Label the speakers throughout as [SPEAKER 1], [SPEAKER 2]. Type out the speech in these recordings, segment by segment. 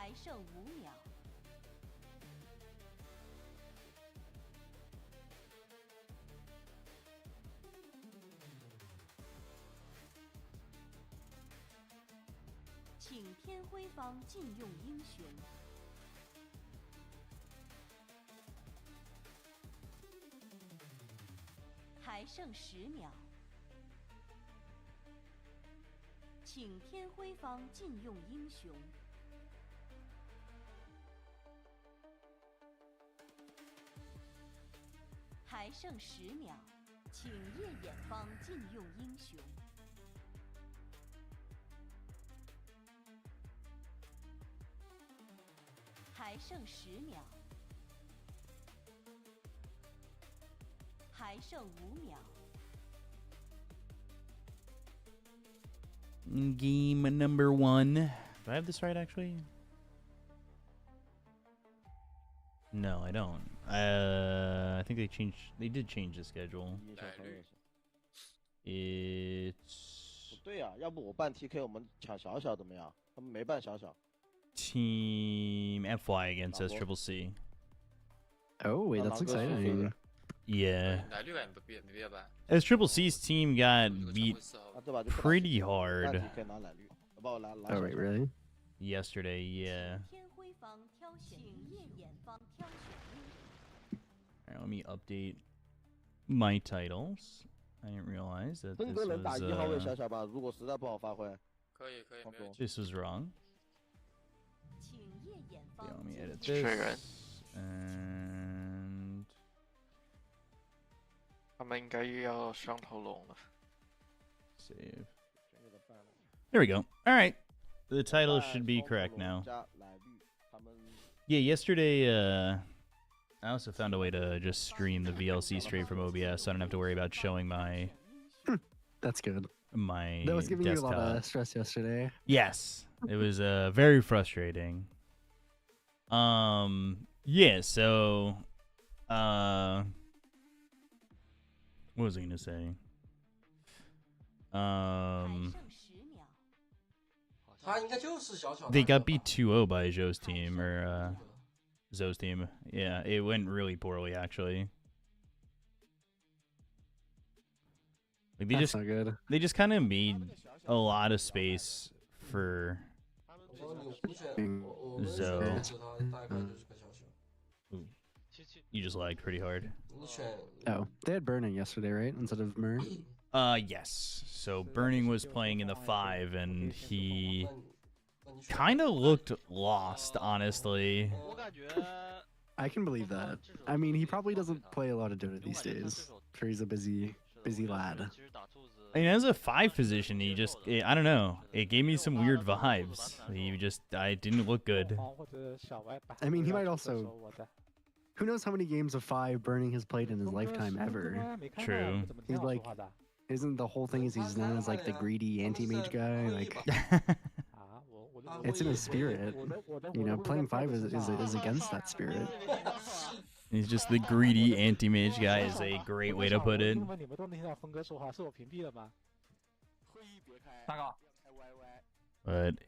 [SPEAKER 1] 还剩5秒。请天辉方禁用英雄。还剩10秒。请天辉方禁用英雄。还剩10秒。请夜眼方禁用英雄。还剩10秒。还剩5秒。
[SPEAKER 2] Game number 1. Do I have this right, actually? No, I don't. I think they did change the schedule. It's
[SPEAKER 3] 不对呀，要不我办 TK， 我们抢小小怎么样？他们没办小小。
[SPEAKER 2] Team FY against us Triple C.
[SPEAKER 4] Oh wait, that's exciting.
[SPEAKER 2] Yeah. As Triple C's team got beat pretty hard.
[SPEAKER 4] Oh wait, really?
[SPEAKER 2] Yesterday, yeah. Alright, let me update my titles. I didn't realize that this was wrong. Yeah, let me edit this. And
[SPEAKER 5] 他们应该又要双头龙了。
[SPEAKER 2] save. There we go. All right, the title should be correct now. Yeah, yesterday I also found a way to just stream the VLC straight from OBS, so I don't have to worry about showing my.
[SPEAKER 4] That's good.
[SPEAKER 2] My
[SPEAKER 4] that was giving
[SPEAKER 2] desktop.
[SPEAKER 4] you a lot of stress yesterday.
[SPEAKER 2] Yes, it was very frustrating. Yeah, so what was I gonna say? They got beat 2-0 by Zhou's team, or Zhou's team. Yeah, it went really poorly, actually. Like
[SPEAKER 4] That's not good.
[SPEAKER 2] They just kind of made a lot of space for Zhou. Ooh. You just lagged pretty hard.
[SPEAKER 4] Oh, they had Burning yesterday, right? Instead of Mur?
[SPEAKER 2] Yes. So Burning was playing in the 5, and he kind of looked lost, honestly.
[SPEAKER 4] I can believe that. I mean, he probably doesn't play a lot of Dota these days. I'm sure he's a busy lad.
[SPEAKER 2] I mean, as a 5 position, I don't know. It gave me some weird vibes. I didn't look good.
[SPEAKER 4] I mean, he might also... Who knows how many games of 5 Burning has played in his lifetime ever?
[SPEAKER 2] True.
[SPEAKER 4] He's like... Isn't the whole thing is he's known as like the greedy anti-mage guy? Like... It's in his spirit. You know, playing 5 is against that spirit.
[SPEAKER 2] He's just the greedy anti-mage guy is a great way to put it. But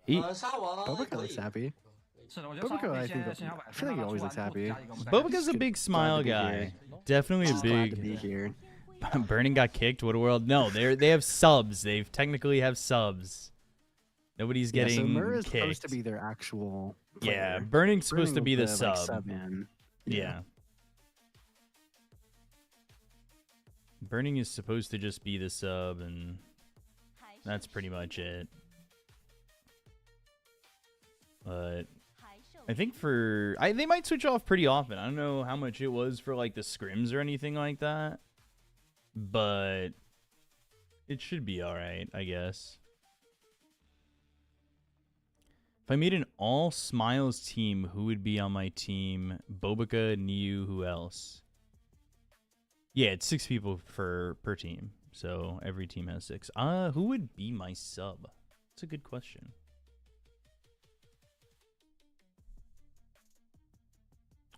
[SPEAKER 4] Boboka looks happy. Boboka, I feel like he always looks happy.
[SPEAKER 2] Boboka's a big smile guy. Definitely a big.
[SPEAKER 4] Glad to be here.
[SPEAKER 2] Burning got kicked. What a world! No, they have subs. They technically have subs. Nobody's getting
[SPEAKER 4] so Mur is
[SPEAKER 2] kicked.
[SPEAKER 4] Supposed to be their actual player.
[SPEAKER 2] Yeah, Burning's supposed to be the
[SPEAKER 4] like,
[SPEAKER 2] sub.
[SPEAKER 4] Man.
[SPEAKER 2] Yeah. Burning is supposed to just be the sub, and that's pretty much it. But I think they might switch off pretty often. I don't know how much it was for like the scrims or anything like that, but it should be all right, I guess. If I made an all Smiles team, who would be on my team? Boboka, Niu, who else? Yeah, it's 6 people per team, so every team has 6. Who would be my sub? That's a good question.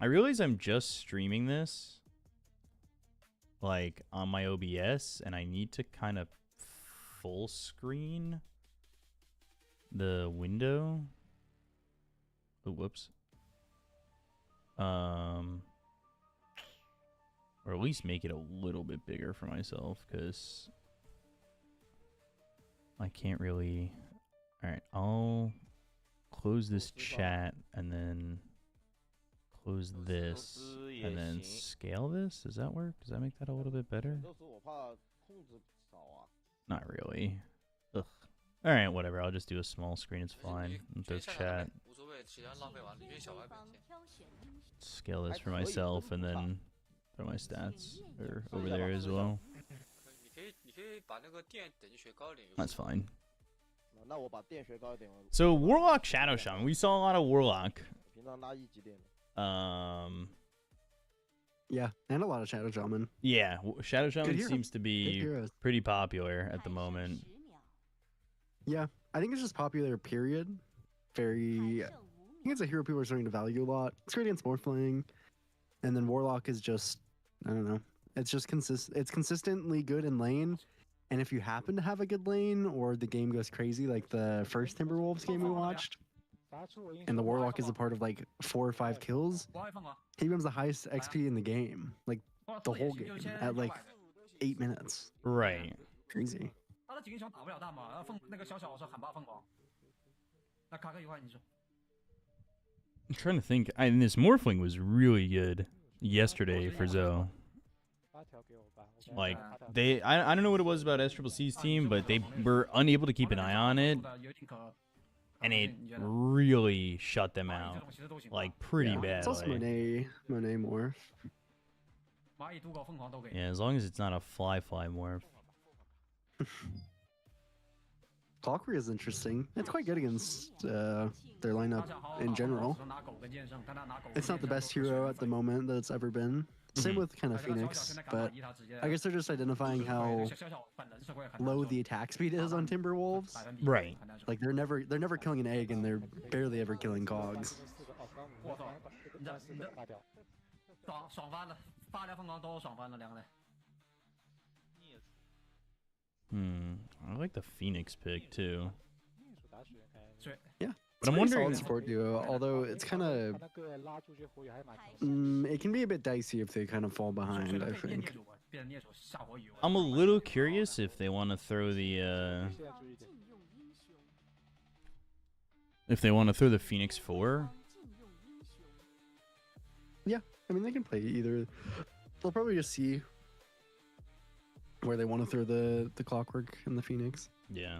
[SPEAKER 2] I realize I'm just streaming this, like, on my OBS, and I need to kind of full screen the window. Oh, whoops. Or at least make it a little bit bigger for myself, because I can't really... Alright, I'll close this chat and then close this and then scale this. Does that work? Does that make that a little bit better? Not really. Ugh. Alright, whatever. I'll just do a small screen. It's fine. And throw chat. Scale this for myself and then throw my stats over there as well. That's fine. So Warlock Shadow Shaman. We saw a lot of Warlock.
[SPEAKER 4] Yeah, and a lot of Shadow Shaman.
[SPEAKER 2] Yeah, Shadow Shaman seems to be pretty popular at the moment.
[SPEAKER 4] Yeah, I think it's just popular, period. I think it's a hero people are starting to value a lot. It's great against Morphling. And then Warlock is just, I don't know. It's just it's consistently good in lane. And if you happen to have a good lane or the game goes crazy, like the first Timberwolves game we watched, and the Warlock is a part of like 4 or 5 kills, he becomes the highest XP in the game. Like the whole game at like 8 minutes.
[SPEAKER 2] Right.
[SPEAKER 4] Crazy.
[SPEAKER 2] I'm trying to think. This Morphling was really good yesterday for Zhou. Like, I don't know what it was about SCCC's team, but they were unable to keep an eye on it. And it really shut them out. Like, pretty bad.
[SPEAKER 4] It's also Monet morph.
[SPEAKER 2] Yeah, as long as it's not a fly morph.
[SPEAKER 4] Clockwork is interesting. It's quite good against their lineup in general. It's not the best hero at the moment that it's ever been. Same with kind of Phoenix, but I guess they're just identifying how low the attack speed is on Timberwolves.
[SPEAKER 2] Right.
[SPEAKER 4] Like they're never killing an egg, and they're barely ever killing cogs.
[SPEAKER 2] I like the Phoenix pick too.
[SPEAKER 4] Yeah.
[SPEAKER 2] But I'm wondering,
[SPEAKER 4] solid support duo, although it's kind of it can be a bit dicey if they kind of fall behind, I think.
[SPEAKER 2] I'm a little curious if they want to throw the Phoenix 4.
[SPEAKER 4] Yeah, I mean they can play either. They'll probably just see where they want to throw the Clockwork and the Phoenix.
[SPEAKER 2] Yeah.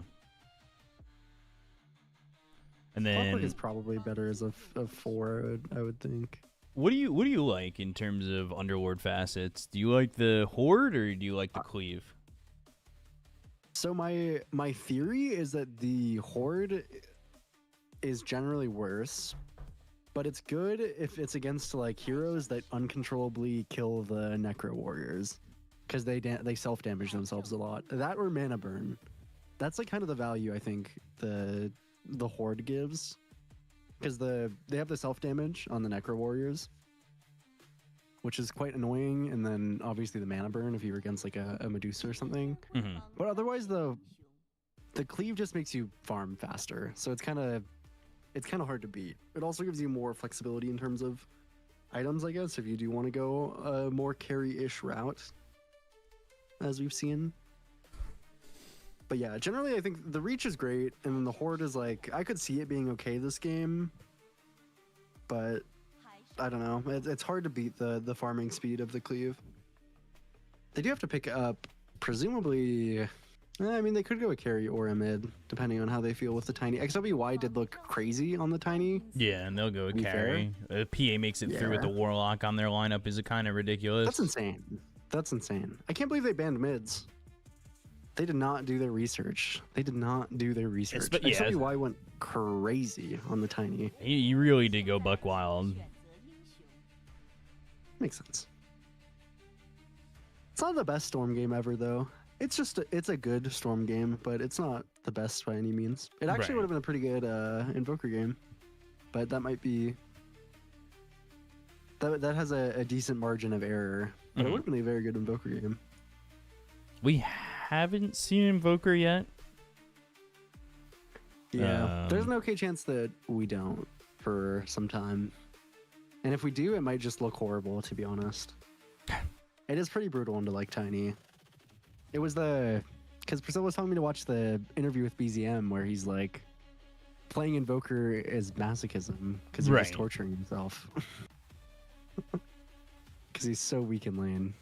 [SPEAKER 2] And then
[SPEAKER 4] Clockwork is probably better as a 4, I would think.
[SPEAKER 2] What do you like in terms of Underlord facets? Do you like the Horde or do you like the Cleave?
[SPEAKER 4] So my theory is that the Horde is generally worse, but it's good if it's against like heroes that uncontrollably kill the Necro Warriors, because they self-damage themselves a lot. That or mana burn. That's like kind of the value I think the Horde gives, because they have the self-damage on the Necro Warriors, which is quite annoying, and then obviously the mana burn if you're against like a Medusa or something.
[SPEAKER 2] Mm-hmm.
[SPEAKER 4] But otherwise the Cleave just makes you farm faster, so it's kind of hard to beat. It also gives you more flexibility in terms of items, I guess, if you do want to go a more carry-ish route, as we've seen. But yeah, generally I think the Reach is great, and then the Horde is like, I could see it being okay this game, but I don't know. It's hard to beat the farming speed of the Cleave. They do have to pick up, presumably, I mean, they could go a carry or a mid, depending on how they feel with the Tiny. XWY did look crazy on the Tiny.
[SPEAKER 2] Yeah, and they'll go a carry. PA makes it through with the Warlock on their lineup is kind of ridiculous.
[SPEAKER 4] That's insane. That's insane. I can't believe they banned mids. They did not do their research. XWY went crazy on the Tiny.
[SPEAKER 2] He really did go buck wild.
[SPEAKER 4] Makes sense. It's not the best Storm game ever, though. It's a good Storm game, but it's not the best by any means. It actually would have been a pretty good Invoker game, but that might be that has a decent margin of error. But it would have been a very good Invoker game.
[SPEAKER 2] We haven't seen Invoker yet.
[SPEAKER 4] Yeah, there's an okay chance that we don't. for some time. And if we do, it might just look horrible, to be honest. It is pretty brutal into like Tiny. It was because Priscilla was telling me to watch the interview with BZM where he's like, playing Invoker is masochism because he's just torturing himself. Because he's so weak in lane.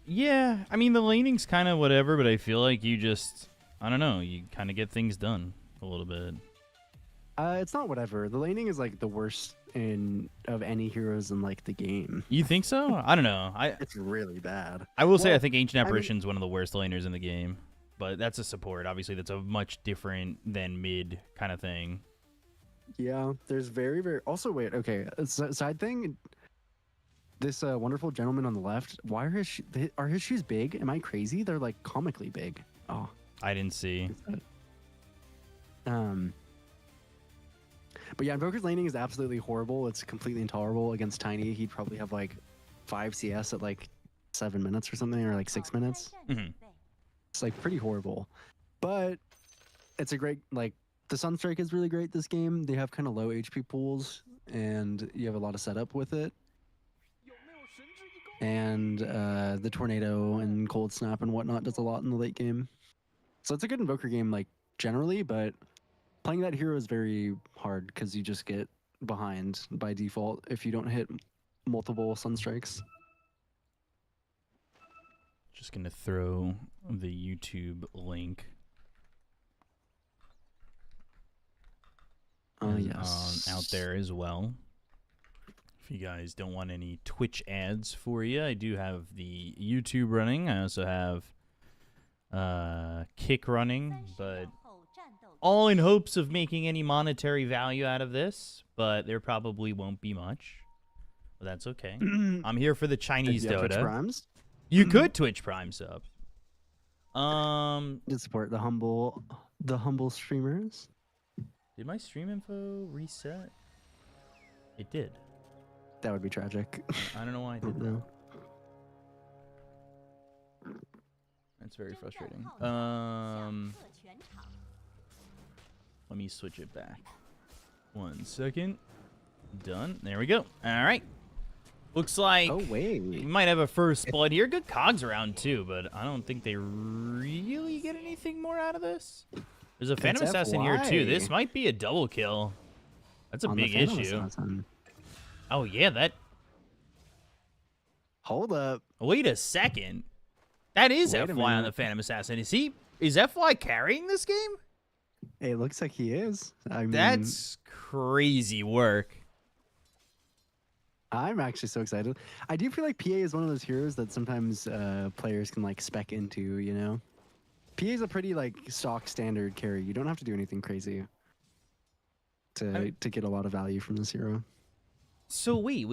[SPEAKER 2] Yeah, I mean, the laning's kind of whatever, but I feel like you just, I don't know, you kind of get things done a little bit.
[SPEAKER 4] It's not whatever. The laning is like the worst of any heroes in like the game.
[SPEAKER 2] You think so? I don't know.
[SPEAKER 4] It's really bad.
[SPEAKER 2] I will say I think Ancient Apparition's one of the worst laners in the game, but that's a support. Obviously, that's a much different than mid kind of thing.
[SPEAKER 4] Yeah, there's very, very... Also, wait, okay, side thing. This wonderful gentleman on the left, why are his shoes big? Am I crazy? They're like comically big. Oh.
[SPEAKER 2] I didn't see.
[SPEAKER 4] But yeah, Invoker's laning is absolutely horrible. It's completely intolerable against Tiny. He'd probably have like 5 CS at like 7 minutes or something, or like 6 minutes.
[SPEAKER 2] Mm-hmm.
[SPEAKER 4] It's like pretty horrible. But it's a great, like, the Sunstrike is really great this game. They have kind of low HP pools, and you have a lot of setup with it. And the Tornado and Cold Snap and whatnot does a lot in the late game. So it's a good Invoker game, like, generally, but playing that hero is very hard because you just get behind by default if you don't hit multiple Sunstrikes.
[SPEAKER 2] Just going to throw the YouTube link.
[SPEAKER 4] Yes.
[SPEAKER 2] Out there as well. If you guys don't want any Twitch ads for you, I do have the YouTube running. I also have Kick running, but all in hopes of making any monetary value out of this, but there probably won't be much. But that's okay. I'm here for the Chinese Dota. You could Twitch Prime sub.
[SPEAKER 4] To support the humble streamers.
[SPEAKER 2] Did my stream info reset? It did.
[SPEAKER 4] That would be tragic.
[SPEAKER 2] I don't know why I did that. That's very frustrating. Let me switch it back. 1 second. Done. There we go. All right. Looks like we might have a first blood here. Good cogs around too, but I don't think they really get anything more out of this. There's a Phantom Assassin here too. This might be a double kill. That's a big issue. Oh yeah, that.
[SPEAKER 4] Hold up.
[SPEAKER 2] Wait a second. That is FY on the Phantom Assassin. Is FY carrying this game?
[SPEAKER 4] It looks like he is. I mean,
[SPEAKER 2] that's crazy work.
[SPEAKER 4] I'm actually so excited. I do feel like PA is one of those heroes that sometimes players can like spec into, you know? PA is a pretty like stock standard carry. You don't have to do anything crazy to get a lot of value from this hero.
[SPEAKER 2] So wait.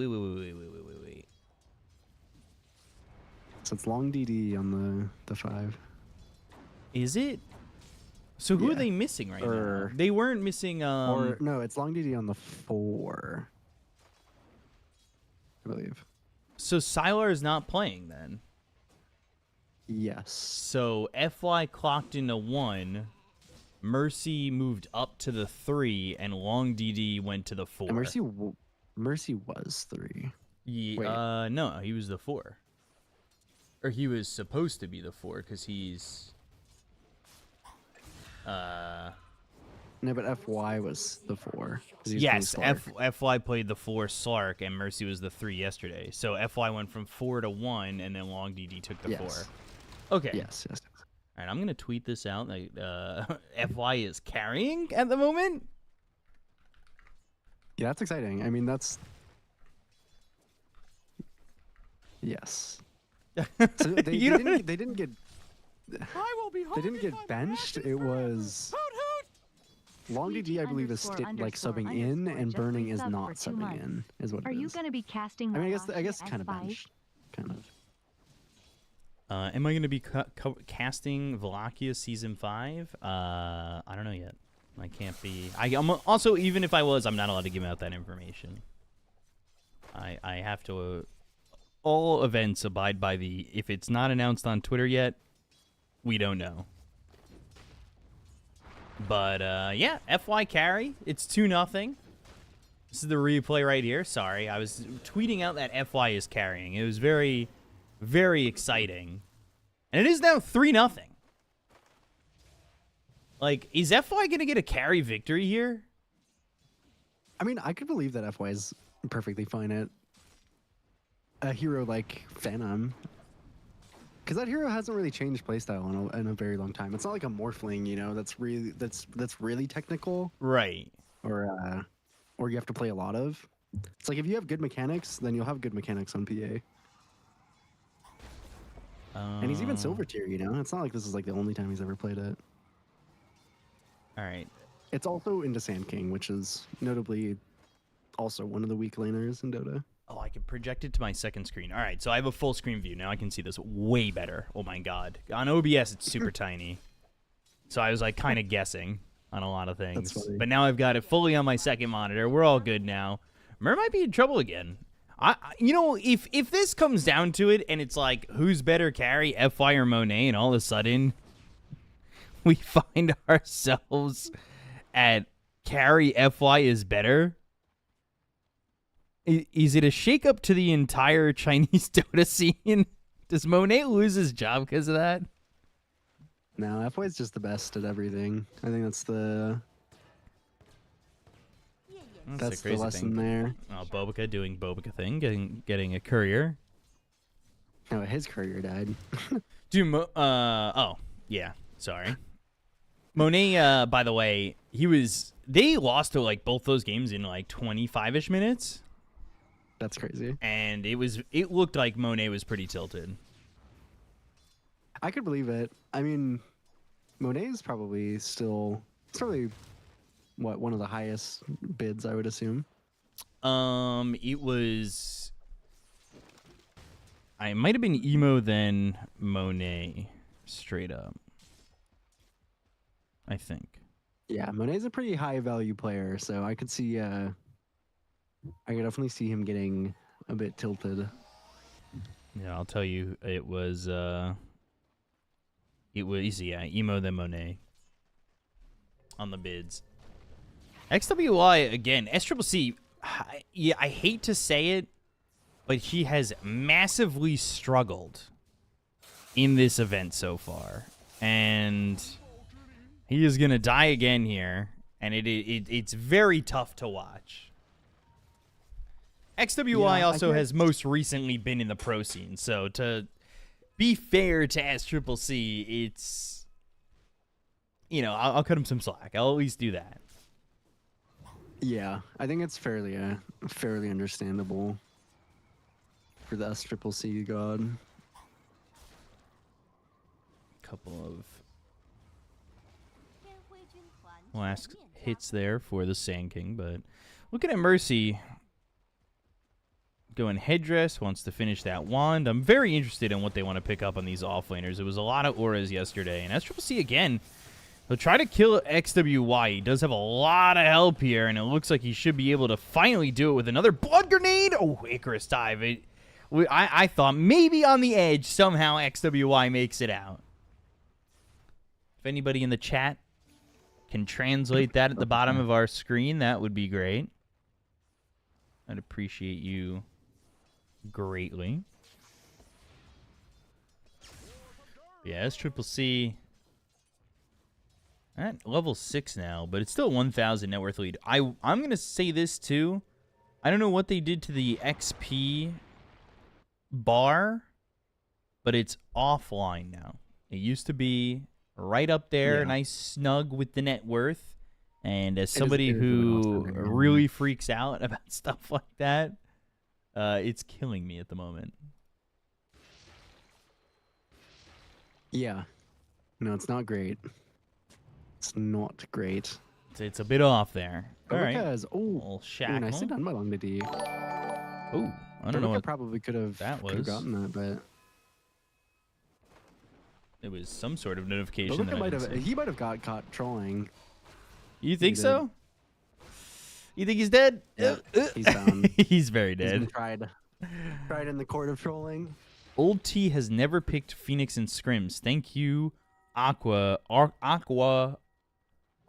[SPEAKER 4] So it's long DD on the 5.
[SPEAKER 2] Is it? So who are they missing right now? They weren't missing
[SPEAKER 4] or no, it's long DD on the 4. I believe.
[SPEAKER 2] So Sylar is not playing then?
[SPEAKER 4] Yes.
[SPEAKER 2] So FY clocked into 1, Mercy moved up to the 3, and long DD went to the 4.
[SPEAKER 4] And Mercy was 3.
[SPEAKER 2] Yeah, no, he was the 4. Or he was supposed to be the 4 because he's
[SPEAKER 4] No, but FY was the 4.
[SPEAKER 2] Yes, FY played the 4 Slark, and Mercy was the 3 yesterday. So FY went from 4 to 1, and then long DD took the 4. Okay.
[SPEAKER 4] Yes.
[SPEAKER 2] All right, I'm going to tweet this out. Like, FY is carrying at the moment.
[SPEAKER 4] Yeah, that's exciting. I mean, that's... Yes. So they didn't get... They didn't get benched. It was... Long DD, I believe, is like subbing in, and Burning is not subbing in, is what it is.
[SPEAKER 6] Are you going to be casting?
[SPEAKER 4] I mean, I guess kind of benched. Kind of.
[SPEAKER 2] Am I going to be casting Valakia Season 5? I don't know yet. I can't be... I'm also, even if I was, I'm not allowed to give out that information. I have to... all events abide by the... If it's not announced on Twitter yet, we don't know. But yeah, FY carry. It's 2-0. This is the replay right here. Sorry, I was tweeting out that FY is carrying. It was very, very exciting. And it is now 3-0. Like, is FY going to get a carry victory here?
[SPEAKER 4] I mean, I could believe that FY is perfectly fine at a hero like Phantom. Because that hero hasn't really changed playstyle in a very long time. It's not like a Morphling, you know, that's really technical.
[SPEAKER 2] Right.
[SPEAKER 4] Or you have to play a lot of. It's like if you have good mechanics, then you'll have good mechanics on PA. And he's even silver tier, you know? It's not like this is like the only time he's ever played it.
[SPEAKER 2] All right.
[SPEAKER 4] It's also into Sand King, which is notably also one of the weak laners in Dota.
[SPEAKER 2] Oh, I can project it to my second screen. All right, so I have a full screen view. Now I can see this way better. Oh my god. On OBS, it's super tiny. So I was like kind of guessing on a lot of things. But now I've got it fully on my second monitor. We're all good now. Mer might be in trouble again. You know, if this comes down to it and it's like, who's better carry, FY or Monet, and all of a sudden we find ourselves at carry FY is better, is it a shakeup to the entire Chinese Dota scene? Does Monet lose his job because of that?
[SPEAKER 4] No, FY is just the best at everything. I think that's the lesson there.
[SPEAKER 2] Oh, Bobica doing Bobica thing, getting a courier.
[SPEAKER 4] No, his courier died.
[SPEAKER 2] Dude, oh, yeah, sorry. Monet, by the way, they lost to like both those games in like 25-ish minutes.
[SPEAKER 4] That's crazy.
[SPEAKER 2] And it looked like Monet was pretty tilted.
[SPEAKER 4] I could believe it. I mean, Monet is probably still, it's probably what, one of the highest bids, I would assume.
[SPEAKER 2] It might have been Emo then Monet, straight up. I think.
[SPEAKER 4] Yeah, Monet's a pretty high value player, so I could see I could definitely see him getting a bit tilted.
[SPEAKER 2] Yeah, I'll tell you, it was Emo then Monet on the bids. XWI again, SCCC. Yeah, I hate to say it, but he has massively struggled in this event so far, and he is gonna die again here, and it's very tough to watch. XWI also has most recently been in the pro scene, so to be fair to SCCC, it's, you know, I'll cut him some slack. I'll at least do that.
[SPEAKER 4] Yeah, I think it's fairly understandable for the SCCC god.
[SPEAKER 2] Couple of last hits there for the Sand King, but looking at Mercy going headdress, wants to finish that wand. I'm very interested in what they want to pick up on these offlaners. It was a lot of auras yesterday, and SCCC again, he'll try to kill XWY. He does have a lot of help here, and it looks like he should be able to finally do it with another blood grenade. Oh, Icarus dive. I thought maybe on the edge somehow XWY makes it out. If anybody in the chat can translate that at the bottom of our screen, that would be great. I'd appreciate you greatly. Yeah, SCCC at level 6 now, but it's still 1,000 net worth lead. I'm going to say this too. I don't know what they did to the XP bar, but it's offline now. It used to be right up there, nice snug with the net worth. And as somebody who really freaks out about stuff like that, it's killing me at the moment.
[SPEAKER 4] Yeah. No, it's not great. It's not great.
[SPEAKER 2] It's a bit off there. All right.
[SPEAKER 4] Oh,
[SPEAKER 2] shackle.
[SPEAKER 4] nicely done by Long D.
[SPEAKER 2] Oh, I don't know what
[SPEAKER 4] probably could have gotten that, but
[SPEAKER 2] it was some sort of notification.
[SPEAKER 4] He might have got caught trolling.
[SPEAKER 2] You think so? You think he's dead?
[SPEAKER 4] Yeah, he's down.
[SPEAKER 2] He's very dead.
[SPEAKER 4] He's been tried in the court of trolling.
[SPEAKER 2] Old T has never picked Phoenix and Scrims. Thank you, Aqua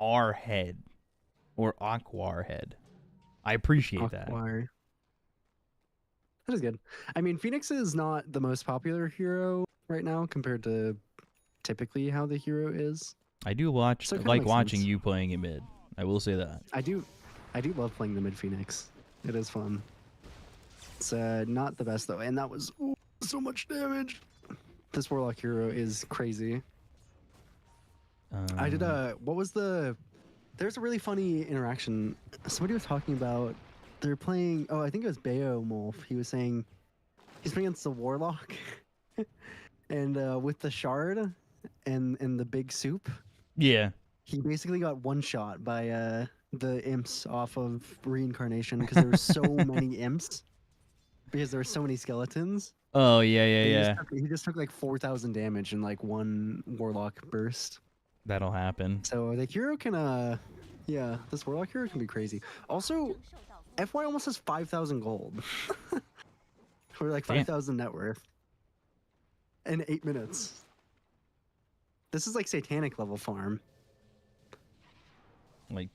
[SPEAKER 2] our head or Aquar head. I appreciate that.
[SPEAKER 4] Aquar. That is good. I mean, Phoenix is not the most popular hero right now compared to typically how the hero is.
[SPEAKER 2] I do watch
[SPEAKER 4] So it kinda
[SPEAKER 2] like
[SPEAKER 4] makes
[SPEAKER 2] watching
[SPEAKER 4] sense.
[SPEAKER 2] you playing it mid. I will say that.
[SPEAKER 4] I do love playing the mid Phoenix. It is fun. It's not the best though, and that was so much damage. This Warlock hero is crazy. I did what was the? There's a really funny interaction. Somebody was talking about they're playing. Oh, I think it was Beomolf. He was saying he's playing against the Warlock, and with the shard and the big soup.
[SPEAKER 2] Yeah.
[SPEAKER 4] He basically got one shot by the imps off of reincarnation because there were so many imps. Because there were so many skeletons.
[SPEAKER 2] Oh yeah, yeah, yeah.
[SPEAKER 4] He just took like 4,000 damage in like one Warlock burst.
[SPEAKER 2] That'll happen.
[SPEAKER 4] So the hero can, yeah, this Warlock hero can be crazy. Also, FY almost has 5,000 gold. For like 5,000 net worth. In 8 minutes. This is like Satanic level farm.
[SPEAKER 2] Like,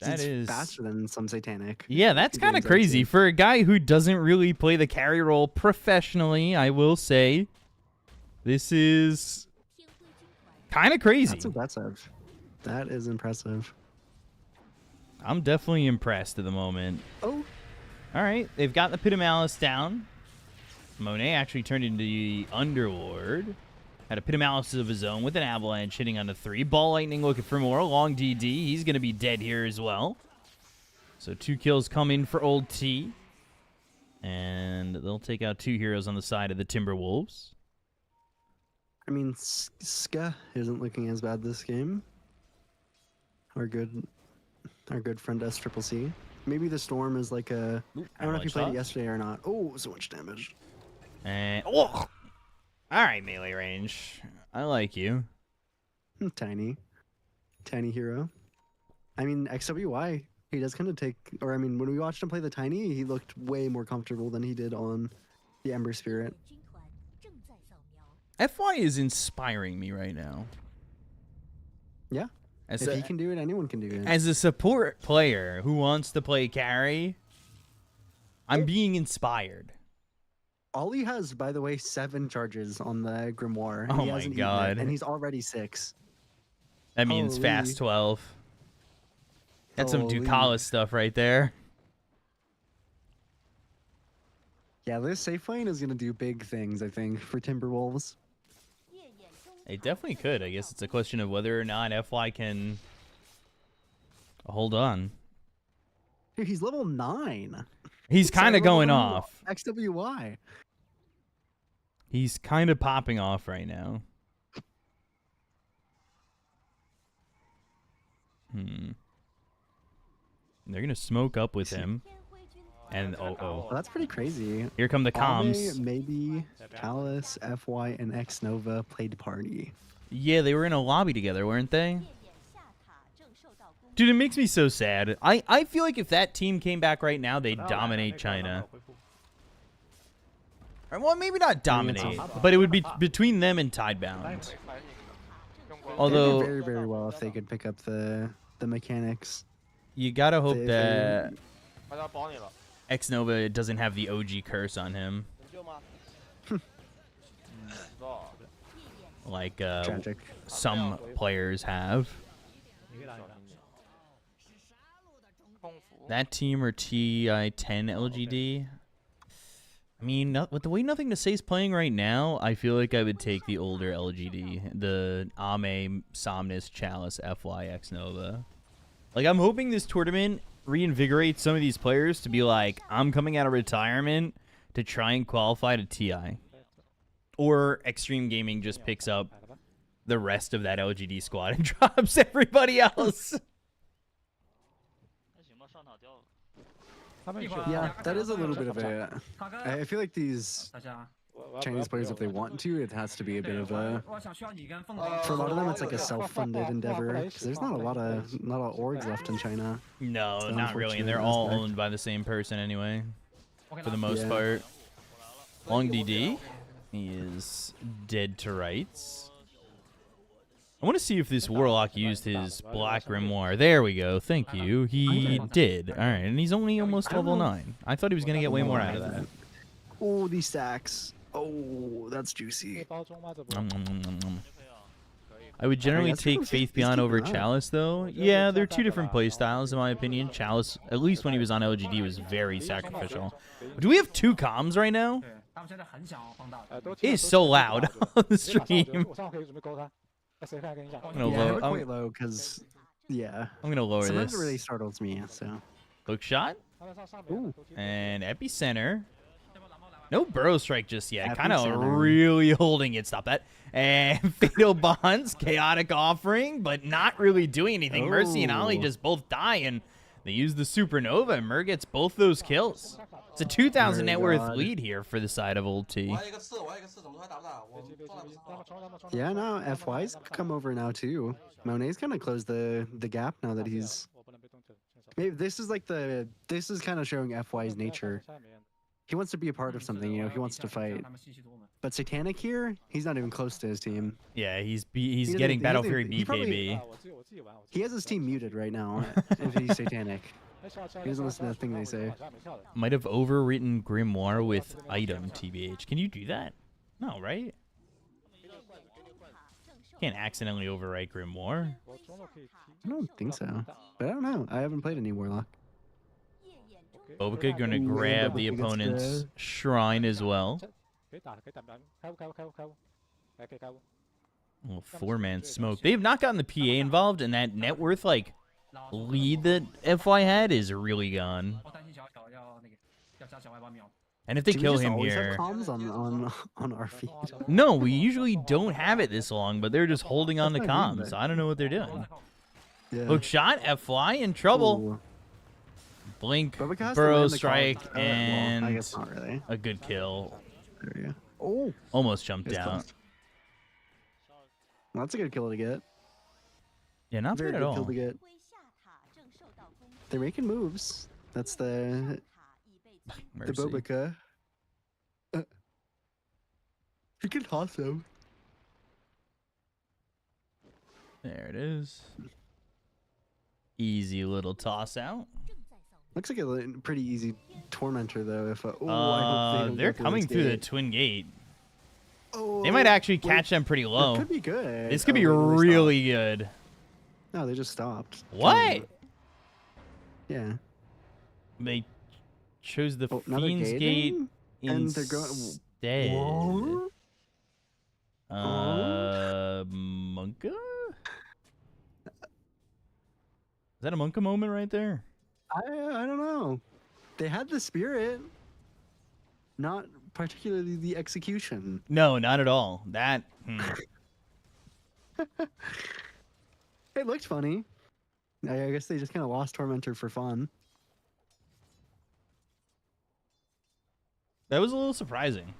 [SPEAKER 2] that
[SPEAKER 4] It's
[SPEAKER 2] is
[SPEAKER 4] faster than some Satanic.
[SPEAKER 2] Yeah, that's kind of
[SPEAKER 4] games I've
[SPEAKER 2] crazy
[SPEAKER 4] seen.
[SPEAKER 2] for a guy who doesn't really play the carry role professionally. I will say, this is kind of crazy.
[SPEAKER 4] That's impressive. That is impressive.
[SPEAKER 2] I'm definitely impressed at the moment.
[SPEAKER 4] Oh,
[SPEAKER 2] All right, they've got the Pit of Malice down. Monet actually turned into the Underlord. Had a Pit of Malice of his own with an Avalanche hitting on the 3. Ball Lightning looking for more. Long DD. He's going to be dead here as well. So 2 kills come in for Old T. And they'll take out 2 heroes on the side of the Timberwolves.
[SPEAKER 4] I mean, Ska isn't looking as bad this game. Our good friend SCCC. Maybe the Storm is like a. I don't know if you played it yesterday or not. Oh, so much damage.
[SPEAKER 2] And oh, all right, melee range. I like you.
[SPEAKER 4] Tiny hero. I mean, XWY. He does kind of take, or I mean, when we watched him play the Tiny, he looked way more comfortable than he did on the Ember Spirit.
[SPEAKER 2] FY is inspiring me right now.
[SPEAKER 4] Yeah.
[SPEAKER 2] As
[SPEAKER 4] If
[SPEAKER 2] a,
[SPEAKER 4] he can do it, anyone can do it.
[SPEAKER 2] as a support player who wants to play carry, I'm being inspired.
[SPEAKER 4] Ollie has, by the way, 7 charges on the Grimoire.
[SPEAKER 2] Oh
[SPEAKER 4] He
[SPEAKER 2] my
[SPEAKER 4] hasn't eaten it,
[SPEAKER 2] God.
[SPEAKER 4] and he's already 6.
[SPEAKER 2] That means
[SPEAKER 4] Holy.
[SPEAKER 2] fast 12. That's some
[SPEAKER 4] Holy.
[SPEAKER 2] Ducala stuff right there.
[SPEAKER 4] Yeah, this safe lane is going to do big things, I think, for Timberwolves.
[SPEAKER 2] It definitely could. I guess it's a question of whether or not FY can hold on.
[SPEAKER 4] Dude, he's level 9.
[SPEAKER 2] He's kind of
[SPEAKER 4] level
[SPEAKER 2] going
[SPEAKER 4] 9
[SPEAKER 2] off.
[SPEAKER 4] XWY.
[SPEAKER 2] He's kind of popping off right now. They're going to smoke up with him. And
[SPEAKER 4] Well, that's pretty crazy.
[SPEAKER 2] here come the
[SPEAKER 4] Ame,
[SPEAKER 2] comms.
[SPEAKER 4] maybe Chalice, FY, and X Nova played party.
[SPEAKER 2] Yeah, they were in a lobby together, weren't they? Dude, it makes me so sad. I feel like if that team came back right now, they'd dominate China. Or, well, maybe not dominate, but it would be between them and Tidebound. Although
[SPEAKER 4] They did very, very well if they could pick up the mechanics.
[SPEAKER 2] you gotta hope
[SPEAKER 4] They-
[SPEAKER 2] that
[SPEAKER 5] 大家帮你了。
[SPEAKER 2] X Nova doesn't have the OG curse on him,
[SPEAKER 3] 救吗？
[SPEAKER 5] 知道。
[SPEAKER 2] like
[SPEAKER 4] Tragic.
[SPEAKER 2] some players have.
[SPEAKER 5] 空服。
[SPEAKER 2] That team or TI10 LGD. I mean, with the way Nothing to Say is playing right now, I feel like I would take the older LGD, the Ame, Somnus, Chalice, FY, X Nova. Like, I'm hoping this tournament reinvigorates some of these players to be like, I'm coming out of retirement to try and qualify to TI. Or Extreme Gaming just picks up the rest of that LGD squad and drops everybody else.
[SPEAKER 4] Yeah, that is a little bit of a. I feel like these Chinese players, if they want to, it has to be a bit of a. For a lot of them, it's like a self-funded endeavor because there's not a lot of orgs left in China.
[SPEAKER 2] No,
[SPEAKER 4] So
[SPEAKER 2] not really. And they're
[SPEAKER 4] unfortunate
[SPEAKER 2] all
[SPEAKER 4] aspect.
[SPEAKER 2] owned by the same person anyway, for the most
[SPEAKER 4] Yeah.
[SPEAKER 2] part. Long DD, he is dead to rights. I want to see if this Warlock used his Black Grimoire. There we go. Thank you. He did. All right, and he's only almost level 9. I thought he was going to get way more out of that.
[SPEAKER 4] Oh, these stacks. Oh, that's juicy.
[SPEAKER 2] I would generally
[SPEAKER 4] that's
[SPEAKER 2] take
[SPEAKER 4] cool.
[SPEAKER 2] Faith
[SPEAKER 4] He's
[SPEAKER 2] Beyond
[SPEAKER 4] keeping
[SPEAKER 2] over
[SPEAKER 4] it up.
[SPEAKER 2] Chalice, though. Yeah, they're two different playstyles, in my opinion. Chalice, at least when he was on LGD, was very sacrificial. Do we have 2 comms right now? It is so loud on the stream. I'm gonna
[SPEAKER 4] Yeah, I have
[SPEAKER 2] lower,
[SPEAKER 4] it quite low because, yeah.
[SPEAKER 2] I'm gonna lower
[SPEAKER 4] Sometimes
[SPEAKER 2] this.
[SPEAKER 4] it really startles me, so.
[SPEAKER 2] Hook shot
[SPEAKER 4] Ooh.
[SPEAKER 2] and epicenter. No burrow strike just yet. Kind of
[SPEAKER 4] Epicenter.
[SPEAKER 2] really holding it. Stop that. And fatal bonds, chaotic offering, but not really doing anything. Mercy and Ollie
[SPEAKER 4] Oh.
[SPEAKER 2] just both die, and they use the supernova, and Mer gets both those kills. It's a 2,000 net worth
[SPEAKER 4] God.
[SPEAKER 2] lead here for the side of Old T.
[SPEAKER 4] Yeah, no, FY's come over now too. Monet's kind of closed the gap now that he's. Maybe this is like this is kind of showing FY's nature. He wants to be a part of something, you know. He wants to fight. But Satanic here, he's not even close to his team.
[SPEAKER 2] Yeah, he's
[SPEAKER 4] doesn't-
[SPEAKER 2] getting
[SPEAKER 4] he
[SPEAKER 2] Battle
[SPEAKER 4] doesn't-
[SPEAKER 2] Fury
[SPEAKER 4] he probably-
[SPEAKER 2] BKB.
[SPEAKER 4] He has his team muted right now if he's Satanic. He doesn't listen to the thing they say.
[SPEAKER 2] Might have overwritten Grimoire with item, TBH. Can you do that? No, right? Can't accidentally overwrite Grimoire.
[SPEAKER 4] I don't think so. But I don't know. I haven't played any Warlock.
[SPEAKER 2] Bobica gonna
[SPEAKER 4] Ooh,
[SPEAKER 2] grab the
[SPEAKER 4] Bobica gets
[SPEAKER 2] opponent's
[SPEAKER 4] the-
[SPEAKER 2] shrine as well. Little 4-man smoke. They have not gotten the PA involved, and that net worth like lead that FY had is really gone. And if they
[SPEAKER 4] Do we
[SPEAKER 2] kill
[SPEAKER 4] just
[SPEAKER 2] him
[SPEAKER 4] always have
[SPEAKER 2] here,
[SPEAKER 4] comms on our feed?
[SPEAKER 2] no, we usually don't have it this long, but they're just holding on to
[SPEAKER 4] That's what I mean,
[SPEAKER 2] comms.
[SPEAKER 4] but-
[SPEAKER 2] I don't know what they're doing.
[SPEAKER 4] Yeah.
[SPEAKER 2] Hook shot, FY in trouble.
[SPEAKER 4] Ooh.
[SPEAKER 2] Blink,
[SPEAKER 4] Bobica has to
[SPEAKER 2] burrow
[SPEAKER 4] land the
[SPEAKER 2] strike,
[SPEAKER 4] comms. Well, I
[SPEAKER 2] and
[SPEAKER 4] guess not really.
[SPEAKER 2] a good kill.
[SPEAKER 4] There you go. Oh,
[SPEAKER 2] Almost jumped
[SPEAKER 4] it's
[SPEAKER 2] out.
[SPEAKER 4] close. Well, that's a good kill to get.
[SPEAKER 2] Yeah, not
[SPEAKER 4] Very
[SPEAKER 2] bad
[SPEAKER 4] good
[SPEAKER 2] at
[SPEAKER 4] kill
[SPEAKER 2] all.
[SPEAKER 4] to get. They're making moves. That's the
[SPEAKER 2] Mercy.
[SPEAKER 4] Bobica. You can toss him.
[SPEAKER 2] There it is. Easy little toss out.
[SPEAKER 4] Looks like a pretty easy tormentor though. If I hope they don't
[SPEAKER 2] They're
[SPEAKER 4] go through
[SPEAKER 2] coming
[SPEAKER 4] this
[SPEAKER 2] through the
[SPEAKER 4] gate.
[SPEAKER 2] twin gate.
[SPEAKER 4] Oh,
[SPEAKER 2] They might actually
[SPEAKER 4] wait,
[SPEAKER 2] catch them pretty
[SPEAKER 4] that
[SPEAKER 2] low.
[SPEAKER 4] could be good.
[SPEAKER 2] This could be
[SPEAKER 4] Oh, wait, they
[SPEAKER 2] really good.
[SPEAKER 4] stopped. No, they just stopped.
[SPEAKER 2] What?
[SPEAKER 4] Yeah.
[SPEAKER 2] They chose the
[SPEAKER 4] Oh, now they're
[SPEAKER 2] Fiend's Gate
[SPEAKER 4] gating? And they're going.
[SPEAKER 2] instead.
[SPEAKER 4] Whoa.
[SPEAKER 2] Monka? Is that a Monka moment right there?
[SPEAKER 4] I don't know. They had the spirit, not particularly the execution.
[SPEAKER 2] No, not at all. That.
[SPEAKER 4] It looked funny. I guess they just kind of lost Tormentor for fun.
[SPEAKER 2] That was a little surprising.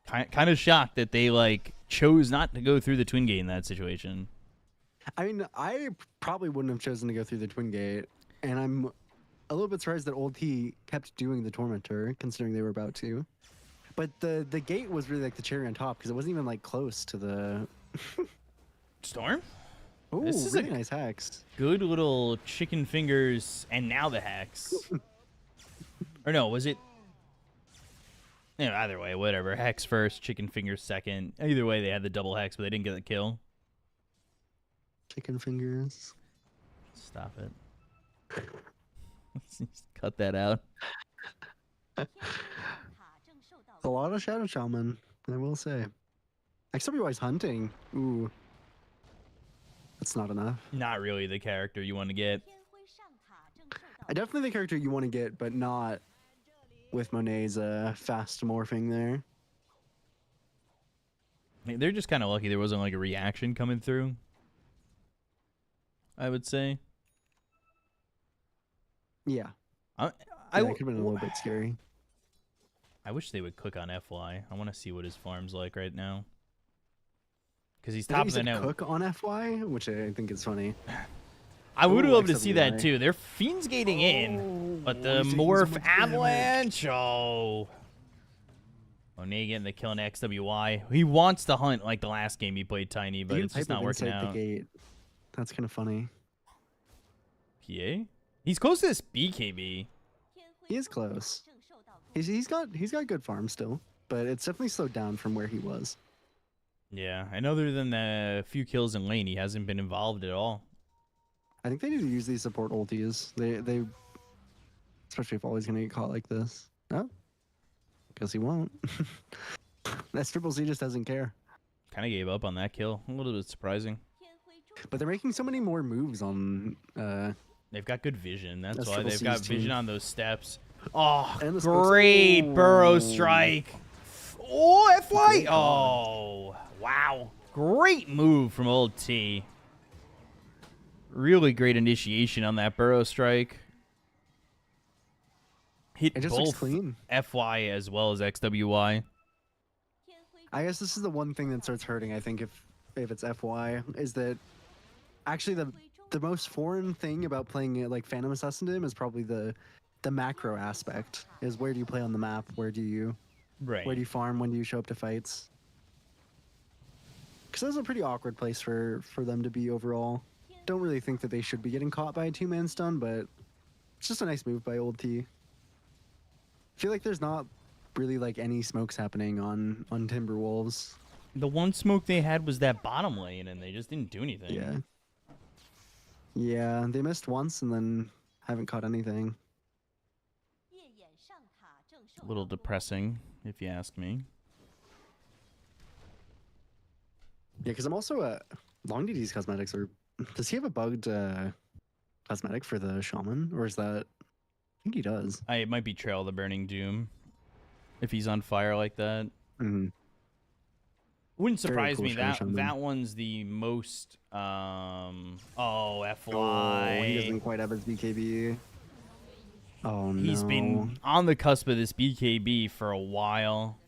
[SPEAKER 2] Kind of shocked that they like chose not to go through the twin gate in that situation.
[SPEAKER 4] I mean, I probably wouldn't have chosen to go through the Twin Gate, and I'm a little bit surprised that Old T kept doing the Tormentor, considering they were about to. But the gate was really like the cherry on top because it wasn't even like close to the.
[SPEAKER 2] Storm?
[SPEAKER 4] Oh,
[SPEAKER 2] This is a
[SPEAKER 4] really nice hacks.
[SPEAKER 2] Good little chicken fingers, and now the hex. Or no, was it? Yeah, either way, whatever. Hex first, chicken fingers second. Either way, they had the double hex, but they didn't get the kill.
[SPEAKER 4] Chicken fingers.
[SPEAKER 2] Stop it. Just cut that out.
[SPEAKER 4] A lot of Shadow Shaman, I will say. XWY's hunting. Ooh. That's not enough.
[SPEAKER 2] Not really the character you want to get.
[SPEAKER 4] Definitely the character you want to get, but not with Monet's fast morphing there.
[SPEAKER 2] I mean, they're just kind of lucky there wasn't like a reaction coming through, I would say.
[SPEAKER 4] Yeah.
[SPEAKER 2] I
[SPEAKER 4] That could have been a little bit scary.
[SPEAKER 2] I wish they would cook on FY. I want to see what his farm's like right now. Because he's
[SPEAKER 4] I
[SPEAKER 2] top
[SPEAKER 4] think
[SPEAKER 2] of the
[SPEAKER 4] he said
[SPEAKER 2] net.
[SPEAKER 4] cook on FY, which I think is funny.
[SPEAKER 2] I would
[SPEAKER 4] Ooh,
[SPEAKER 2] love to see that
[SPEAKER 4] XWY.
[SPEAKER 2] too. They're fiends gating in, but the
[SPEAKER 4] he's taking so
[SPEAKER 2] morph
[SPEAKER 4] much damage.
[SPEAKER 2] avalanche. Oh. Monet getting the kill in XWY. He wants to hunt like the last game he played Tiny, but
[SPEAKER 4] You can
[SPEAKER 2] it's just
[SPEAKER 4] pipe
[SPEAKER 2] not
[SPEAKER 4] him
[SPEAKER 2] working
[SPEAKER 4] inside
[SPEAKER 2] out.
[SPEAKER 4] the gate. That's kind of funny.
[SPEAKER 2] PA? He's close to this BKB.
[SPEAKER 4] He is close. He's got good farm still, but it's definitely slowed down from where he was.
[SPEAKER 2] Yeah, and other than the few kills in lane, he hasn't been involved at all.
[SPEAKER 4] I think they need to use these support ultis. They especially if Ollie's gonna get caught like this. No? Guess he won't. That Triple C just doesn't care.
[SPEAKER 2] Kind of gave up on that kill. A little bit surprising.
[SPEAKER 4] But they're making so many more moves on
[SPEAKER 2] They've got good vision. That's
[SPEAKER 4] That's
[SPEAKER 2] why
[SPEAKER 4] Triple
[SPEAKER 2] they've
[SPEAKER 4] C's
[SPEAKER 2] got vision
[SPEAKER 4] team.
[SPEAKER 2] on those steps. Oh,
[SPEAKER 4] And the smokes.
[SPEAKER 2] great burrow
[SPEAKER 4] Ooh.
[SPEAKER 2] strike. Oh, FY.
[SPEAKER 4] Great
[SPEAKER 2] Oh, wow. Great move from old T. Really great initiation on that burrow strike. Hit
[SPEAKER 4] It just looks
[SPEAKER 2] both
[SPEAKER 4] clean.
[SPEAKER 2] FY as well as XWY.
[SPEAKER 4] I guess this is the one thing that starts hurting, I think, if it's FY, is that actually the most foreign thing about playing it like Phantom Assassin is probably the macro aspect. Is where do you play on the map? Where do you farm? When do you show up to fights? Because that's a pretty awkward place for them to be overall. Don't really think that they should be getting caught by a two-man stun, but it's just a nice move by old T. I feel like there's not really like any smokes happening on Timberwolves.
[SPEAKER 2] The one smoke they had was that bottom lane, and they just didn't do anything.
[SPEAKER 4] Yeah. Yeah, they missed once and then haven't caught anything.
[SPEAKER 2] A little depressing, if you ask me.
[SPEAKER 4] Yeah, because I'm also Long DD's cosmetics are. Does he have a bugged cosmetic for the shaman, or is that? I think he does.
[SPEAKER 2] It might be Trail the Burning Doom. If he's on fire like that.
[SPEAKER 4] Mm-hmm.
[SPEAKER 2] Wouldn't
[SPEAKER 4] Very
[SPEAKER 2] surprise
[SPEAKER 4] cool
[SPEAKER 2] me.
[SPEAKER 4] shaman.
[SPEAKER 2] That one's the most FY.
[SPEAKER 4] Oh, he doesn't quite have his BKB. Oh no.
[SPEAKER 2] He's been on the cusp of this BKB for a while.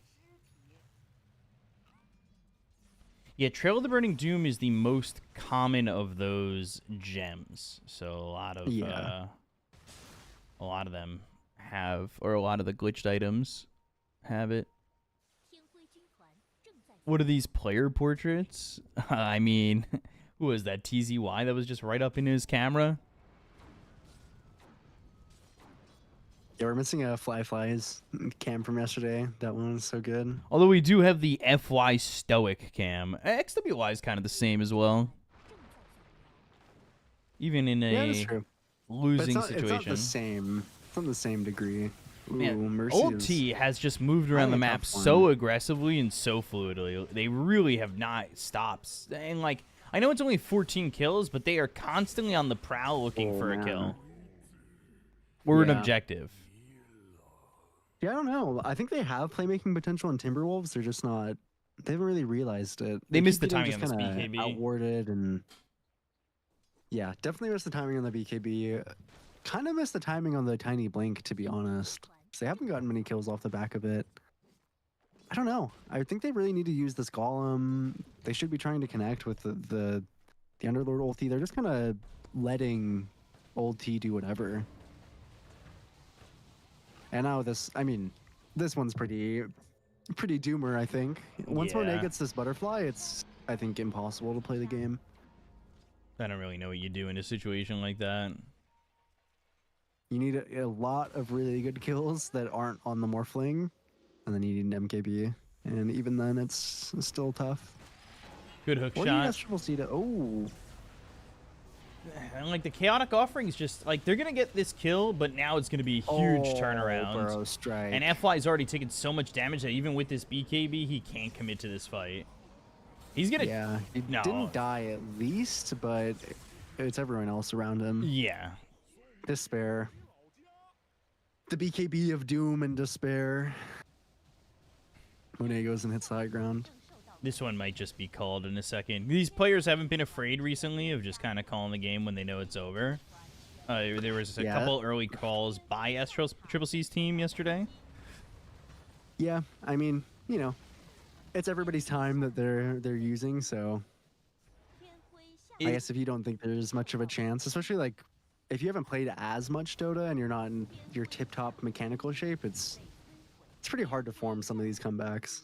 [SPEAKER 2] Yeah, Trail of the Burning Doom is the most common of those gems. So a lot of them have, or a lot of the glitched items have it. What are these player portraits? I mean, who was that? TZY that was just right up in his camera?
[SPEAKER 4] Yeah, we're missing a Fly's cam from yesterday. That one was so good.
[SPEAKER 2] Although we do have the FY Stoic cam. XWY is kind of the same as well. Even in
[SPEAKER 4] Yeah, that's
[SPEAKER 2] a
[SPEAKER 4] true. But
[SPEAKER 2] losing
[SPEAKER 4] it's
[SPEAKER 2] situation.
[SPEAKER 4] not the same. It's not the same degree. Ooh,
[SPEAKER 2] Man,
[SPEAKER 4] Mercy
[SPEAKER 2] Old
[SPEAKER 4] is-
[SPEAKER 2] T has just moved around the
[SPEAKER 4] Probably a
[SPEAKER 2] map
[SPEAKER 4] tough one.
[SPEAKER 2] so aggressively and so fluidly. They really have not stopped. And like, I know it's only 14 kills, but they are constantly on the prowl looking
[SPEAKER 4] Oh,
[SPEAKER 2] for a
[SPEAKER 4] man.
[SPEAKER 2] kill. Or an
[SPEAKER 4] Yeah.
[SPEAKER 2] objective.
[SPEAKER 4] Yeah, I don't know. I think they have playmaking potential in Timberwolves. They're just not. They haven't really realized it.
[SPEAKER 2] They missed
[SPEAKER 4] keep
[SPEAKER 2] the
[SPEAKER 4] getting
[SPEAKER 2] timing on this
[SPEAKER 4] kinda
[SPEAKER 2] BKB.
[SPEAKER 4] Outwarded and. Yeah, definitely missed the timing on the BKB. Kind of missed the timing on the Tiny Blink, to be honest. They haven't gotten many kills off the back of it. I don't know. I think they really need to use this Golem. They should be trying to connect with the Underlord ulti. They're just kind of letting old T do whatever. And now this one's pretty doomer, I think. Once Monet
[SPEAKER 2] Yeah.
[SPEAKER 4] gets this butterfly, it's, I think, impossible to play the game.
[SPEAKER 2] I don't really know what you do in a situation like that.
[SPEAKER 4] You need a lot of really good kills that aren't on the Morphling, and then you need an MKB. And even then, it's still tough.
[SPEAKER 2] Good hook
[SPEAKER 4] Or you need
[SPEAKER 2] shot.
[SPEAKER 4] Triple C to... Oh!
[SPEAKER 2] And like the chaotic offerings, just like they're gonna get this kill, but now it's gonna be a huge turnaround.
[SPEAKER 4] Burrow strike.
[SPEAKER 2] And FY's already taken so much damage that even with this BKB, he can't commit to this fight. He's gonna.
[SPEAKER 4] Yeah, he
[SPEAKER 2] No.
[SPEAKER 4] didn't die at least, but it's everyone else around him.
[SPEAKER 2] Yeah.
[SPEAKER 4] Despair. The BKB of doom and despair. Monet goes and hits the high ground.
[SPEAKER 2] This one might just be called in a second. These players haven't been afraid recently of just kind of calling the game when they know it's over. There was a
[SPEAKER 4] Yeah.
[SPEAKER 2] couple early calls by Triple C's team yesterday.
[SPEAKER 4] Yeah, I mean, you know, it's everybody's time that they're using, so I guess if you don't think there's much of a chance, especially like if you haven't played as much Dota and you're not in your tip-top mechanical shape, it's pretty hard to form some of these comebacks.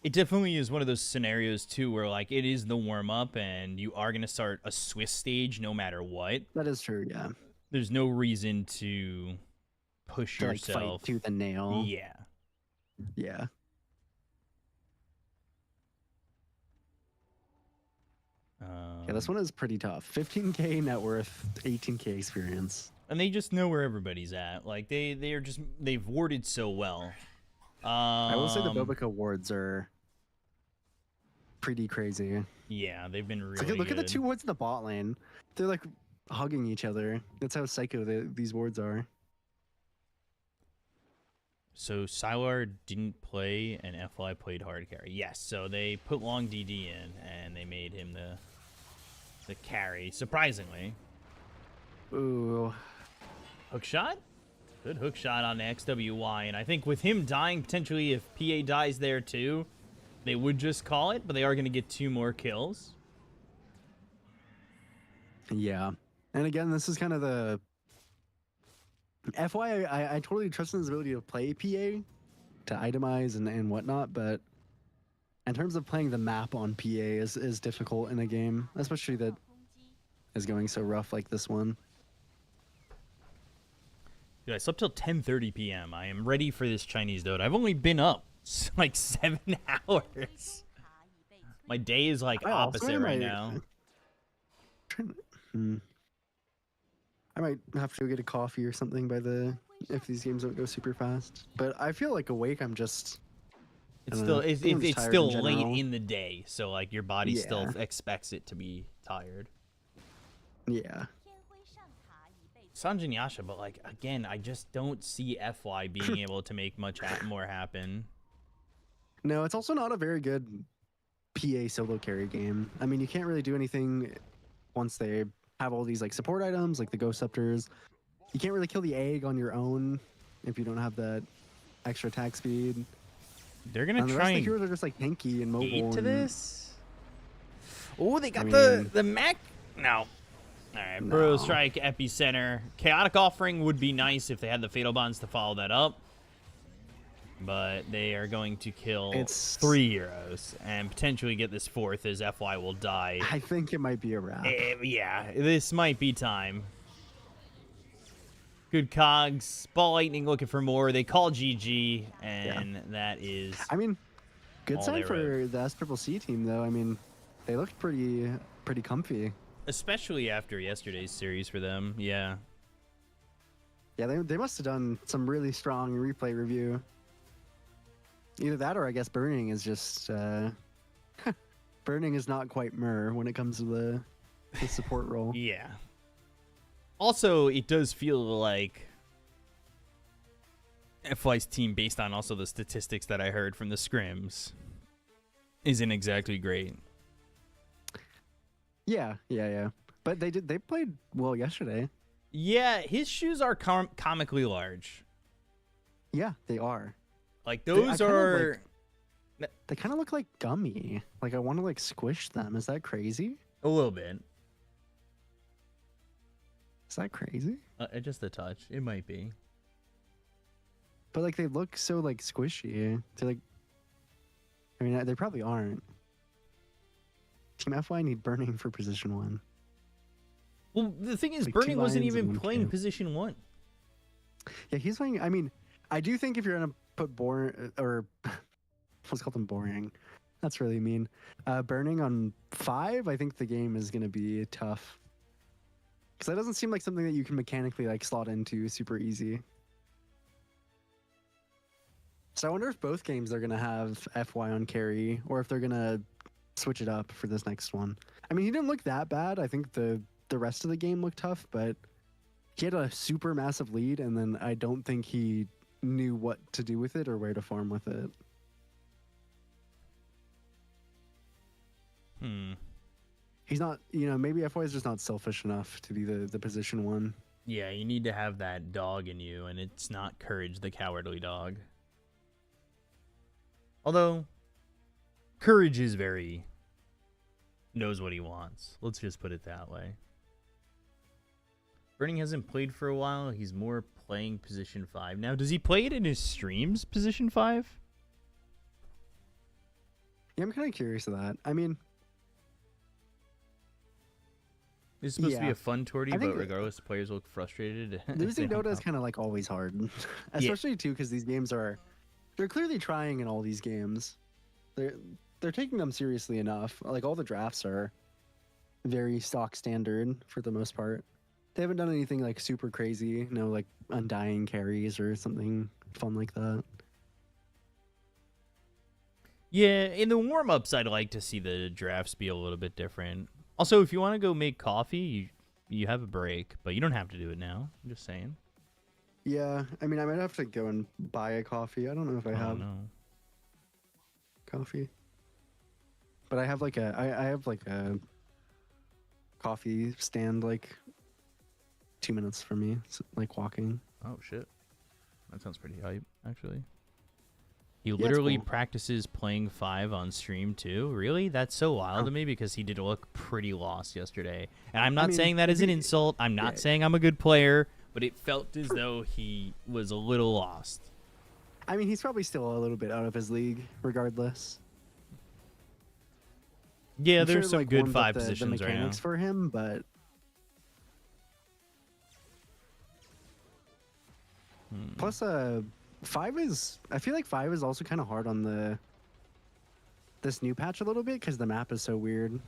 [SPEAKER 2] It definitely is one of those scenarios too where like it is the warm up and you are gonna start a Swiss stage no matter what.
[SPEAKER 4] That is true, yeah.
[SPEAKER 2] There's no reason to push
[SPEAKER 4] To like
[SPEAKER 2] yourself.
[SPEAKER 4] fight tooth and nail.
[SPEAKER 2] Yeah.
[SPEAKER 4] Yeah. Yeah, this one is pretty tough. 15k net worth, 18k experience.
[SPEAKER 2] And they just know where everybody's at. Like they've warded so well.
[SPEAKER 4] I will say the Bobica wards are pretty crazy.
[SPEAKER 2] Yeah, they've been really
[SPEAKER 4] It's like, look at the
[SPEAKER 2] good.
[SPEAKER 4] 2 wards in the bot lane. They're like hugging each other. That's how psycho these wards are.
[SPEAKER 2] So Sylar didn't play and FY played hard carry. Yes, so they put long DD in and they made him the carry, surprisingly.
[SPEAKER 4] Ooh.
[SPEAKER 2] Hook shot? Good hook shot on the XWY, and I think with him dying, potentially if PA dies there too, they would just call it, but they are going to get 2 more kills.
[SPEAKER 4] Yeah. And again, this is kind of the... FY, I totally trust in his ability to play PA, to itemize and whatnot, but in terms of playing the map on PA is difficult in a game, especially that is going so rough like this one.
[SPEAKER 2] Dude, I slept till 10:30 p.m. I am ready for this Chinese Dota. I've only been up like 7 hours. My day is like
[SPEAKER 4] I also
[SPEAKER 2] opposite
[SPEAKER 4] am
[SPEAKER 2] right
[SPEAKER 4] a-
[SPEAKER 2] now.
[SPEAKER 4] I might have to go get a coffee or something if these games don't go super fast. But I feel like awake, I'm just...
[SPEAKER 2] It's
[SPEAKER 4] I don't
[SPEAKER 2] still
[SPEAKER 4] know. I
[SPEAKER 2] it's,
[SPEAKER 4] think I'm
[SPEAKER 2] it's,
[SPEAKER 4] just
[SPEAKER 2] it's
[SPEAKER 4] tired
[SPEAKER 2] still
[SPEAKER 4] in
[SPEAKER 2] late
[SPEAKER 4] general.
[SPEAKER 2] in the day, so like your body still
[SPEAKER 4] Yeah.
[SPEAKER 2] expects it to be tired.
[SPEAKER 4] Yeah.
[SPEAKER 2] Sanjin Yasha, but like again, I just don't see FY being able to make much more happen.
[SPEAKER 4] No, it's also not a very good PA solo carry game. I mean, you can't really do anything once they have all these like support items, like the Ghost Scepters. You can't really kill the egg on your own if you don't have that extra attack speed.
[SPEAKER 2] They're gonna
[SPEAKER 4] And the
[SPEAKER 2] try
[SPEAKER 4] rest of the
[SPEAKER 2] and
[SPEAKER 4] heroes are just like tanky and mobile.
[SPEAKER 2] gate to
[SPEAKER 4] and-
[SPEAKER 2] this. Oh, they got
[SPEAKER 4] mean-
[SPEAKER 2] the mech. No. All right,
[SPEAKER 4] No.
[SPEAKER 2] Burrow Strike, Epicenter. Chaotic Offering would be nice if they had the Fatal Bonds to follow that up. But they are going to kill
[SPEAKER 4] It's-
[SPEAKER 2] 3 heroes and potentially get this 4th as FY will die.
[SPEAKER 4] I think it might be a wrap.
[SPEAKER 2] Yeah, this might be time. Good cogs. Ball Lightning looking for more. They call GG, and that is...
[SPEAKER 4] I mean, good
[SPEAKER 2] all
[SPEAKER 4] sign
[SPEAKER 2] they
[SPEAKER 4] for the SCCC team, though. I mean, they looked pretty comfy.
[SPEAKER 2] Especially after yesterday's series for them, yeah.
[SPEAKER 4] Yeah, they must have done some really strong replay review. Either that or I guess Burning is just... Burning is not quite Myrrh when it comes to the support role.
[SPEAKER 2] Yeah. Also, it does feel like FY's team, based on also the statistics that I heard from the scrims, isn't exactly great.
[SPEAKER 4] Yeah. But they played well yesterday.
[SPEAKER 2] Yeah, his shoes are comically large.
[SPEAKER 4] Yeah, they are.
[SPEAKER 2] Like,
[SPEAKER 4] I
[SPEAKER 2] those
[SPEAKER 4] kinda
[SPEAKER 2] are...
[SPEAKER 4] They kind of look like gummy. Like I want to like squish them. Is that crazy?
[SPEAKER 2] A little bit.
[SPEAKER 4] Is that crazy?
[SPEAKER 2] Just a touch. It might be.
[SPEAKER 4] But like they look so like squishy. They're like, I mean, they probably aren't. Team FY need Burning for position 1.
[SPEAKER 2] Well, the thing is,
[SPEAKER 4] Like,
[SPEAKER 2] Burning
[SPEAKER 4] two
[SPEAKER 2] wasn't
[SPEAKER 4] lions and
[SPEAKER 2] even
[SPEAKER 4] one
[SPEAKER 2] playing
[SPEAKER 4] camp.
[SPEAKER 2] position 1.
[SPEAKER 4] Yeah, he's playing. I mean, I do think if you're gonna put or let's call them boring. That's really mean. Burning on 5, I think the game is gonna be tough. Because that doesn't seem like something that you can mechanically like slot into super easy. So I wonder if both games are gonna have FY on carry, or if they're gonna switch it up for this next one. I mean, he didn't look that bad. I think the rest of the game looked tough, but he had a super massive lead, and then I don't think he knew what to do with it or where to farm with it. He's not, maybe FY is just not selfish enough to be the position 1.
[SPEAKER 2] Yeah, you need to have that dog in you, and it's not Courage the Cowardly Dog. Although, Courage is knows what he wants. Let's just put it that way. Burning hasn't played for a while. He's more playing position 5 now. Does he play it in his streams, position 5?
[SPEAKER 4] Yeah, I'm kind of curious of that. I mean,
[SPEAKER 2] It's supposed to be
[SPEAKER 4] Yeah.
[SPEAKER 2] a fun tourney,
[SPEAKER 4] I
[SPEAKER 2] but
[SPEAKER 4] think-
[SPEAKER 2] regardless, players look frustrated.
[SPEAKER 4] losing
[SPEAKER 2] They don't
[SPEAKER 4] Dota is
[SPEAKER 2] know.
[SPEAKER 4] kind of like always hard, especially too because these games they're clearly trying in all these games. They're taking them seriously enough. Like all the drafts are very stock standard for the most part. They haven't done anything like super crazy, no like undying carries or something fun like that.
[SPEAKER 2] Yeah, in the warm-ups, I'd like to see the drafts be a little bit different. Also, if you want to go make coffee, you have a break, but you don't have to do it now. I'm just saying.
[SPEAKER 4] Yeah, I mean, I might have to go and buy a coffee. I don't know if I
[SPEAKER 2] Oh,
[SPEAKER 4] have
[SPEAKER 2] no.
[SPEAKER 4] coffee, but I have like I have like a coffee stand like 2 minutes from me, like walking.
[SPEAKER 2] Oh, shit. That sounds pretty hype, actually. He
[SPEAKER 4] it's
[SPEAKER 2] literally
[SPEAKER 4] cool.
[SPEAKER 2] practices playing 5 on stream, too? Really? That's so wild to me because he did look pretty lost yesterday. And I'm not
[SPEAKER 4] mean,
[SPEAKER 2] saying that as an
[SPEAKER 4] he-
[SPEAKER 2] insult. I'm not
[SPEAKER 4] yeah.
[SPEAKER 2] saying I'm a good player, but it felt as though he was a little lost.
[SPEAKER 4] I mean, he's probably still a little bit out of his league, regardless.
[SPEAKER 2] Yeah,
[SPEAKER 4] I'm
[SPEAKER 2] there's
[SPEAKER 4] sure,
[SPEAKER 2] some
[SPEAKER 4] like,
[SPEAKER 2] good
[SPEAKER 4] warms up
[SPEAKER 2] 5
[SPEAKER 4] the
[SPEAKER 2] positions right now.
[SPEAKER 4] mechanics for him, but plus, 5 is. I feel like 5 is also kind of hard on this new patch a little bit because the map is so weird.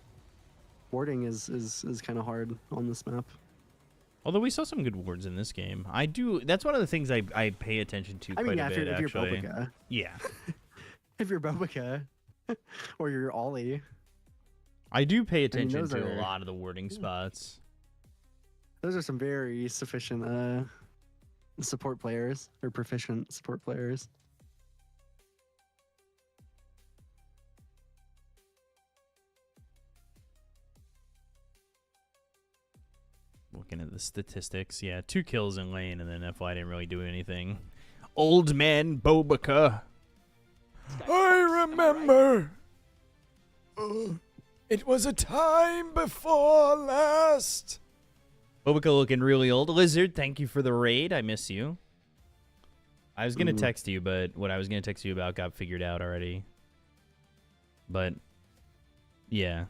[SPEAKER 4] Warding is kind of hard on this map.
[SPEAKER 2] Although we saw some good wards in this game. I do. That's one of the things I pay attention to
[SPEAKER 4] I
[SPEAKER 2] quite
[SPEAKER 4] mean,
[SPEAKER 2] a
[SPEAKER 4] yeah,
[SPEAKER 2] bit,
[SPEAKER 4] if you're
[SPEAKER 2] actually.
[SPEAKER 4] Bobica,
[SPEAKER 2] Yeah.
[SPEAKER 4] if you're Bobica, or you're Ollie,
[SPEAKER 2] I do pay attention
[SPEAKER 4] those
[SPEAKER 2] to
[SPEAKER 4] are-
[SPEAKER 2] a lot of the wording spots.
[SPEAKER 4] those are some very sufficient support players or proficient support players.
[SPEAKER 2] Looking at the statistics, yeah, 2 kills in lane, and then FY didn't really do anything. Old man Bobica. I remember. It was a time before last. Bobica looking really old. Lizard, thank you for the raid. I miss you. I was gonna
[SPEAKER 4] Ooh.
[SPEAKER 2] text you, but what I was gonna text you about got figured out already. But yeah,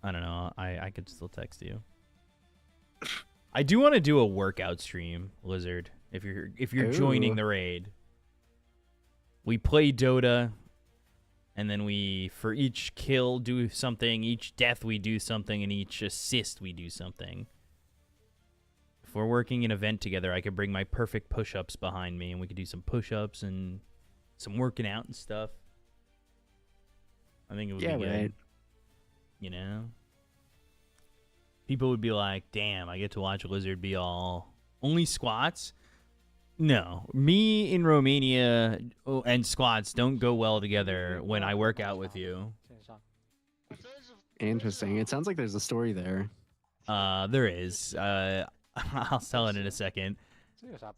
[SPEAKER 2] I don't know. I could still text you. I do want to do a workout stream, Lizard. If you're joining
[SPEAKER 4] Ooh.
[SPEAKER 2] the raid, we play Dota, and then we for each kill do something, each death we do something, and each assist we do something. If we're working an event together, I could bring my perfect push-ups behind me, and we could do some push-ups and some working out and stuff. I think it would
[SPEAKER 4] Yeah,
[SPEAKER 2] be good.
[SPEAKER 4] right.
[SPEAKER 2] You know? People would be like, damn, I get to watch Lizard be all only squats? No. Me in Romania and squats don't go well together when I work out with you.
[SPEAKER 4] Interesting. It sounds like there's a story there.
[SPEAKER 2] There is. I'll tell it in a second.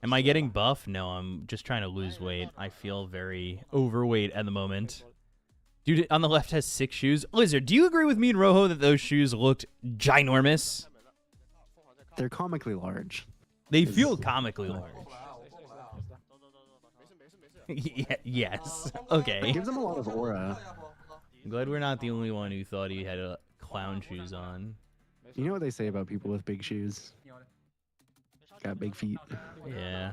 [SPEAKER 2] Am I getting buff? No, I'm just trying to lose weight. I feel very overweight at the moment. Dude on the left has 6 shoes. Lizard, do you agree with me and Rojo that those shoes looked ginormous?
[SPEAKER 4] They're comically large.
[SPEAKER 2] They feel comically large. Yes.
[SPEAKER 4] It
[SPEAKER 2] Okay.
[SPEAKER 4] gives them a lot of aura.
[SPEAKER 2] I'm glad we're not the only one who thought he had clown shoes on.
[SPEAKER 4] You know what they say about people with big shoes? Got big feet.
[SPEAKER 2] Yeah.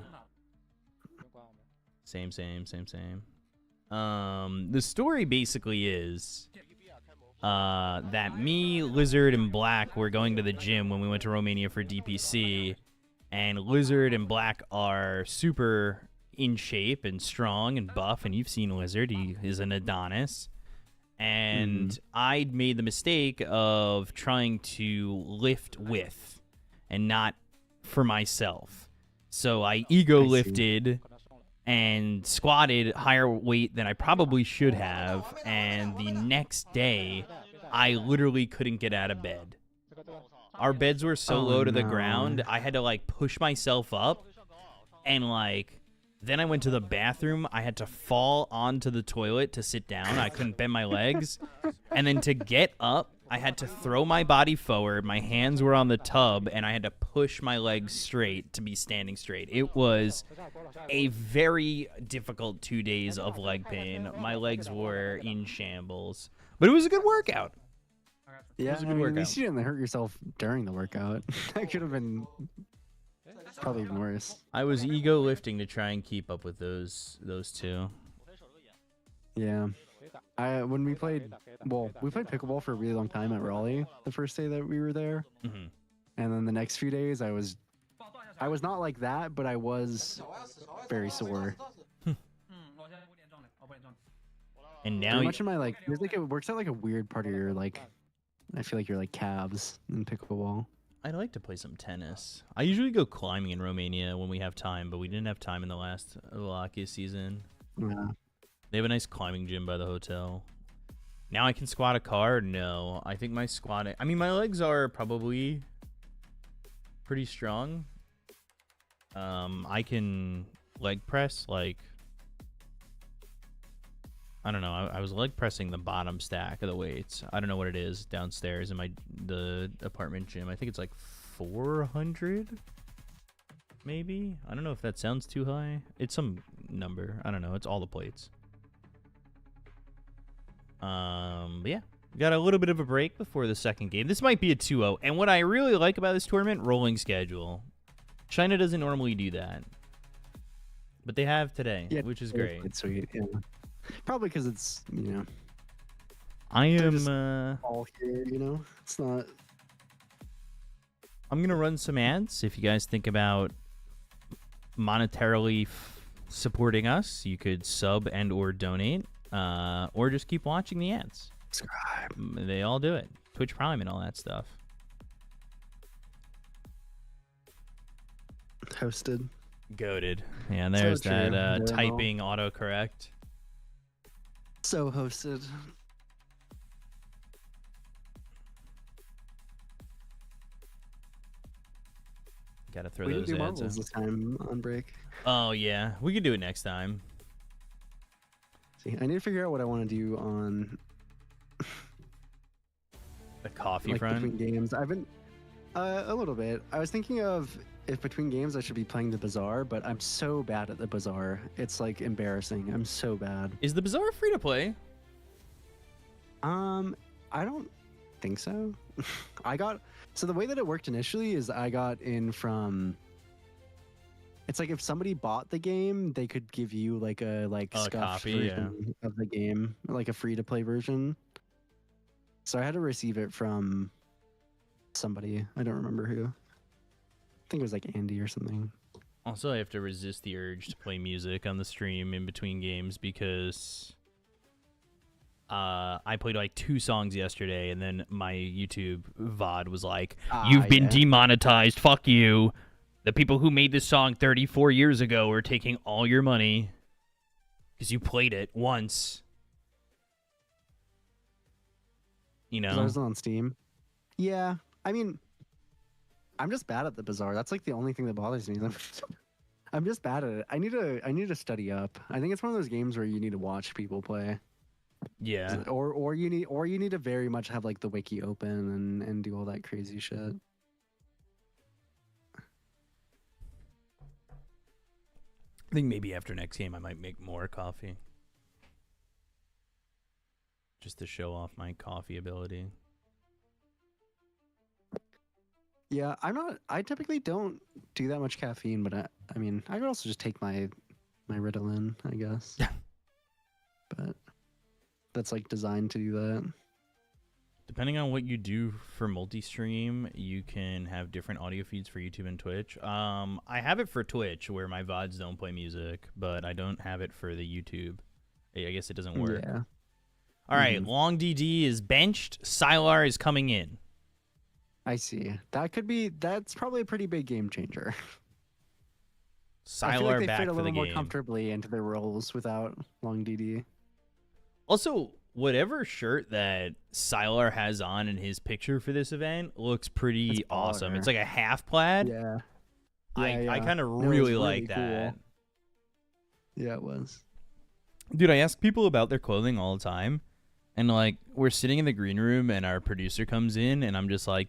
[SPEAKER 2] Same. The story basically is that me, Lizard, and Black were going to the gym when we went to Romania for DPC, and Lizard and Black are super in shape and strong and buff, and you've seen Lizard. He is an Adonis. And I'd made the mistake of trying to lift with and not for myself. So I ego lifted and squatted higher weight than I probably should have, and the next day I literally couldn't get out of bed. Our beds were so
[SPEAKER 4] Oh,
[SPEAKER 2] low to the
[SPEAKER 4] no.
[SPEAKER 2] ground, I had to like push myself up, and like then I went to the bathroom. I had to fall onto the toilet to sit down. I couldn't bend my legs, and then to get up I had to throw my body forward, my hands were on the tub, and I had to push my legs straight to be standing straight. It was a very difficult 2 days of leg pain. My legs were in shambles, but it was a good workout.
[SPEAKER 4] Yeah,
[SPEAKER 2] was a
[SPEAKER 4] I
[SPEAKER 2] good
[SPEAKER 4] mean, at
[SPEAKER 2] workout.
[SPEAKER 4] least you didn't hurt yourself during the workout. That could have been probably even worse.
[SPEAKER 2] I was ego lifting to try and keep up with those two.
[SPEAKER 4] Yeah. When we played pickleball for a really long time at Raleigh the first day that we were there.
[SPEAKER 2] Mm-hmm.
[SPEAKER 4] And then the next few days I was not like that, but I was very sore.
[SPEAKER 2] And now
[SPEAKER 4] Pretty much in my like there's like it works out like a weird part of your like I feel like your like calves in pickleball.
[SPEAKER 2] I'd like to play some tennis. I usually go climbing in Romania when we have time, but we didn't have time in the last Wallachia season.
[SPEAKER 4] Yeah.
[SPEAKER 2] They have a nice climbing gym by the hotel. Now I can squat a car? No. I think my squatting... I mean, my legs are probably pretty strong. I can leg press, like... I don't know. I was leg pressing the bottom stack of the weights. I don't know what it is downstairs in the apartment gym. I think it's like 400, maybe. I don't know if that sounds too high. It's some number. I don't know. It's all the plates. But yeah, we got a little bit of a break before the second game. This might be a 2-0. And what I really like about this tournament, rolling schedule. China doesn't normally do that, but they have today,
[SPEAKER 4] which
[SPEAKER 2] is great.
[SPEAKER 4] It's sweet. Yeah. Probably because it's
[SPEAKER 2] I am
[SPEAKER 4] all here. It's not.
[SPEAKER 2] I'm gonna run some ads. If you guys think about monetarily supporting us, you could sub and or donate, or just keep watching the ads.
[SPEAKER 4] Subscribe.
[SPEAKER 2] They all do it. Twitch Prime and all that stuff.
[SPEAKER 4] Hosted.
[SPEAKER 2] Goated. Yeah, and there's
[SPEAKER 4] So
[SPEAKER 2] that
[SPEAKER 4] true.
[SPEAKER 2] typing autocorrect.
[SPEAKER 4] So hosted.
[SPEAKER 2] Gotta throw
[SPEAKER 4] We didn't
[SPEAKER 2] those
[SPEAKER 4] do
[SPEAKER 2] ads
[SPEAKER 4] marbles
[SPEAKER 2] in.
[SPEAKER 4] this time on break.
[SPEAKER 2] Oh yeah, we could do it next time.
[SPEAKER 4] See, I need to figure out what I want to do on
[SPEAKER 2] The coffee
[SPEAKER 4] like
[SPEAKER 2] front.
[SPEAKER 4] between games. I've been a little bit. I was thinking of if between games I should be playing the Bazaar, but I'm so bad at the Bazaar. It's like embarrassing. I'm so bad.
[SPEAKER 2] Is the Bazaar free to play?
[SPEAKER 4] I don't think so. So the way that it worked initially is I got in from. It's like if somebody bought the game, they could give you like a scuffed
[SPEAKER 2] copy,
[SPEAKER 4] version of the game, like a free to play version. So I had to receive it from somebody. I don't remember who. I think it was like Andy or something.
[SPEAKER 2] Also, I have to resist the urge to play music on the stream in between games because I played like 2 songs yesterday, and then my YouTube VOD was like, "You've been demonetized. Fuck you. The people who made this song 34 years ago are taking all your money because you played it once." You know?
[SPEAKER 4] 'Cause I was on Steam. Yeah, I mean, I'm just bad at the Bazaar. That's like the only thing that bothers me. I'm just bad at it. I need to study up. I think it's one of those games where you need to watch people play.
[SPEAKER 2] Yeah.
[SPEAKER 4] Or you need to very much have like the wiki open and do all that crazy shit.
[SPEAKER 2] I think maybe after next game I might make more coffee. Just to show off my coffee ability.
[SPEAKER 4] Yeah, I typically don't do that much caffeine, but I mean, I could also just take my Ritalin, I guess.
[SPEAKER 2] Yeah.
[SPEAKER 4] But that's like designed to do that.
[SPEAKER 2] Depending on what you do for multi-stream, you can have different audio feeds for YouTube and Twitch. I have it for Twitch where my VODs don't play music, but I don't have it for the YouTube. I guess it doesn't work.
[SPEAKER 4] Yeah.
[SPEAKER 2] All right, Long DD is benched. Sylar is coming in.
[SPEAKER 4] I see. That's probably a pretty big game changer. I feel
[SPEAKER 2] Sylar
[SPEAKER 4] like they
[SPEAKER 2] back
[SPEAKER 4] fit a
[SPEAKER 2] for the
[SPEAKER 4] little more
[SPEAKER 2] game.
[SPEAKER 4] comfortably into their roles without Long DD.
[SPEAKER 2] Also, whatever shirt that Sylar has on in his picture for this event looks pretty
[SPEAKER 4] It's
[SPEAKER 2] awesome.
[SPEAKER 4] baller.
[SPEAKER 2] It's like a half plaid.
[SPEAKER 4] Yeah.
[SPEAKER 2] I kind of
[SPEAKER 4] No, it was
[SPEAKER 2] really like
[SPEAKER 4] cool.
[SPEAKER 2] that.
[SPEAKER 4] Yeah, it was.
[SPEAKER 2] Dude, I ask people about their clothing all the time, And like we're sitting in the green room, and our producer comes in, and I'm just like,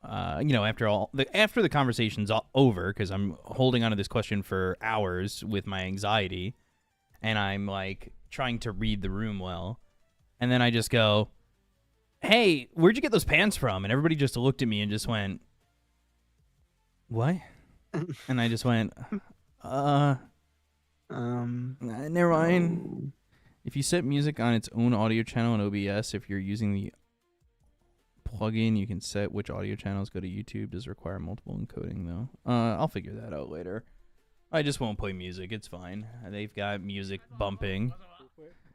[SPEAKER 2] after the conversation's over, because I'm holding on to this question for hours with my anxiety, and I'm like trying to read the room well, and then I just go, "Hey, where'd you get those pants from?" And everybody just looked at me and just went, "What?" And I just went, never mind.
[SPEAKER 4] Oh.
[SPEAKER 2] If you set music on its own audio channel in OBS, if you're using the plugin, you can set which audio channels go to YouTube. Does require multiple encoding, though. I'll figure that out later. I just won't play music. It's fine. They've got music bumping.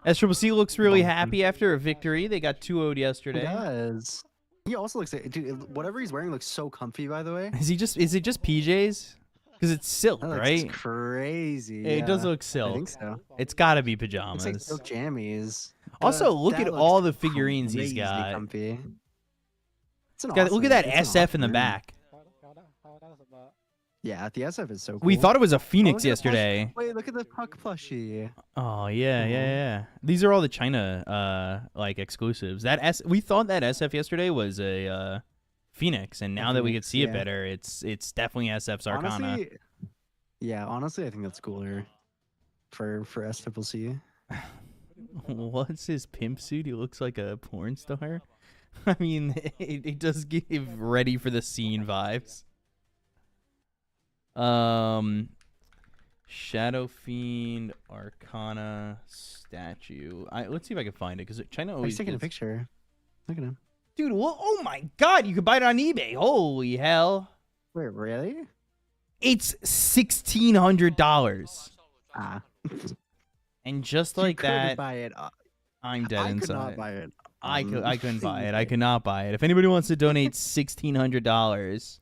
[SPEAKER 2] SCCC looks really happy after a victory. They got 2-0'd yesterday.
[SPEAKER 4] He does. He also looks like, dude, whatever he's wearing looks so comfy, by the way.
[SPEAKER 2] Is it just PJs? Because it's silk,
[SPEAKER 4] That looks
[SPEAKER 2] right?
[SPEAKER 4] crazy.
[SPEAKER 2] It does
[SPEAKER 4] yeah.
[SPEAKER 2] look silk.
[SPEAKER 4] I think so.
[SPEAKER 2] It's got to be
[SPEAKER 4] It's
[SPEAKER 2] pajamas.
[SPEAKER 4] like silk jammies.
[SPEAKER 2] Also, look
[SPEAKER 4] That
[SPEAKER 2] at
[SPEAKER 4] looks
[SPEAKER 2] all the figurines he's
[SPEAKER 4] crazy
[SPEAKER 2] got.
[SPEAKER 4] Comfy. It's an
[SPEAKER 2] Look at that
[SPEAKER 4] awesome- it's an
[SPEAKER 2] SF in the
[SPEAKER 4] awesome
[SPEAKER 2] back.
[SPEAKER 4] Yeah, the SF is so cool.
[SPEAKER 2] We thought it was a
[SPEAKER 4] Oh,
[SPEAKER 2] Phoenix
[SPEAKER 4] look at the plush-
[SPEAKER 2] yesterday.
[SPEAKER 4] Wait, look at the puck plushie.
[SPEAKER 2] Oh yeah. These are all the China like exclusives. We thought that SF yesterday was a Phoenix, and now that we could
[SPEAKER 4] Phoenix,
[SPEAKER 2] see it
[SPEAKER 4] yeah.
[SPEAKER 2] better, it's definitely SF's Arcana.
[SPEAKER 4] Honestly, I think that's cooler for SCCC.
[SPEAKER 2] What's his pimp suit? He looks like a porn star. I mean, it does give ready for the scene vibes. Shadow Fiend Arcana statue. Let's see if I can find it, because China always
[SPEAKER 4] He's taking a
[SPEAKER 2] gets-
[SPEAKER 4] picture. Look at him.
[SPEAKER 2] Dude, oh my god, you can buy it on eBay. Holy hell.
[SPEAKER 4] Wait, really?
[SPEAKER 2] It's $1,600.
[SPEAKER 4] Ah.
[SPEAKER 2] And just
[SPEAKER 4] You
[SPEAKER 2] like
[SPEAKER 4] couldn't
[SPEAKER 2] that,
[SPEAKER 4] buy it.
[SPEAKER 2] I'm dead
[SPEAKER 4] I
[SPEAKER 2] inside.
[SPEAKER 4] could not buy it.
[SPEAKER 2] I couldn't buy it. I
[SPEAKER 4] eBay.
[SPEAKER 2] could not buy it. If anybody wants to donate $1,600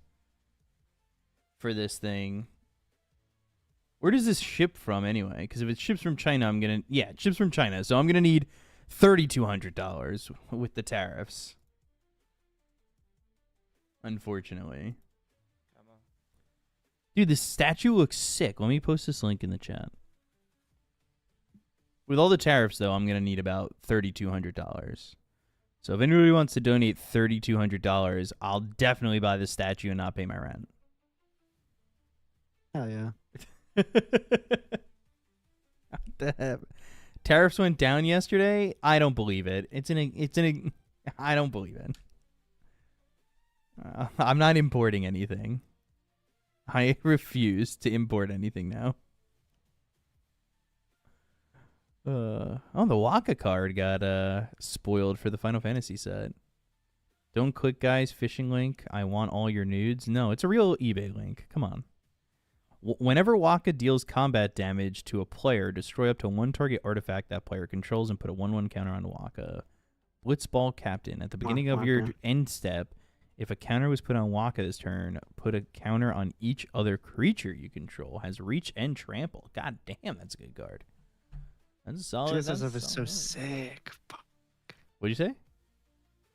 [SPEAKER 2] for this thing, where does this ship from anyway? Because if it ships from China, it ships from China, so I'm gonna need $3,200 with the tariffs. Unfortunately, dude, this statue looks sick. Let me post this link in the chat. With all the tariffs, though, I'm gonna need about $3,200. So if anybody wants to donate $3,200, I'll definitely buy this statue and not pay my rent.
[SPEAKER 4] Hell yeah.
[SPEAKER 2] Tariffs went down yesterday. I don't believe it. I don't believe it. I'm not importing anything. I refuse to import anything now. The Waka card got spoiled for the Final Fantasy set. Don't click, guys. Phishing link. I want all your nudes. No, it's a real eBay link. Come on. Whenever Waka deals combat damage to a player, destroy up to one target artifact that player controls and put a 1/1 counter on Waka. Blitzball Captain. At the beginning of your end step, if a counter was put on Waka this turn, put a counter on each other creature you control. Has reach and trample. God damn, that's a good card. That's a solid.
[SPEAKER 4] Dude, this SF is so sick. Fuck.
[SPEAKER 2] What'd you say?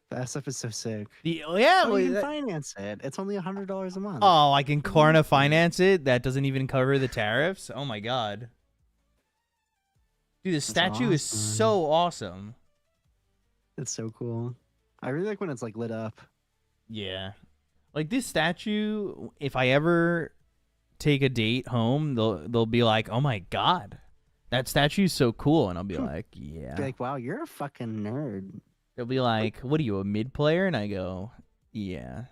[SPEAKER 4] The SF is so sick.
[SPEAKER 2] You
[SPEAKER 4] can finance it. It's only $100 a month.
[SPEAKER 2] Oh, I can Klarna finance it? That doesn't even cover the tariffs? Oh my god. Dude, the statue is so awesome.
[SPEAKER 4] It's so cool. I really like when it's like lit up.
[SPEAKER 2] Yeah. Like this statue, if I ever take a date home, they'll be like, "Oh my god. That statue's so cool." And I'll be like, "Yeah."
[SPEAKER 4] Be like, "Wow, you're a fucking nerd."
[SPEAKER 2] They'll be like, "What are you, a mid player?" And I go, "Yeah."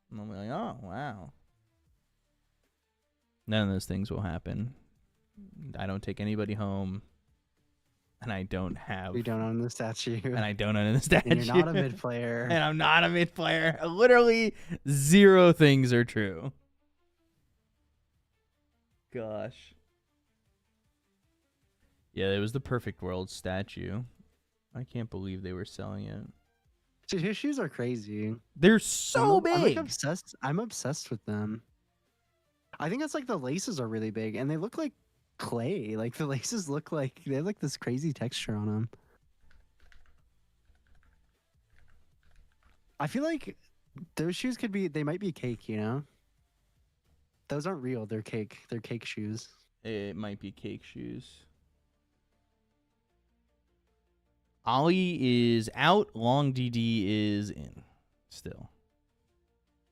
[SPEAKER 2] And I'll be like, "Oh, wow." None of those things will happen. I don't take anybody home. And I don't have...
[SPEAKER 4] You don't own the statue.
[SPEAKER 2] And I don't own the statue.
[SPEAKER 4] And you're not a mid player.
[SPEAKER 2] And I'm not a mid player. Literally 0 things are true. Gosh. Yeah, it was the Perfect World statue. I can't believe they were selling it.
[SPEAKER 4] Dude, his shoes are crazy.
[SPEAKER 2] They're so big.
[SPEAKER 4] I'm like obsessed. I'm obsessed with them. I think it's like the laces are really big, and they look like clay. Like the laces look like they have like this crazy texture on them. I feel like those shoes could be. They might be cake. You know. Those aren't real. They're cake. They're cake shoes.
[SPEAKER 2] It might be cake shoes. Ollie is out. Long DD is in. Still,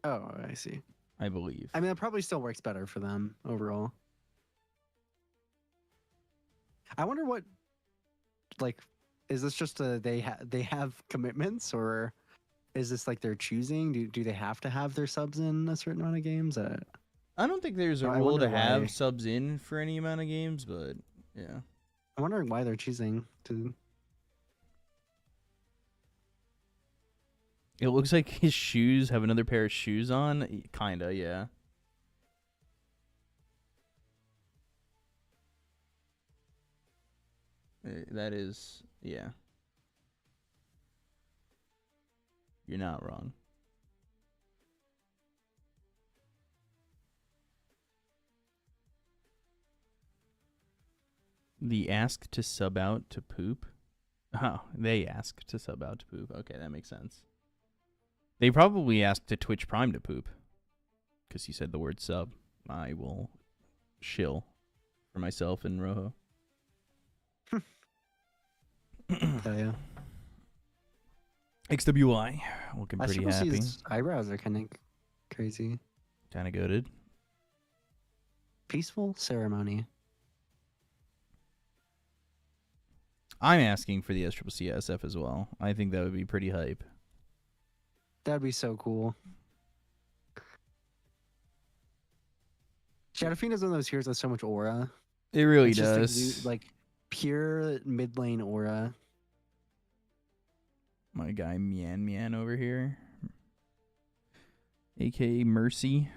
[SPEAKER 4] Oh, I see.
[SPEAKER 2] I believe.
[SPEAKER 4] I mean, that probably still works better for them overall. I wonder what, like, is this just they have commitments, or is this like they're choosing? Do they have to have their subs in a certain amount of games?
[SPEAKER 2] I don't think there's a
[SPEAKER 4] I
[SPEAKER 2] rule to
[SPEAKER 4] wonder why.
[SPEAKER 2] have subs in for any amount of games, but yeah.
[SPEAKER 4] I'm wondering why they're choosing to.
[SPEAKER 2] It looks like his shoes have another pair of shoes on. Kinda, yeah. That is, yeah. You're not wrong. The ask to sub out to poop? Oh, they ask to sub out to poop. Okay, that makes sense. They probably asked to Twitch Prime to poop. Because he said the word sub. I will shill for myself and Rojo.
[SPEAKER 4] Yeah.
[SPEAKER 2] XWI, looking pretty happy.
[SPEAKER 4] His eyebrows are kind of crazy.
[SPEAKER 2] Kind of goated.
[SPEAKER 4] Peaceful ceremony.
[SPEAKER 2] I'm asking for the SCCC SF as well. I think that would be pretty hype.
[SPEAKER 4] That'd be so cool. Shadowfiend is one of those heroes with so much aura.
[SPEAKER 2] It really
[SPEAKER 4] It's just
[SPEAKER 2] does.
[SPEAKER 4] like pure mid lane aura.
[SPEAKER 2] My guy Mian over here. AKA Mercy.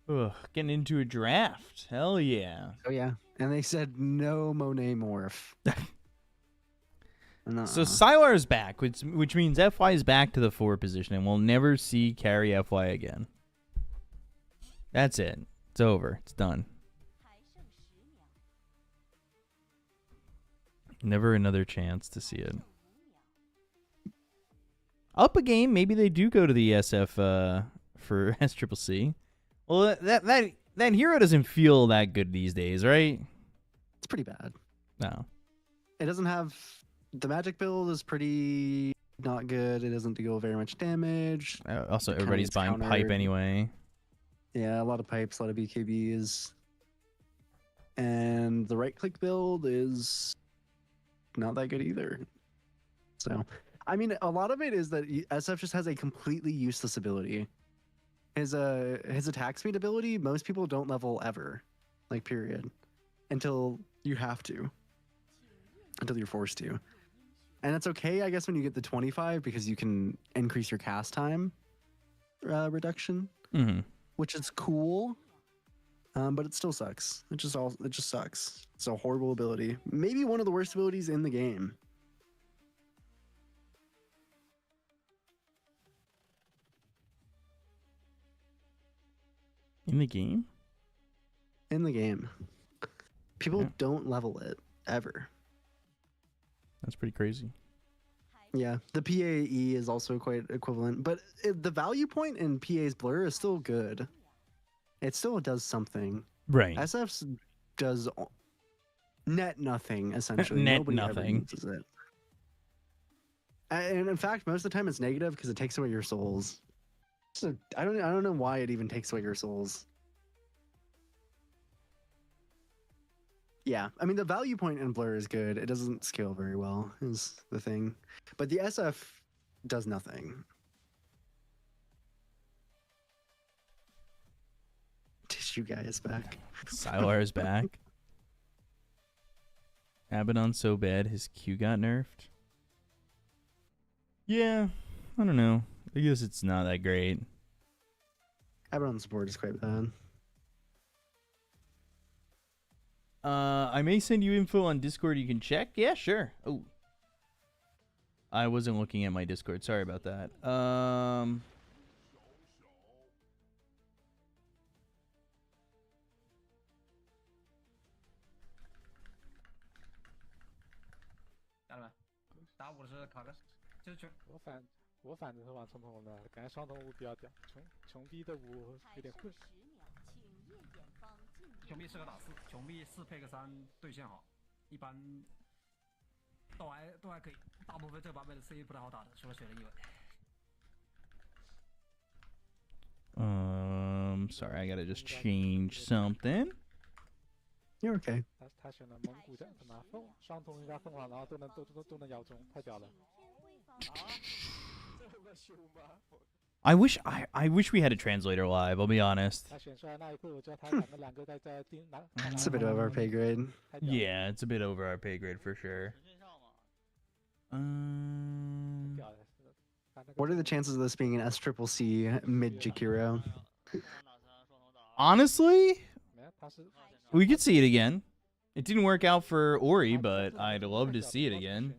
[SPEAKER 2] Ugh, getting into a draft. Hell yeah.
[SPEAKER 4] Oh yeah, and they said no Monet morph.
[SPEAKER 2] So Sylar's back, which means FY is back to the 4 position, and we'll never see carry FY again. That's it. It's over. It's done. Never another chance to see it. Up a game, maybe they do go to the SF for SCCC. Well, that hero doesn't feel that good these days, right?
[SPEAKER 4] It's pretty bad.
[SPEAKER 2] No.
[SPEAKER 4] It doesn't have the magic build is pretty not good. It doesn't deal very much damage.
[SPEAKER 2] Also,
[SPEAKER 4] It kinda
[SPEAKER 2] everybody's
[SPEAKER 4] gets
[SPEAKER 2] buying pipe
[SPEAKER 4] countered.
[SPEAKER 2] anyway.
[SPEAKER 4] Yeah, a lot of pipes, a lot of BKBs. And the right click build is not that good either. So, I mean, a lot of it is that SF just has a completely useless ability. His attack speed ability, most people don't level ever, like period, until you have to, until you're forced to. And it's okay, I guess, when you get the 25 because you can increase your cast time reduction,
[SPEAKER 2] Mm-hmm.
[SPEAKER 4] which is cool. But it still sucks. It just sucks. It's a horrible ability. Maybe one of the worst abilities in the game.
[SPEAKER 2] In the game?
[SPEAKER 4] In the game. People
[SPEAKER 2] Yeah.
[SPEAKER 4] don't level it ever.
[SPEAKER 2] That's pretty crazy.
[SPEAKER 4] Yeah, the PAE is also quite equivalent, but the value point in PA's blur is still good. It still does something.
[SPEAKER 2] Right.
[SPEAKER 4] SF's does net nothing essentially.
[SPEAKER 2] Net
[SPEAKER 4] Nobody
[SPEAKER 2] nothing.
[SPEAKER 4] ever uses it. And in fact, most of the time it's negative because it takes away your souls. So I don't know why it even takes away your souls. Yeah, I mean the value point in blur is good. It doesn't scale very well, is the thing. But the SF does nothing. Tissue guy is back.
[SPEAKER 2] Sylar is back. Abaddon's so bad his Q got nerfed. Yeah, I don't know. I guess it's not that great.
[SPEAKER 4] Abaddon support is quite bad.
[SPEAKER 2] I may send you info on Discord you can check. Yeah, sure. Oh. I wasn't looking at my Discord. Sorry about that.
[SPEAKER 6] 我反正是玩冲锋的，感觉双头五比较屌，穷逼的五有点混。
[SPEAKER 1] 请
[SPEAKER 7] 币适合打4，穷币4配个3对线好，一般都还可以。大部分这个版本的 C 不太好打的，除了血的意外。
[SPEAKER 2] Sorry, I gotta just change something.
[SPEAKER 4] You're okay.
[SPEAKER 6] 他选了蒙古加什么双瞳加凤凰，然后都能咬中，太屌了。
[SPEAKER 2] I wish we had a translator live. I'll be honest.
[SPEAKER 6] 他选出来那一刻，我觉得他两个在盯拿。
[SPEAKER 4] It's a bit over our pay grade.
[SPEAKER 2] Yeah, it's a bit over our pay grade for sure.
[SPEAKER 4] What are the chances of this being an SCCC mid Jakiro?
[SPEAKER 2] Honestly, we could see it again. It didn't work out for Ori, but I'd love to see it again.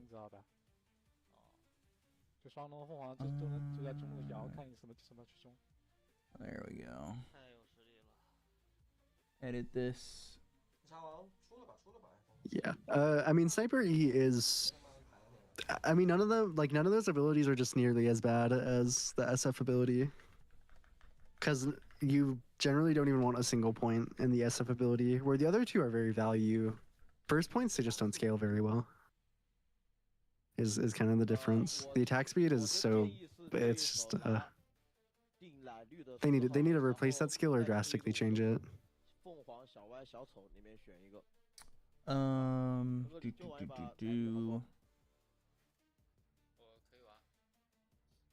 [SPEAKER 2] There we go. Edit this.
[SPEAKER 4] Yeah. I mean, Sniper E is. I mean, none of those abilities are just nearly as bad as the SF ability. Because you generally don't even want a single point in the SF ability, where the other two are very value. First points, they just don't scale very well. Is kind of the difference. The attack speed is so. It's just. They need to replace that skill or drastically change it.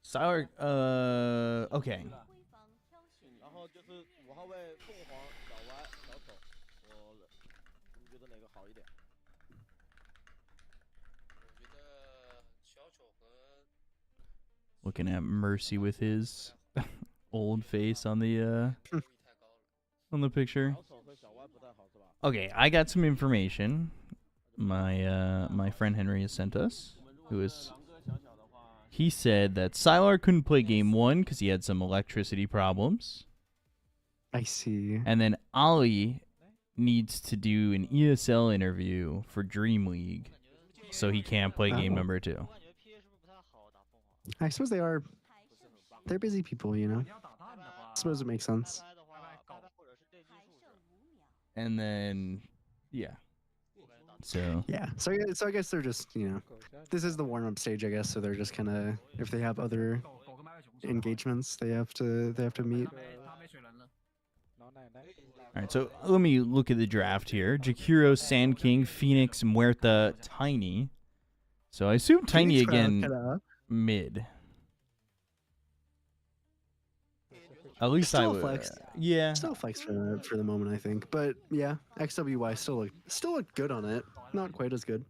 [SPEAKER 2] Sour, okay. Looking at Mercy with his old face on the picture. Okay, I got some information. My friend Henry has sent us, he said that Sylar couldn't play game 1 because he had some electricity problems.
[SPEAKER 4] I see.
[SPEAKER 2] And then Ali needs to do an ESL interview for Dream League, so he can't play game number 2.
[SPEAKER 4] I suppose they're busy people, you know. I suppose it makes sense.
[SPEAKER 2] And then, yeah. So
[SPEAKER 4] yeah, so I guess they're just, you know, this is the warm-up stage, I guess. So they're just kind of, if they have other engagements, they have to meet.
[SPEAKER 2] All right, so let me look at the draft here. Jakiro, Sand King, Phoenix, Muerta, Tiny. So I assume Tiny again mid. At least I would.
[SPEAKER 4] Flex.
[SPEAKER 2] Yeah.
[SPEAKER 4] Still flex for the moment, I think. But yeah, XWY still look good on it. Not quite as good.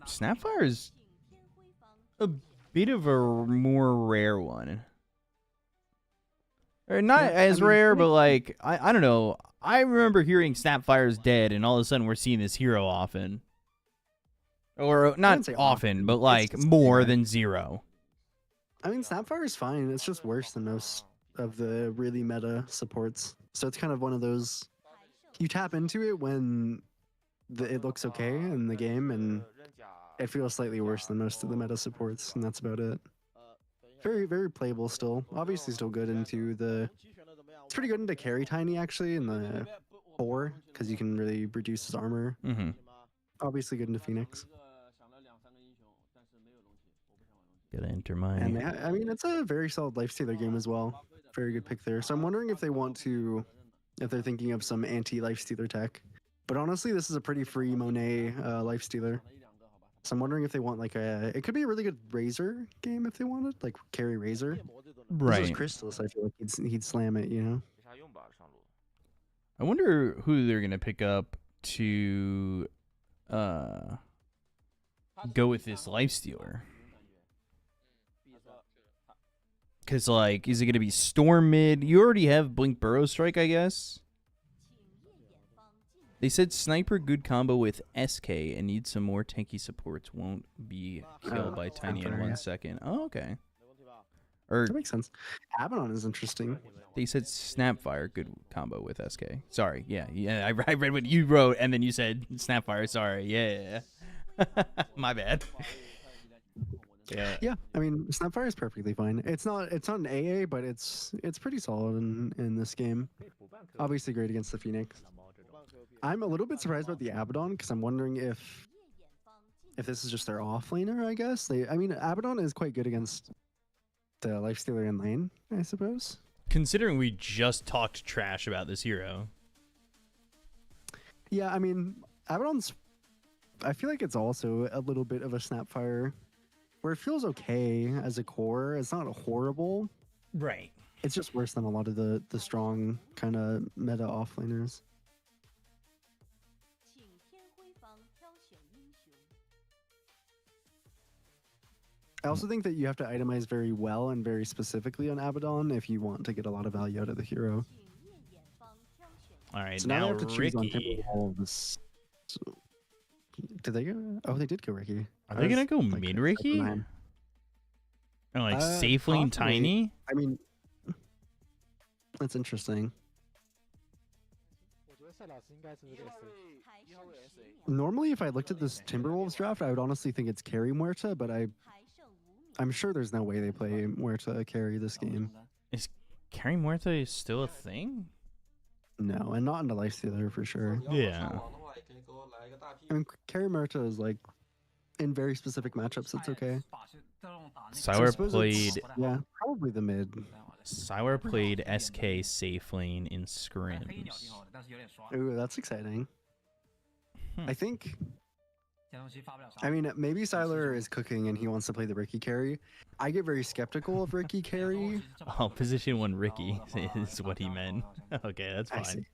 [SPEAKER 2] Snapfire is a bit of a more rare one. Or not as rare, but like I don't know. I remember hearing Snapfire's dead, and all of a sudden we're seeing this hero often. Or not often, but like more than 0.
[SPEAKER 4] I mean, Snapfire is fine. It's just worse than most of the really meta supports. So it's kind of one of those. You tap into it when it looks okay in the game, and it feels slightly worse than most of the meta supports, and that's about it. Very, very playable still. Obviously still good into the... It's pretty good into carry Tiny, actually, in the 4, because you can really reduce his armor.
[SPEAKER 2] Mm-hmm.
[SPEAKER 4] Obviously good into Phoenix.
[SPEAKER 2] Gotta enter my...
[SPEAKER 4] And I mean, it's a very solid lifestealer game as well. Very good pick there. So I'm wondering if they want to... If they're thinking of some anti-lifestealer tech. But honestly, this is a pretty free Monet lifestealer. So I'm wondering if they want like a... It could be a really good Razor game if they wanted. Like carry Razor.
[SPEAKER 2] Right.
[SPEAKER 4] This is Crystallis. I feel like he'd slam it, you know?
[SPEAKER 2] I wonder who they're gonna pick up to go with this lifestealer. Because, like, is it going to be Storm mid? You already have Blink Burrow Strike, I guess. They said Sniper good combo with SK and need some more tanky supports. Won't be killed by Tiny in 1 second. Oh, okay. Or
[SPEAKER 4] that makes sense. Abaddon is interesting.
[SPEAKER 2] They said Snapfire good combo with SK. Sorry, yeah. I read what you wrote and then you said Snapfire. Sorry, yeah. My bad.
[SPEAKER 4] Yeah, I mean, Snapfire is perfectly fine. It's not an AA, but it's pretty solid in this game. Obviously great against the Phoenix. I'm a little bit surprised about the Abaddon because I'm wondering if this is just their offlaner. I guess I mean, Abaddon is quite good against the Lifestealer in lane, I suppose.
[SPEAKER 2] Considering we just talked trash about this hero.
[SPEAKER 4] Yeah, I mean, Abaddon's. I feel like it's also a little bit of a Snapfire, where it feels okay as a core. It's not horrible.
[SPEAKER 2] Right.
[SPEAKER 4] It's just worse than a lot of the strong kind of meta offlaners.
[SPEAKER 1] 请天辉方挑选英雄。
[SPEAKER 4] I also think that you have to itemize very well and very specifically on Abaddon if you want to get a lot of value out of the hero.
[SPEAKER 1] 请夜眼方挑选。
[SPEAKER 2] All right,
[SPEAKER 4] So now they
[SPEAKER 2] now
[SPEAKER 4] have to choose on
[SPEAKER 2] Ricky.
[SPEAKER 4] Timberwolves. So, did they go? Oh, they did go Ricky.
[SPEAKER 2] Are
[SPEAKER 4] I
[SPEAKER 2] they
[SPEAKER 4] was,
[SPEAKER 2] gonna go
[SPEAKER 4] like,
[SPEAKER 2] mid Ricky?
[SPEAKER 4] second
[SPEAKER 2] Or like
[SPEAKER 4] Uh,
[SPEAKER 2] safe lane
[SPEAKER 4] possibly.
[SPEAKER 2] tiny?
[SPEAKER 4] I mean, that's interesting.
[SPEAKER 6] 我觉得赛老师应该是这个 C。
[SPEAKER 1] 还剩10秒。
[SPEAKER 4] Normally, if I looked at this Timberwolves draft, I would honestly think it's carry Muerta, but
[SPEAKER 1] 还剩5秒。
[SPEAKER 4] I'm sure there's no way they play Muerta carry this game.
[SPEAKER 2] Carry Muerta is still a thing?
[SPEAKER 4] No, and not into Lifestealer for sure.
[SPEAKER 2] Yeah.
[SPEAKER 4] I mean, carry Muerta is like in very specific matchups. It's okay. So I
[SPEAKER 2] Sour
[SPEAKER 4] suppose
[SPEAKER 2] played
[SPEAKER 4] it's- Yeah, probably the mid.
[SPEAKER 2] Sour played SK safe lane in scrims.
[SPEAKER 4] Ooh, that's exciting.
[SPEAKER 2] Hmm.
[SPEAKER 4] I think. I mean, maybe Siler is cooking and he wants to play the Ricky carry. I get very skeptical of Ricky carry.
[SPEAKER 2] Oh, position 1 Ricky is what he meant. Okay, that's
[SPEAKER 4] I
[SPEAKER 2] fine.
[SPEAKER 4] see.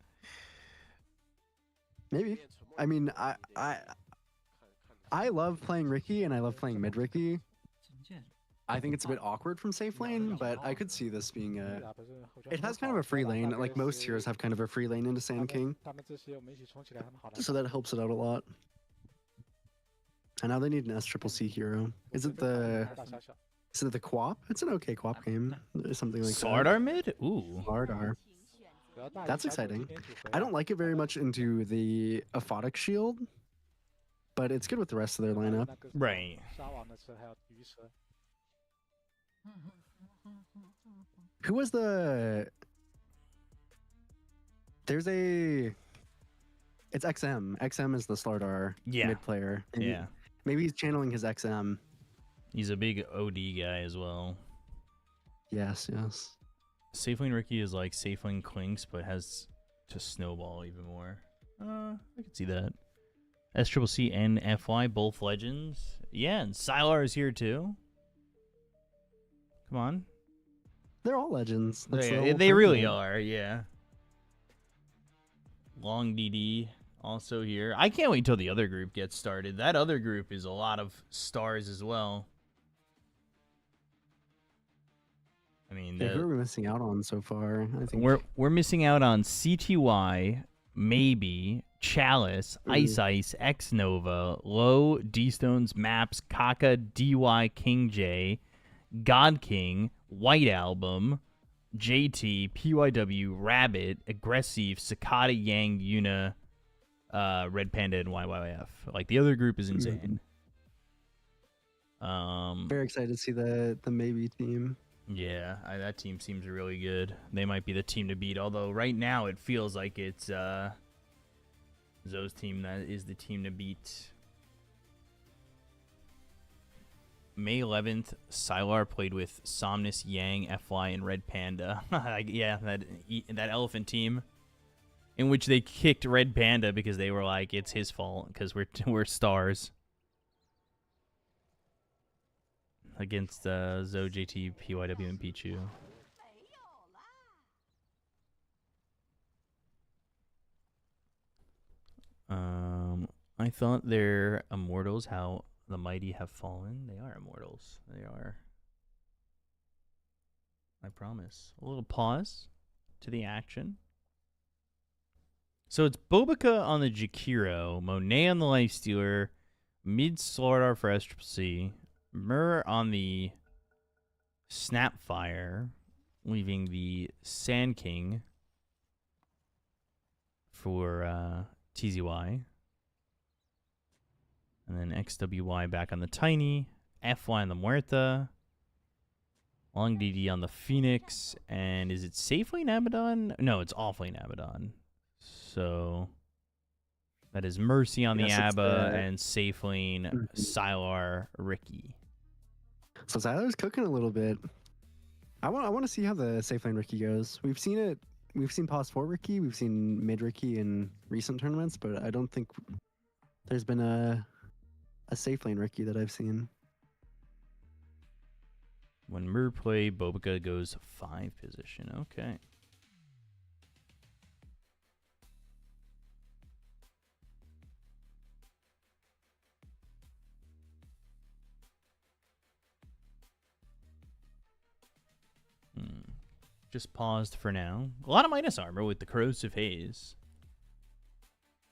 [SPEAKER 4] Maybe. I mean, I love playing Ricky and I love playing mid Ricky. I think it's a bit awkward from safe lane, but I could see this being a.
[SPEAKER 6] 打不是，我觉得
[SPEAKER 4] It has kind of a free lane. Like most heroes have kind of a free lane into Sand King,
[SPEAKER 6] 他们这些我们一起冲起来很好的。
[SPEAKER 4] so that helps it out a lot. And now they need an SCCC hero. Is it the
[SPEAKER 6] 大小小。
[SPEAKER 4] is it the Quap? It's an okay Quap game, or something like
[SPEAKER 2] Sardar mid? Ooh.
[SPEAKER 4] that. Sardar.
[SPEAKER 1] 请选择。
[SPEAKER 6] 不要大意
[SPEAKER 4] That's
[SPEAKER 6] 小组
[SPEAKER 4] exciting.
[SPEAKER 6] 今天组回
[SPEAKER 4] I
[SPEAKER 6] 来
[SPEAKER 4] don't like it very much into the Aphotic Shield, but it's good with the rest of their
[SPEAKER 6] 还有
[SPEAKER 4] lineup.
[SPEAKER 6] 那个
[SPEAKER 2] Right.
[SPEAKER 6] 沙王的车，还有鱼车。
[SPEAKER 4] Who was the? There's a. It's XM. XM is the Slardar
[SPEAKER 2] Yeah.
[SPEAKER 4] mid player.
[SPEAKER 2] Yeah.
[SPEAKER 4] Maybe he's channeling his XM.
[SPEAKER 2] He's a big OD guy as well.
[SPEAKER 4] Yes, yes.
[SPEAKER 2] Safe lane Ricky is like safe lane Quinks, but has to snowball even more. I could see that. SCCC and FY, both legends. Yeah, and Sylar is here too. Come on.
[SPEAKER 4] They're all legends. That's the
[SPEAKER 2] They,
[SPEAKER 4] whole
[SPEAKER 2] they really
[SPEAKER 4] thing.
[SPEAKER 2] are, yeah. Long DD also here. I can't wait till the other group gets started. That other group is a lot of stars as well. I mean,
[SPEAKER 4] Yeah, who are we missing out on so far? I think
[SPEAKER 2] we're missing out on CTY, maybe Chalice, Ice Ice, X Nova, Low, D Stones, Maps, Kaka, DY, King J, God King, White Album, JT, PYW, Rabbit, Aggressive, Cicada, Yang, Yuna, Red Panda, and YYF. Like the other group is insane.
[SPEAKER 4] very excited to see the maybe team.
[SPEAKER 2] Yeah, that team seems really good. They might be the team to beat, although right now it feels like it's Zhou's team that is the team to beat. May 11th, Sylar played with Somnus, Yang, FY, and Red Panda. Yeah, that elephant team, in which they kicked Red Panda because they were like, it's his fault because we're stars. Against Zhou, JT, PYW, and Pichu. I thought they're immortals. How the mighty have fallen. They are immortals. They are. I promise. A little pause to the action. So it's Bobica on the Jakiro, Monet on the Lifestealer, mid Slardar for SCCC, Myrrh on the Snapfire, leaving the Sand King for TZY. And then XWY back on the Tiny, FY on the Muerta. Long DD on the Phoenix. And is it safe lane Abaddon? No, it's off lane Abaddon. So that is Mercy on the Abba and safe lane Sylar Ricky.
[SPEAKER 4] So Sylar's cooking a little bit. I want to see how the safe lane Ricky goes. We've seen it. We've seen pause 4 Ricky. We've seen mid Ricky in recent tournaments, but I don't think there's been a safe lane Ricky that I've seen.
[SPEAKER 2] When Mer play, Bobica goes 5 position. Okay. Just paused for now. A lot of minus armor with the corrosive haze.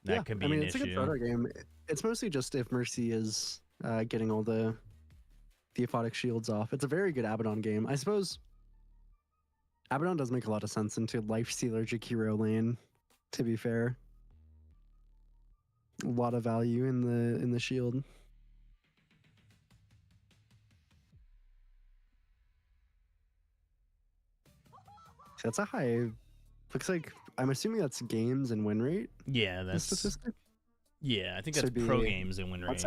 [SPEAKER 2] That could be an
[SPEAKER 4] it's
[SPEAKER 2] issue.
[SPEAKER 4] a good photo game. It's mostly just if Mercy is getting all the aphotic shields off. It's a very good Abaddon game. I suppose Abaddon does make a lot of sense into Lifestealer Jakiro lane, to be fair. A lot of value in the shield. That's a high. Looks like I'm assuming that's games and win rate.
[SPEAKER 2] Yeah, that's
[SPEAKER 4] statistic.
[SPEAKER 2] Yeah, I think that's pro games and win rate.
[SPEAKER 4] It's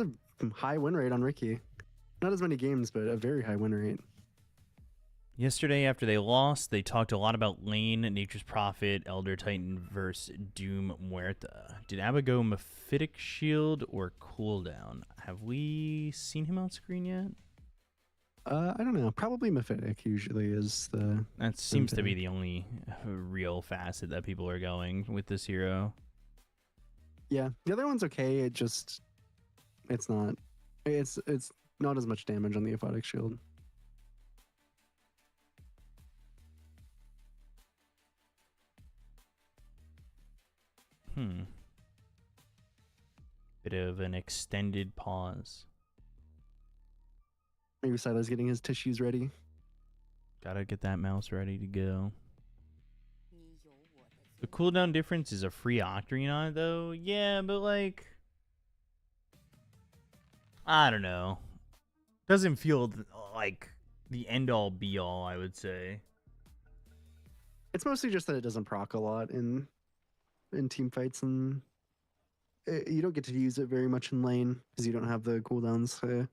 [SPEAKER 4] a high win rate on Ricky. Not as many games, but a very high win rate.
[SPEAKER 2] Yesterday, after they lost, they talked a lot about Lane, Nature's Prophet, Elder Titan versus Doom Muerta. Did Abba go Mephitic Shield or cooldown? Have we seen him on screen yet?
[SPEAKER 4] I don't know. Probably Mephitic usually is the...
[SPEAKER 2] That seems to be the only real facet that people are going with this hero.
[SPEAKER 4] Yeah, the other one's okay. It's not as much damage on the aphotic shield.
[SPEAKER 2] Bit of an extended pause.
[SPEAKER 4] Maybe Sylar's getting his tissues ready.
[SPEAKER 2] Gotta get that mouse ready to go. The cooldown difference is a free Octarine on it, though. Yeah, but like... I don't know. Doesn't feel like the end-all, be-all, I would say.
[SPEAKER 4] It's mostly just that it doesn't proc a lot in team fights, and you don't get to use it very much in lane because you don't have the cooldowns to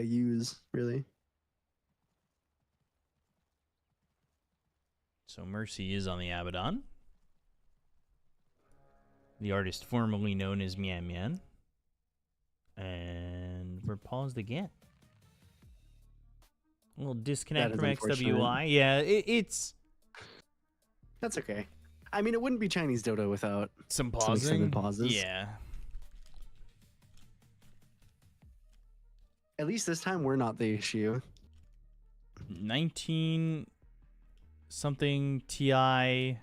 [SPEAKER 4] use, really.
[SPEAKER 2] So Mercy is on the Abaddon. The artist formerly known as Mian Mian. And we're paused again. A little disconnect from XWI. Yeah, it's...
[SPEAKER 4] That's okay. I mean, it wouldn't be Chinese Dota without
[SPEAKER 2] some
[SPEAKER 4] extended pauses.
[SPEAKER 2] Yeah.
[SPEAKER 4] At least this time we're not the issue.
[SPEAKER 2] 19 something TI.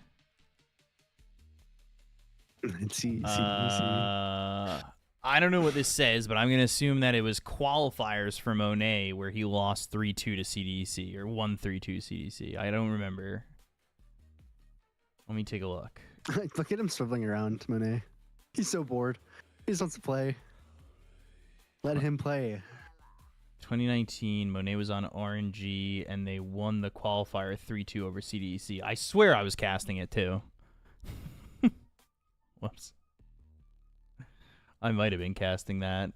[SPEAKER 2] I don't know what this says, but I'm going to assume that it was qualifiers for Monet where he lost 3-2 to CDC or 1-3-2 CDC. I don't remember. Let me take a look.
[SPEAKER 4] Look at him swiveling around, Monet. He's so bored. He just wants to play. Let him play.
[SPEAKER 2] 2019, Monet was on RNG, and they won the qualifier 3-2 over CDEC. I swear I was casting it, too. Whoops. I might have been casting that.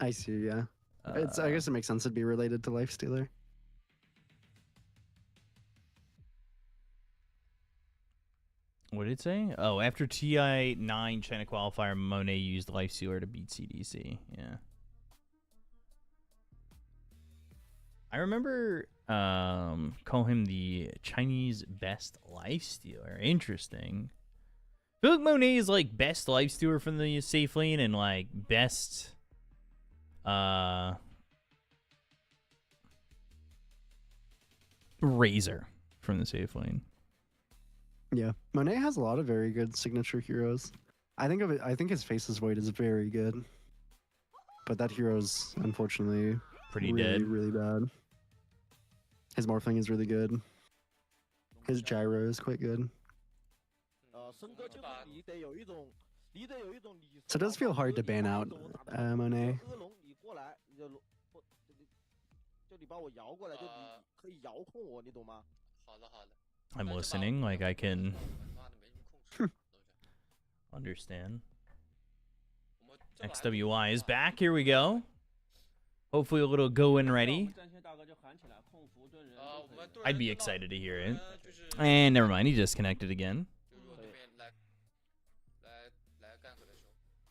[SPEAKER 4] I see, yeah. I guess it makes sense it'd be related to Lifestealer.
[SPEAKER 2] What did it say? Oh, after TI 9 China qualifier, Monet used Lifestealer to beat CDC. Yeah. I remember call him the Chinese best Lifestealer. Interesting. I feel like Monet is like best Lifestealer from the safe lane and like best Razor from the safe lane.
[SPEAKER 4] Yeah, Monet has a lot of very good signature heroes. I think his Faceless Void is very good, but that hero's unfortunately
[SPEAKER 2] pretty
[SPEAKER 4] really,
[SPEAKER 2] dead.
[SPEAKER 4] Really bad. His Morphling is really good. His Gyro is quite good.
[SPEAKER 3] 森哥就是你得有一种
[SPEAKER 4] So it does feel hard to ban out Monet.
[SPEAKER 3] 恶龙，你过来，你就不，就你把我摇过来，就你可以遥控我，你懂吗？
[SPEAKER 2] I'm listening, like I can understand. XWI is back. Here we go. Hopefully a little go-in ready. I'd be excited to hear it. And never mind, he disconnected again.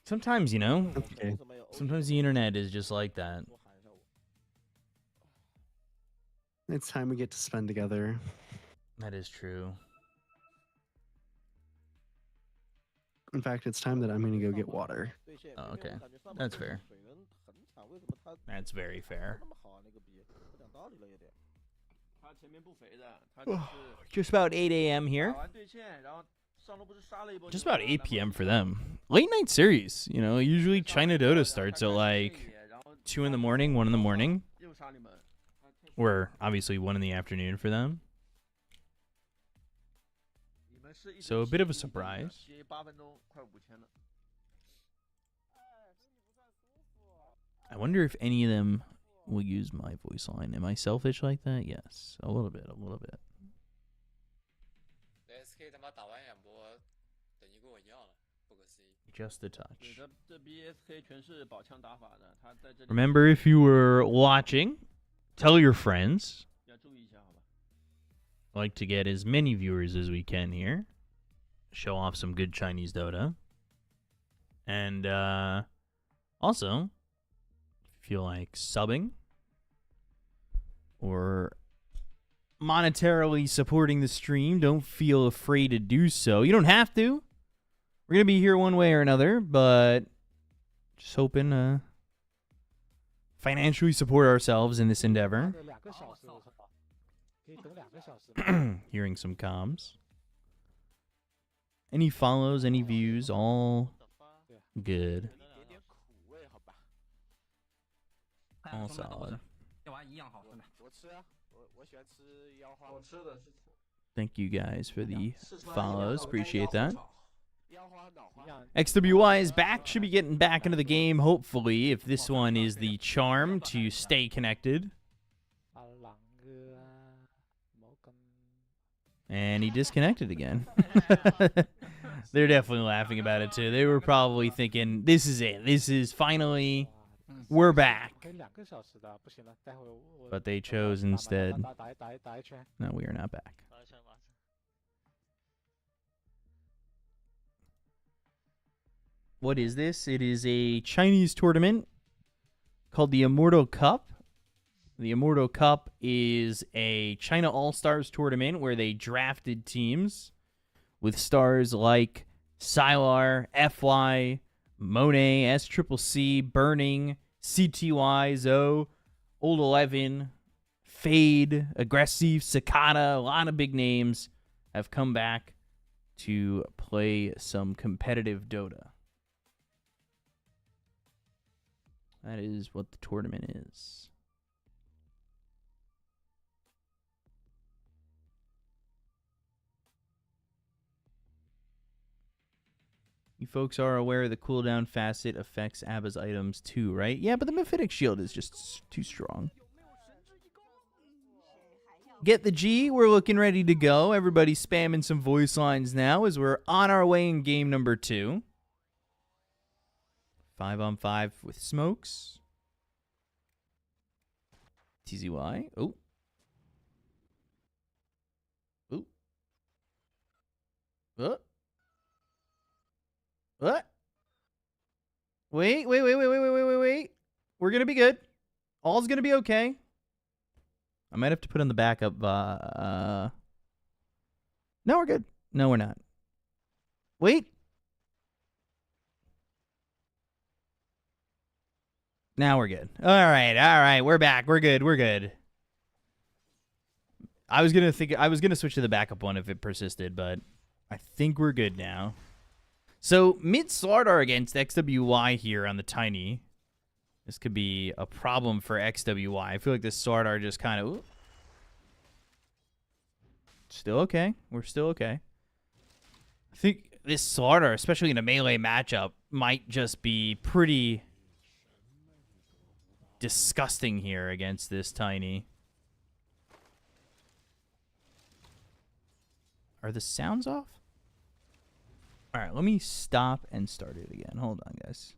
[SPEAKER 2] Sometimes, you know,
[SPEAKER 4] Okay.
[SPEAKER 2] sometimes the internet is just like that.
[SPEAKER 4] It's time we get to spend together.
[SPEAKER 2] That is true.
[SPEAKER 4] In fact, it's time that I'm going to go get water.
[SPEAKER 2] Oh, okay. That's fair. That's very fair. Just about 8 a.m. here. Just about 8 p.m. for them. Late night series. You know, usually China Dota starts at like 2 in the morning, 1 in the morning. Or obviously 1 in the afternoon for them. So a bit of a surprise. I wonder if any of them will use my voice line. Am I selfish like that? Yes, a little bit, a little bit. Just a touch. Remember, if you were watching, tell your friends. I like to get as many viewers as we can here. Show off some good Chinese Dota. And also, if you feel like subbing or monetarily supporting the stream, don't feel afraid to do so. You don't have to. We're going to be here one way or another, but just hoping to financially support ourselves in this endeavor. Hearing some comms. Any follows, any views, all good. All solid. Thank you guys for the follows. Appreciate that. XWI is back. Should be getting back into the game, hopefully, if this one is the charm to stay connected. And he disconnected again. They're definitely laughing about it, too. They were probably thinking, this is it. This is finally, we're back. But they chose instead, no, we are not back. What is this? It is a Chinese tournament called the Immortal Cup. The Immortal Cup is a China All-Stars tournament where they drafted teams with stars like Sylar, FY, Monet, SCCC, Burning, CTY, Zhou, Old 11, Fade, Aggressive, Cicada. A lot of big names have come back to play some competitive Dota. That is what the tournament is. You folks are aware the cooldown facet affects Abba's items too, right? Yeah, but the Mephitic Shield is just too strong. Get the G. We're looking ready to go. Everybody's spamming some voice lines now as we're on our way in game number 2. 5-on-5 with Smokes. TZY. Oh. Oh. What? What? Wait. We're going to be good. All's going to be okay. I might have to put on the backup. No, we're good. No, we're not. Wait. Now we're good. All right. We're back. We're good. I was gonna switch to the backup one if it persisted, but I think we're good now. So mid Slardar against XWY here on the Tiny. This could be a problem for XWY. I feel like this Slardar just kind of still okay. We're still okay. I think this Slardar, especially in a melee matchup, might just be pretty disgusting here against this Tiny. Are the sounds off? All right, let me stop and start it again. Hold on, guys.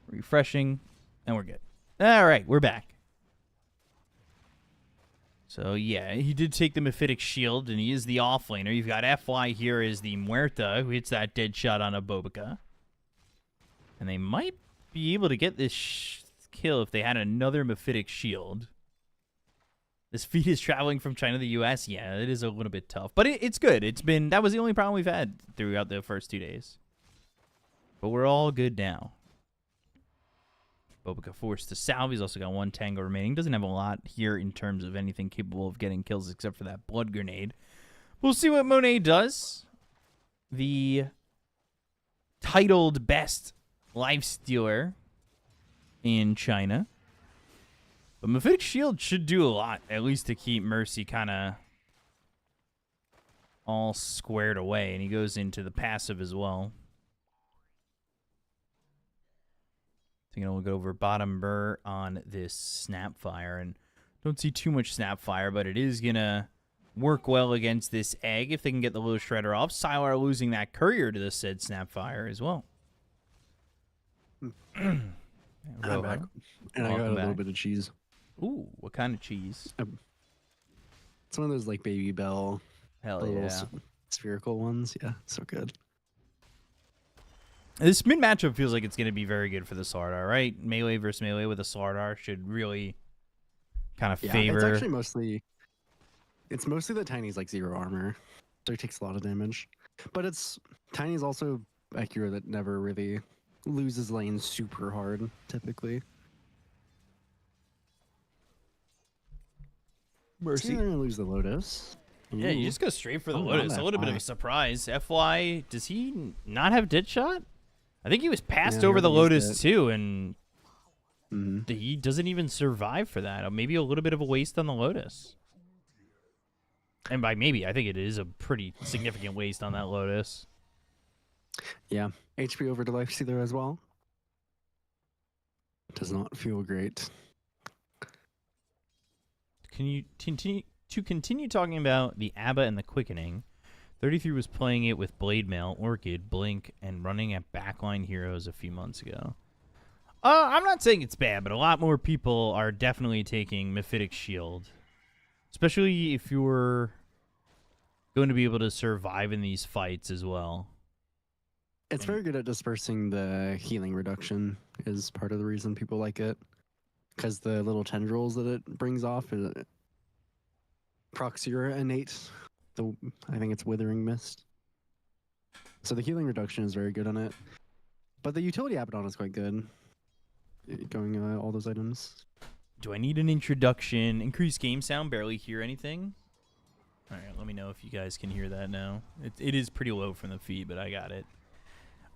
[SPEAKER 2] Refreshing, and we're good. All right, we're back. So, yeah, he did take the Mephitic Shield, and he is the offlaner. You've got FY here as the Muerta, who hits that dead shot on a Bobica. And they might be able to get this kill if they had another Mephitic Shield. This feed is traveling from China to the U.S. Yeah, it is a little bit tough. But it's good. That was the only problem we've had throughout the first 2 days. But we're all good now. Bobica forced to salve. He's also got 1 Tango remaining. Doesn't have a lot here in terms of anything capable of getting kills except for that blood grenade. We'll see what Monet does. The titled best lifestealer in China. But Mephitic Shield should do a lot, at least to keep Mercy kind of all squared away. And he goes into the passive as well. I think we'll go over bottom burr on this Snapfire. And don't see too much Snapfire, but it is going to work well against this egg if they can get the low shredder off. Sylar losing that courier to the said Snapfire as well.
[SPEAKER 4] I'm back. And I got a little bit of cheese.
[SPEAKER 2] Ooh, what kind of cheese?
[SPEAKER 4] It's one of those like Baby Bell.
[SPEAKER 2] Hell yeah.
[SPEAKER 4] Spherical ones. Yeah, so good.
[SPEAKER 2] This mid matchup feels like it's going to be very good for the Slardar, right? Melee versus melee with a Slardar should really kind of favor.
[SPEAKER 4] It's actually mostly the Tiny's like 0 armor, so it takes a lot of damage. But Tiny's also a hero that never really loses lanes super hard, typically.
[SPEAKER 2] Mercy.
[SPEAKER 4] You're gonna lose the Lotus.
[SPEAKER 2] Yeah, you just go straight for the
[SPEAKER 4] Oh,
[SPEAKER 2] Lotus.
[SPEAKER 4] not
[SPEAKER 2] A little bit of
[SPEAKER 4] FY.
[SPEAKER 2] a surprise. FY, does he not have Deadshot? I think he was passed
[SPEAKER 4] Yeah,
[SPEAKER 2] over
[SPEAKER 4] he
[SPEAKER 2] the
[SPEAKER 4] already used
[SPEAKER 2] Lotus
[SPEAKER 4] it.
[SPEAKER 2] too, and
[SPEAKER 4] Mm-hmm.
[SPEAKER 2] he doesn't even survive for that. Or maybe a little bit of a waste on the Lotus. And by maybe, I think it is a pretty significant waste on that Lotus.
[SPEAKER 4] Yeah, HP over to Lifestealer as well. Does not feel great.
[SPEAKER 2] Can you continue talking about the ABBA and the Quickening? 33 was playing it with Blade Mail, Orchid, Blink, and running at backline heroes a few months ago. I'm not saying it's bad, but a lot more people are definitely taking Mephitic Shield. Especially if you're going to be able to survive in these fights as well.
[SPEAKER 4] It's very good at dispersing the healing reduction is part of the reason people like it. Because the little tendrils that it brings off procs your innate, I think it's Withering Mist. So the healing reduction is very good on it. But the utility Abaddon is quite good. Going all those items.
[SPEAKER 2] Do I need an introduction? Increased game sound, barely hear anything. All right, let me know if you guys can hear that now. It is pretty low from the feed, but I got it.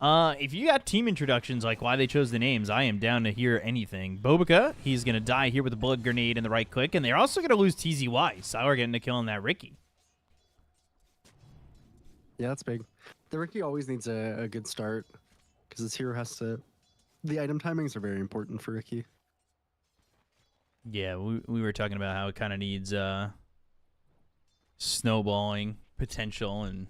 [SPEAKER 2] If you got team introductions like why they chose the names, I am down to hear anything. Bobica, he's going to die here with a blood grenade and the right click, and they're also going to lose TZY. Sylar getting a kill on that Ricky.
[SPEAKER 4] Yeah, that's big. The Ricky always needs a good start because this hero has to... The item timings are very important for Ricky.
[SPEAKER 2] Yeah, we were talking about how it kind of needs snowballing potential, and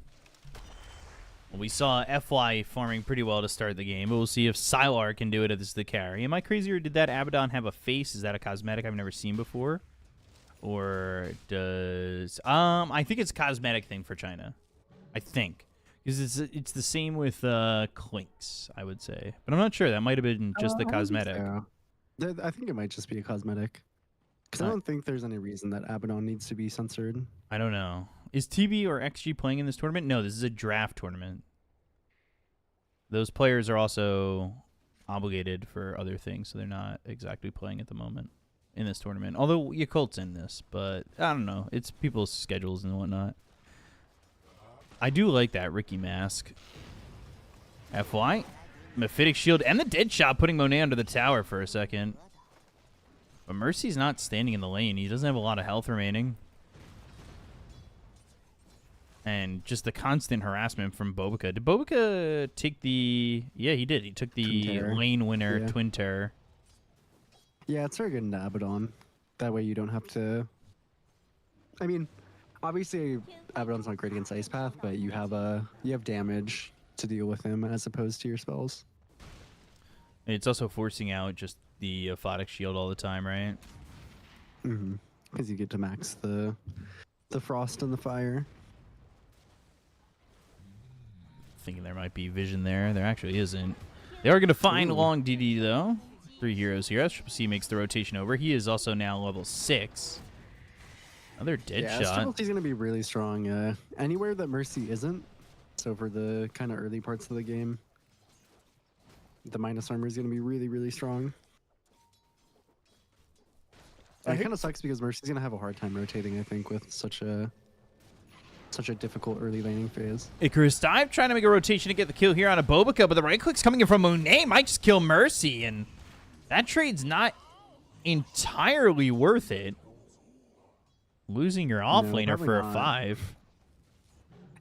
[SPEAKER 2] we saw FY farming pretty well to start the game, but we'll see if Sylar can do it as the carry. Am I crazy, or did that Abaddon have a face? Is that a cosmetic I've never seen before? Or does... I think it's a cosmetic thing for China. I think. Because it's the same with Clinks, I would say. But I'm not sure. That might have been just the cosmetic.
[SPEAKER 4] I think it might just be a cosmetic. Because I don't think there's any reason that Abaddon needs to be censored.
[SPEAKER 2] I don't know. Is TB or XG playing in this tournament? No, this is a draft tournament. Those players are also obligated for other things, so they're not exactly playing at the moment in this tournament. Although Yakult's in this, but I don't know. It's people's schedules and whatnot. I do like that Ricky mask. FY, Mephitic Shield, and the dead shot putting Monet under the tower for a second. But Mercy's not standing in the lane. He doesn't have a lot of health remaining. And just the constant harassment from Bo3. Did Bo3 take the... Yeah, he did. He took the lane winner,
[SPEAKER 4] Yeah.
[SPEAKER 2] Twin Terror.
[SPEAKER 4] Yeah, it's very good in Abaddon. That way you don't have to... I mean, obviously Abaddon's not great against Ice Path, but you have damage to deal with him as opposed to your spells.
[SPEAKER 2] And it's also forcing out just the Aphotic Shield all the time, right?
[SPEAKER 4] Mm-hmm. Because you get to max the frost and the fire.
[SPEAKER 2] Thinking there might be vision there. There actually isn't. They are going to find
[SPEAKER 4] Ooh.
[SPEAKER 2] long DD, though. 3 heroes here. SCC makes the rotation over. He is also now level 6. Another dead shot.
[SPEAKER 4] He's going to be really strong anywhere that Mercy isn't. So for the kind of early parts of the game, the minus armor is going to be really, really strong. And it kind of sucks because Mercy's going to have a hard time rotating, I think, with such a difficult early laning phase.
[SPEAKER 2] Icarus Dive trying to make a rotation to get the kill here on a Bo3, but the right click's coming in from Monet. Might just kill Mercy, and that trade's not entirely worth it. Losing your offlaner for a 5.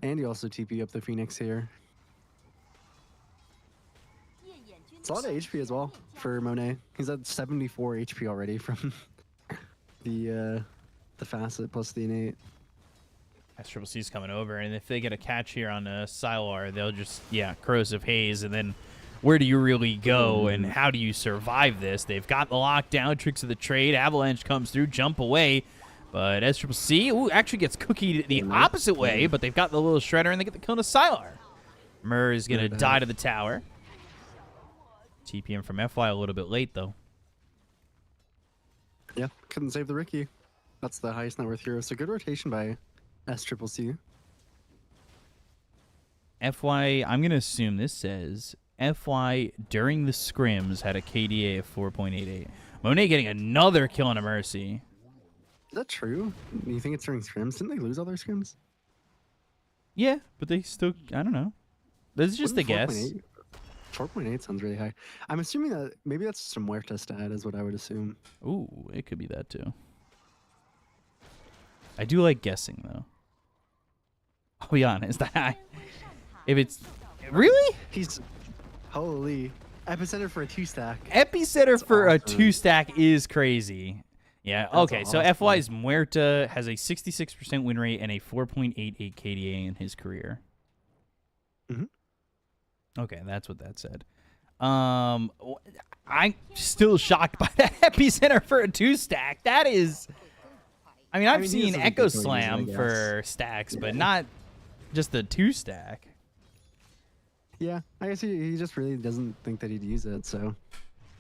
[SPEAKER 4] And you also TP up the Phoenix here. It's a lot of HP as well for Monet. He's at 74 HP already from the facet plus the innate.
[SPEAKER 2] SCC's coming over, and if they get a catch here on Sylar, they'll just, corrosive haze, and then where do you really go, and how do you survive this? They've got the lockdown, tricks of the trade, Avalanche comes through, jump away, but SCC, actually gets cookied the opposite way, but they've got the little shredder, and they get the kill to Sylar. Mur is going to die to the tower. TPM from FY a little bit late, though.
[SPEAKER 4] Yeah, couldn't save the Riki. That's the highest net worth hero, so good rotation by SCC.
[SPEAKER 2] FY, I'm going to assume this says FY during the scrims had a KDA of 4.88. Monet getting another kill on a Mercy.
[SPEAKER 4] Is that true? You think it's during scrims? Didn't they lose all their scrims?
[SPEAKER 2] Yeah, but they still, I don't know. This is just a guess.
[SPEAKER 4] 4.8 sounds really high. I'm assuming that maybe that's just a Muerta stat is what I would assume.
[SPEAKER 2] Ooh, it could be that too. I do like guessing, though. I'll be honest. If it's... Really?
[SPEAKER 4] He's... Holy. Epicenter for a 2-stack.
[SPEAKER 2] Epicenter for a 2-stack is crazy. Yeah, okay. So
[SPEAKER 4] awesome.
[SPEAKER 2] FY's Muerta has a 66% win rate and a 4.88 KDA in his career.
[SPEAKER 4] Mm-hmm.
[SPEAKER 2] Okay, that's what that said. I'm still shocked by that Epicenter for a 2-stack. That is... I mean, I've seen Echo Slam for stacks, but not just the 2-stack.
[SPEAKER 4] Yeah, I guess he just really doesn't think that he'd use it, so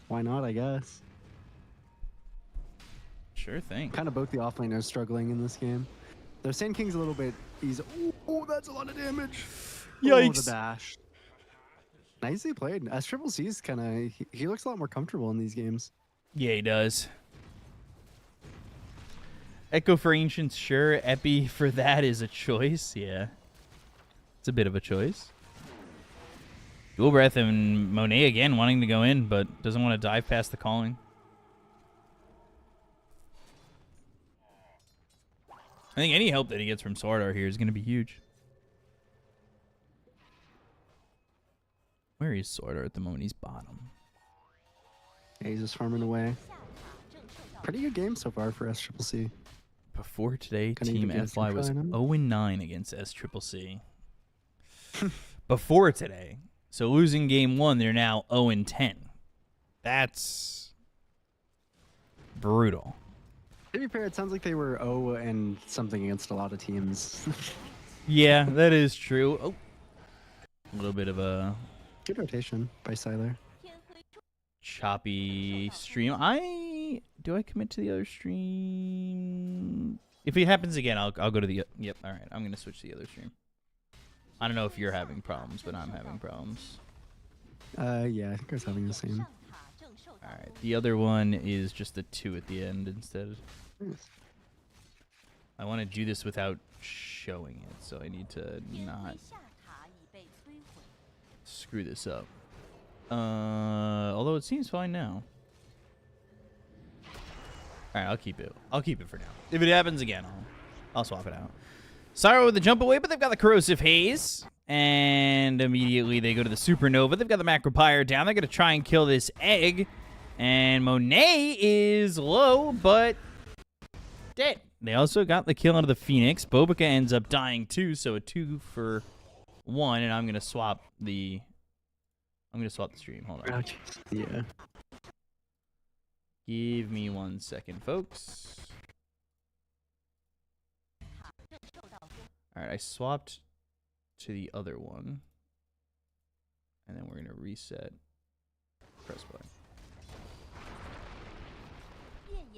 [SPEAKER 4] why not, I guess.
[SPEAKER 2] Sure thing.
[SPEAKER 4] Kind of both the offlaners struggling in this game. Though Sand King's a little bit easy. Oh, that's a lot of damage.
[SPEAKER 2] Yikes.
[SPEAKER 4] Oh, the bash. Nicely played. SCC's kind of... He looks a lot more comfortable in these games.
[SPEAKER 2] Yeah, he does. Echo for Ancients, sure. Epi for that is a choice. Yeah. It's a bit of a choice. Dual Breath and Monet again wanting to go in, but doesn't want to dive past the calling. I think any help that he gets from Swordar here is going to be huge. Where is Swordar at the moment? He's bottom.
[SPEAKER 4] Yeah, he's just farming away. Pretty good game so far for SCC.
[SPEAKER 2] Before today,
[SPEAKER 4] Couldn't
[SPEAKER 2] Team
[SPEAKER 4] even get
[SPEAKER 2] FY was
[SPEAKER 4] some try on him.
[SPEAKER 2] 0-9 against SCC. Before today. So losing game 1, they're now 0-10. That's brutal.
[SPEAKER 4] To be fair, it sounds like they were 0 and something against a lot of teams.
[SPEAKER 2] Yeah, that is true. Oh, a little bit of a
[SPEAKER 4] Good rotation by Sylar.
[SPEAKER 2] choppy stream. Do I commit to the other stream? If it happens again, I'll go to the... Yep, all right. I'm going to switch to the other stream. I don't know if you're having problems, but I'm having problems.
[SPEAKER 4] Yeah, I think I was having the same.
[SPEAKER 2] All right. The other one is just a 2 at the end instead. I want to do this without showing it, so I need to not screw this up. Although it seems fine now. All right, I'll keep it. I'll keep it for now. If it happens again, I'll swap it out. Syro with the jump away, but they've got the corrosive haze. And immediately they go to the supernova. They've got the macropyre down. They're going to try and kill this egg. And Monet is low, but dead. They also got the kill out of the Phoenix. Bobica ends up dying too, so a 2 for 1. And I'm going to swap the stream. Hold on.
[SPEAKER 4] Yeah.
[SPEAKER 2] Give me 1 second, folks. All right, I swapped to the other one. And then we're going to reset. Press play.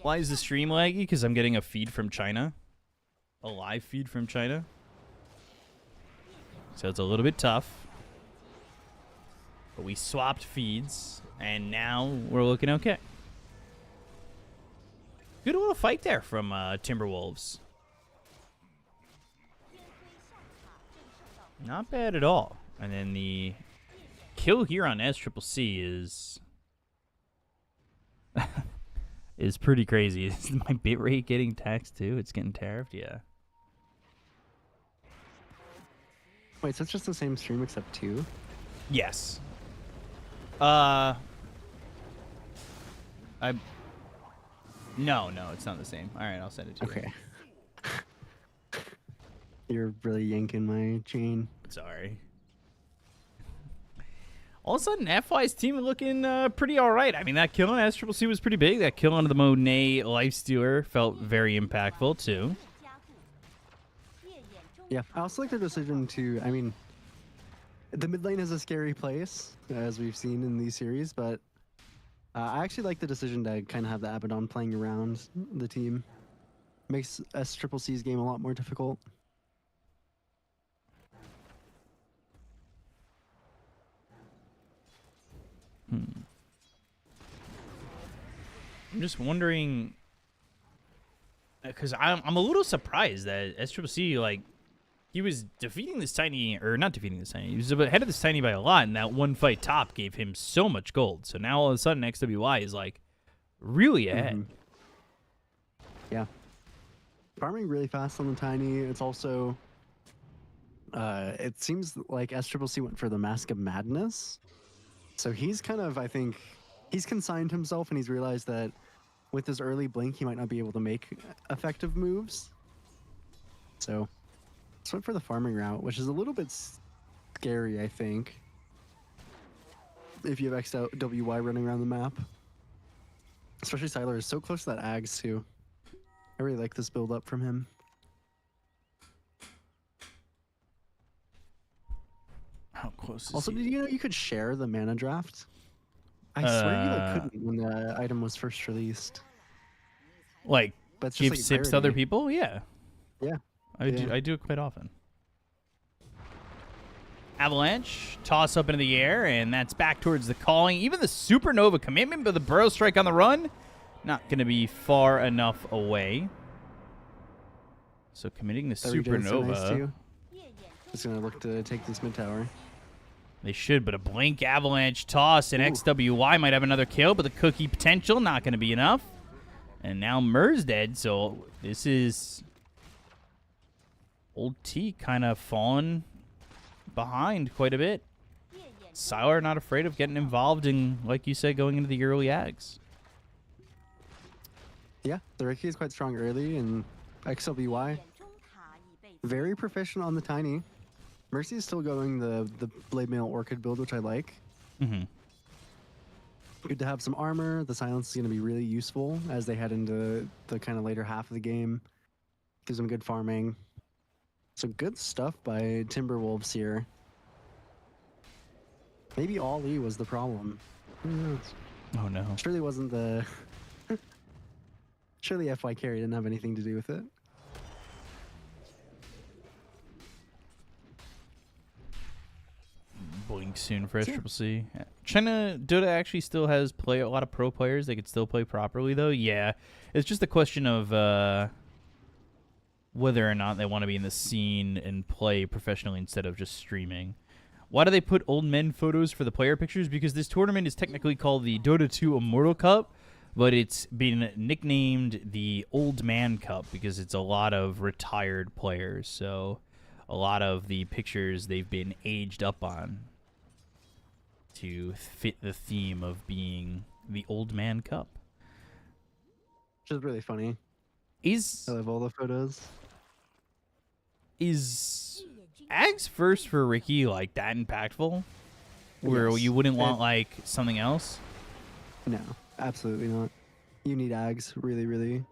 [SPEAKER 2] Why is the stream laggy? Because I'm getting a feed from China. A live feed from China. So it's a little bit tough. But we swapped feeds. And now we're looking okay. Good little fight there from Timberwolves. Not bad at all. And then the kill here on SCCC is pretty crazy. Is my bitrate getting taxed too? It's getting tariffed? Yeah.
[SPEAKER 4] Wait, so it's just the same stream except 2?
[SPEAKER 2] Yes. No, it's not the same. All right, I'll send it to you.
[SPEAKER 4] Okay. You're really yanking my chain.
[SPEAKER 2] Sorry. All of a sudden, FY's team looking pretty all right. I mean, that kill on SCCC was pretty big. That kill on the Monet Lifestealer felt very impactful, too.
[SPEAKER 4] Yeah, I also like their decision to, I mean, the mid lane is a scary place, as we've seen in these series, but I actually like the decision to kind of have the Abaddon playing around the team. Makes SCCC's game a lot more difficult.
[SPEAKER 2] I'm just wondering, because I'm a little surprised that SCCC, like, he was defeating this tiny, or not defeating this tiny, he was ahead of this tiny by a lot, and that one fight top gave him so much gold. So now all of a sudden XWY is, like, really ahead.
[SPEAKER 4] Yeah. Farming really fast on the tiny. It's also, it seems like SCCC went for the Mask of Madness. So he's kind of, I think, he's consigned himself and he's realized that with his early blink, he might not be able to make effective moves. So let's went for the farming route, which is a little bit scary, I think, if you have XWY running around the map. Especially Sylar is so close to that Ags too. I really like this build up from him.
[SPEAKER 2] How close is
[SPEAKER 4] Also,
[SPEAKER 2] he?
[SPEAKER 4] did you know you could share the mana draft? I swear you like, couldn't when the item was first released.
[SPEAKER 2] Like,
[SPEAKER 4] But it's just
[SPEAKER 2] give
[SPEAKER 4] like
[SPEAKER 2] sips to other
[SPEAKER 4] parity.
[SPEAKER 2] people? Yeah.
[SPEAKER 4] Yeah.
[SPEAKER 2] I do it quite often. Avalanche, toss up into the air, and that's back towards the calling. Even the Supernova commitment, but the Burrow Strike on the run, not going to be far enough away. So committing the
[SPEAKER 4] That regen's so nice
[SPEAKER 2] Supernova.
[SPEAKER 4] too. Just gonna look to take this mid tower.
[SPEAKER 2] They should, but a Blink Avalanche toss, and
[SPEAKER 4] Ooh.
[SPEAKER 2] XWY might have another kill, but the cookie potential not going to be enough. And now Mur's dead, so this is Old T kind of falling behind quite a bit. Sylar not afraid of getting involved in, like you said, going into the early Ags.
[SPEAKER 4] Yeah, the Riki is quite strong early, and XWY very proficient on the tiny. Mercy is still going the Blade Mail Orchid build, which I like.
[SPEAKER 2] Mm-hmm.
[SPEAKER 4] Good to have some armor. The silence is going to be really useful as they head into the kind of later half of the game. Gives them good farming. So good stuff by Timberwolves here. Maybe Ollie was the problem. Who knows?
[SPEAKER 2] Oh, no.
[SPEAKER 4] Surely wasn't the... Surely FY carry didn't have anything to do with it.
[SPEAKER 2] Blink soon for SCCC. China Dota actually still has a lot of pro players. They could still play properly, though. Yeah, it's just a question of whether or not they want to be in the scene and play professionally instead of just streaming. Why do they put old men photos for the player pictures? Because this tournament is technically called the DOTA2 Immortal Cup, but it's been nicknamed the Old Man Cup because it's a lot of retired players. So a lot of the pictures they've been aged up on to fit the theme of being the Old Man Cup.
[SPEAKER 4] Which is really funny. I love all the photos.
[SPEAKER 2] Is Ags first for Ricky like that impactful? Where
[SPEAKER 4] Yes.
[SPEAKER 2] you wouldn't want like something else?
[SPEAKER 4] No, absolutely not. You need Ags really, really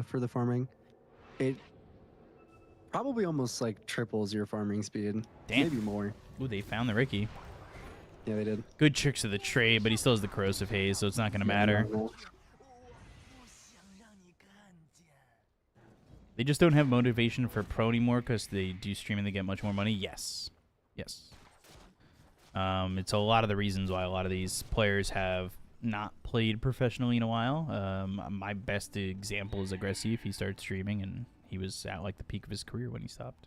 [SPEAKER 4] for the farming. It probably almost like triples your farming speed.
[SPEAKER 2] Damn.
[SPEAKER 4] Maybe more.
[SPEAKER 2] Ooh, they found the Ricky.
[SPEAKER 4] Yeah, they did.
[SPEAKER 2] Good tricks of the trade, but he still has the corrosive haze, so it's not going to matter.
[SPEAKER 4] No.
[SPEAKER 2] They just don't have motivation for pro anymore because they do stream and they get much more money. Yes. Yes. It's a lot of the reasons why a lot of these players have not played professionally in a while. My best example is Aggressive. He started streaming and he was at like the peak of his career when he stopped.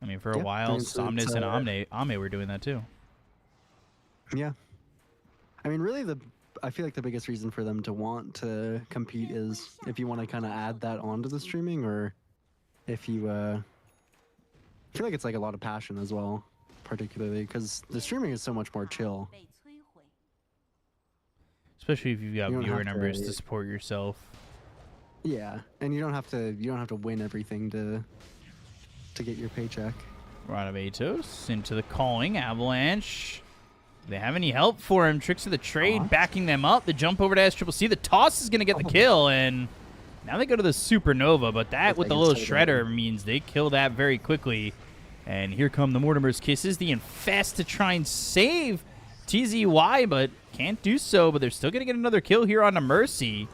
[SPEAKER 2] I mean, for a while, Somnus and Ame were doing that too.
[SPEAKER 4] Yeah. I mean, really, I feel like the biggest reason for them to want to compete is if you want to kind of add that onto the streaming, or if you I feel like it's like a lot of passion as well, particularly because the streaming is so much more chill.
[SPEAKER 2] Especially if you've got
[SPEAKER 4] You don't
[SPEAKER 2] viewer
[SPEAKER 4] have
[SPEAKER 2] numbers
[SPEAKER 4] to-
[SPEAKER 2] to support yourself.
[SPEAKER 4] Yeah, and you don't have to win everything to get your paycheck.
[SPEAKER 2] Rod of Atos into the calling. Avalanche. They have any help for him? Tricks of the trade, backing them up. The jump over to SCCC. The toss is going to get the kill, and now they go to the Supernova, but that with the little shredder means they kill that very quickly. And here come the Mortimer's Kisses. The Infest to try and save TZY, but can't do so, but they're still going to get another kill here on the Mercy.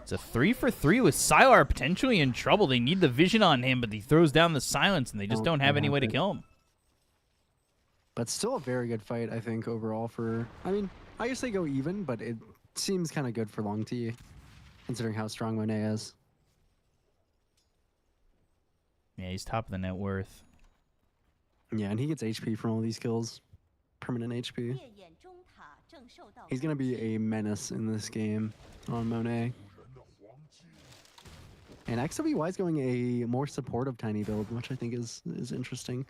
[SPEAKER 2] It's a 3 for 3 with Sylar potentially in trouble. They need the vision on him, but he throws down the silence, and they just don't have any way to kill him.
[SPEAKER 4] But still a very good fight, I think, overall for... I mean, I guess they go even, but it seems kind of good for Long T, considering how strong Monet is.
[SPEAKER 2] Yeah, he's top of the net worth.
[SPEAKER 4] Yeah, and he gets HP from all these kills. Permanent HP. He's going to be a menace in this game on Monet. And XWY is going a more supportive Tiny build, which I think is interesting.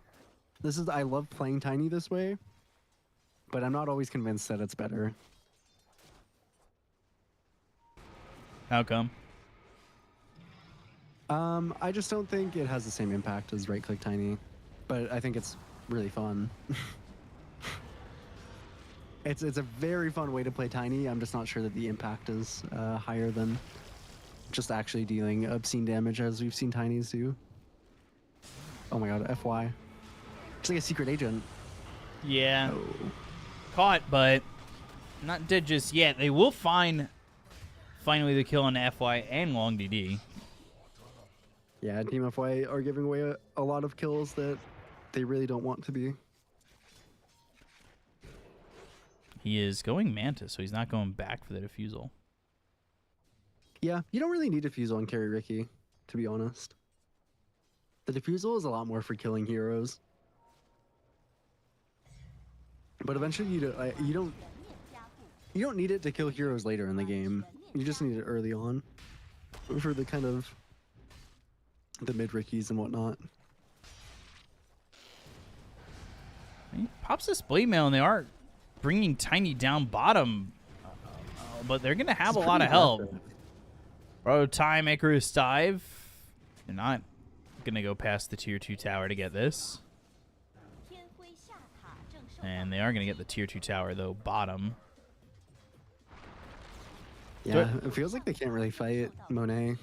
[SPEAKER 4] I love playing Tiny this way, but I'm not always convinced that it's better.
[SPEAKER 2] How come?
[SPEAKER 4] I just don't think it has the same impact as right-click Tiny, but I think it's really fun. It's a very fun way to play Tiny. I'm just not sure that the impact is higher than just actually dealing obscene damage as we've seen Tinies do. Oh my god, FY. It's like a secret agent.
[SPEAKER 2] Yeah.
[SPEAKER 4] Oh.
[SPEAKER 2] Caught, but not dead just yet. They will find finally the kill on FY and Long DD.
[SPEAKER 4] Yeah, Team FY are giving away a lot of kills that they really don't want to be.
[SPEAKER 2] He is going Manta, so he's not going back for the defusal.
[SPEAKER 4] Yeah, you don't really need defusal on Carry Ricky, to be honest. The defusal is a lot more for killing heroes. But eventually you don't need it to kill heroes later in the game. You just need it early on for the kind of the mid Rickies and whatnot.
[SPEAKER 2] He pops this blade mail, and they are bringing Tiny down bottom, but they're gonna have a lot of help. Bro, time Icarus dive. They're not gonna go past the tier 2 tower to get this. And they are going to get the tier 2 tower, though, bottom.
[SPEAKER 4] Yeah, it feels like they can't really fight Monet.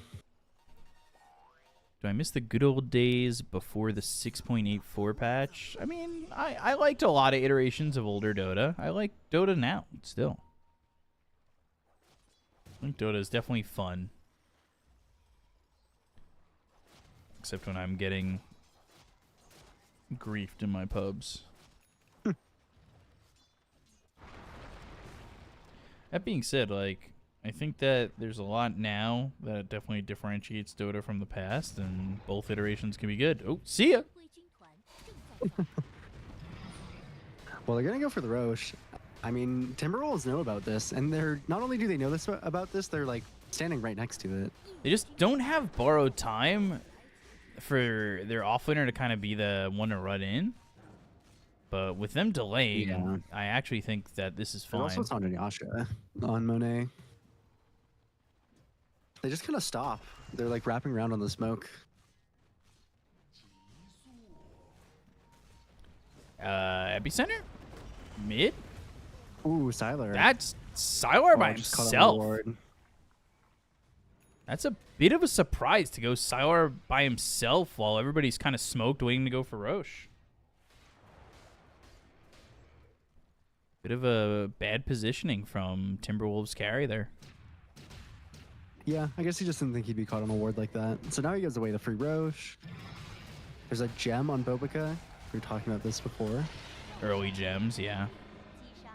[SPEAKER 2] Do I miss the good old days before the 6.84 patch? I mean, I liked a lot of iterations of older Dota. I like Dota now, still. I think Dota is definitely fun. Except when I'm getting griefed in my pubs. That being said, like, I think that there's a lot now that definitely differentiates Dota from the past, and both iterations can be good. Oh, see ya!
[SPEAKER 4] Well, they're going to go for the Roche. I mean, Timberwolves know about this, and they're not only do they know this about this, they're like standing right next to it.
[SPEAKER 2] They just don't have borrowed time for their offlaner to kind of be the one to run in. But with them delaying,
[SPEAKER 4] Yeah.
[SPEAKER 2] I actually think that this is
[SPEAKER 4] There's
[SPEAKER 2] fine.
[SPEAKER 4] also Sandra Yasha on Monet. They just kind of stop. They're like wrapping around on the smoke.
[SPEAKER 2] Epicenter? Mid?
[SPEAKER 4] Ooh, Siler.
[SPEAKER 2] That's Sylar by
[SPEAKER 4] Just caught on the
[SPEAKER 2] himself.
[SPEAKER 4] ward.
[SPEAKER 2] That's a bit of a surprise to go Sylar by himself while everybody's kind of smoked waiting to go for Roche. Bit of a bad positioning from Timberwolves carry there.
[SPEAKER 4] Yeah, I guess he just didn't think he'd be caught on a ward like that. So now he gives away the free Roche. There's a gem on Bobica. We were talking about this before.
[SPEAKER 2] Early gems, yeah.
[SPEAKER 1] 击杀，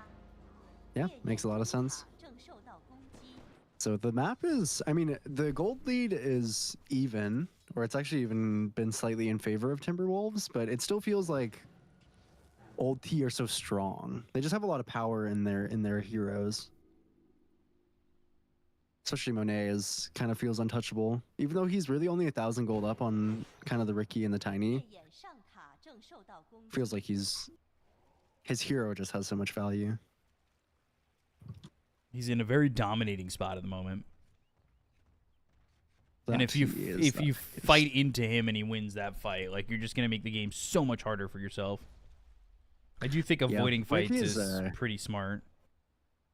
[SPEAKER 4] Yeah, makes a lot of sense.
[SPEAKER 1] 正受到攻击。
[SPEAKER 4] So the map is, I mean, the gold lead is even, or it's actually even been slightly in favor of Timberwolves, but it still feels like old T are so strong. They just have a lot of power in their heroes. Especially Monet is kind of feels untouchable, even though he's really only 1,000 gold up on kind of the Ricky and the Tiny.
[SPEAKER 1] 烈焰上塔正受到攻击。
[SPEAKER 4] Feels like his hero just has so much value.
[SPEAKER 2] He's in a very dominating spot at the moment. And
[SPEAKER 4] That
[SPEAKER 2] if you
[SPEAKER 4] he is, that he is.
[SPEAKER 2] fight into him and he wins that fight, like you're just gonna make the game so much harder for yourself. I do think avoiding fights
[SPEAKER 4] Ricky
[SPEAKER 2] is
[SPEAKER 4] is,
[SPEAKER 2] pretty smart.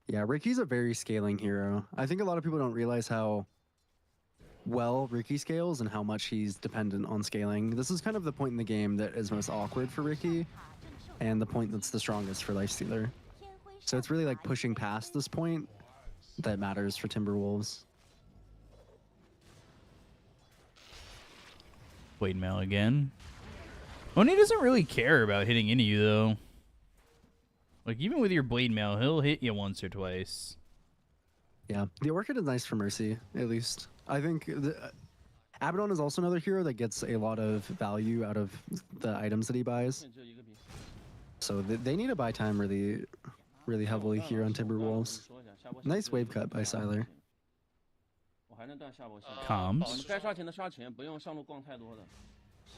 [SPEAKER 4] Yeah, Ricky's a very scaling hero. I think a lot of people don't realize how well Ricky scales and how much he's dependent on scaling. This is kind of the point in the game that is most awkward for Ricky,
[SPEAKER 1] 塔正受
[SPEAKER 4] and the point that's the strongest for Lifestealer.
[SPEAKER 1] 天辉
[SPEAKER 4] So it's
[SPEAKER 1] 上
[SPEAKER 4] really like
[SPEAKER 1] 塔
[SPEAKER 4] pushing past this point that matters for Timberwolves.
[SPEAKER 2] Blade mail again. Oni doesn't really care about hitting into you though. Like even with your blade mail, he'll hit you once or twice.
[SPEAKER 4] Yeah, the Orchid is nice for Mercy, at least. I think Abaddon is also another hero that gets a lot of value out of the items that he buys.
[SPEAKER 3] 只有一个兵。
[SPEAKER 4] So they need to buy time really, really heavily here on Timberwolves. Nice wave cut by Siler.
[SPEAKER 3] 我还能断下波线。
[SPEAKER 2] Comms.
[SPEAKER 3] 我们该刷钱的刷钱，不用上路逛太多的。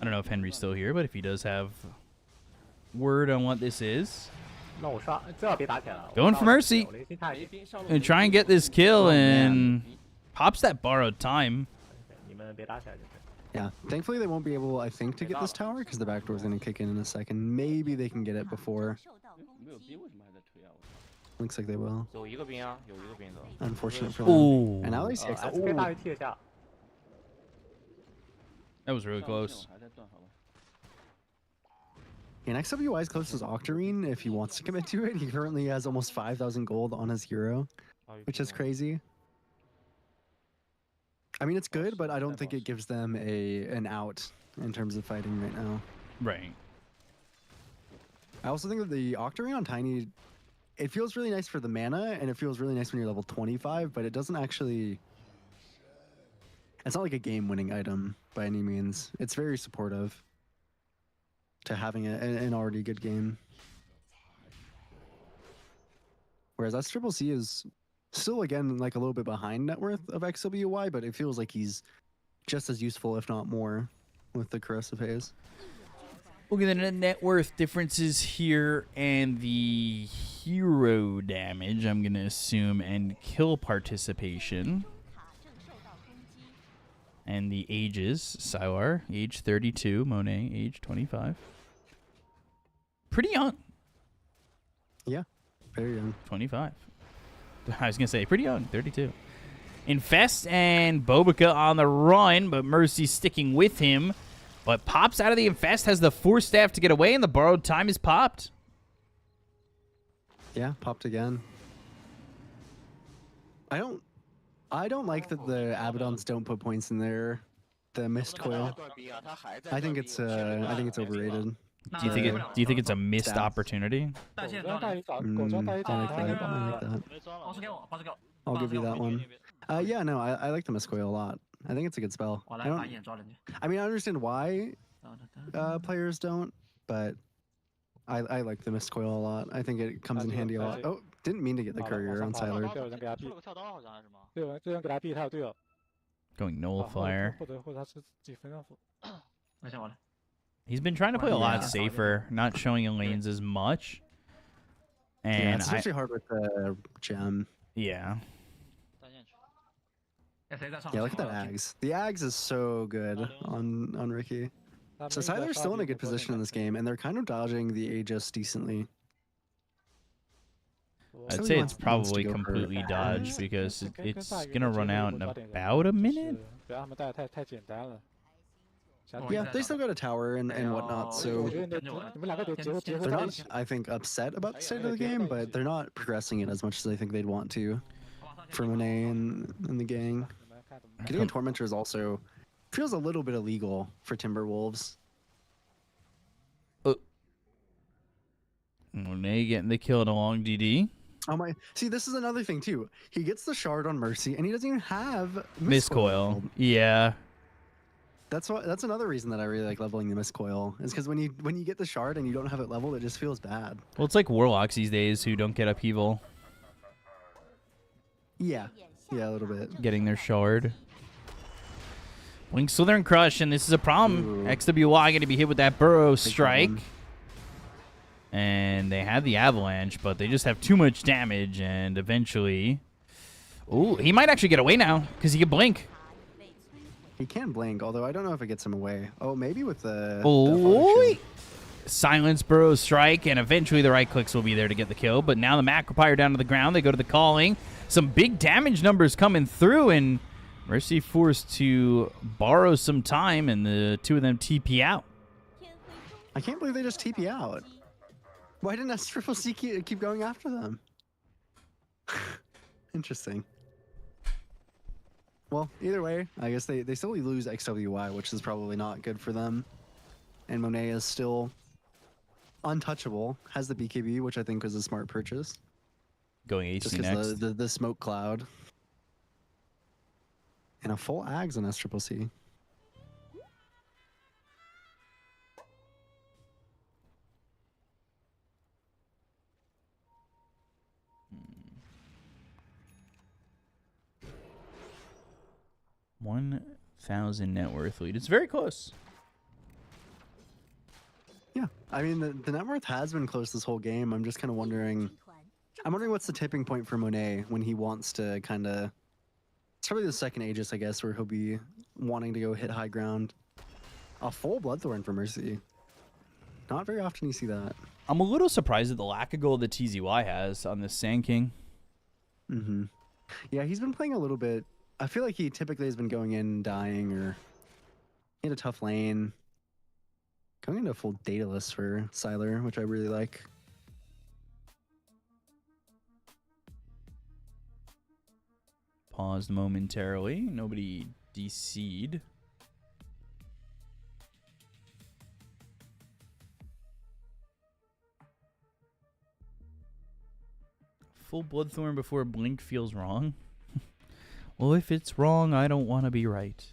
[SPEAKER 2] I don't know if Henry's still here, but if he does have word on what this is,
[SPEAKER 6] 那我刷，这要别打起来了。
[SPEAKER 2] Going for mercy.
[SPEAKER 6] 我连心态
[SPEAKER 3] 没兵上路。
[SPEAKER 2] and try and get this kill
[SPEAKER 4] Oh,
[SPEAKER 2] and pops that borrowed time.
[SPEAKER 6] 你们别打起来就可以。
[SPEAKER 4] Yeah, thankfully they won't be able, I think, to get this tower because the back door is going to kick in a second. Maybe they can get it
[SPEAKER 1] 塔
[SPEAKER 4] before.
[SPEAKER 1] 正受到攻
[SPEAKER 3] 没有
[SPEAKER 1] 击
[SPEAKER 3] 兵，为什么还在推啊？
[SPEAKER 4] Looks like they will.
[SPEAKER 6] 有一个兵啊，有一个兵的。
[SPEAKER 4] Unfortunate for them.
[SPEAKER 2] Ooh,
[SPEAKER 4] And now they see
[SPEAKER 6] SK 大于 T 的下。
[SPEAKER 2] that was really
[SPEAKER 3] 上路线
[SPEAKER 2] close.
[SPEAKER 3] 我还在断，好吧。
[SPEAKER 4] And XWI is close as Octarine if he wants to commit to it. He currently has almost 5,000 gold on his hero, which is crazy. I mean, it's good, but I don't think it gives them an out in terms of fighting right now.
[SPEAKER 2] Right.
[SPEAKER 4] I also think that the Octarine on Tiny, it feels really nice for the mana, and it feels really nice when you're level 25, but it doesn't actually... It's not like a game-winning item by any means. It's very supportive to having an already good game. Whereas SCCC is still, again, like a little bit behind net worth of XWY, but it feels like he's just as useful, if not more, with the Corrosive Haze.
[SPEAKER 2] Look at the net worth differences here and the hero damage, I'm going to assume, and kill participation.
[SPEAKER 1] 塔正受到攻击。
[SPEAKER 2] And the ages, Sylar, age 32, Monet, age 25. Pretty young,
[SPEAKER 4] Yeah, very young.
[SPEAKER 2] 25. I was going to say, pretty young, 32. Infest and Bobica on the run, but Mercy sticking with him. But pops out of the Infest, has the Force Staff to get away, and the borrowed time is popped.
[SPEAKER 4] Yeah, popped again. I don't like that the Abaddons don't put points in there. The mist coil. I think it's overrated.
[SPEAKER 2] Do you think it's a missed
[SPEAKER 4] Staff.
[SPEAKER 2] opportunity?
[SPEAKER 7] 带线
[SPEAKER 6] 果
[SPEAKER 7] 多
[SPEAKER 6] 砖
[SPEAKER 7] 少
[SPEAKER 6] 大
[SPEAKER 7] 人？
[SPEAKER 6] 于果砖大于
[SPEAKER 4] I like that. I like that.
[SPEAKER 7] 奥斯给我，80个。
[SPEAKER 4] I'll give you that one. Yeah, no, I like the mist coil a lot. I think it's a good spell.
[SPEAKER 7] 我
[SPEAKER 4] I
[SPEAKER 7] 来
[SPEAKER 4] don't.
[SPEAKER 7] 打眼抓人家。
[SPEAKER 4] I mean, I understand why players don't, but I like the mist coil a lot. I think it comes in handy a lot. Oh, didn't mean to get the
[SPEAKER 6] 好了，往
[SPEAKER 4] courier
[SPEAKER 6] 上
[SPEAKER 4] on
[SPEAKER 6] 跑了，
[SPEAKER 4] Siler.
[SPEAKER 6] 队友人给他避
[SPEAKER 5] 出了，个跳刀好像还是吗？
[SPEAKER 6] 队友给他避，他有队友。
[SPEAKER 2] Going
[SPEAKER 6] 啊，或者
[SPEAKER 2] nullifier.
[SPEAKER 6] 或者他是自己分上辅。
[SPEAKER 7] 没想完了。
[SPEAKER 2] He's been trying to play a lot
[SPEAKER 4] Yeah.
[SPEAKER 2] safer, not showing in lanes as much.
[SPEAKER 4] Yeah,
[SPEAKER 2] And
[SPEAKER 4] it's especially hard with the gem.
[SPEAKER 2] yeah.
[SPEAKER 5] 再进去。
[SPEAKER 7] 哎，谁在上？
[SPEAKER 4] Yeah, look at that Ags. The Ags is so good on Ricky.
[SPEAKER 6] 那
[SPEAKER 4] So
[SPEAKER 6] 每个
[SPEAKER 4] Siler's
[SPEAKER 6] 刷
[SPEAKER 4] still in a
[SPEAKER 6] 地
[SPEAKER 4] good
[SPEAKER 6] 不会
[SPEAKER 4] position in
[SPEAKER 6] 那
[SPEAKER 4] this game, and they're kind of dodging the Aegis decently.
[SPEAKER 6] 我
[SPEAKER 2] I'd
[SPEAKER 4] So
[SPEAKER 2] say
[SPEAKER 4] he
[SPEAKER 2] it's
[SPEAKER 4] wants to
[SPEAKER 2] probably
[SPEAKER 4] go for
[SPEAKER 2] completely
[SPEAKER 4] Ags.
[SPEAKER 2] dodged because
[SPEAKER 6] 跟
[SPEAKER 2] it's
[SPEAKER 6] 大鱼
[SPEAKER 2] gonna
[SPEAKER 6] 的
[SPEAKER 2] run
[SPEAKER 6] 节奏
[SPEAKER 2] out
[SPEAKER 6] 有
[SPEAKER 2] in
[SPEAKER 6] 抓点人
[SPEAKER 2] about a
[SPEAKER 6] 就是
[SPEAKER 2] minute.
[SPEAKER 6] 不要让他们带的太简单了。想
[SPEAKER 7] Oh,
[SPEAKER 6] yeah,
[SPEAKER 4] Yeah, they still got a tower and whatnot,
[SPEAKER 6] 我
[SPEAKER 4] so
[SPEAKER 6] 觉得你们两个得结合
[SPEAKER 4] they're
[SPEAKER 6] 在
[SPEAKER 4] not,
[SPEAKER 6] 一起。
[SPEAKER 4] I think, upset about the state of the game, but they're not progressing it as much as I think they'd want to for Monet and the gang.
[SPEAKER 6] 你们看怎么
[SPEAKER 4] Getting a Tormentor is also feels a little bit illegal for Timberwolves.
[SPEAKER 2] Monet getting the kill at a long DD.
[SPEAKER 4] Oh my! See, this is another thing too. He gets the shard on Mercy, and he doesn't even have
[SPEAKER 2] Miss Coil. Yeah.
[SPEAKER 4] That's another reason that I really like leveling the Miss Coil is because when you get the shard and you don't have it leveled, it just feels bad.
[SPEAKER 2] Well, it's like Warlocks these days who don't get upheaval
[SPEAKER 4] Yeah, yeah, a little bit.
[SPEAKER 2] getting their shard. Blink Slither and Crush, and this is a problem.
[SPEAKER 4] Ooh.
[SPEAKER 2] XWY going to be hit with that Burrow Strike.
[SPEAKER 4] problem.
[SPEAKER 2] And they have the Avalanche, but they just have too much damage, and eventually... Ooh, he might actually get away now, because he can blink.
[SPEAKER 4] He can blink, although I don't know if it gets him away. Oh, maybe with the
[SPEAKER 2] Oh,
[SPEAKER 4] shield.
[SPEAKER 2] silence Burrow Strike, and eventually the right clicks will be there to get the kill. But now the Macropire down to the ground. They go to the calling. Some big damage numbers coming through, and Mercy forced to borrow some time, and the two of them TP out.
[SPEAKER 4] I can't believe they just TP out. Why didn't S-Triple-C keep going after them? Interesting. Well, either way, I guess they still lose XWY, which is probably not good for them. And Monet is still untouchable. Has the BKB, which I think was a smart purchase.
[SPEAKER 2] Going AC
[SPEAKER 4] Just
[SPEAKER 2] next.
[SPEAKER 4] because the smoke cloud. And a full Ags on S-Triple-C.
[SPEAKER 2] $1,000 net worth lead. It's very close.
[SPEAKER 4] Yeah, I mean, the net worth has been close this whole game. I'm just kind of wondering... I'm wondering what's the tipping point for Monet when he wants to kind of... It's probably the second Aegis, I guess, where he'll be wanting to go hit high ground. A full Bloodthorn for Mercy. Not very often you see that.
[SPEAKER 2] I'm a little surprised at the lack of gold that TZY has on this Sand King.
[SPEAKER 4] Mm-hmm. Yeah, he's been playing a little bit... I feel like he typically has been going in and dying, or... He had a tough lane. Going into a full Daedalus for Siler, which I really like.
[SPEAKER 2] Paused momentarily. Nobody DC'd. Full Bloodthorn before Blink feels wrong. Well, if it's wrong, I don't want to be right.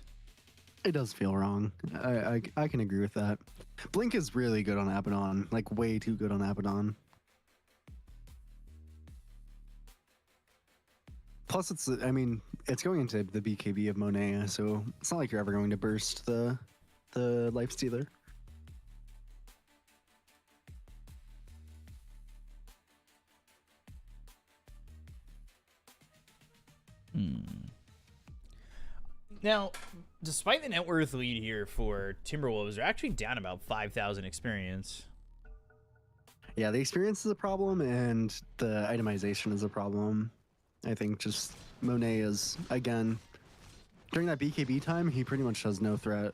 [SPEAKER 4] It does feel wrong. I can agree with that. Blink is really good on Abaddon, like way too good on Abaddon. Plus, it's going into the BKB of Monet, so it's not like you're ever going to burst the Lifestealer.
[SPEAKER 2] Now, despite the net worth lead here for Timberwolves, they're actually down about 5,000 experience.
[SPEAKER 4] Yeah, the experience is a problem, and the itemization is a problem. I think just Monet is, again, during that BKB time, he pretty much has no threat.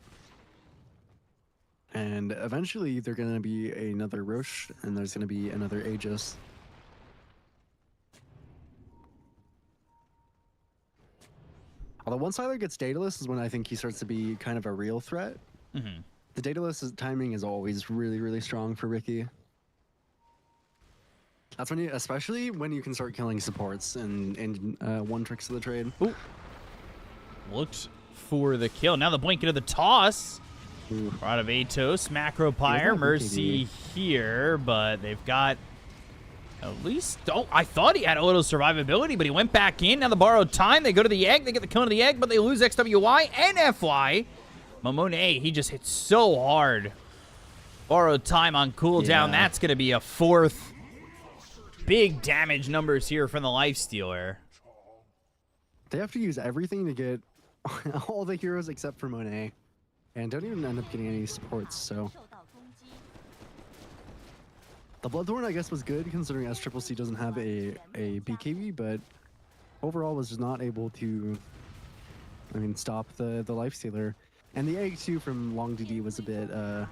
[SPEAKER 4] And eventually, they're going to be another Roche, and there's going to be another Aegis. Although once Siler gets Daedalus is when I think he starts to be kind of a real threat.
[SPEAKER 2] Mm-hmm.
[SPEAKER 4] The Daedalus timing is always really, really strong for Ricky. That's when you, especially when you can start killing supports and one tricks of the trade.
[SPEAKER 2] Ooh. Looked for the kill. Now the blink into the toss. Out of Atos, Macro Pyre, Mercy here, but they've got at least... Oh, I thought he had a little survivability, but he went back in. Now the borrowed time. They go to the egg. They get the kill on the egg, but they lose XWY and FY. Monet, he just hit so hard. Borrowed time on cooldown.
[SPEAKER 4] Yeah.
[SPEAKER 2] That's going to be a fourth. Big damage numbers here from the Lifestealer.
[SPEAKER 4] They have to use everything to get all the heroes except for Monet. And don't even end up getting any supports, so...
[SPEAKER 1] 受到攻击，
[SPEAKER 4] The Bloodthorn, I guess, was good considering SCCC doesn't have a BKB, but overall was just not able to, I mean, stop the Lifestealer. And the egg, too, from Long DD was a bit, I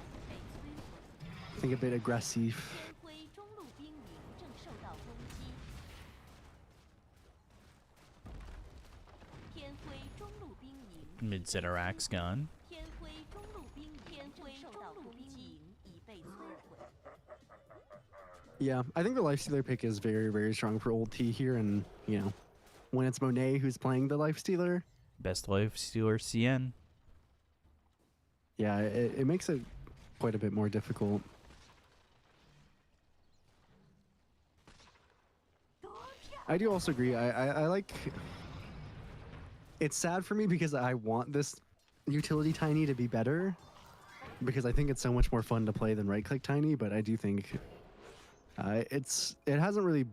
[SPEAKER 4] think a bit aggressive.
[SPEAKER 1] 天辉中路兵营正受到攻击。天辉中路兵营，
[SPEAKER 2] Mid-set Arax gone.
[SPEAKER 1] 天辉中路兵营，天辉受到攻击已被摧毁。
[SPEAKER 4] Yeah, I think the Lifestealer pick is very, very strong for old T here, and, you know, when it's Monet who's playing the Lifestealer,
[SPEAKER 2] Best Lifestealer CN.
[SPEAKER 4] yeah, it makes it quite a bit more difficult. I do also agree. I like... It's sad for me because I want this utility Tiny to be better, because I think it's so much more fun to play than right-click Tiny, but I do think it hasn't really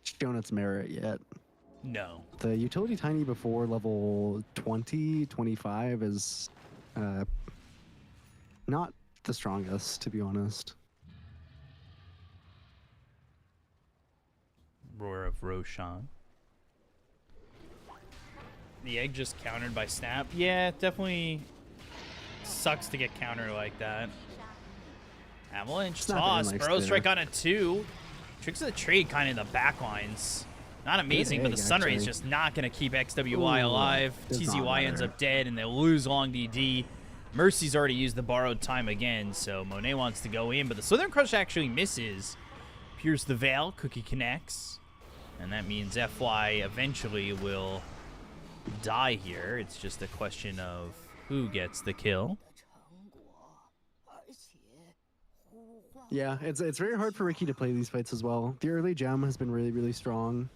[SPEAKER 4] shown its merit yet.
[SPEAKER 2] No.
[SPEAKER 4] The utility Tiny before level 20, 25 is not the strongest, to be honest.
[SPEAKER 2] Roar of Roshan. The egg just countered by Snap. Yeah, it definitely sucks to get countered like that. Avalanche
[SPEAKER 4] Snap
[SPEAKER 2] toss.
[SPEAKER 4] nice
[SPEAKER 2] Burrow
[SPEAKER 4] there.
[SPEAKER 2] strike on a 2. Tricks of the trade kind of in the back lines. Not amazing, but the
[SPEAKER 4] egg,
[SPEAKER 2] Sunray is
[SPEAKER 4] actually.
[SPEAKER 2] just not going to keep XWY
[SPEAKER 4] Ooh,
[SPEAKER 2] alive.
[SPEAKER 4] does not
[SPEAKER 2] TZY ends
[SPEAKER 4] matter.
[SPEAKER 2] up dead, and they lose Long DD. Mercy's already used the borrowed time again, so Monet wants to go in, but the Southern Crush actually misses. Pierce the Veil, Cookie connects, and that means FY eventually will die here. It's just a question of who gets the kill.
[SPEAKER 4] Yeah, it's very hard for Ricky to play these fights as well. The early gem has been really, really strong.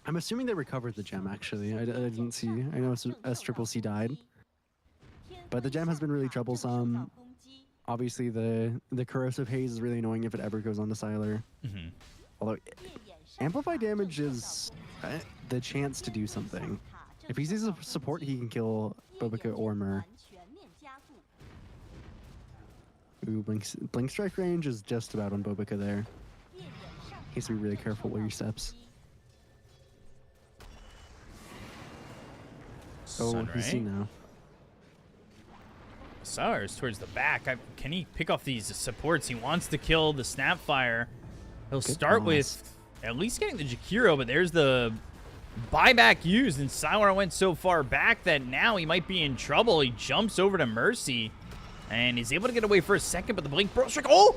[SPEAKER 4] I'm assuming they recovered the gem, actually. I didn't see. I know SCCC died. But the gem has been really troublesome. Obviously, the corrosive haze is really annoying if it ever goes on to Sylar.
[SPEAKER 2] Mhm.
[SPEAKER 4] Although, amplify damage is the chance to do something. If he sees a support, he can kill Bobica or Mer. Ooh, Blink Strike range is just about on Bobica there. He has to be really careful where he steps. Oh, he's seen now.
[SPEAKER 2] Sars towards the back. Can he pick off these supports? He wants to kill the Snapfire. He'll
[SPEAKER 4] Good
[SPEAKER 2] start
[SPEAKER 4] pass.
[SPEAKER 2] with at least getting the Jakiro, but there's the buyback used, and Sylar went so far back that now he might be in trouble. He jumps over to Mercy and is able to get away for a second, but the Blink Bro Strike. Oh!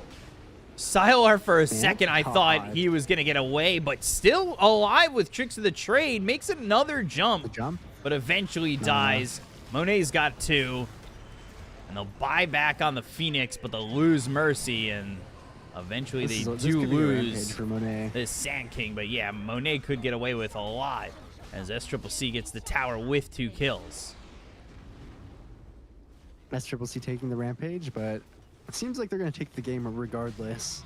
[SPEAKER 2] Sylar for a second, I thought he was going to get away, but still alive with Tricks of the Trade. Makes another jump,
[SPEAKER 4] The jump?
[SPEAKER 2] but eventually dies. Monet's got 2. And they'll buy back on the Phoenix, but they'll lose Mercy, and eventually
[SPEAKER 4] This
[SPEAKER 2] they
[SPEAKER 4] could
[SPEAKER 2] do
[SPEAKER 4] be a rampage
[SPEAKER 2] lose
[SPEAKER 4] for Monet.
[SPEAKER 2] this Sand King. But yeah, Monet could get away with a lot as SCCC gets the tower with 2 kills.
[SPEAKER 4] SCCC taking the rampage, but it seems like they're going to take the game regardless.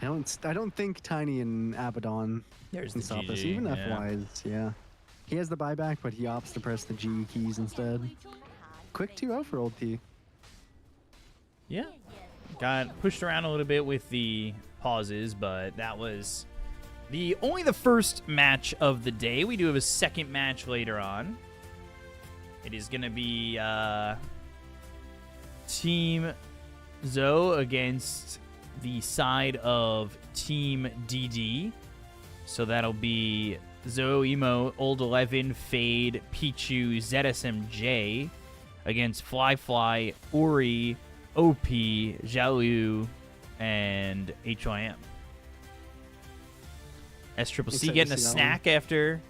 [SPEAKER 4] I don't think Tiny and Abaddon
[SPEAKER 2] There's
[SPEAKER 4] can
[SPEAKER 2] the
[SPEAKER 4] stop us.
[SPEAKER 2] GG,
[SPEAKER 4] Even
[SPEAKER 2] yeah.
[SPEAKER 4] FYs, yeah. He has the buyback, but he opts to press the G keys instead. Quick 2-0 for old T.
[SPEAKER 2] Yeah, got pushed around a little bit with the pauses, but that was only the first match of the day. We do have a second match later on. It is going to be Team Zhou against the side of Team DD. So that'll be Zhou, Emo, Old 11, Fade, Pichu, ZSMJ against Fly, Ori, OP, Zhou, and HYM. SCCC
[SPEAKER 4] Excited to
[SPEAKER 2] getting a
[SPEAKER 4] see that
[SPEAKER 2] snack after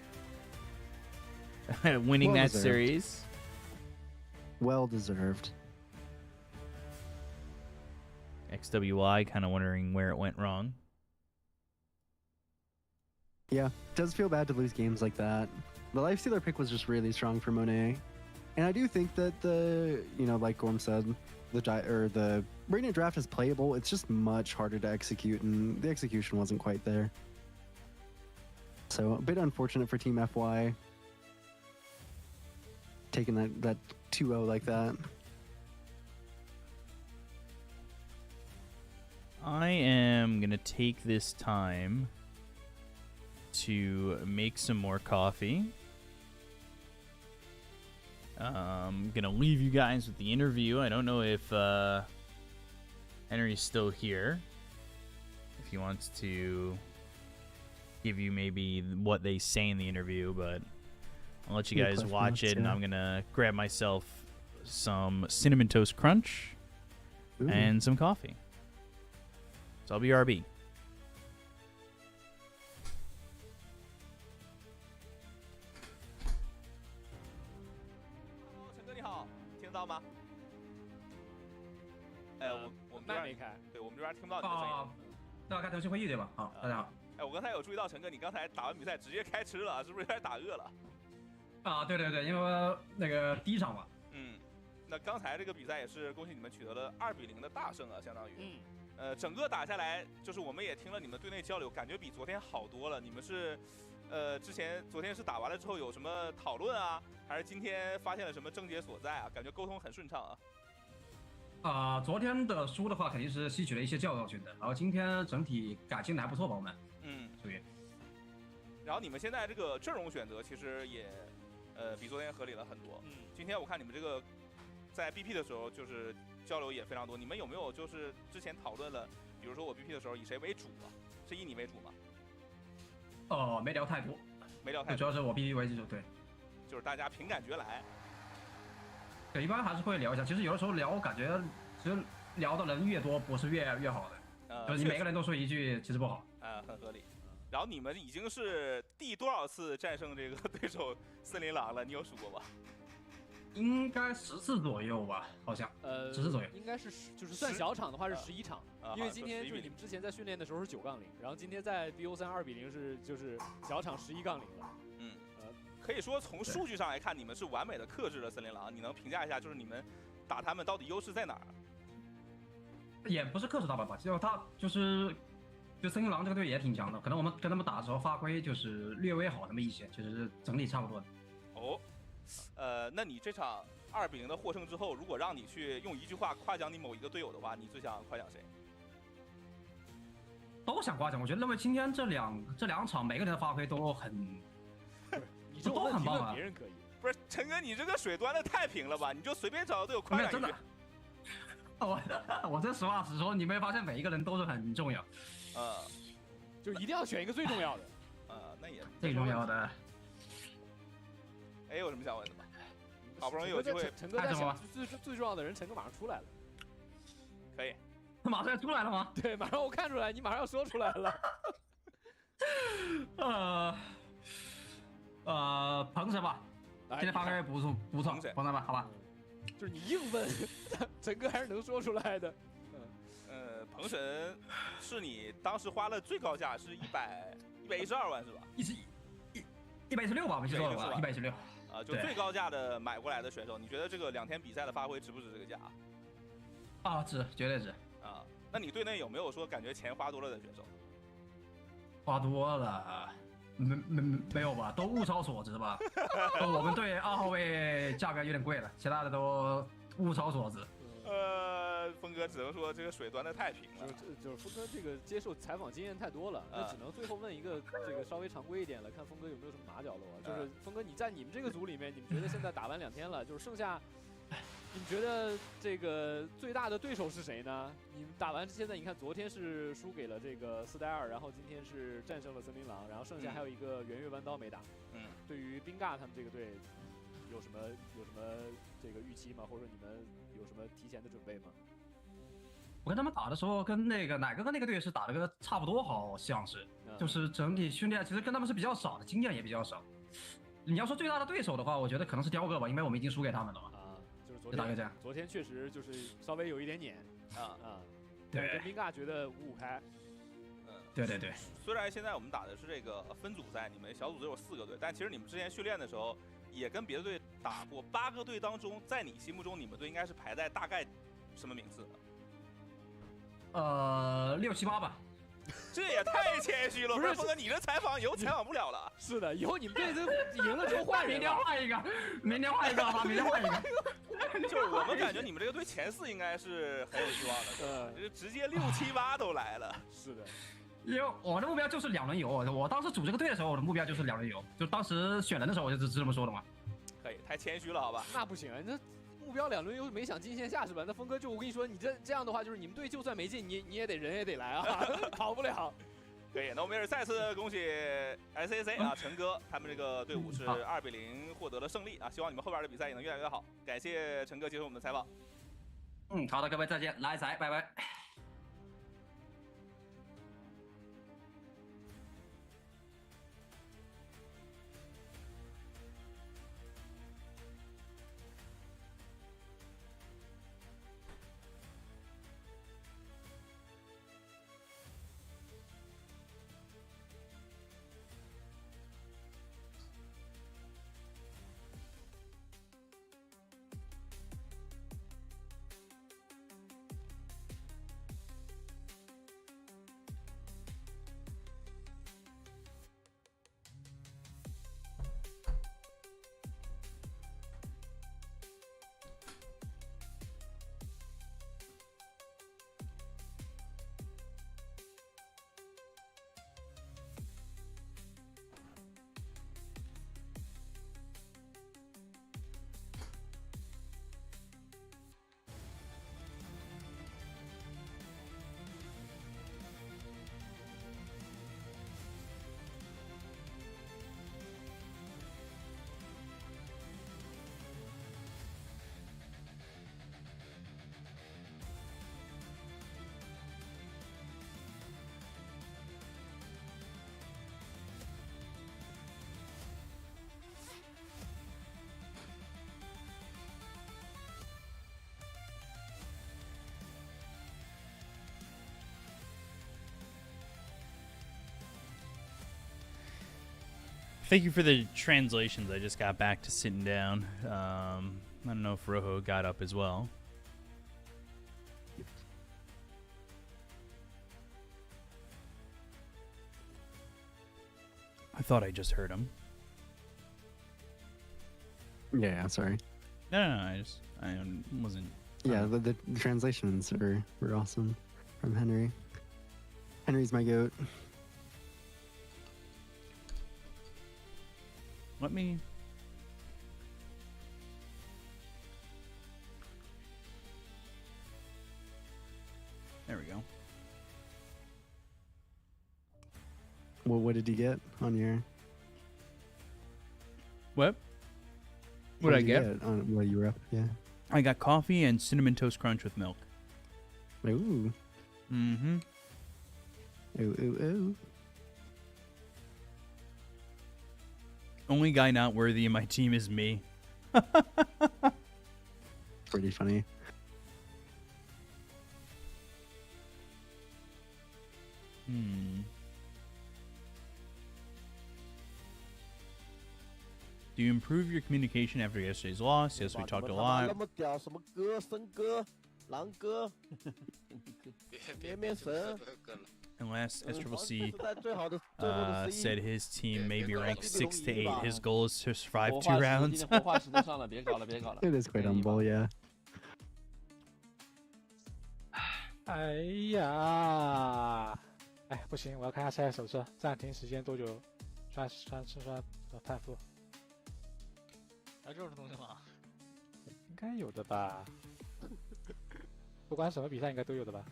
[SPEAKER 2] winning
[SPEAKER 4] Well
[SPEAKER 2] that
[SPEAKER 4] deserved.
[SPEAKER 2] series.
[SPEAKER 4] Well deserved.
[SPEAKER 2] XWI kind of wondering where it went wrong.
[SPEAKER 4] Yeah, does feel bad to lose games like that. The Lifestealer pick was just really strong for Monet. And I do think that like Gorm said, the Radiant draft is playable. It's just much harder to execute, and the execution wasn't quite there. So a bit unfortunate for Team FY. Taking that 2-0 like that.
[SPEAKER 2] I am going to take this time to make some more coffee. I'm going to leave you guys with the interview. I don't know if Henry's still here. If he wants to give you maybe what they say in the interview, but I'll let you guys watch it, and I'm going to grab myself some Cinnamon Toast Crunch and some coffee. So I'll be RB.
[SPEAKER 8] 陈哥你好，听得到吗？我们这边
[SPEAKER 9] 没开，
[SPEAKER 8] 对我们这边听不到你的声音。
[SPEAKER 5] 那开腾讯会议对吧？好，大家好。
[SPEAKER 8] 我刚才有注意到陈哥，你刚才打完比赛直接开吃了，是不是有点打饿了？
[SPEAKER 5] 对，因为那个第一场嘛。
[SPEAKER 8] 那刚才这个比赛也是恭喜你们取得了2-0的大胜啊，相当于。整个打下来，就是我们也听了你们队内交流，感觉比昨天好多了。你们是，昨天是打完了之后有什么讨论啊，还是今天发现了什么症结所在啊？感觉沟通很顺畅啊。
[SPEAKER 5] 昨天的输的话肯定是吸取了一些教训的，然后今天整体改进的还不错吧，我们。属于。
[SPEAKER 8] 然后你们现在这个阵容选择其实也，比昨天合理了很多。今天我看你们这个在 BP 的时候就是交流也非常多，你们有没有就是之前讨论了，比如说我 BP 的时候以谁为主啊？是以你为主吗？
[SPEAKER 5] 没聊太多，
[SPEAKER 8] 主
[SPEAKER 5] 要是我 BP 为主，对。
[SPEAKER 8] 就是大家凭感觉来。
[SPEAKER 5] 对，一般还是会聊一下。其实有的时候聊，感觉其实聊的人越多，不是越好的。就是你每个人都说一句，其实不好。
[SPEAKER 8] 很合理。然后你们已经是第多少次战胜这个对手森林狼了？你有数过吧？
[SPEAKER 5] 应该10次左右吧，好像。10次左右。
[SPEAKER 9] 应该是就是算小场的话是11场，因为今天就是你们之前在训练的时候是9-0，然后今天在 BO3 2-0是就是小场11-0了。
[SPEAKER 8] 可以说从数据上来看，你们是完美的克制了森林狼。你能评价一下，就是你们打他们到底优势在哪儿？
[SPEAKER 5] 也不是克制他们吧，就他就森林狼这个队也挺强的，可能我们跟他们打的时候发挥就是略微好那么一些，就是整体差不多的。
[SPEAKER 8] 那你这场2-0的获胜之后，如果让你去用一句话夸奖你某一个队友的话，你最想夸奖谁？
[SPEAKER 5] 都想夸奖，我觉得认为今天这两场每个人的发挥都很，
[SPEAKER 9] 你这
[SPEAKER 5] 都很棒啊。
[SPEAKER 9] 别人可以，
[SPEAKER 8] 不是陈哥，你这个水端的太平了吧？你就随便找个队友夸奖一句。
[SPEAKER 5] 我这实话实说，你没发现每一个人都是很重要。
[SPEAKER 9] 就一定要选一个最重要的。
[SPEAKER 8] 那也
[SPEAKER 5] 最重要的。
[SPEAKER 8] 有什么想问的吗？好不容易有机会，
[SPEAKER 9] 陈哥在想最重要的人，陈哥马上出来了。
[SPEAKER 8] 可以。
[SPEAKER 5] 他马上要出来了吗？
[SPEAKER 9] 对，马上我看出来，你马上要说出来了。
[SPEAKER 5] 彭神吧，今天发挥不错，彭神吧，好吧。
[SPEAKER 9] 就是你硬问，陈哥还是能说出来的。
[SPEAKER 8] 彭神是你当时花了最高价是112万是吧
[SPEAKER 5] ？116吧，没记错了吧？116。
[SPEAKER 8] 就最高价的买过来的选手，你觉得这个2天比赛的发挥值不值这个价？
[SPEAKER 5] 值，绝对值。
[SPEAKER 8] 那你队内有没有说感觉钱花多了的选手？
[SPEAKER 5] 花多了，没有吧？都物超所值吧？我们队2号位价格有点贵了，其他的都物超所值。
[SPEAKER 8] 峰哥只能说这个水端的太平了。
[SPEAKER 9] 就是峰哥这个接受采访经验太多了，那只能最后问一个这个稍微常规一点了，看峰哥有没有什么马脚了。就是峰哥，你在你们这个组里面，你们觉得现在打完2天了，就是剩下，你们觉得这个最大的对手是谁呢？你们打完现在，你看昨天是输给了这个4-2，然后今天是战胜了森林狼，然后剩下还有一个圆月弯刀没打。对于宾尬他们这个队有什么这个预期吗？或者你们有什么提前的准备吗？
[SPEAKER 5] 我跟他们打的时候，跟那个奶哥跟那个队是打的个差不多，好像是，就是整体训练其实跟他们是比较少的，经验也比较少。你要说最大的对手的话，我觉得可能是雕哥吧，因为我们已经输给他们了嘛。
[SPEAKER 9] 就是
[SPEAKER 5] 就大概这样。
[SPEAKER 9] 昨天确实就是稍微有一点碾啊，
[SPEAKER 5] 对，
[SPEAKER 9] 跟宾尬觉得五五开。
[SPEAKER 5] 对对对。
[SPEAKER 8] 虽然现在我们打的是这个分组赛，你们小组只有4个队，但其实你们之前训练的时候也跟别的队打过。8个队当中，在你心目中，你们队应该是排在大概什么名次
[SPEAKER 5] ？6、7、8吧。
[SPEAKER 8] 这也太谦虚了，不是峰哥，你这采访以后采访不了了。
[SPEAKER 9] 是的，以后你们队都赢了之后换人，
[SPEAKER 5] 明天换一个，明天换一个好吧，明天换一个。
[SPEAKER 8] 就是我们感觉你们这个队前4应该是很有希望的，这直接6、7、8都来了。
[SPEAKER 9] 是的。
[SPEAKER 5] 因为我的目标就是2轮游，我当时组这个队的时候，我的目标就是2轮游，就当时选人的时候我就是这么说的嘛。
[SPEAKER 8] 可以，太谦虚了，好吧？
[SPEAKER 9] 那不行啊，那目标2轮游没想进线下是吧？那峰哥就我跟你说，你这样的话，就是你们队就算没进，你也得人也得来啊，跑不了。
[SPEAKER 8] 可以，那我们也是再次恭喜 SAC 啊，陈哥他们这个队伍是2比0获得了胜利啊，希望你们后边的比赛也能越来越好。感谢陈哥接受我们的采访。
[SPEAKER 5] 好的，各位再见，来仔，拜拜。
[SPEAKER 2] Thank you for the translations. I just got back to sitting down. I don't know if Rojo got up as well. I thought I just heard him.
[SPEAKER 4] Yeah, sorry.
[SPEAKER 2] No, I wasn't.
[SPEAKER 4] Yeah, the translations were awesome from Henry. Henry's my goat.
[SPEAKER 2] Let me. There we go.
[SPEAKER 4] Well, what did you get on your?
[SPEAKER 2] What? What did I get?
[SPEAKER 4] On while you were up? Yeah.
[SPEAKER 2] I got coffee and cinnamon toast crunch with milk.
[SPEAKER 4] Ooh.
[SPEAKER 2] Mm-hmm.
[SPEAKER 4] Ooh, ooh, ooh.
[SPEAKER 2] Only guy not worthy in my team is me.
[SPEAKER 4] Pretty funny.
[SPEAKER 2] Do you improve your communication after yesterday's loss? Yes, we talked a lot.
[SPEAKER 3] 那么屌，什么哥、森哥、狼哥、绵绵神。
[SPEAKER 2] And last SCCC said his team may be ranked 6 to 8. His goal is to survive 2 rounds.
[SPEAKER 4] It is quite humble, yeah.
[SPEAKER 6] 哎呀，哎，不行，我要看一下下一手册，暂停时间多久？算判负。
[SPEAKER 10] 还有这种东西吗？
[SPEAKER 6] 应该有的吧？不管什么比赛，应该都有的吧？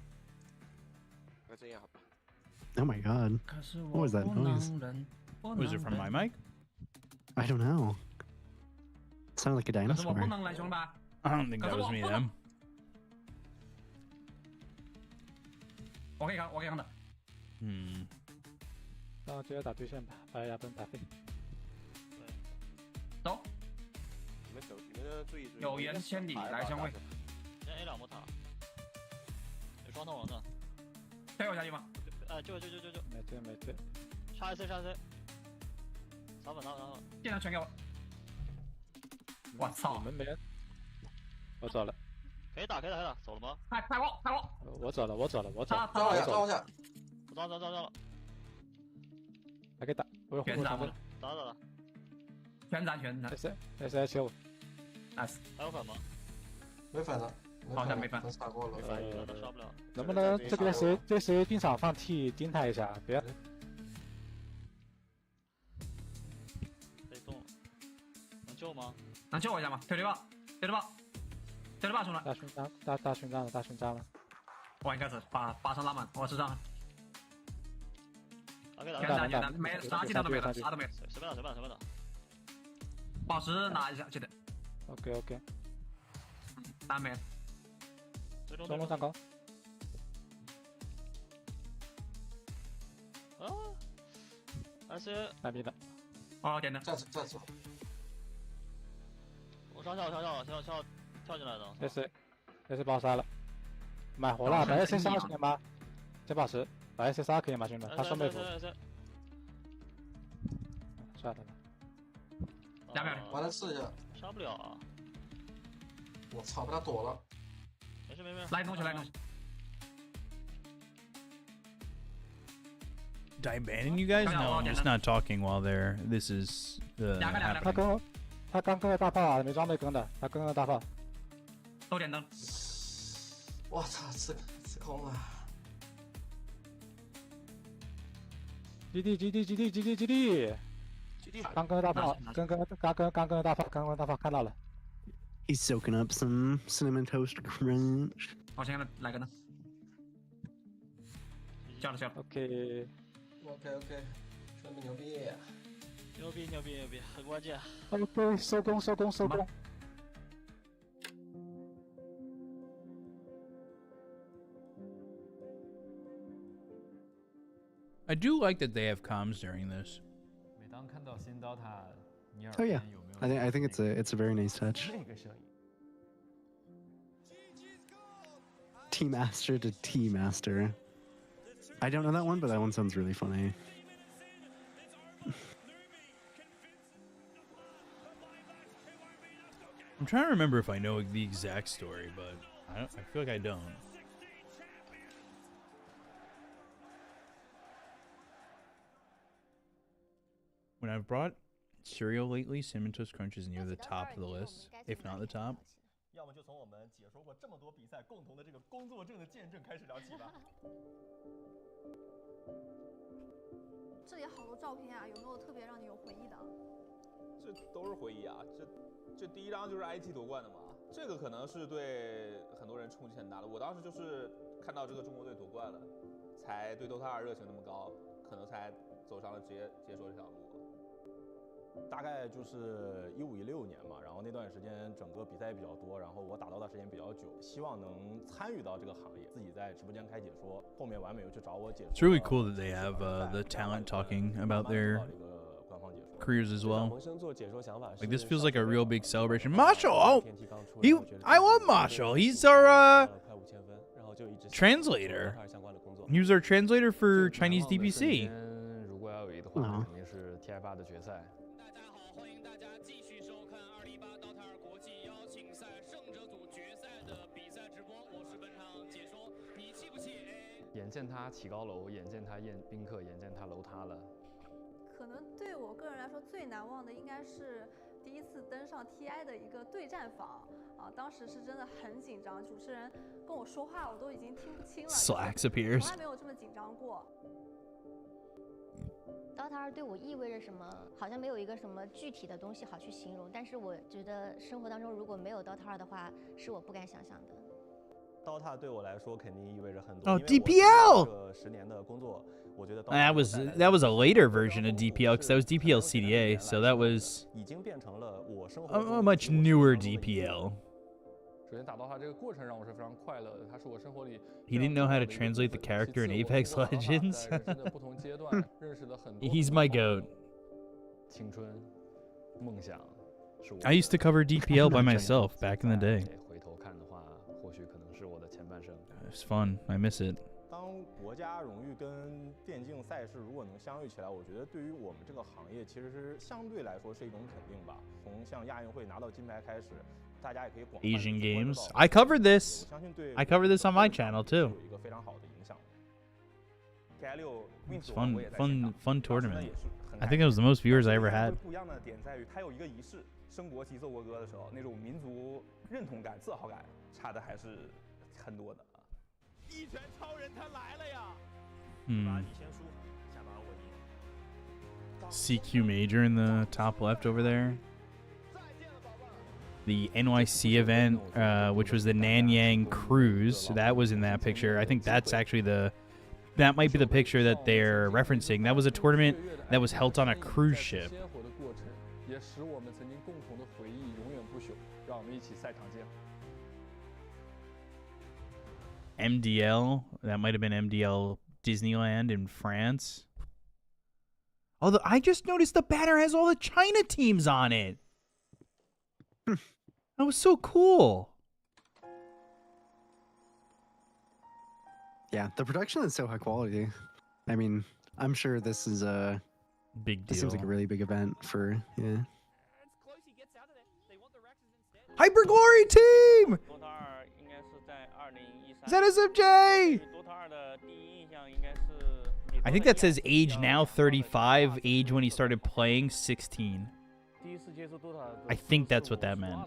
[SPEAKER 3] 那这样好吧。
[SPEAKER 4] Oh my god. What was that noise?
[SPEAKER 2] Was it from my mic?
[SPEAKER 4] I don't know. It sounded like a dinosaur.
[SPEAKER 2] I don't think that was me then.
[SPEAKER 5] 我可以看的。
[SPEAKER 6] 那直接打对线吧，把亚奔打飞。
[SPEAKER 5] 走。
[SPEAKER 3] 你们手机那个
[SPEAKER 8] 注意。
[SPEAKER 7] 有缘千里来相会。
[SPEAKER 10] 先 A 2魔塔，有双动龙的。
[SPEAKER 7] 推我下去吗？
[SPEAKER 10] 救！
[SPEAKER 6] 没对。
[SPEAKER 10] 杀 AC，打粉。
[SPEAKER 7] 电量全给我。我操！
[SPEAKER 6] 你们没人。我走了。
[SPEAKER 10] 可以打，走了吗？
[SPEAKER 7] 开我！
[SPEAKER 6] 我走了。
[SPEAKER 3] 抓我下。
[SPEAKER 10] 我抓了。
[SPEAKER 6] 还可以打，我有
[SPEAKER 7] 全斩了。
[SPEAKER 10] 打了。
[SPEAKER 7] 全斩。
[SPEAKER 6] S H5。
[SPEAKER 7] nice。
[SPEAKER 10] 还有粉吗？
[SPEAKER 3] 没粉了。
[SPEAKER 7] 好像没粉。
[SPEAKER 3] 打过了。
[SPEAKER 10] 都刷不了。
[SPEAKER 6] 能不能这边谁进场放 T 盯他一下？别。
[SPEAKER 10] 被动了。能救吗？
[SPEAKER 7] 能救我一下吗？推对吧，兄弟。
[SPEAKER 6] 大勋章了。
[SPEAKER 7] 我应该是把上拉满，我是上。
[SPEAKER 10] 全
[SPEAKER 7] 斩，没啥技能都没了，啥都没有。
[SPEAKER 10] 随便打。
[SPEAKER 7] 宝石拿一下，记得。
[SPEAKER 6] OK。
[SPEAKER 7] 单没了。
[SPEAKER 6] 中路上高。
[SPEAKER 10] 而且
[SPEAKER 6] 单逼的。
[SPEAKER 7] 哦，点的。
[SPEAKER 3] 站住。
[SPEAKER 10] 我上跳进来的。
[SPEAKER 6] S 把我杀了。买活了，把 S 杀兄弟吗？这宝石，把 S 杀可以吗，兄弟？他双倍服。算了。
[SPEAKER 7] 2秒。
[SPEAKER 3] 我来试一下。
[SPEAKER 10] 杀不了啊！
[SPEAKER 3] 我操，被他躲了。
[SPEAKER 10] 没事。
[SPEAKER 7] 来东西。
[SPEAKER 2] Did I abandon you guys? No, I'm just not talking while there. This is the.
[SPEAKER 6] 他刚跟个大炮啊，没装备跟的，他跟个大炮。
[SPEAKER 7] 都点灯。
[SPEAKER 3] 我操，吃空了。
[SPEAKER 6] 基地。刚跟个大炮，刚跟个大炮看到了。
[SPEAKER 4] He's soaking up some cinnamon toast crunch.
[SPEAKER 7] 我先来个呢。叫了。
[SPEAKER 3] OK，兄弟牛逼，
[SPEAKER 10] 很关键。
[SPEAKER 6] OK， 收工。
[SPEAKER 2] I do like that they have comms during this.
[SPEAKER 4] Oh yeah, I think it's a very nice touch. Tea Master to Tea Master. I don't know that one, but that one sounds really funny.
[SPEAKER 2] I'm trying to remember if I know the exact story, but I feel like I don't. When I've brought cereal lately, Cinnamon Toast Crunch is near the top of the list, if not the top.
[SPEAKER 11] 要么就从我们解说过这么多比赛共同的这个工作证的见证开始聊起吧。
[SPEAKER 12] 这里好多照片啊，有没有特别让你有回忆的？
[SPEAKER 8] 这都是回忆啊，这第一张就是 IT 夺冠的嘛，这个可能是对很多人冲击很大的。我当时就是看到这个中国队夺冠了，才对 DOTA 2热情那么高，可能才走上了职业解说这条路。
[SPEAKER 11] 大概就是15、16年嘛，然后那段时间整个比赛也比较多，然后我打到的时间比较久，希望能参与到这个行业，自己在直播间开解说，后面完美又去找我解说。
[SPEAKER 2] It's really cool that they have the talent talking about their careers as well. Like this feels like a real big celebration. Marshall, I love Marshall. He's our translator. He was our translator for Chinese DPC.
[SPEAKER 11] 如果要有一的话，肯定是 TF2的决赛。眼见他起高楼，眼见他宴宾客，眼见他楼塌了。
[SPEAKER 12] 可能对我个人来说最难忘的应该是第一次登上 TI 的一个对战房啊，当时是真的很紧张，主持人跟我说话我都已经听不清了。
[SPEAKER 2] Slacks appears.
[SPEAKER 12] 从来没有这么紧张过。
[SPEAKER 13] DOTA 2对我意味着什么？好像没有一个什么具体的东西好去形容，但是我觉得生活当中如果没有 DOTA 2的话，是我不敢想象的。
[SPEAKER 11] DOTA 对我来说肯定意味着很多。
[SPEAKER 2] Oh, DPL!
[SPEAKER 11] 这10年的工作，我觉得
[SPEAKER 2] that was a later version of DPL because that was DPL CDA, so that was
[SPEAKER 11] 已经变成了我生活
[SPEAKER 2] a much newer DPL.
[SPEAKER 9] 首先打到他这个过程让我是非常快乐的，他是我生活里
[SPEAKER 2] He didn't know how to translate the character in Apex Legends.
[SPEAKER 9] 在人生的不同阶段认识了很多。
[SPEAKER 2] He's my goat.
[SPEAKER 11] 青春、梦想、
[SPEAKER 2] I used to cover DPL by myself back in the day.
[SPEAKER 11] 回头看的话，或许可能是我的前半生。
[SPEAKER 2] It's fun. I miss it.
[SPEAKER 11] 当国家荣誉跟电竞赛事如果能相遇起来，我觉得对于我们这个行业其实是相对来说是一种肯定吧。从像亚运会拿到金牌开始，大家也可以广泛
[SPEAKER 2] Asian Games. I covered this.
[SPEAKER 11] 我相信对
[SPEAKER 2] I covered this on my channel too.
[SPEAKER 11] 有一个非常好的影响。
[SPEAKER 2] It's fun tournament. I think it was the most viewers I ever had.
[SPEAKER 8] 不一样的点在于，它有一个仪式，升国旗、奏国歌的时候，那种民族认同感、自豪感，差的还是很多的。一拳超人他来了呀！
[SPEAKER 2] Hmm. CQ Major in the top left over there. The NYC event, which was the Nanyang Cruise, that was in that picture. I think that's actually that might be the picture that they're referencing. That was a tournament that was held on a cruise ship. MDL, that might have been MDL Disneyland in France. Although I just noticed the banner has all the China teams on it. That was so cool.
[SPEAKER 4] Yeah, the production is so high quality. I mean, I'm sure this is a
[SPEAKER 2] big deal.
[SPEAKER 4] This seems like a really big event for yeah.
[SPEAKER 2] Hyper Glory team. ZSMJ. I think that says age now 35, age when he started playing 16. I think that's what that meant.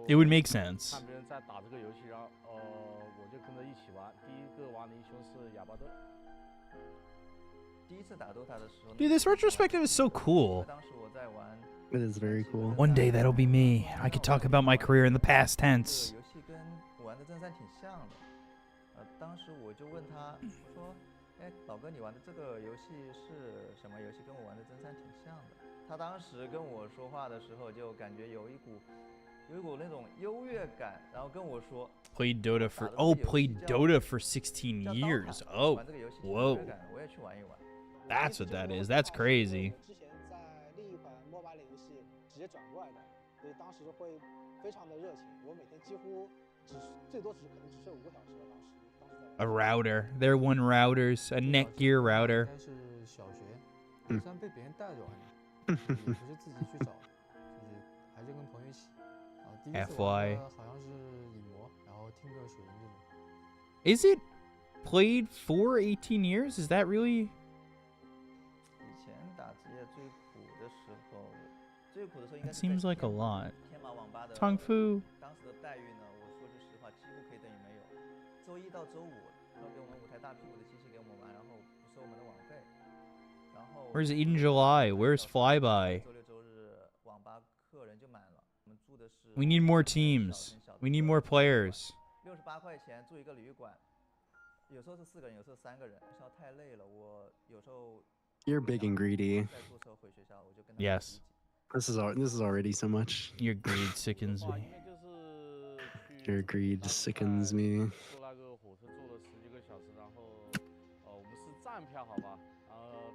[SPEAKER 2] It would make sense. Dude, this retrospective is so cool.
[SPEAKER 4] It is very cool.
[SPEAKER 2] One day that'll be me. I could talk about my career in the past tense.
[SPEAKER 14] 当时我就问他说：“哎，老哥，你玩的这个游戏是什么游戏？跟我玩的真三挺像的。”他当时跟我说话的时候，就感觉有一股那种优越感，然后跟我说
[SPEAKER 2] Played Dota for 16 years. Oh, whoa. That's what that is. That's crazy.
[SPEAKER 15] 之前在另一款 MOBA 类游戏直接转过来的，所以当时会非常的热情。我每天几乎最多可能只睡5个小时了。当时在
[SPEAKER 2] A router. They're one routers. A Netgear router.
[SPEAKER 15] 应该是小学，虽然被别人带着玩的，也不是自己去找，就是还是跟朋友一起。第一次玩的好像是影魔，然后听个水银这种。
[SPEAKER 2] Is it played for 18 years? Is that really?
[SPEAKER 14] 以前打职业最苦的时候应该
[SPEAKER 2] It
[SPEAKER 14] 是
[SPEAKER 2] seems like a lot.
[SPEAKER 14] 天马网吧的
[SPEAKER 2] Tong Fu.
[SPEAKER 14] 当时的待遇呢，我说句实话，几乎可以等于没有。周一到周五，然后给我们5台大屁股的机器给我们玩，然后不收我们的网费。然后
[SPEAKER 2] Where's In July? Where's Flyby?
[SPEAKER 14] 周六周日网吧客人就满了。我们住的是
[SPEAKER 2] We need more teams. We need more players.
[SPEAKER 14] 68块钱住一个旅馆，有时候是4个人，有时候3个人，学校太累了，我有时候
[SPEAKER 4] You're big and greedy.
[SPEAKER 14] 在宿舍回学校，我就跟他
[SPEAKER 2] Yes.
[SPEAKER 4] This is already so much.
[SPEAKER 2] Your greed sickens me.
[SPEAKER 4] Your greed sickens me.
[SPEAKER 9] 坐那个火车坐了10几个小时，然后我们是站票好吧，然后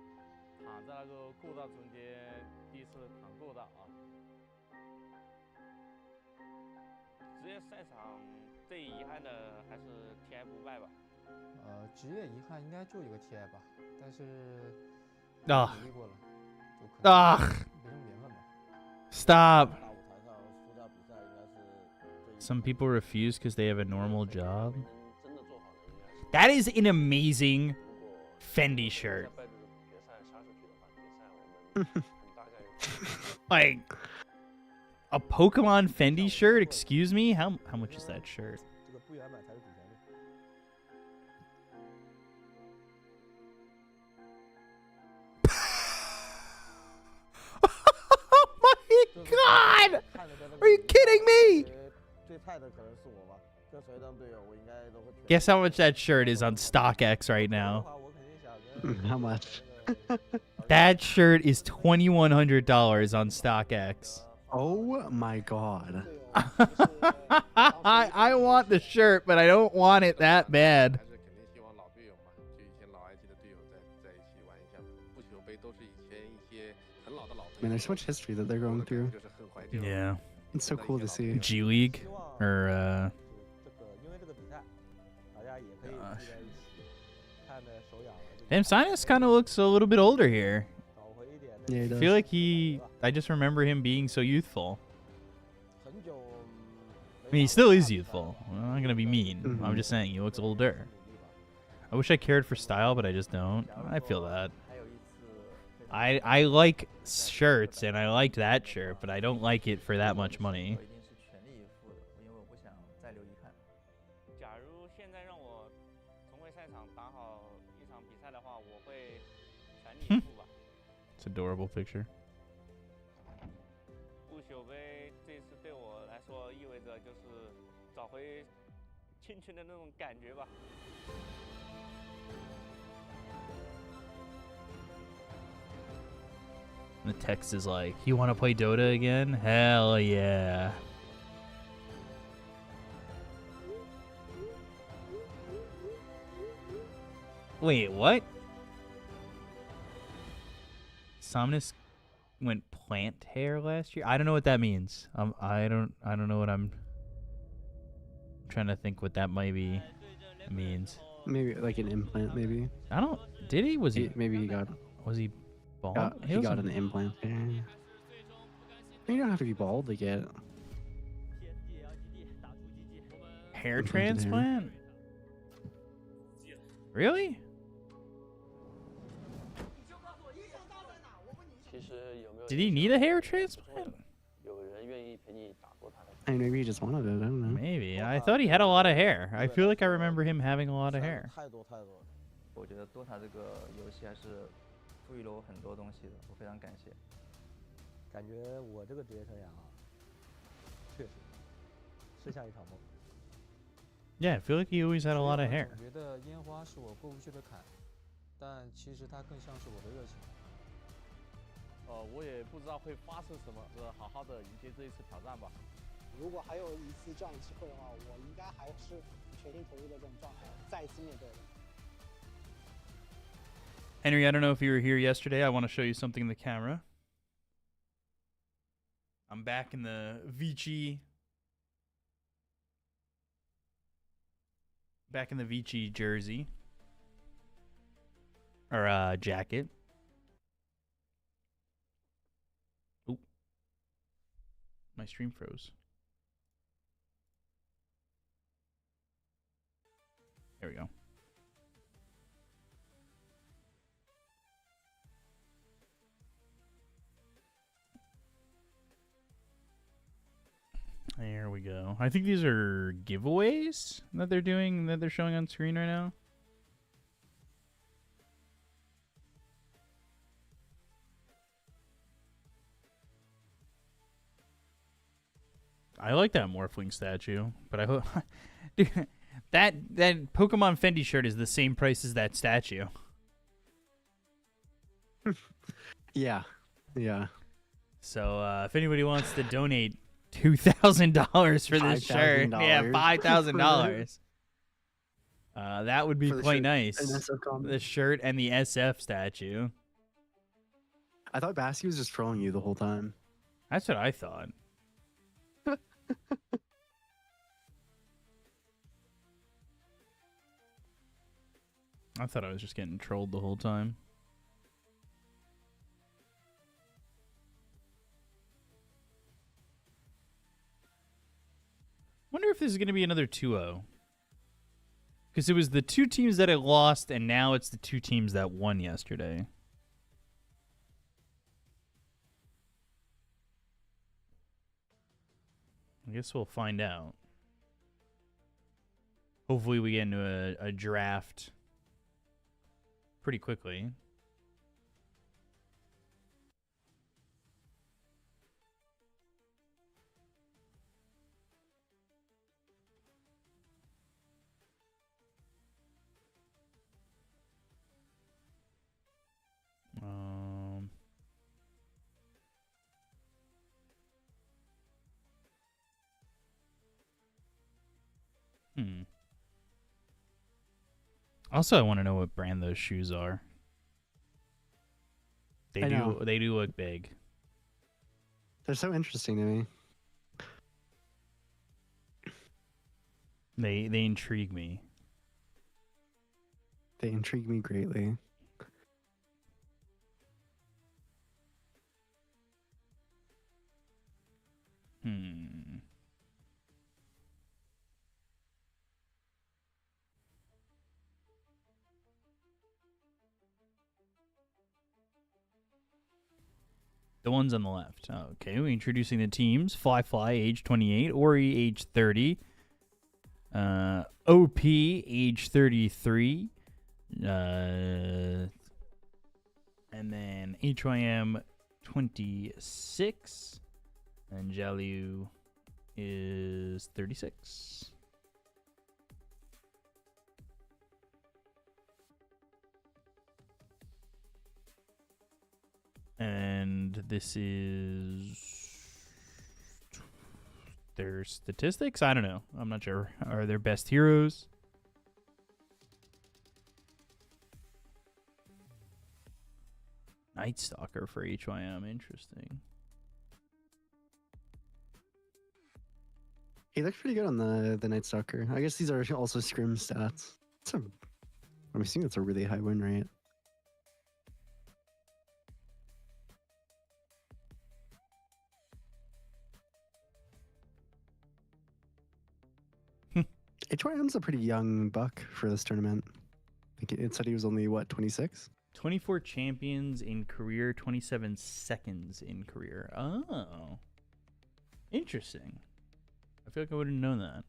[SPEAKER 9] 躺在那个过道中间，第一次躺过道啊。
[SPEAKER 10] 职业赛场最遗憾的还是 TI 不败吧。
[SPEAKER 15] 职业遗憾应该就一个 TI 吧，但是
[SPEAKER 2] 啊
[SPEAKER 15] 努力过了，就可能
[SPEAKER 2] 啊
[SPEAKER 15] 没什么缘分吧。
[SPEAKER 2] Stop.
[SPEAKER 3] 大舞台上输掉比赛应该是
[SPEAKER 2] Some people refuse because they have a normal job. That is an amazing Fendi shirt. Like a Pokemon Fendi shirt? Excuse me? How much is that shirt?
[SPEAKER 3] 这个不圆满才是主旋律。
[SPEAKER 2] Oh my god! Are you kidding me?
[SPEAKER 3] 最菜的可能是我吧，跟谁当队友我应该都会。
[SPEAKER 2] Guess how much that shirt is on StockX right now?
[SPEAKER 4] How much?
[SPEAKER 2] That shirt is $2,100 on StockX.
[SPEAKER 4] Oh my god.
[SPEAKER 2] I want the shirt, but I don't want it that bad.
[SPEAKER 4] Man, there's so much history that they're going through.
[SPEAKER 2] Yeah.
[SPEAKER 4] It's so cool to see.
[SPEAKER 2] G League or damn, Sinus kind of looks a little bit older here.
[SPEAKER 4] Yeah, he
[SPEAKER 2] I
[SPEAKER 4] does.
[SPEAKER 2] feel like I just remember him being so youthful. I mean, he still is youthful. I'm not gonna be mean. I'm just saying he looks older. I wish I cared for style, but I just don't. I feel that. I like shirts, and I liked that shirt, but I don't like it for that much money.
[SPEAKER 10] 假如现在让我重回赛场打好一场比赛的话，我会全力以赴吧。
[SPEAKER 2] It's an adorable picture.
[SPEAKER 10] 不朽杯这次对我来说意味着就是找回青春的那种感觉吧。
[SPEAKER 2] The text is like, "You want to play Dota again? Hell yeah!" Wait, what? Somnus went plant hair last year. I don't know what that means. I don't know what I'm trying to think what that maybe means.
[SPEAKER 4] Maybe like an implant, maybe.
[SPEAKER 2] I don't. Did he? Was he?
[SPEAKER 4] Maybe he got.
[SPEAKER 2] Was he bald?
[SPEAKER 4] He got an implant. Yeah. You don't have to be bald to get
[SPEAKER 2] hair
[SPEAKER 4] implanted
[SPEAKER 2] transplant. Really?
[SPEAKER 10] 其实有没有
[SPEAKER 2] Did he need a hair transplant?
[SPEAKER 10] 有人愿意陪你打过他的？
[SPEAKER 4] I mean, maybe he just wanted it. I don't know.
[SPEAKER 2] Maybe. I thought he had a lot of hair. I feel like I remember him having a lot of hair.
[SPEAKER 3] 太多太多了。
[SPEAKER 14] 我觉得 DOTA 这个游戏还是赋予了我很多东西的，我非常感谢。
[SPEAKER 11] 感觉我这个职业生涯啊，确实是像一场梦。
[SPEAKER 2] Yeah, I feel like he always had a lot of hair.
[SPEAKER 15] 我觉得烟花是我过不去的坎，但其实它更像是我的热情。
[SPEAKER 10] 我也不知道会发生什么，好好的迎接这一次挑战吧。
[SPEAKER 16] 如果还有一次这样的机会的话，我应该还是全心投入的这种状态，再一次面对的。
[SPEAKER 2] Henry, I don't know if you were here yesterday. I want to show you something in the camera. I'm back in the Vici. Back in the Vici jersey. Or jacket. Oop. My stream froze. There we go. There we go. I think these are giveaways that they're doing, that they're showing on screen right now. I like that Morphling statue, but I hope dude, that Pokemon Fendi shirt is the same price as that statue.
[SPEAKER 4] Yeah. Yeah.
[SPEAKER 2] So if anybody wants to donate $2,000 for this shirt, yeah, $5,000. That would be quite nice. The shirt and the SF statue.
[SPEAKER 4] I thought Basky was just trolling you the whole time.
[SPEAKER 2] That's what I thought. I thought I was just getting trolled the whole time. Wonder if this is going to be another 2-0. Because it was the two teams that had lost, and now it's the two teams that won yesterday. I guess we'll find out. Hopefully we get into a draft pretty quickly. Also, I want to know what brand those shoes are. They do look big.
[SPEAKER 4] They're so interesting to me.
[SPEAKER 2] They intrigue me.
[SPEAKER 4] They intrigue me greatly.
[SPEAKER 2] The ones on the left. Okay, we're introducing the teams. Fly, age 28. Ori, age 30. OP, age 33. And then HYM, 26. And Jialu is 36. And this is their statistics? I don't know. I'm not sure. Are their best heroes? Night Stalker for HYM. Interesting.
[SPEAKER 4] He looks pretty good on the Night Stalker. I guess these are also scrim stats. I'm assuming it's a really high win rate. HYM's a pretty young buck for this tournament. I think it said he was only, what, 26?
[SPEAKER 2] 24 champions in career, 27 seconds in career. Oh. Interesting. I feel like I would have known that.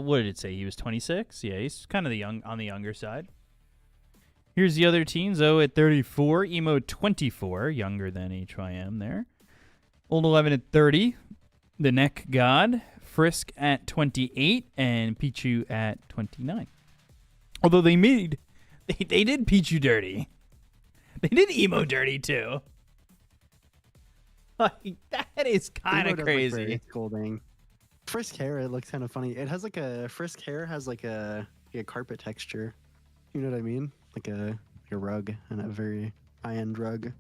[SPEAKER 2] What did it say? He was 26? Yeah, he's kind of on the younger side. Here's the other teams. Zhou at 34. Emo 24. Younger than HYM there. Old 11 at 30. The Neck God. Frisk at 28. And Pichu at 29. Although they did Pichu dirty. They did Emo dirty too. Like, that is kind of crazy.
[SPEAKER 4] Scolding. Frisk hair, it looks kind of funny. It has like a Frisk hair has like a carpet texture. You know what I mean? Like a rug, and a very high-end rug.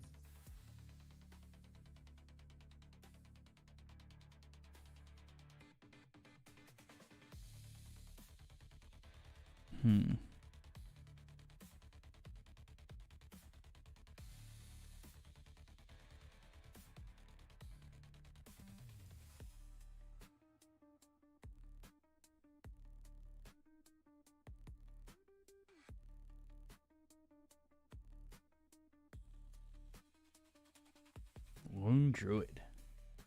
[SPEAKER 2] Lone Druid.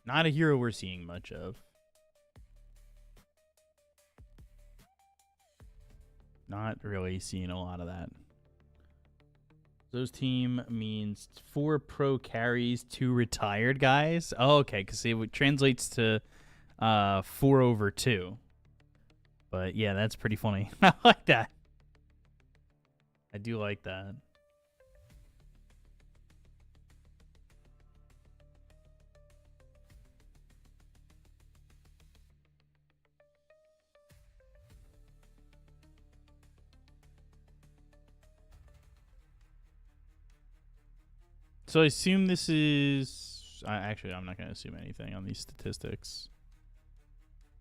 [SPEAKER 2] Not a hero we're seeing much of. Not really seeing a lot of that. Those team means 4 pro carries, 2 retired guys. Oh, okay, because it translates to 4/2. But yeah, that's pretty funny. I like that. I do like that. So I assume this is... actually, I'm not going to assume anything on these statistics.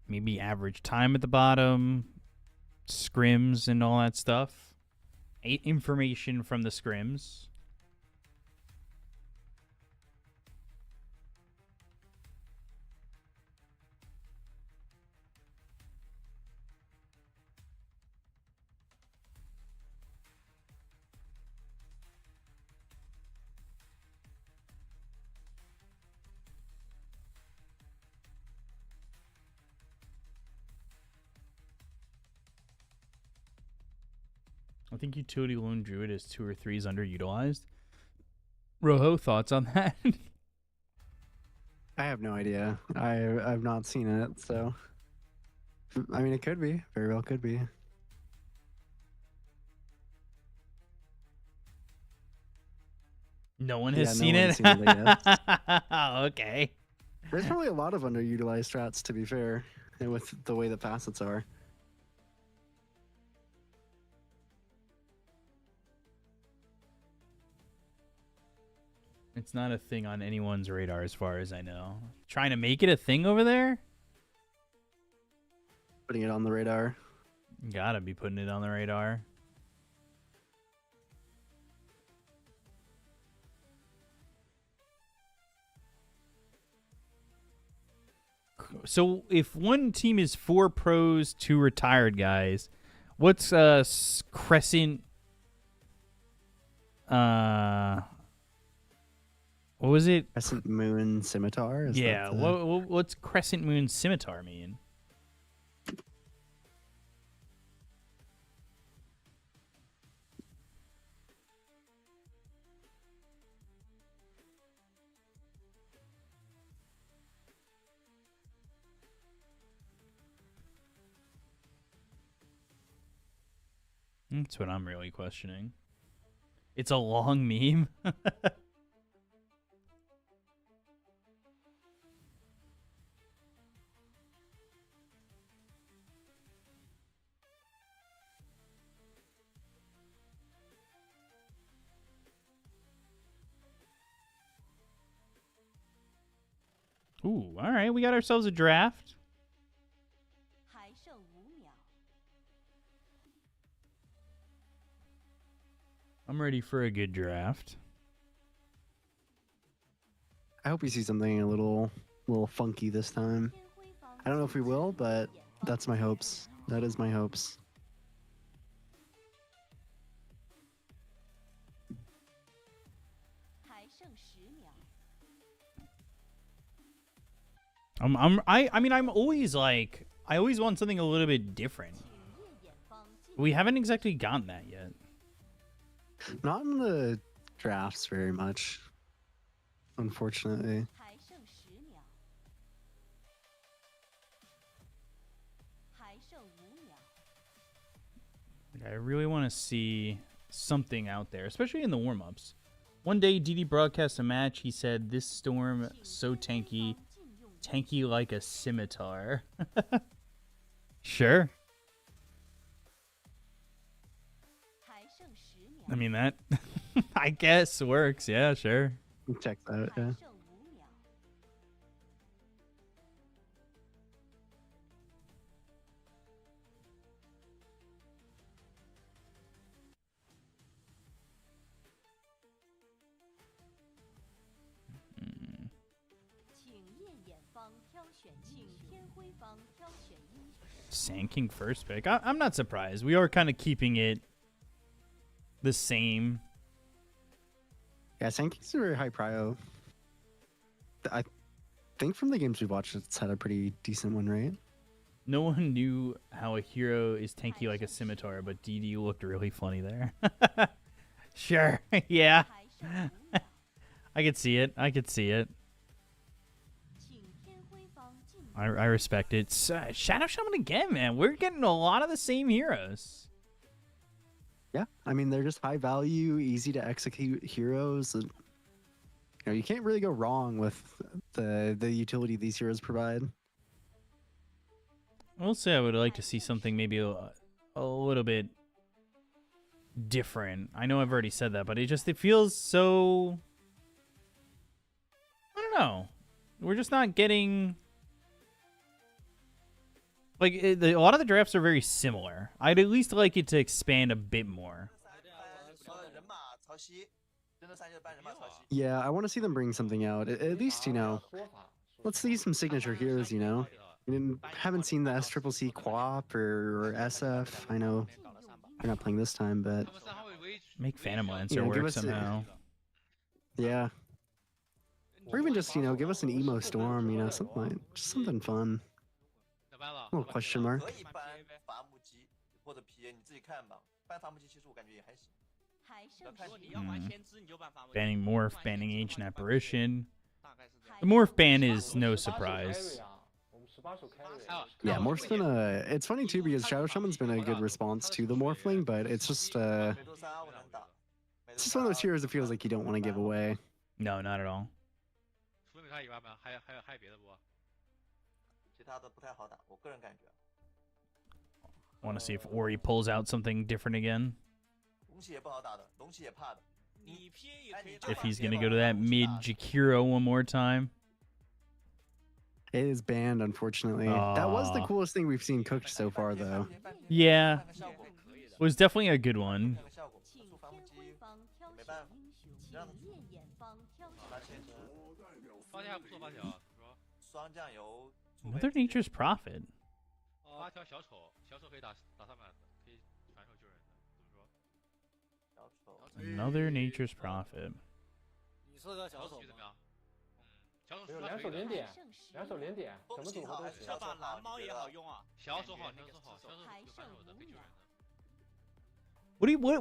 [SPEAKER 2] Maybe average time at the bottom, scrims and all that stuff. Information from the scrims. I think utility Lone Druid is 2 or 3 is underutilized. Rojo, thoughts on that?
[SPEAKER 4] I have no idea. I've not seen it, so I mean, it could be. Very well could be.
[SPEAKER 2] No one has
[SPEAKER 4] Yeah,
[SPEAKER 2] seen
[SPEAKER 4] no
[SPEAKER 2] it?
[SPEAKER 4] one's seen it yet.
[SPEAKER 2] Okay.
[SPEAKER 4] There's probably a lot of underutilized strats, to be fair, and with the way the facets are.
[SPEAKER 2] It's not a thing on anyone's radar as far as I know. Trying to make it a thing over there?
[SPEAKER 4] Putting it on the radar.
[SPEAKER 2] Gotta be putting it on the radar. So if one team is 4 pros, 2 retired guys, what's Crescent? What was it?
[SPEAKER 4] Crescent Moon Scimitar? Is
[SPEAKER 2] yeah.
[SPEAKER 4] that the...
[SPEAKER 2] What's Crescent Moon Scimitar mean? That's what I'm really questioning. It's a long meme. Ooh, all right. We got ourselves a draft. I'm ready for a good draft.
[SPEAKER 4] I hope we see something a little funky this time. I don't know if we will, but that's my hopes. That is my hopes.
[SPEAKER 2] I mean, I'm always like, I always want something a little bit different. We haven't exactly gotten that yet.
[SPEAKER 4] Not in the drafts very much, unfortunately.
[SPEAKER 2] I really want to see something out there, especially in the warm-ups. One day, DD broadcast a match. He said, "This storm so tanky, tanky like a scimitar." Sure. I mean, that I guess works. Yeah, sure.
[SPEAKER 4] Check that. Yeah.
[SPEAKER 2] Sand King first pick. I'm not surprised. We are kind of keeping it the same.
[SPEAKER 4] Yeah, Sand King's a very high prio. I think from the games we've watched, it's had a pretty decent win rate.
[SPEAKER 2] No one knew how a hero is tanky like a scimitar, but DD looked really funny there. Sure. Yeah. I could see it. I could see it. I respect it. Shadow Shaman again, man. We're getting a lot of the same heroes.
[SPEAKER 4] Yeah, I mean, they're just high value, easy to execute heroes. And, you can't really go wrong with the utility these heroes provide.
[SPEAKER 2] I will say I would like to see something maybe a little bit different. I know I've already said that, but it feels so... I don't know. We're just not getting... Like, a lot of the drafts are very similar. I'd at least like it to expand a bit more.
[SPEAKER 4] Yeah, I want to see them bring something out. At least, let's see some signature heroes, haven't seen the SCCC QoP or SF. I know they're not playing this time, but...
[SPEAKER 2] Make Phantom Lancer work somehow.
[SPEAKER 4] Yeah. Or even just, give us an Emo Storm, something just something fun. A little question mark.
[SPEAKER 2] Banning Morph, banning Ancient Apparition. The Morph ban is no surprise.
[SPEAKER 4] Yeah, Morph's been it's funny too because Shadow Shaman's been a good response to the Morphling, but it's just one of those heroes that feels like you don't want to give away.
[SPEAKER 2] No, not at all. Want to see if Ori pulls out something different again. If he's gonna go to that mid Jakiro one more time.
[SPEAKER 4] It is banned, unfortunately. That was the
[SPEAKER 2] Aw.
[SPEAKER 4] coolest thing we've seen cooked so far, though.
[SPEAKER 2] Yeah. Was definitely a good one.
[SPEAKER 1] 请天辉方挑选英雄，请夜眼方挑选英雄。
[SPEAKER 17] 发条还不错，发条怎么说？
[SPEAKER 18] 双酱油。
[SPEAKER 2] Another Nature's Prophet.
[SPEAKER 17] 发条小丑，小丑可以打3板的，可以传授救人的，怎么说？
[SPEAKER 18] 小丑。
[SPEAKER 2] Another Nature's Prophet.
[SPEAKER 17] 你是个小丑怎么样？小丑是
[SPEAKER 15] 两手连点，两手连点，什么组合都行。
[SPEAKER 10] 小把蓝猫也好用啊。
[SPEAKER 17] 小手好，小手好，小手有反手的，可以救人的。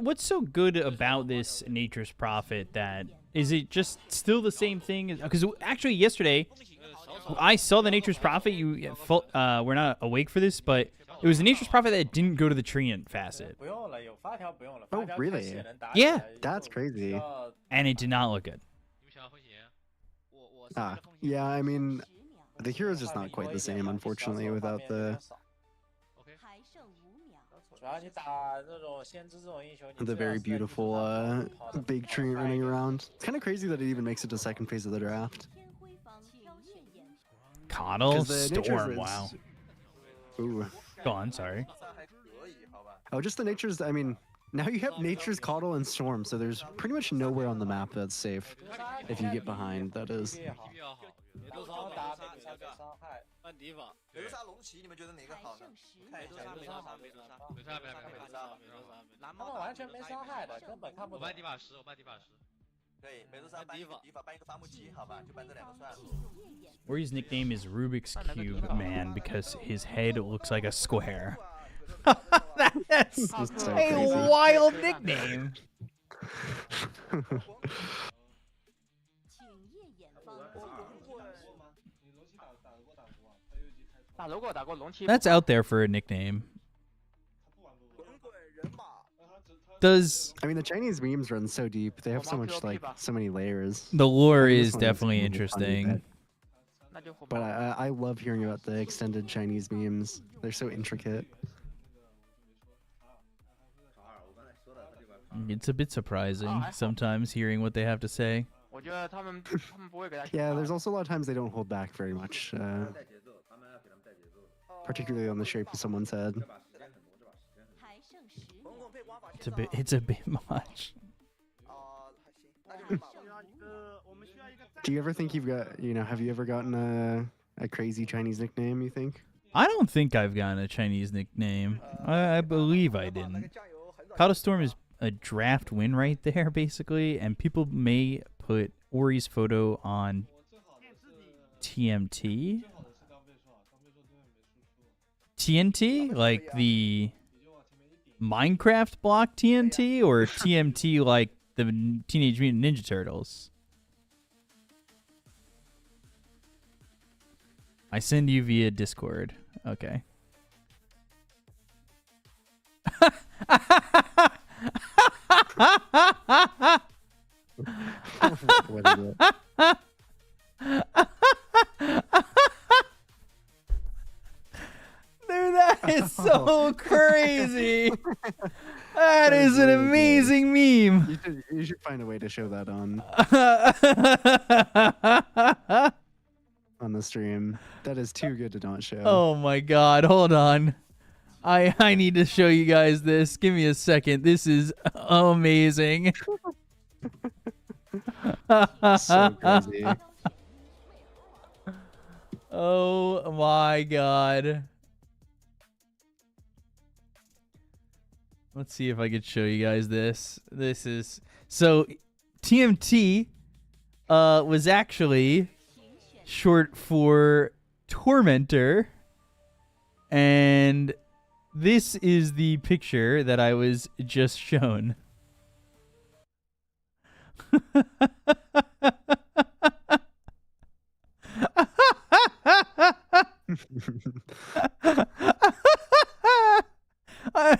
[SPEAKER 2] What's so good about this Nature's Prophet that is it just still the same thing? Because actually yesterday I saw the Nature's Prophet. You were not awake for this, but it was the Nature's Prophet that didn't go to the treant facet.
[SPEAKER 4] Oh, really?
[SPEAKER 2] Yeah,
[SPEAKER 4] that's crazy.
[SPEAKER 2] And it did not look good.
[SPEAKER 4] Yeah, I mean, the hero's just not quite the same, unfortunately, without the
[SPEAKER 1] 还剩5秒。
[SPEAKER 19] 主要你打那种先知这种英雄，
[SPEAKER 4] the very beautiful big tree running around. It's kind of crazy that it even makes it to second phase of the draft.
[SPEAKER 1] 天辉方挑选眼。
[SPEAKER 2] Coddle
[SPEAKER 4] 'Cause the Nature's
[SPEAKER 2] Storm.
[SPEAKER 4] is-
[SPEAKER 2] Wow.
[SPEAKER 4] Ooh.
[SPEAKER 2] Go on. Sorry.
[SPEAKER 4] Oh, just the Nature's. I mean, now you have Nature's, Coddle, and Storm, so there's pretty much nowhere on the map that's safe. If you get behind, that is.
[SPEAKER 19] 美杜莎打美杜莎被伤害，换敌方。
[SPEAKER 18] 美杜莎龙骑，你们觉得哪个好呢？看一下
[SPEAKER 19] 美杜莎，
[SPEAKER 17] 美杜莎，
[SPEAKER 19] 他们完全没伤害的，根本看不懂。
[SPEAKER 17] 我办第把10，我办第把10。
[SPEAKER 18] 可以，美杜莎搬一个敌法，搬一个伐木机，好吧，就搬这2个算了。
[SPEAKER 2] Ori's nickname is Rubik's Cube Man because his head looks like a square. That's
[SPEAKER 4] so
[SPEAKER 2] a
[SPEAKER 4] crazy.
[SPEAKER 2] wild nickname.
[SPEAKER 1] 请夜眼方。
[SPEAKER 10] 打如果打过龙骑。
[SPEAKER 2] That's out there for a nickname. Does
[SPEAKER 4] I mean, the Chinese memes run so deep. They have so much, like, so many layers.
[SPEAKER 2] the lore
[SPEAKER 4] This
[SPEAKER 2] is
[SPEAKER 4] one is
[SPEAKER 2] definitely
[SPEAKER 4] really funny,
[SPEAKER 2] interesting.
[SPEAKER 4] But I love hearing about the extended Chinese memes. They're so intricate.
[SPEAKER 2] It's a bit surprising sometimes hearing what they have to say.
[SPEAKER 10] 我觉得他们不会给他。
[SPEAKER 4] Yeah, there's also a lot of times they don't hold back very much, particularly on the shape of someone's head.
[SPEAKER 1] 还剩10秒。
[SPEAKER 2] It's a bit much.
[SPEAKER 4] Do you ever think you've got, have you ever gotten a crazy Chinese nickname, you think?
[SPEAKER 2] I don't think I've gotten a Chinese nickname. I believe I didn't. Coddle Storm is a draft win right there, basically, and people may put Ori's photo on TMT. TNT? Like the Minecraft block TNT, or TMT like the Teenage Mutant Ninja Turtles? I send you via Discord. Okay.
[SPEAKER 4] What is it?
[SPEAKER 2] Dude, that is so crazy. That is an amazing meme.
[SPEAKER 4] You should find a way to show that on the stream. That is too good to not show.
[SPEAKER 2] Oh my god, hold on. I need to show you guys this. Give me a second. This is amazing.
[SPEAKER 4] So crazy.
[SPEAKER 2] Oh my god. Let's see if I could show you guys this. This is so TMT was actually short for Tormentor, and this is the picture that I was just shown.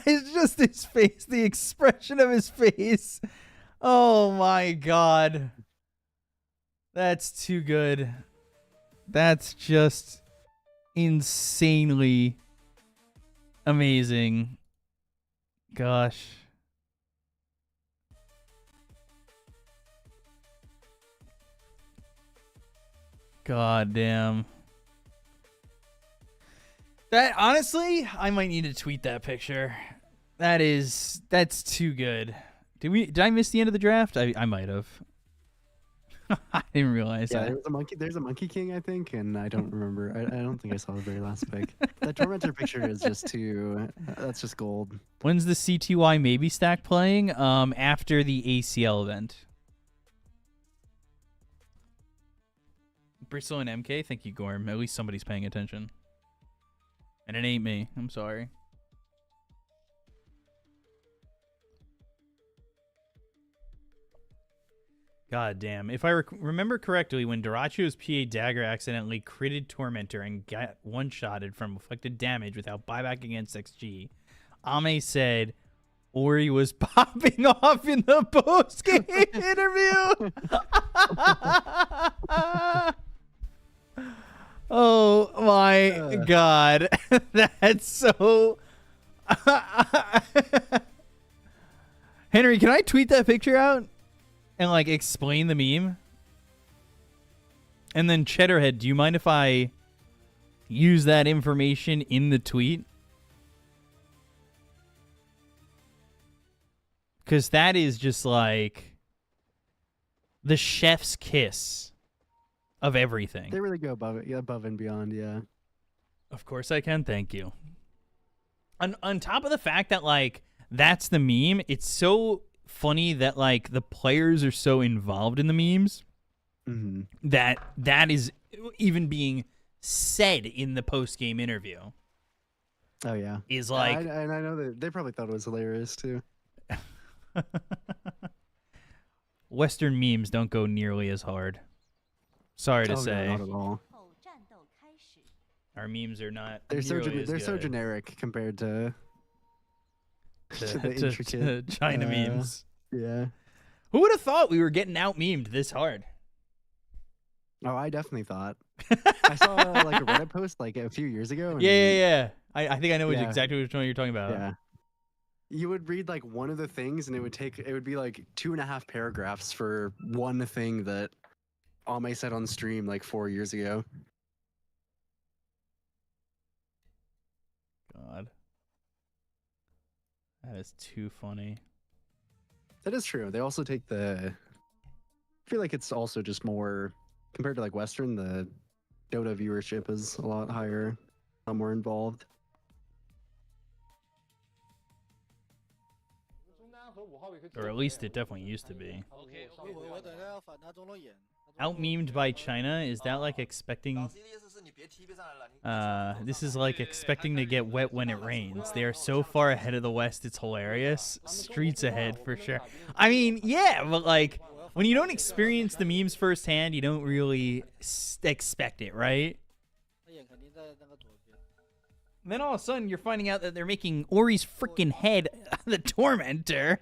[SPEAKER 2] It's just his face, the expression of his face. Oh my god. That's too good. That's just insanely amazing. Gosh. God damn. That honestly, I might need to tweet that picture. That's too good. Did I miss the end of the draft? I might have. I didn't realize that.
[SPEAKER 4] There's a monkey king, I think, and I don't remember. I don't think I saw the very last pick. That Tormentor picture is just too. That's just gold.
[SPEAKER 2] When's the CTY maybe stack playing? After the ACL event. Bristle and MK, thank you, Gorm. At least somebody's paying attention. And it ain't me. I'm sorry. God damn. If I remember correctly, when Dorachio's PA Dagger accidentally critted Tormentor and got one-shotted from reflected damage without buyback against XG, Ame said Ori was popping off in the post-game interview. Oh my God. That's so... Henry, can I tweet that picture out? And, like, explain the meme? And then, Cheddarhead, do you mind if I use that information in the tweet? Because that is just, like, the chef's kiss of everything.
[SPEAKER 4] They really go above and beyond, yeah.
[SPEAKER 2] Of course I can, thank you. On top of the fact that, like, that's the meme, it's so... funny that like the players are so involved in the memes that is even being said in the post-game interview.
[SPEAKER 4] Oh yeah,
[SPEAKER 2] is like,
[SPEAKER 4] and I know that they probably thought it was hilarious too.
[SPEAKER 2] Western memes don't go nearly as hard. Sorry to say,
[SPEAKER 4] not at all.
[SPEAKER 2] Our memes are not.
[SPEAKER 4] They're
[SPEAKER 2] so
[SPEAKER 4] so generic compared to the intricate
[SPEAKER 2] to China memes.
[SPEAKER 4] Yeah.
[SPEAKER 2] Who would have thought we were getting out memed this hard?
[SPEAKER 4] Oh, I definitely thought. I saw like a Reddit post like a few years ago. And
[SPEAKER 2] Yeah. I think I know exactly which one you're talking about.
[SPEAKER 4] Yeah. You would read like one of the things, and it would be like 2.5 paragraphs for one thing that Ame said on stream like 4 years ago.
[SPEAKER 2] God. That is too funny.
[SPEAKER 4] That is true. They also take I feel like it's also just more compared to like Western. The Dota viewership is a lot higher, a lot more involved.
[SPEAKER 2] Or at least it definitely used to be. Out memed by China? Is that like expecting... this is like expecting to get wet when it rains. They are so far ahead of the West, it's hilarious. Streets ahead for sure. I mean, yeah, but like, when you don't experience the memes firsthand, you don't really expect it, right? And then all of a sudden, you're finding out that they're making Ori's freaking head the Tormentor.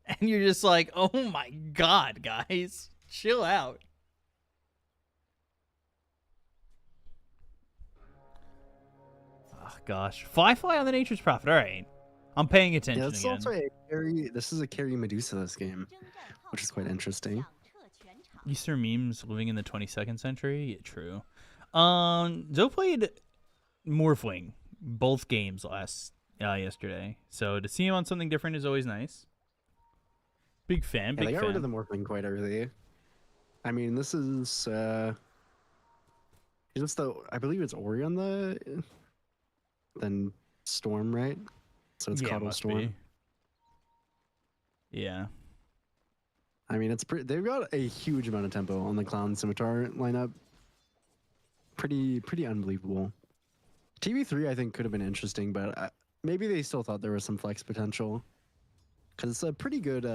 [SPEAKER 2] And you're just like, oh my God, guys. Chill out. Oh, gosh. Fly on the Nature's Prophet. All right. I'm paying attention
[SPEAKER 4] yeah, again. Also this is a carry Medusa this game, which is quite interesting.
[SPEAKER 2] Eastern memes living in the 22nd century? Yeah, true. Zhou played Morphling both games yesterday. So to see him on something different is always nice. Big fan, big
[SPEAKER 4] fan. They got
[SPEAKER 2] fan.
[SPEAKER 4] rid of the Morphling quite early. I mean, this is I believe it's Ori on then Storm, right? So it's Coddle Storm.
[SPEAKER 2] Be. Yeah.
[SPEAKER 4] I mean, they've got a huge amount of tempo on the Clown Scimitar lineup. Pretty unbelievable. TV3 I think could have been interesting, but maybe they still thought there was some flex potential. Because it's a pretty good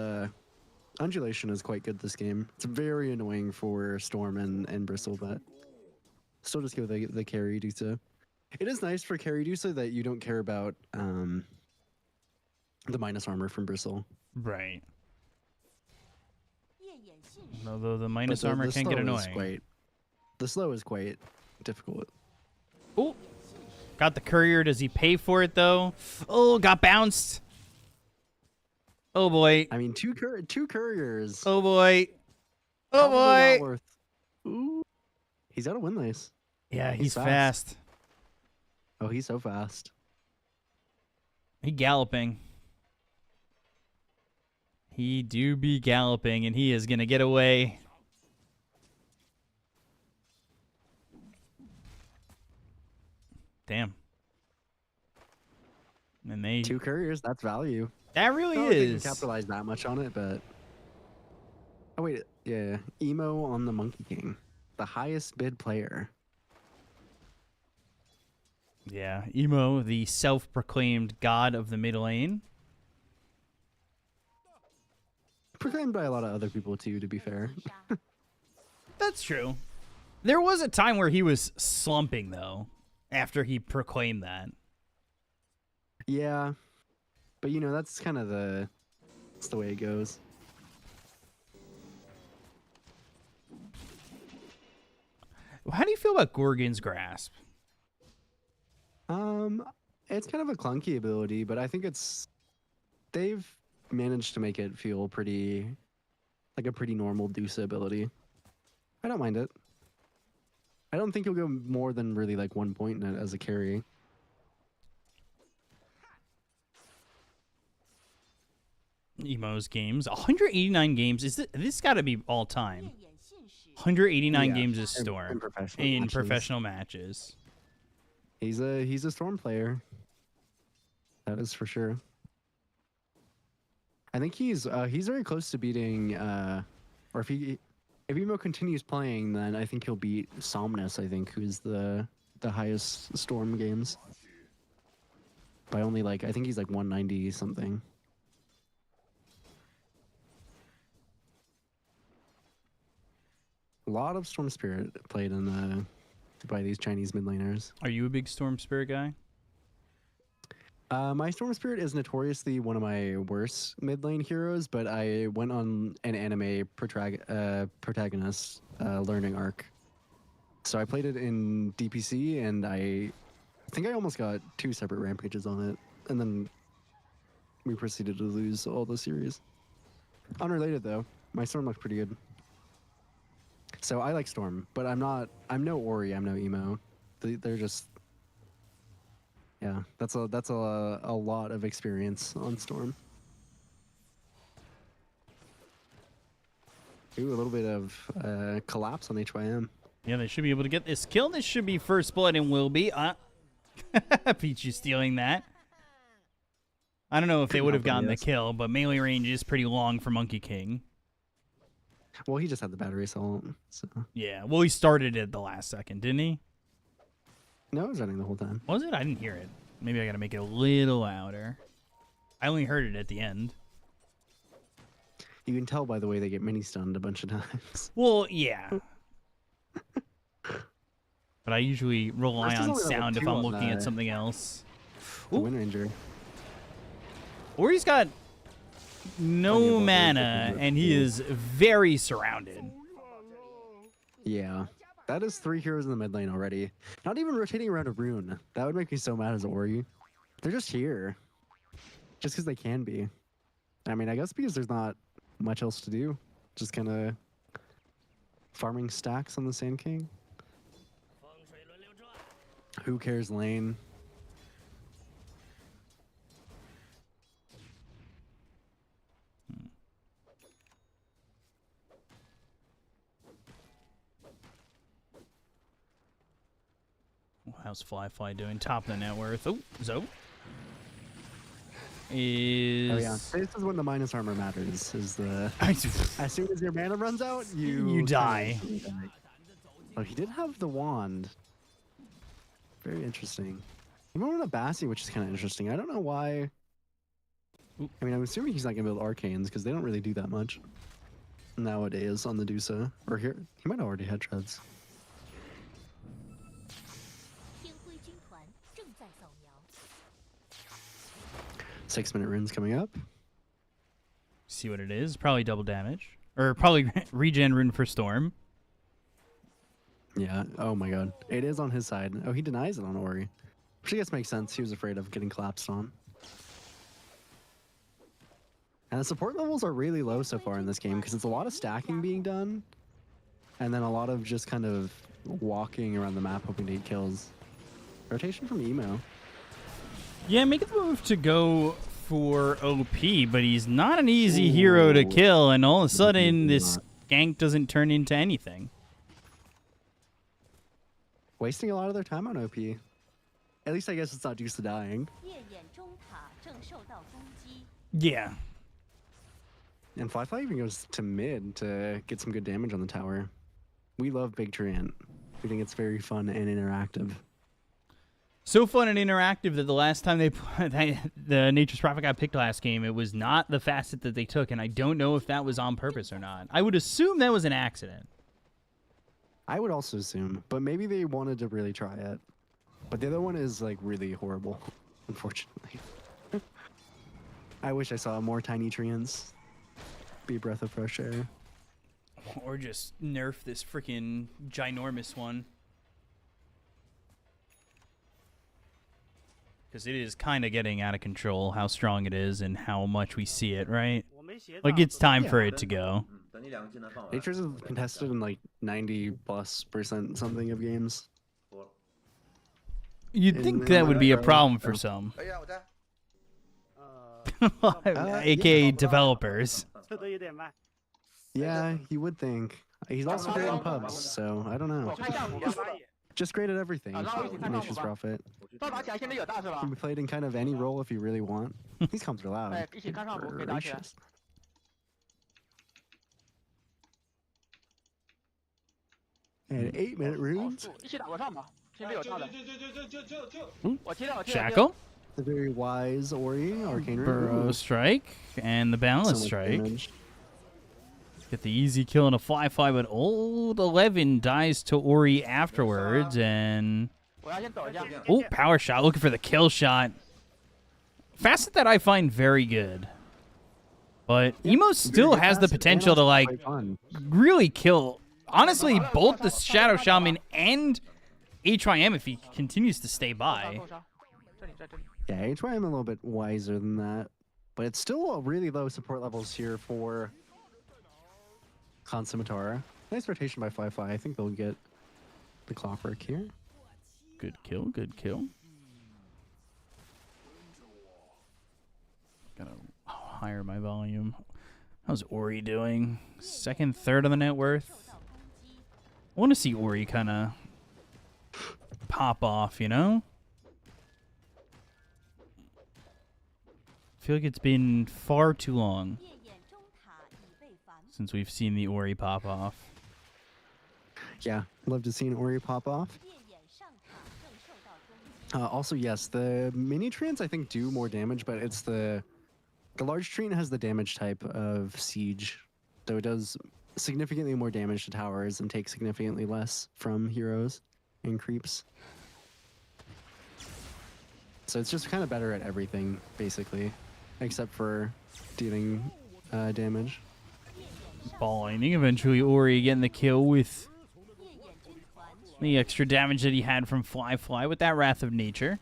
[SPEAKER 4] undulation is quite good this game. It's very annoying for Storm and Bristle, but still just go the carry Dusa. It is nice for carry Dusa that you don't care about the minus armor from Bristle.
[SPEAKER 2] Right. Although the minus armor can get annoying.
[SPEAKER 4] The slow is quite difficult.
[SPEAKER 2] Oh, got the courier. Does he pay for it though? Oh, got bounced. Oh boy.
[SPEAKER 4] I mean, two couriers.
[SPEAKER 2] Oh boy. Oh boy.
[SPEAKER 4] Ooh. He's out of win lace.
[SPEAKER 2] Yeah, he's fast.
[SPEAKER 4] Oh, he's so fast.
[SPEAKER 2] He galloping. He do be galloping, and he is gonna get away. Damn. And they
[SPEAKER 4] 2 couriers. That's value.
[SPEAKER 2] That really
[SPEAKER 4] I don't think they
[SPEAKER 2] is.
[SPEAKER 4] can capitalize that much on it, but oh wait, yeah, emo on the Monkey King, the highest bid player.
[SPEAKER 2] Yeah, Emo, the self-proclaimed god of the mid lane.
[SPEAKER 4] Proclaimed by a lot of other people too, to be fair.
[SPEAKER 2] That's true. There was a time where he was slumping though, after he proclaimed that.
[SPEAKER 4] Yeah, but you know that's kind of that's the way it goes.
[SPEAKER 2] How do you feel about Gorgon's Grasp?
[SPEAKER 4] It's kind of a clunky ability, but I think they've managed to make it feel pretty like a pretty normal Dusa ability. I don't mind it. I don't think you'll go more than really like 1 point in it as a carry.
[SPEAKER 2] Emo's games, 189 games. Is this got to be all time? 189 games is Storm in professional matches.
[SPEAKER 4] He's a Storm player. That is for sure. I think he's very close to beating or if Emo continues playing, then I think he'll beat Somnus, I think, who's the highest Storm games. By only like I think he's like 190 something. A lot of Storm Spirit played in by these Chinese mid laners.
[SPEAKER 2] Are you a big Storm Spirit guy?
[SPEAKER 4] My Storm Spirit is notoriously one of my worst mid lane heroes, but I went on an anime protagonist learning arc. So I played it in DPC, and I think I almost got 2 separate rampages on it, and then we proceeded to lose all the series. Unrelated though, my Storm looks pretty good. So I like Storm, but I'm no Ori, I'm no Emo. They're just, yeah, that's a lot of experience on Storm. Ooh, a little bit of collapse on HYM.
[SPEAKER 2] Yeah, they should be able to get this kill. This should be first blood and will be. Pichu stealing that. I don't know if they would have gotten the kill, but melee range is pretty long for Monkey King.
[SPEAKER 4] Well, he just had the battery assault, so.
[SPEAKER 2] Yeah, well, he started it the last second, didn't he?
[SPEAKER 4] No, it was running the whole time.
[SPEAKER 2] Was it? I didn't hear it. Maybe I gotta make it a little louder. I only heard it at the end.
[SPEAKER 4] You can tell by the way they get mini stunned a bunch of times.
[SPEAKER 2] Well, yeah. But I usually rely on sound if I'm looking at something else.
[SPEAKER 4] The Wind Ranger.
[SPEAKER 2] Ori's got no mana, and he is very surrounded.
[SPEAKER 4] Yeah. That is 3 heroes in the mid lane already. Not even rotating around a rune. That would make me so mad as Ori. They're just here. Just because they can be. I mean, I guess because there's not much else to do. Just kind of farming stacks on the Sand King. Who cares lane?
[SPEAKER 2] How's Fly doing? Top of the net worth. Oh, Zhou is.
[SPEAKER 4] Oh yeah, this is when the minus armor matters. Is the as soon as your mana runs out, you
[SPEAKER 2] die.
[SPEAKER 4] Oh, he did have the wand. Very interesting. He went on a Bassi, which is kind of interesting. I don't know why. I mean, I'm assuming he's not gonna build arcanes because they don't really do that much nowadays on the Dusa. Or here, he might have already had treads. 6-minute runes coming up.
[SPEAKER 2] See what it is. Probably double damage. Or probably regen rune for Storm.
[SPEAKER 4] Yeah. Oh my god. It is on his side. Oh, he denies it on Ori. Which I guess makes sense. He was afraid of getting collapsed on. And the support levels are really low so far in this game because it's a lot of stacking being done. And then a lot of just kind of walking around the map hoping to get kills. Rotation from Emo.
[SPEAKER 2] Yeah, make the move to go for OP, but he's not an easy hero to kill, and all of a sudden this gank doesn't turn into anything.
[SPEAKER 4] Wasting a lot of their time on OP. At least I guess it's not used to dying.
[SPEAKER 2] Yeah.
[SPEAKER 4] And Fly even goes to mid to get some good damage on the tower. We love Big Treant. We think it's very fun and interactive.
[SPEAKER 2] So fun and interactive that the last time the Nature's Prophet got picked last game, it was not the facet that they took, and I don't know if that was on purpose or not. I would assume that was an accident.
[SPEAKER 4] I would also assume, but maybe they wanted to really try it. But the other one is like really horrible, unfortunately. I wish I saw more tiny treants. Be a breath of fresh air.
[SPEAKER 2] Or just nerf this freaking ginormous one. Because it is kind of getting out of control how strong it is and how much we see it, right? Like, it's time for it to go.
[SPEAKER 4] Nature's is contested in like 90+% something of games.
[SPEAKER 2] You'd think that would be a problem for some. AKA developers.
[SPEAKER 4] Yeah, you would think. He's also great in pubs, so I don't know. Just great at everything. Nature's Prophet. Can be played in kind of any role if you really want. These comps are loud. Gracious. And 8-minute runes.
[SPEAKER 2] Shackle.
[SPEAKER 4] The very wise Ori, Arcane
[SPEAKER 2] Burrow Strike, and the Balance Strike. Get the easy kill on a Fly, but old 11 dies to Ori afterwards, and... Oh, power shot, looking for the kill shot. Facet that I find very good. But Emo still has the potential to, like, really kill, honestly, both the Shadow Shaman and HYM if he continues to stay by.
[SPEAKER 4] Yeah, HYM a little bit wiser than that. But it's still really low support levels here for Consummator. Nice rotation by Fly. I think they'll get the clockwork here.
[SPEAKER 2] Good kill, good kill. Gotta higher my volume. How's Ori doing? Second, third on the net worth. I want to see Ori kind of pop off, you know? I feel like it's been far too long since we've seen the Ori pop off.
[SPEAKER 4] Yeah, love to see an Ori pop off. Also, yes, the mini treants I think do more damage, but it's the large treant has the damage type of siege, so it does significantly more damage to towers and takes significantly less from heroes and creeps. So it's just kind of better at everything, basically, except for dealing damage.
[SPEAKER 2] Balling. Eventually, Ori getting the kill with the extra damage that he had from Fly with that Wrath of Nature.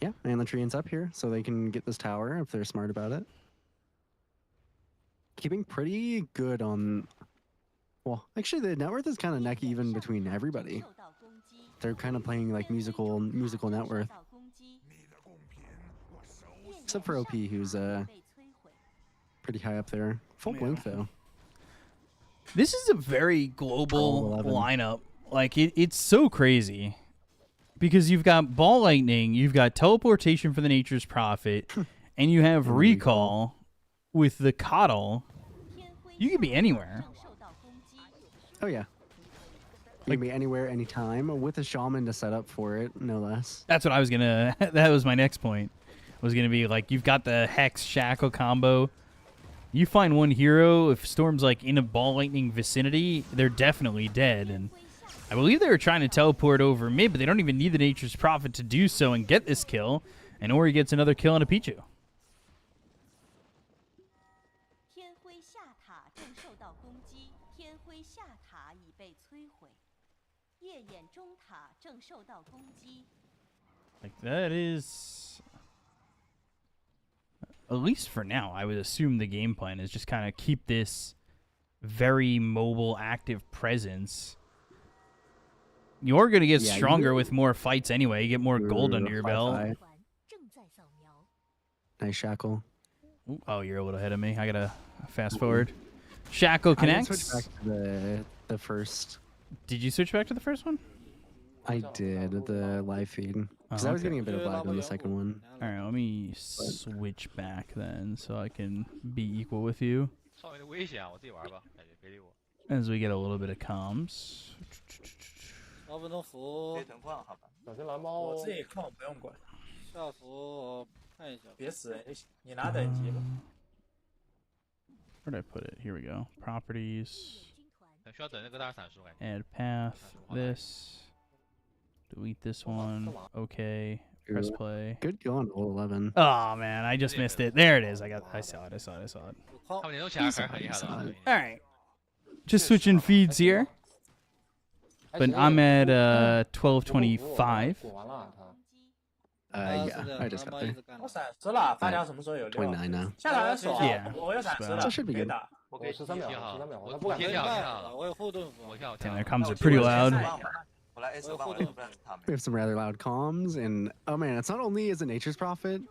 [SPEAKER 4] Yeah, and the treant's up here, so they can get this tower if they're smart about it. Keeping pretty good on... Well, actually, the net worth is kind of neck even between everybody. They're kind of playing like musical net worth. Except for OP, who's pretty high up there. Full blink, though.
[SPEAKER 2] This is a very global lineup. Like, it's so crazy. Because you've got Ball Lightning, you've got Teleportation for the Nature's Prophet, and you have Recall with the Coddle. You could be anywhere.
[SPEAKER 4] Oh, yeah. You can be anywhere, anytime, with a Shaman to set up for it, no less.
[SPEAKER 2] That's what I was going to... That was my next point. Was going to be, like, you've got the Hex Shackle combo. You find one hero, if Storm's, like, in a Ball Lightning vicinity, they're definitely dead, and... I believe they were trying to teleport over mid, but they don't even need the Nature's Prophet to do so and get this kill. And Ori gets another kill on a Pichu. Like, that is... At least for now, I would assume the game plan is just kind of keep this very mobile, active presence You're gonna get
[SPEAKER 4] Yeah,
[SPEAKER 2] stronger
[SPEAKER 4] you-
[SPEAKER 2] with more fights anyway. You get more gold under your belt.
[SPEAKER 4] Hi-fi. Nice shackle.
[SPEAKER 2] Ooh, oh, you're a little ahead of me. I gotta fast forward. Shackle
[SPEAKER 4] I didn't
[SPEAKER 2] connects.
[SPEAKER 4] switch back to the first.
[SPEAKER 2] Did you switch back to the first one?
[SPEAKER 4] I did the live feed because I was
[SPEAKER 2] okay.
[SPEAKER 4] getting a bit of lag on the second one.
[SPEAKER 2] All right, let me switch back then so I can be equal with you
[SPEAKER 17] 稍微的危险，我自己玩吧，感觉别理我。
[SPEAKER 2] as we get a little bit of comms.
[SPEAKER 19] 2分钟服。
[SPEAKER 18] 别腾矿，好吧。
[SPEAKER 11] 小心蓝猫哦。
[SPEAKER 19] 我自己矿不用管。下服我看一下。别死人就行，你拿等级吧。
[SPEAKER 2] Where'd I put it? Here we go. Properties.
[SPEAKER 17] 需要等那个大闪烁感觉。
[SPEAKER 2] Add path. This. Delete this one. Okay. Press play.
[SPEAKER 4] Good going, all 11.
[SPEAKER 2] Oh man, I just missed it. There it is. I saw it.
[SPEAKER 17] 他们联动起来还是很厉害的。
[SPEAKER 2] All right. Just switching feeds here. But I'm at 1225.
[SPEAKER 4] Yeah, I just got there.
[SPEAKER 19] 我闪失了，发条什么时候有六？
[SPEAKER 4] 29 now.
[SPEAKER 19] 下来手，
[SPEAKER 2] Yeah.
[SPEAKER 19] 我有闪失了，
[SPEAKER 4] That should be
[SPEAKER 19] 可以
[SPEAKER 4] good.
[SPEAKER 19] 打。
[SPEAKER 11] 我给13秒，13秒，他不
[SPEAKER 17] 我
[SPEAKER 11] 敢
[SPEAKER 17] 贴跳，
[SPEAKER 19] 我有后盾服。
[SPEAKER 17] 我跳。
[SPEAKER 2] Damn, their comms are pretty loud.
[SPEAKER 18] 我来 S 帮我来不然他们。
[SPEAKER 4] We have some rather loud comms, and oh man, it's not only is it Nature's Prophet,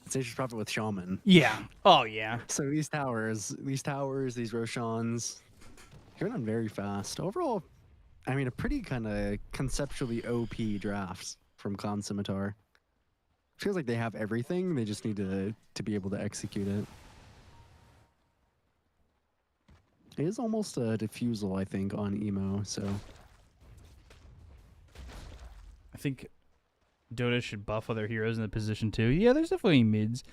[SPEAKER 4] it's Nature's Prophet with Shaman.
[SPEAKER 2] Yeah. Oh yeah.
[SPEAKER 4] So these towers, these Roshans, going on very fast. Overall, I mean, a pretty kind of conceptually OP draft from Clown Scimitar. Feels like they have everything. They just need to be able to execute it. It is almost a diffusal, I think, on emo. So
[SPEAKER 2] I think Dota should buff other heroes in the position too. Yeah, there's definitely mids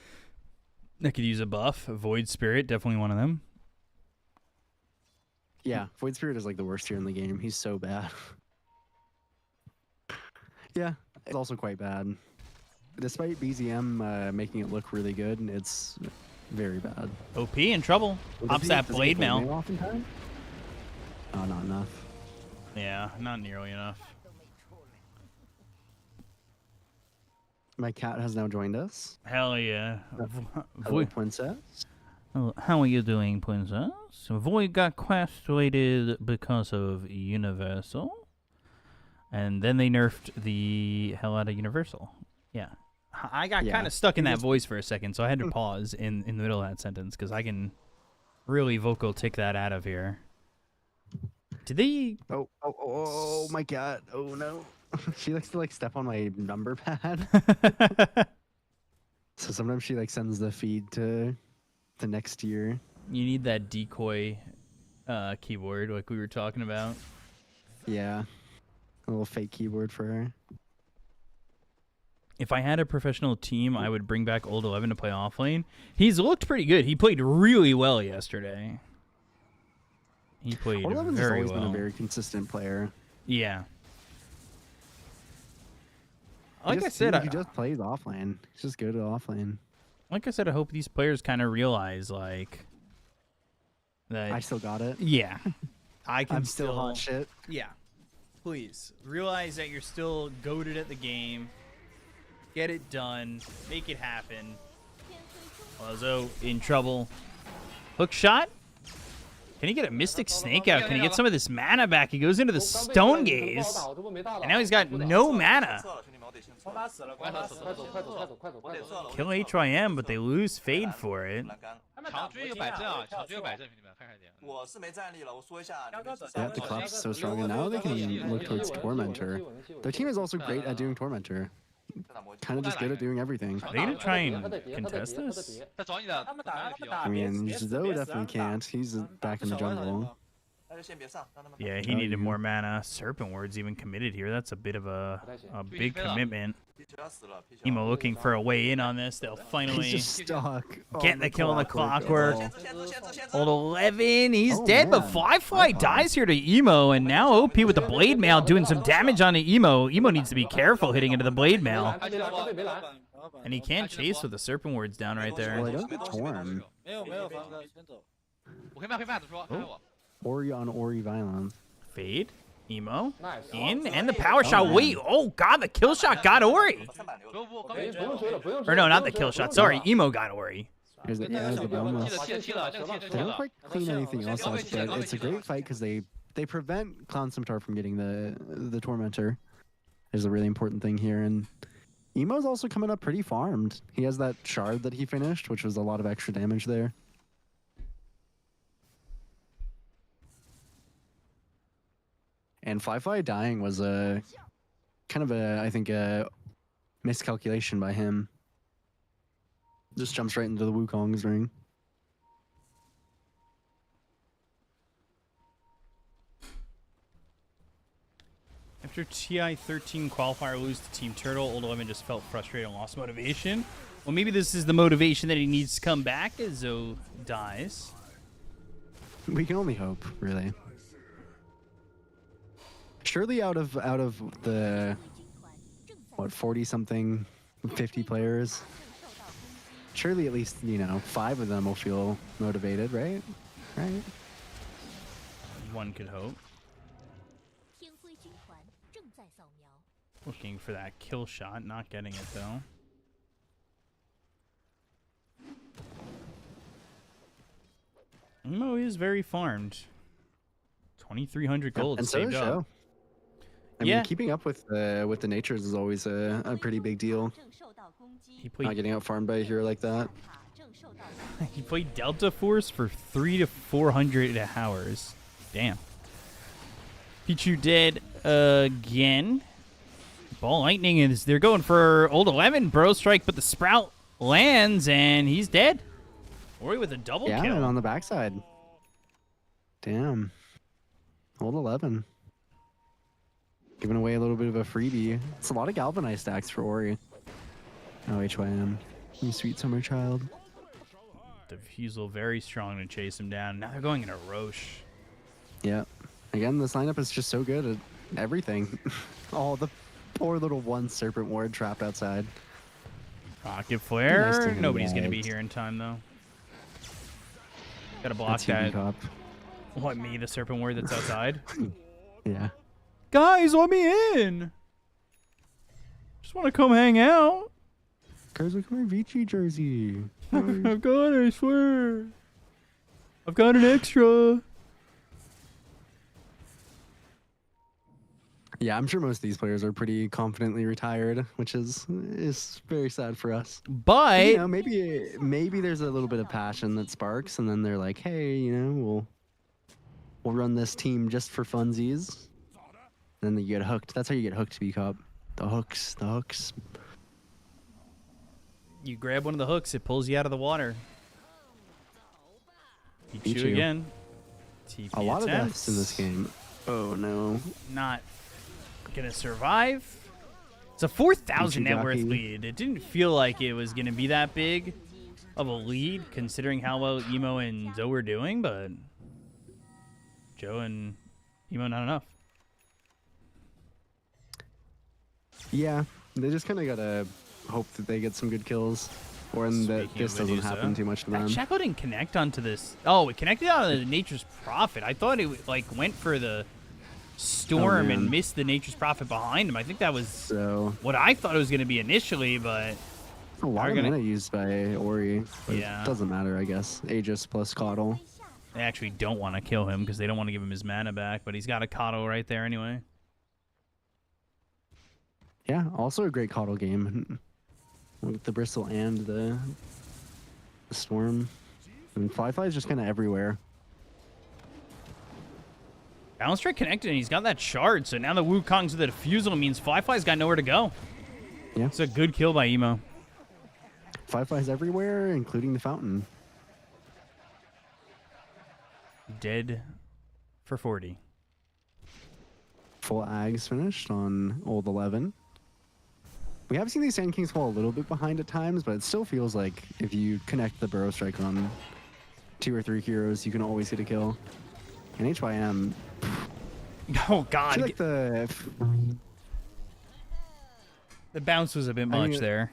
[SPEAKER 2] that could use a buff. Void Spirit, definitely one of them.
[SPEAKER 4] yeah, Void Spirit is like the worst here in the game. He's so bad. Yeah, it's also quite bad. Despite BZM making it look really good, it's very bad.
[SPEAKER 2] OP in trouble. Pops that blade mail.
[SPEAKER 4] Oftentimes? Oh, not enough.
[SPEAKER 2] Yeah, not nearly enough.
[SPEAKER 4] My cat has now joined us.
[SPEAKER 2] Hell yeah.
[SPEAKER 4] Hello, Princess.
[SPEAKER 2] How are you doing, Princess? Void got castrated because of Universal. And then they nerfed the hell out of Universal. Yeah. I got kind of stuck in that voice for a second, so I had to pause in the middle of that sentence because I can really vocal tick that out of here. Did they...
[SPEAKER 4] Oh, my cat. Oh, no. She likes to, like, step on my number pad. So sometimes she, like, sends the feed to the next year.
[SPEAKER 2] You need that decoy keyboard like we were talking about.
[SPEAKER 4] Yeah. A little fake keyboard for her.
[SPEAKER 2] If I had a professional team, I would bring back Old 11 to play offlane. He's looked pretty good. He played really well yesterday. He played
[SPEAKER 4] Old 11's
[SPEAKER 2] very
[SPEAKER 4] always
[SPEAKER 2] well.
[SPEAKER 4] been a very consistent player.
[SPEAKER 2] Yeah. Like I said,
[SPEAKER 4] he just plays offlane. He's just good at offlane.
[SPEAKER 2] Like I said, I hope these players kind of realize, like, that
[SPEAKER 4] I still got it.
[SPEAKER 2] Yeah,
[SPEAKER 4] I'm still hot shit.
[SPEAKER 2] Yeah, please realize that you're still goated at the game. Get it done. Make it happen. Zhou in trouble. Hook shot. Can he get a Mystic Snake out? Can he get some of this mana back? He goes into the Stone Gaze. And now he's got no mana. Kill HYM, but they lose Fade for it.
[SPEAKER 17] 强军有摆阵啊，强军有摆阵，兄弟们看看点。
[SPEAKER 18] 我是没战力了，我说一下。
[SPEAKER 4] Yeah, the collapse is so strong, and now they can look towards Tormentor. Their team is also great at doing Tormentor. Kind of just good at doing everything.
[SPEAKER 2] Are they gonna try and contest this?
[SPEAKER 4] I mean, Zhou definitely can't. He's back in the jungle.
[SPEAKER 2] Yeah, he needed more mana. Serpent Ward's even committed here. That's a bit of a big commitment. Emo looking for a way in on this. They'll finally
[SPEAKER 4] He's just stuck.
[SPEAKER 2] get the kill on the clockwork. Old 11, he's dead, but Firefly dies here to Emo, and now OP with the Blade Mail doing some damage on the Emo. Emo needs to be careful hitting into the Blade Mail. And he can't chase with the Serpent Wards down right there.
[SPEAKER 4] Well, I don't get Torn. Ori on Ori Violence.
[SPEAKER 2] Fade. Emo. In. And the power shot. Wait. Oh, God. The kill shot got Ori. Or no, not the kill shot. Sorry. Emo got Ori.
[SPEAKER 4] There's the bonus. They don't quite clean anything else up, but it's a great fight because they they prevent Clown Scimitar from getting the Tormentor. Is a really important thing here, and Emo's also coming up pretty farmed. He has that shard that he finished, which was a lot of extra damage there. And Fly dying was a kind of I think a miscalculation by him. Just jumps right into the Wukong's ring.
[SPEAKER 2] After TI 13 qualifier lose to Team Turtle, Old 11 just felt frustrated and lost motivation. Well, maybe this is the motivation that he needs to come back as Zhou dies.
[SPEAKER 4] We can only hope, really. Surely out of the what 40-something, 50 players, surely at least 5 of them will feel motivated, right? Right.
[SPEAKER 2] One could hope. Looking for that kill shot, not getting it though. Emo is very farmed. 2,300 gold
[SPEAKER 4] and
[SPEAKER 2] saved
[SPEAKER 4] so is
[SPEAKER 2] up.
[SPEAKER 4] Zhou. I mean, keeping up with the natures is always a pretty big deal. Not getting out farmed by a hero like that.
[SPEAKER 2] He played Delta Force for 300 to 400 hours. Damn. Pichu dead again. Ball Lightning is they're going for Old 11 bro strike, but the Sprout lands and he's dead. Ori with a double kill.
[SPEAKER 4] Yeah, and on the backside. Damn. Old 11. Giving away a little bit of a freebie. It's a lot of Galvanized stacks for Ori. Oh, HYM. You sweet summer child.
[SPEAKER 2] Diffusal very strong to chase him down. Now they're going in a Roche.
[SPEAKER 4] Yeah. Again, this lineup is just so good at everything. Oh, the poor little one Serpent Ward trapped outside.
[SPEAKER 2] Rocket Flare.
[SPEAKER 4] Nice to
[SPEAKER 2] Nobody's going to
[SPEAKER 4] react.
[SPEAKER 2] be here in time, though. Gotta block
[SPEAKER 4] That's
[SPEAKER 2] that.
[SPEAKER 4] Cop.
[SPEAKER 2] What, me, the Serpent Ward that's outside?
[SPEAKER 4] Yeah.
[SPEAKER 2] Guys, let me in. Just want to come hang out.
[SPEAKER 4] Guys, look at my Vici jersey.
[SPEAKER 2] I've got it, I swear. I've got an extra.
[SPEAKER 4] Yeah, I'm sure most of these players are pretty confidently retired, which is very sad for us.
[SPEAKER 2] But
[SPEAKER 4] maybe there's a little bit of passion that sparks, and then they're like, hey, we'll run this team just for funsies. And then you get hooked. That's how you get hooked, B-Cop. The hooks.
[SPEAKER 2] You grab one of the hooks, it pulls you out of the water. Pichu again. TP
[SPEAKER 4] a lot
[SPEAKER 2] attempts.
[SPEAKER 4] of deaths in this game. Oh no.
[SPEAKER 2] Not gonna survive. It's a 4,000 net worth
[SPEAKER 4] Pichu
[SPEAKER 2] lead. It didn't feel like it was gonna be that big of a lead considering how well Emo and Zhou were doing, but Zhou and Emo not enough.
[SPEAKER 4] Yeah, they just kind of gotta hope that they get some good kills, or that this doesn't happen too much to them.
[SPEAKER 2] That Shackle didn't connect onto this. Oh, it connected on the Nature's Prophet. I thought it went for the Storm and missed the Nature's Prophet behind him. I think that was what I thought it was going to be initially, but
[SPEAKER 4] a lot of mana used by Ori. But
[SPEAKER 2] yeah,
[SPEAKER 4] it doesn't matter, I guess. Aegis plus Coddle.
[SPEAKER 2] They actually don't want to kill him because they don't want to give him his mana back, but he's got a Coddle right there anyway.
[SPEAKER 4] Yeah, also a great Coddle game. With the Bristle and the Storm. And Fly is just kind of everywhere.
[SPEAKER 2] Balance Strike connected, and he's got that shard, so now the Wukong's with the Diffusal means Fly's got nowhere to go.
[SPEAKER 4] Yeah.
[SPEAKER 2] It's a good kill by Emo.
[SPEAKER 4] Fly's everywhere, including the fountain.
[SPEAKER 2] Dead for 40.
[SPEAKER 4] Full Ags finished on Old 11. We have seen these Sand Kings fall a little bit behind at times, but it still feels like if you connect the Burrow Strike on 2 or 3 heroes, you can always get a kill. And HYM...
[SPEAKER 2] Oh, God.
[SPEAKER 4] I feel like
[SPEAKER 2] the bounce was a bit much there.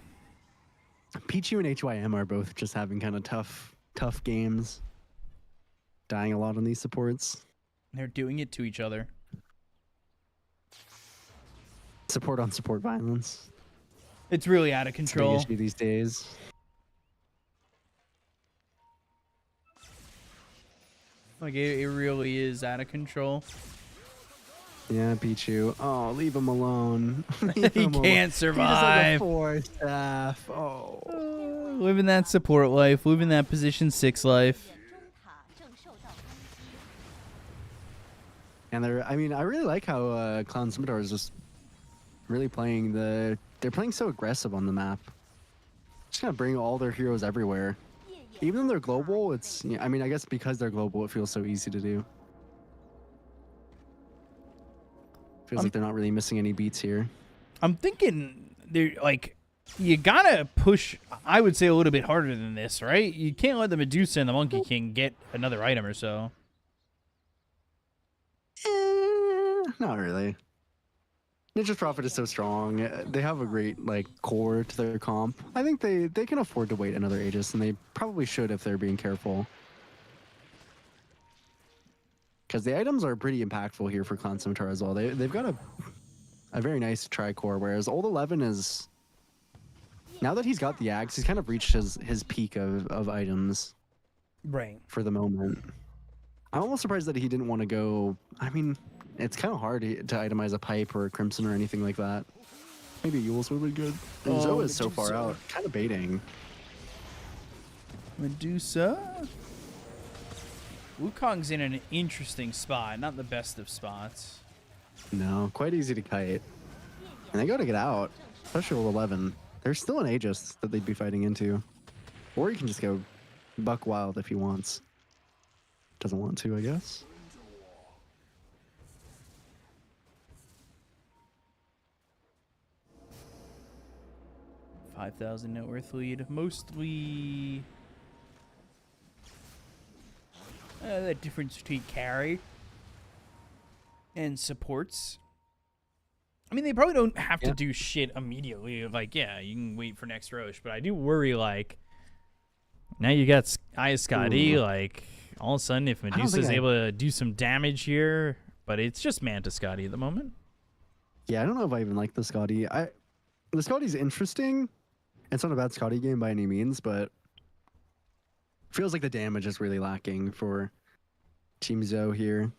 [SPEAKER 4] Pichu and HYM are both just having kind of tough games. Dying a lot on these supports.
[SPEAKER 2] They're doing it to each other.
[SPEAKER 4] Support on support violence.
[SPEAKER 2] It's really out of control.
[SPEAKER 4] It's a big issue these days.
[SPEAKER 2] Like, it really is out of control.
[SPEAKER 4] Yeah, Pichu. Oh, leave him alone. Leave
[SPEAKER 2] He
[SPEAKER 4] him alone.
[SPEAKER 2] can't survive.
[SPEAKER 4] He's like a 4 staff. Oh.
[SPEAKER 2] Living that support life, living that position 6 life.
[SPEAKER 4] And I mean, I really like how Clown Scimitar is just really playing they're playing so aggressive on the map. Just gonna bring all their heroes everywhere. Even though they're global, it's, I mean, I guess because they're global, it feels so easy to do. Feels like they're not really missing any beats here.
[SPEAKER 2] I'm thinking they're like, you gotta push, I would say, a little bit harder than this, right? You can't let the Medusa and the Monkey King get another item or so.
[SPEAKER 4] Not really. Ninja's Prophet is so strong. They have a great core to their comp. I think they can afford to wait another Aegis, and they probably should if they're being careful. Because the items are pretty impactful here for Clown Scimitar as well. They've got a very nice tri-core, whereas Old 11 is, now that he's got the axe, he's kind of reached his peak of items.
[SPEAKER 2] Right.
[SPEAKER 4] For the moment. I'm almost surprised that he didn't want to go, I mean, it's kind of hard to itemize a Pipe or a Crimson or anything like that. Maybe Yule's really good. And Zhou is so far out, kind of baiting.
[SPEAKER 2] Medusa. Wukong's in an interesting spot, not the best of spots.
[SPEAKER 4] No, quite easy to kite. And they got to get out, especially with 11. There's still an Aegis that they'd be fighting into. Or you can just go buck wild if he wants. Doesn't want to, I guess.
[SPEAKER 2] $5,000 net worth lead. Mostly the difference between carry and supports. I mean, they probably don't have to do shit immediately. Like, yeah, you can wait for next Roche, but I do worry, like, now you got Scotty, like, all of a sudden, if Medusa's able to do some damage here, but it's just Manta Scotty at the moment.
[SPEAKER 4] Yeah, I don't know if I even like the Scotty. The Scotty's interesting. It's not a bad Scotty game by any means, but feels like the damage is really lacking for Team Zhou here.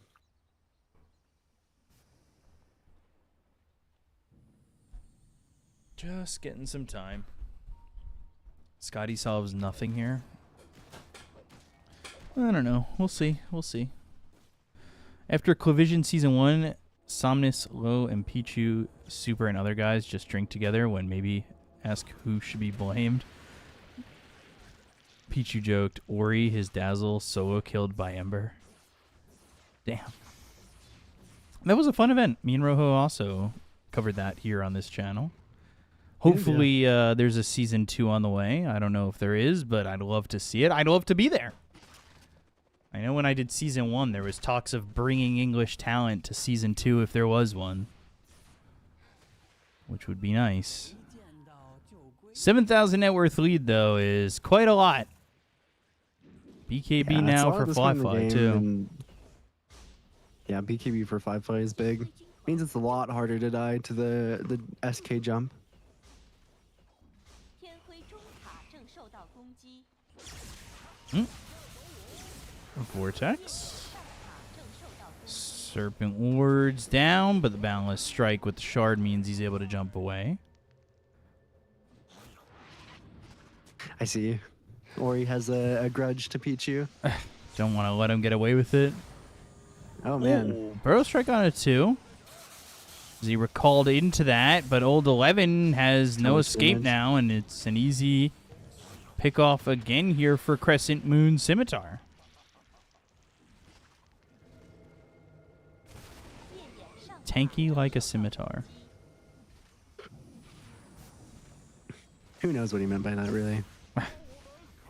[SPEAKER 2] Just getting some time. Scotty solves nothing here. I don't know. We'll see. We'll see. After Clavision Season 1, Somnus, Low, and Pichu, Super, and other guys just drink together when maybe ask who should be blamed. Pichu joked, Ori, his Dazzle, solo killed by Ember. Damn. That was a fun event. Me and Rojo also covered that here on this channel. Hopefully there's a Season 2 on the way. I don't know if there is, but I'd love to see it. I'd love to be there. I know when I did Season 1, there was talks of bringing English talent to Season 2 if there was one. Which would be nice. 7,000 net worth lead, though, is quite a lot. BKB now for Fly too.
[SPEAKER 4] Yeah, BKB for Fly is big. Means it's a lot harder to die to the SK jump.
[SPEAKER 2] Vortex. Serpent Ward's down, but the Boundless Strike with the Shard means he's able to jump away.
[SPEAKER 4] I see. Ori has a grudge to Pichu.
[SPEAKER 2] Don't want to let him get away with it.
[SPEAKER 4] Oh, man.
[SPEAKER 2] Ooh, Burrow Strike on it, too. He recalled into that, but Old 11 has no escape now, and it's an easy pick off again here for Crescent Moon Scimitar. Tanky like a scimitar.
[SPEAKER 4] Who knows what he meant by that, really?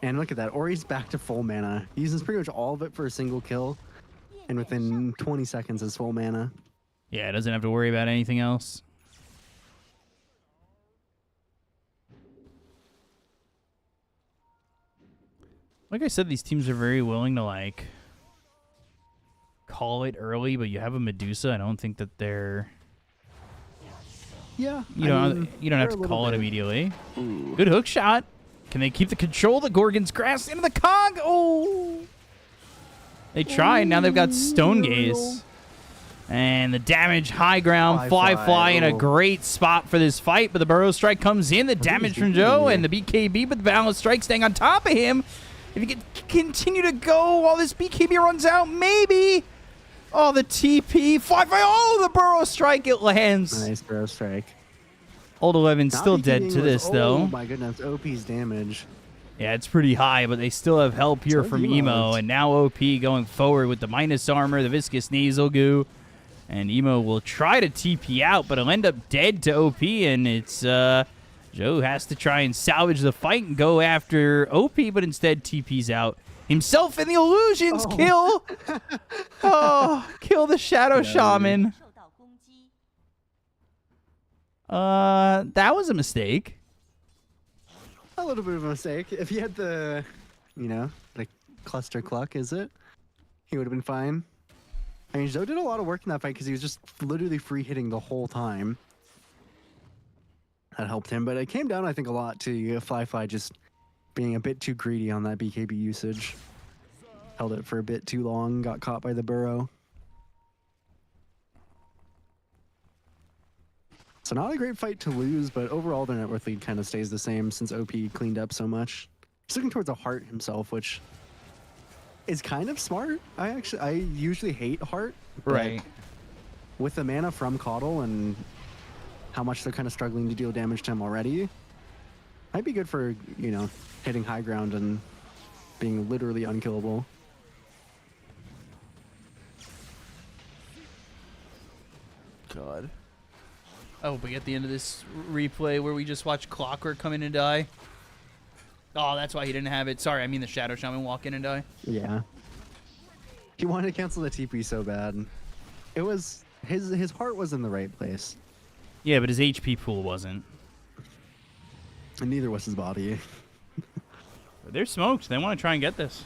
[SPEAKER 4] And look at that. Ori's back to full mana. He uses pretty much all of it for a single kill. And within 20 seconds is full mana.
[SPEAKER 2] Yeah, doesn't have to worry about anything else. Like I said, these teams are very willing to, like, call it early, but you have a Medusa. I don't think that they're...
[SPEAKER 4] Yeah.
[SPEAKER 2] You don't have to call it immediately. Ooh. Good hook shot. Can they keep the control? The Gorgon's Grasp into the Cog. Oh! They tried. Now they've got Stone Gaze. And the damage high ground. Fly in a great spot for this fight. But the Burrow Strike comes in. The damage from Zhou and the BKB. But the Balance Strike staying on top of him. If he can continue to go while this BKB runs out, maybe. Oh, the TP. Fly. Oh, the Burrow Strike. It lands.
[SPEAKER 4] Nice Burrow Strike.
[SPEAKER 2] Old 11 still dead to this, though.
[SPEAKER 4] Oh, my goodness. OP's damage.
[SPEAKER 2] Yeah, it's pretty high, but they still have help here from Emo. And now OP going forward with the minus armor, the Viscous Nasal Goo. And Emo will try to TP out, but he'll end up dead to OP. And it's Zhou has to try and salvage the fight and go after OP, but instead TP's out himself. And the illusions kill. Kill the Shadow Shaman. That was a mistake.
[SPEAKER 4] A little bit of a mistake. If he had the, the cluster cluck, is it? He would have been fine. I mean, Zhou did a lot of work in that fight because he was just literally free hitting the whole time. That helped him, but it came down, I think, a lot to Fly just being a bit too greedy on that BKB usage. Held it for a bit too long, got caught by the Burrow. So not a great fight to lose, but overall their net worth lead kind of stays the same since OP cleaned up so much. He's looking towards a heart himself, which is kind of smart. I usually hate heart.
[SPEAKER 2] Right.
[SPEAKER 4] With the mana from Caudle and how much they're kind of struggling to deal damage to him already, might be good for, hitting high ground and being literally unkillable.
[SPEAKER 2] God. I hope we get the end of this replay where we just watch Clockwork come in and die. Oh, that's why he didn't have it. Sorry, I mean the Shadow Shaman walk in and die.
[SPEAKER 4] Yeah. He wanted to cancel the TP so bad. It was his heart was in the right place.
[SPEAKER 2] Yeah, but his HP pool wasn't.
[SPEAKER 4] And neither was his body.
[SPEAKER 2] They're smoked. They want to try and get this.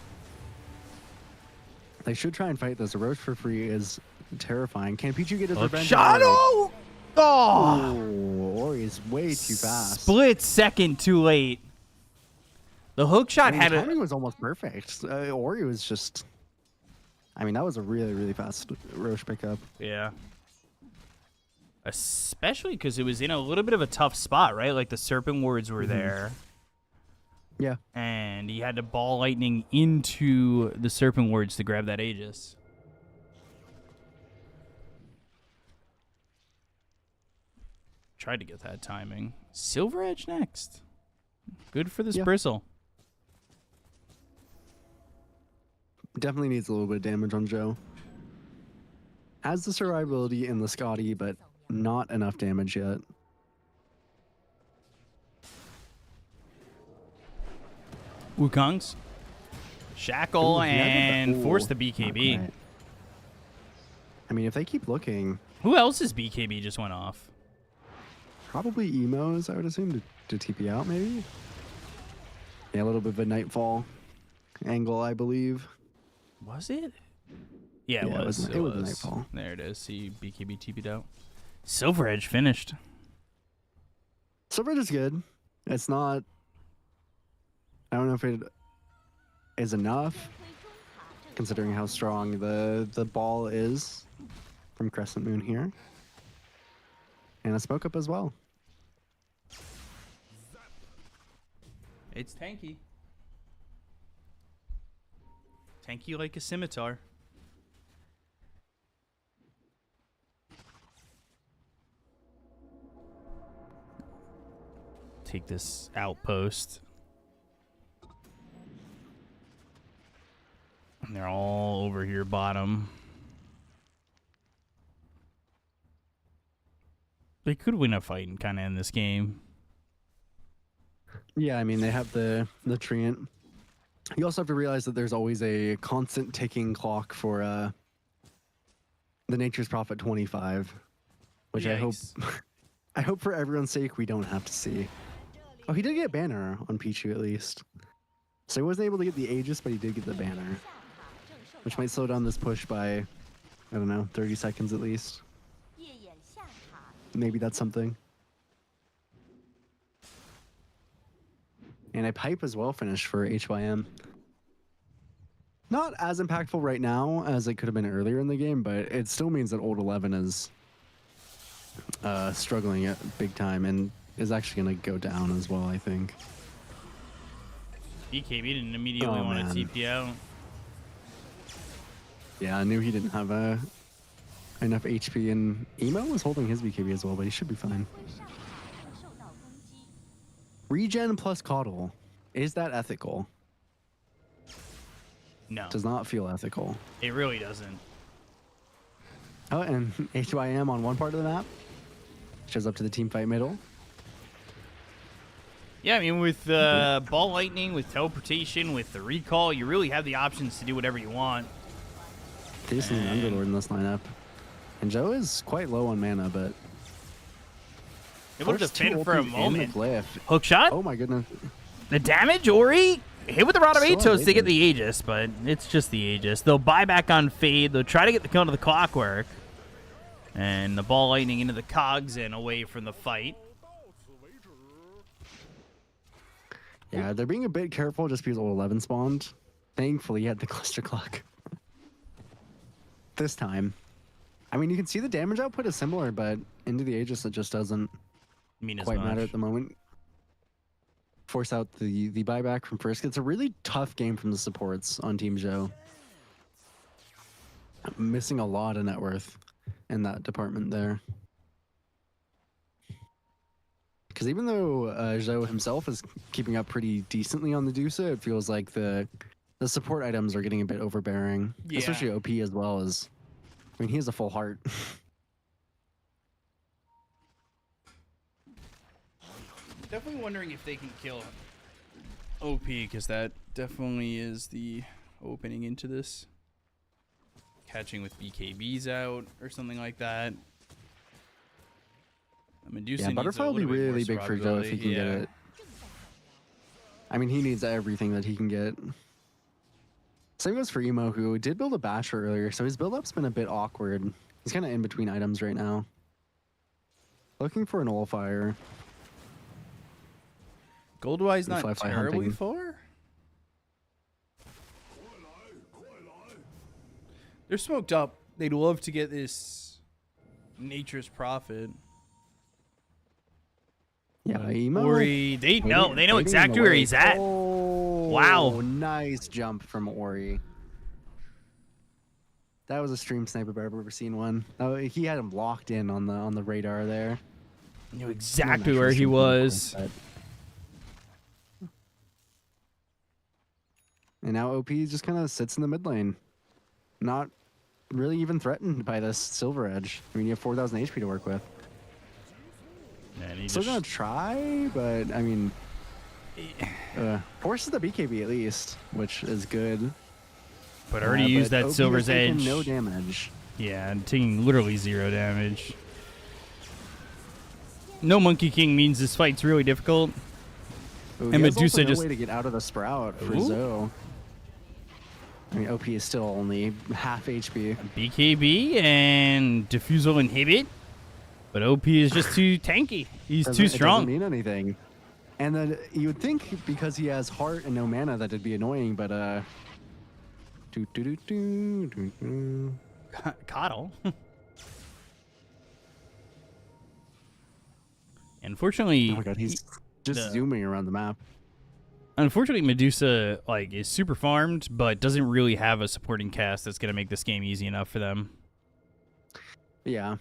[SPEAKER 4] They should try and fight this. A Roche for free is terrifying. Can Pichu get his revenge?
[SPEAKER 2] Shadow! Oh!
[SPEAKER 4] Ori is way too fast.
[SPEAKER 2] Split second too late. The hook shot had
[SPEAKER 4] the timing was almost perfect. Ori was just... I mean, that was a really, really fast Roche pickup.
[SPEAKER 2] Yeah. Especially because it was in a little bit of a tough spot, right? Like the Serpent Wards were there.
[SPEAKER 4] Yeah.
[SPEAKER 2] And he had to ball lightning into the Serpent Wards to grab that Aegis. Tried to get that timing. Silver Edge next. Good for this Bristle.
[SPEAKER 4] Definitely needs a little bit of damage on Zhou. Has the survivability in the Scotty, but not enough damage yet.
[SPEAKER 2] Wukong's shackle and force the BKB.
[SPEAKER 4] Right. I mean, if they keep looking...
[SPEAKER 2] Who else's BKB just went off?
[SPEAKER 4] Probably Emo's, I would assume, to TP out, maybe? Yeah, a little bit of a Nightfall angle, I believe.
[SPEAKER 2] Was it? Yeah, it was.
[SPEAKER 4] It was Nightfall.
[SPEAKER 2] There it is. See, BKB TP'd out. Silver Edge finished.
[SPEAKER 4] Silver Edge is good. It's not... I don't know if it is enough, considering how strong the ball is from Crescent Moon here. And a smoke up as well.
[SPEAKER 2] It's tanky. Tanky like a scimitar. Take this outpost. And they're all over here bottom. They could win a fight and kind of end this game.
[SPEAKER 4] Yeah, I mean, they have the Treant. You also have to realize that there's always a constant ticking clock for the Nature's Prophet 25, which
[SPEAKER 2] Yikes.
[SPEAKER 4] I hope for everyone's sake we don't have to see. Oh, he did get banner on Pichu at least. So he wasn't able to get the Aegis, but he did get the banner, which might slow down this push by, I don't know, 30 seconds at least. Maybe that's something. And a pipe as well finished for HYM. Not as impactful right now as it could have been earlier in the game, but it still means that old 11 is struggling at big time and is actually going to go down as well, I think.
[SPEAKER 2] BKB didn't immediately want to TP out.
[SPEAKER 4] Yeah, I knew he didn't have enough HP, and Emo was holding his BKB as well, but he should be fine. Regen plus Coddle. Is that ethical?
[SPEAKER 2] No.
[SPEAKER 4] Does not feel ethical.
[SPEAKER 2] It really doesn't.
[SPEAKER 4] Oh, and HYM on one part of the map. Shows up to the team fight middle.
[SPEAKER 2] Yeah, I mean, with Ball Lightning, with Teleportation, with the Recall, you really have the options to do whatever you want.
[SPEAKER 4] There's an Underlord in this lineup. And Zhou is quite low on mana, but...
[SPEAKER 2] Able to defend for a moment.
[SPEAKER 4] Glyph.
[SPEAKER 2] Hook shot?
[SPEAKER 4] Oh my goodness.
[SPEAKER 2] The damage, Ori hit with the Rod of
[SPEAKER 4] Still
[SPEAKER 2] Atos to get the Aegis, but it's just the Aegis. They'll buy back on Fade. They'll try to get the kill to the Clockwork. And the Ball Lightning into the Cogs and away from the fight.
[SPEAKER 4] Yeah, they're being a bit careful just because old 11 spawned. Thankfully, he had the Cluster Clock. This time. I mean, you can see the damage output is similar, but into the Aegis, it just doesn't quite matter at the moment. Force out the buyback from Frisk. It's a really tough game from the supports on Team Zhou. Missing a lot of net worth in that department there. Because even though Zhou himself is keeping up pretty decently on the Dusa, it feels like the support items are getting a bit overbearing.
[SPEAKER 2] Yeah.
[SPEAKER 4] Especially OP as well as... I mean, he has a full heart.
[SPEAKER 2] Definitely wondering if they can kill OP, because that definitely is the opening into this. Catching with BKBs out or something like that. Medusa
[SPEAKER 4] Yeah, Butterfly will be really big for Zhou if he can get it. I mean, he needs everything that he can get. Same goes for Emo, who did build a Basher earlier, so his build-up's been a bit awkward. He's kind of in between items right now. Looking for an Nullifier.
[SPEAKER 2] Goldwise's not terribly far. They're smoked up. They'd love to get this Nature's Prophet.
[SPEAKER 4] Yeah, Emo.
[SPEAKER 2] Ori, they know exactly where he's at.
[SPEAKER 4] Oh,
[SPEAKER 2] wow.
[SPEAKER 4] Nice jump from Ori. That was a stream sniper if I've ever seen one. Oh, he had him locked in on the radar there.
[SPEAKER 2] Knew exactly where he was.
[SPEAKER 4] And now OP just kind of sits in the mid lane. Not really even threatened by this Silver Edge. I mean, you have 4,000 HP to work with.
[SPEAKER 2] And he
[SPEAKER 4] Still gonna try, but I mean, forces the BKB at least, which is good.
[SPEAKER 2] But already used that
[SPEAKER 4] OP
[SPEAKER 2] Silver's Edge.
[SPEAKER 4] No damage.
[SPEAKER 2] Yeah, and taking literally 0 damage. No Monkey King means this fight's really difficult.
[SPEAKER 4] Ooh,
[SPEAKER 2] and
[SPEAKER 4] Medusa
[SPEAKER 2] just
[SPEAKER 4] no way to get out of the Sprout for Zhou. I mean, OP is still only half HP.
[SPEAKER 2] BKB and Diffusal Inhibit. But OP is just too tanky. He's too strong.
[SPEAKER 4] It doesn't mean anything. And then you would think because he has heart and no mana that it'd be annoying, but
[SPEAKER 2] Coddle. Unfortunately,
[SPEAKER 4] oh my god, he's just zooming around the map.
[SPEAKER 2] Unfortunately, Medusa is super farmed, but doesn't really have a supporting cast that's gonna make this game easy enough for them.
[SPEAKER 4] Yeah.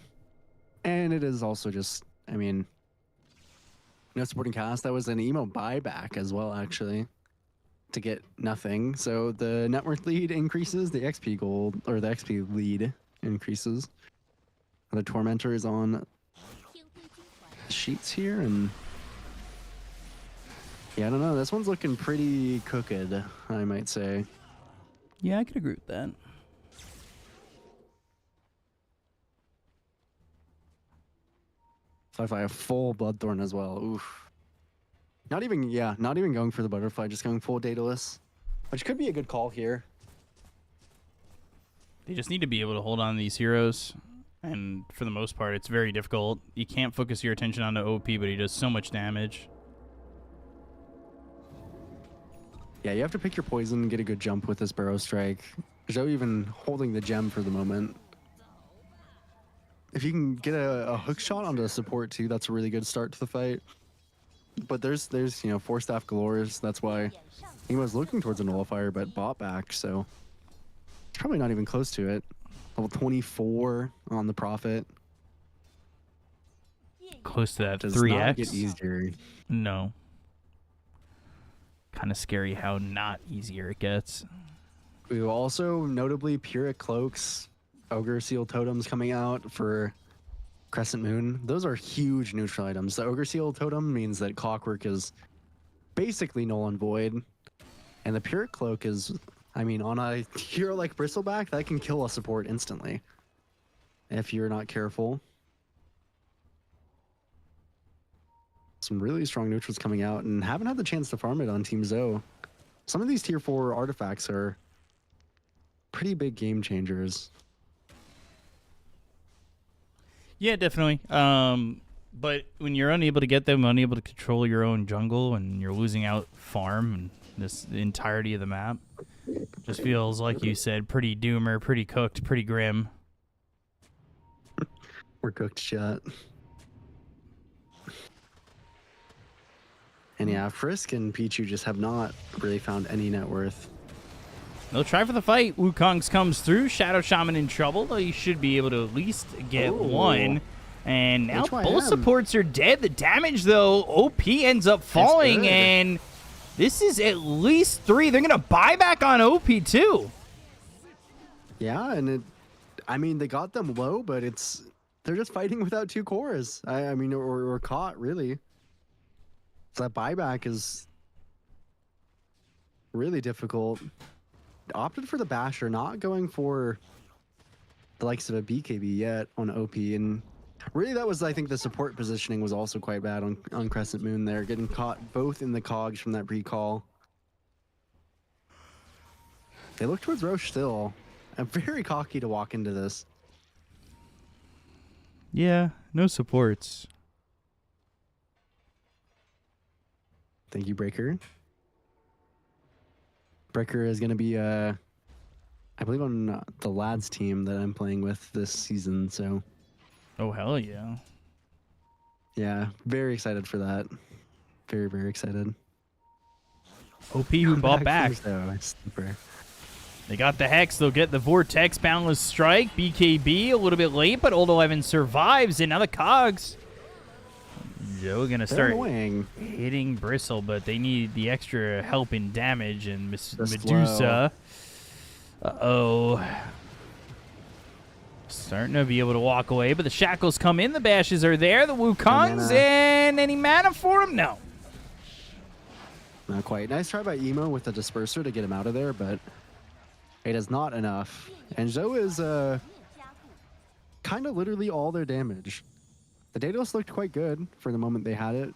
[SPEAKER 4] And it is also just, I mean, no supporting cast. That was an Emo buyback as well, actually, to get nothing. So the net worth lead increases, the XP gold, or the XP lead increases. The Tormentor is on sheets here, and yeah, I don't know. This one's looking pretty cooked, I might say.
[SPEAKER 2] Yeah, I could agree with that.
[SPEAKER 4] Firefly, a full Bloodthorn as well. Oof. Not even going for the Butterfly, just going full Daedalus, which could be a good call here.
[SPEAKER 2] They just need to be able to hold on to these heroes, and for the most part, it's very difficult. You can't focus your attention on the OP, but he does so much damage.
[SPEAKER 4] Yeah, you have to pick your poison and get a good jump with this Barrow Strike. Zhou even holding the gem for the moment. If you can get a hook shot onto a support too, that's a really good start to the fight. But there's you know, 4-staff galores. That's why he was looking towards a nullifier, but bought back, so it's probably not even close to it. Level 24 on the Prophet.
[SPEAKER 2] Close to that
[SPEAKER 4] Does
[SPEAKER 2] 3x.
[SPEAKER 4] not get easier.
[SPEAKER 2] No. Kind of scary how not easier it gets.
[SPEAKER 4] We also notably Pyrrhic Cloaks, Ogre Seal Totems coming out for Crescent Moon. Those are huge neutral items. The Ogre Seal Totem means that Clockwork is basically null and void. And the Pyrrhic Cloak is, I mean, on a hero like Bristleback, that can kill a support instantly if you're not careful. Some really strong neutrals coming out, and haven't had the chance to farm it on Team Zhou. Some of these tier 4 artifacts are pretty big game changers.
[SPEAKER 2] Yeah, definitely. But when you're unable to get them, unable to control your own jungle, and you're losing out farm and the entirety of the map, just feels, like you said, pretty doomer, pretty cooked, pretty grim.
[SPEAKER 4] We're cooked shut. And yeah, Frisk and Pichu just have not really found any net worth.
[SPEAKER 2] They'll try for the fight. Wukong's comes through. Shadow Shaman in trouble, though he should be able to at least get one. And now both supports are dead. The damage, though, OP ends up falling, and this is at least 3. They're going to buy back on OP, too.
[SPEAKER 4] Yeah, and I mean, they got them low, but they're just fighting without 2 cores. I mean, or caught, really. So that buyback is really difficult. Opted for the Basher, not going for the likes of a BKB yet on OP. And really that was, I think, the support positioning was also quite bad on Crescent Moon there. Getting caught both in the cogs from that recall. They look towards Roche still. I'm very cocky to walk into this.
[SPEAKER 2] Yeah, no supports.
[SPEAKER 4] Thank you, Breaker. Breaker is going to be, I believe, on the lads team that I'm playing with this season, so.
[SPEAKER 2] Oh, hell yeah.
[SPEAKER 4] Yeah, very excited for that. Very, very excited.
[SPEAKER 2] OP who bought back.
[SPEAKER 4] Super.
[SPEAKER 2] They got the Hex. They'll get the Vortex Boundless Strike. BKB a little bit late, but Old 11 survives. And now the Cogs. Joe going to start hitting Bristle, but they need the extra help in damage. And Medusa. Uh-oh. Starting to be able to walk away, but the Shackles come in. The Bashes are there. The Wukongs. And any mana for him? No.
[SPEAKER 4] Not quite. Nice try by Emo with the Disperser to get him out of there, but it is not enough. And Zhou is kind of literally all their damage. The Daedalus looked quite good for the moment they had it,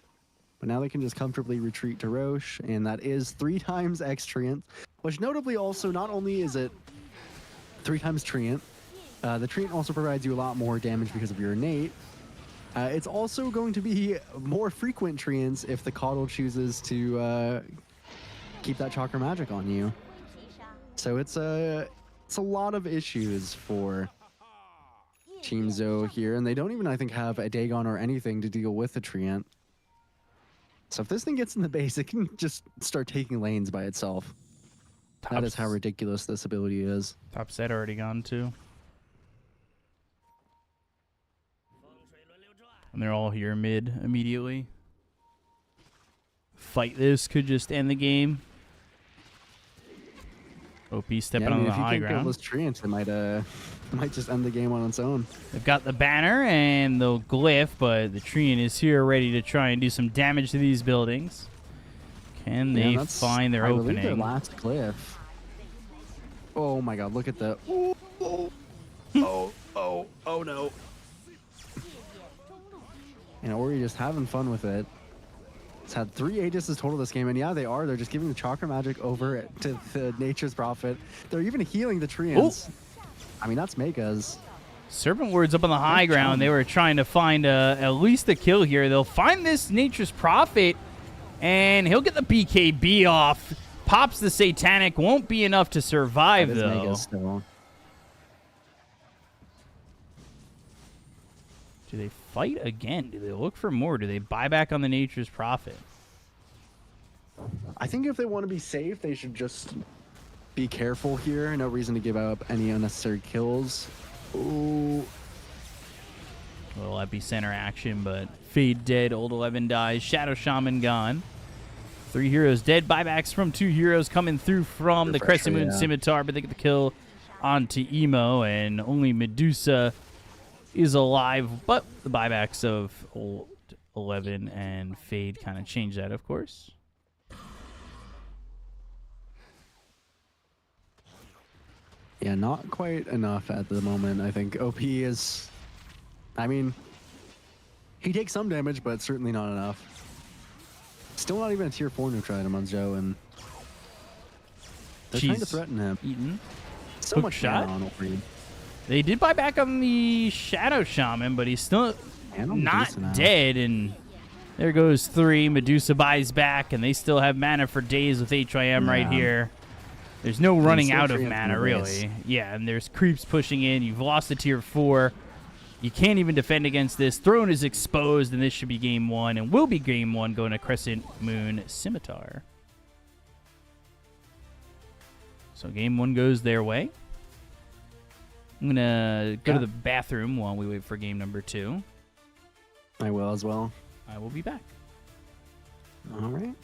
[SPEAKER 4] but now they can just comfortably retreat to Roche, and that is 3 times X Treant, which notably also, not only is it 3 times Treant, the Treant also provides you a lot more damage because of your innate. It's also going to be more frequent Treants if the Coddle chooses to keep that Chakra Magic on you. So it's a lot of issues for Team Zhou here, and they don't even, I think, have a Dagon or anything to deal with the Treant. So if this thing gets in the base, it can just start taking lanes by itself. That is how ridiculous this ability is.
[SPEAKER 2] Top set already gone too. And they're all here mid immediately. Fight this could just end the game. OP stepping on the high ground.
[SPEAKER 4] If you can't kill those Treants, it might just end the game on its own.
[SPEAKER 2] They've got the banner and the glyph, but the Treant is here ready to try and do some damage to these buildings. Can they find their opening?
[SPEAKER 4] I believe their last glyph. Oh my god, look at the... Oh no. And Ori just having fun with it. It's had 3 Aegises total this game, and yeah, they are. They're just giving the Chakra Magic over to the Nature's Prophet. They're even healing the Treants. I mean, that's Megas.
[SPEAKER 2] Serpent Ward's up on the high ground. They were trying to find at least a kill here. They'll find this Nature's Prophet, and he'll get the BKB off. Pops the Satanic. Won't be enough to survive,
[SPEAKER 4] That is
[SPEAKER 2] though.
[SPEAKER 4] Mega still.
[SPEAKER 2] Do they fight again? Do they look for more? Do they buy back on the Nature's Prophet?
[SPEAKER 4] I think if they want to be safe, they should just be careful here. No reason to give up any unnecessary kills. Ooh.
[SPEAKER 2] A little epicenter action, but Fade dead. Old 11 dies. Shadow Shaman gone. 3 heroes dead. Buybacks from 2 heroes coming through from the Crescent Moon Scimitar, but they get the kill onto Emo, and only Medusa is alive. But the buybacks of Old 11 and Fade kind of change that, of course.
[SPEAKER 4] Yeah, not quite enough at the moment. I think OP is... I mean, he takes some damage, but certainly not enough. Still not even a tier 4 neutral item on Zhou, and they're trying to threaten him.
[SPEAKER 2] Eaten.
[SPEAKER 4] So
[SPEAKER 2] Hook
[SPEAKER 4] much
[SPEAKER 2] shot.
[SPEAKER 4] mana on Ulfried.
[SPEAKER 2] They did buy back on the Shadow Shaman, but he's still not dead. And there goes 3. Medusa buys back, and they still have mana for days with HYM right here. There's no running out of mana, really. Yeah, and there's creeps pushing in. You've lost the tier 4. You can't even defend against this. Throne is exposed, and this should be game 1, and will be game 1 going to Crescent Moon Scimitar. So game 1 goes their way. I'm going to go to the bathroom while we wait for game number 2.
[SPEAKER 4] I will as well.
[SPEAKER 2] I will be back.
[SPEAKER 4] All right.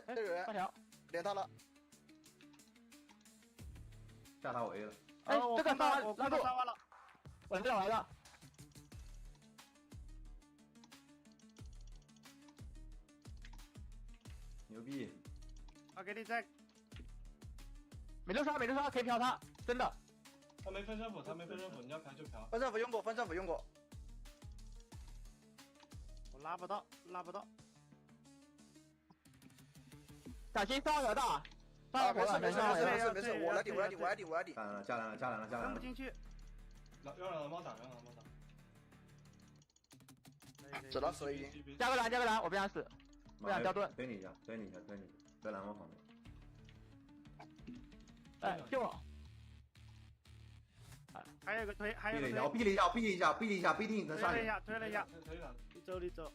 [SPEAKER 16] 这有人
[SPEAKER 20] 发条
[SPEAKER 16] 连他了。
[SPEAKER 11] 下他我 A 了。
[SPEAKER 20] 哎，这个
[SPEAKER 16] 杀
[SPEAKER 20] 我看到杀完了，我这来了。
[SPEAKER 11] 牛逼！
[SPEAKER 16] 他给你在。
[SPEAKER 20] 没六杀，可以飘他，真的。
[SPEAKER 21] 他没分身斧，你要嫖就嫖。
[SPEAKER 16] 分身斧用过。我拉不到。
[SPEAKER 20] 小心烧河大。
[SPEAKER 16] 没事，我来顶。
[SPEAKER 11] 加蓝了。
[SPEAKER 16] 跟不进去。
[SPEAKER 21] 让蓝猫打。
[SPEAKER 16] 只能死了已经。
[SPEAKER 20] 加个蓝，我不想死，不想掉盾。
[SPEAKER 11] 推你一下，在蓝猫旁边。
[SPEAKER 20] 哎，救我！
[SPEAKER 16] 还有个推，
[SPEAKER 11] 逼了一下，不一定能杀你。
[SPEAKER 16] 推了一下，你走。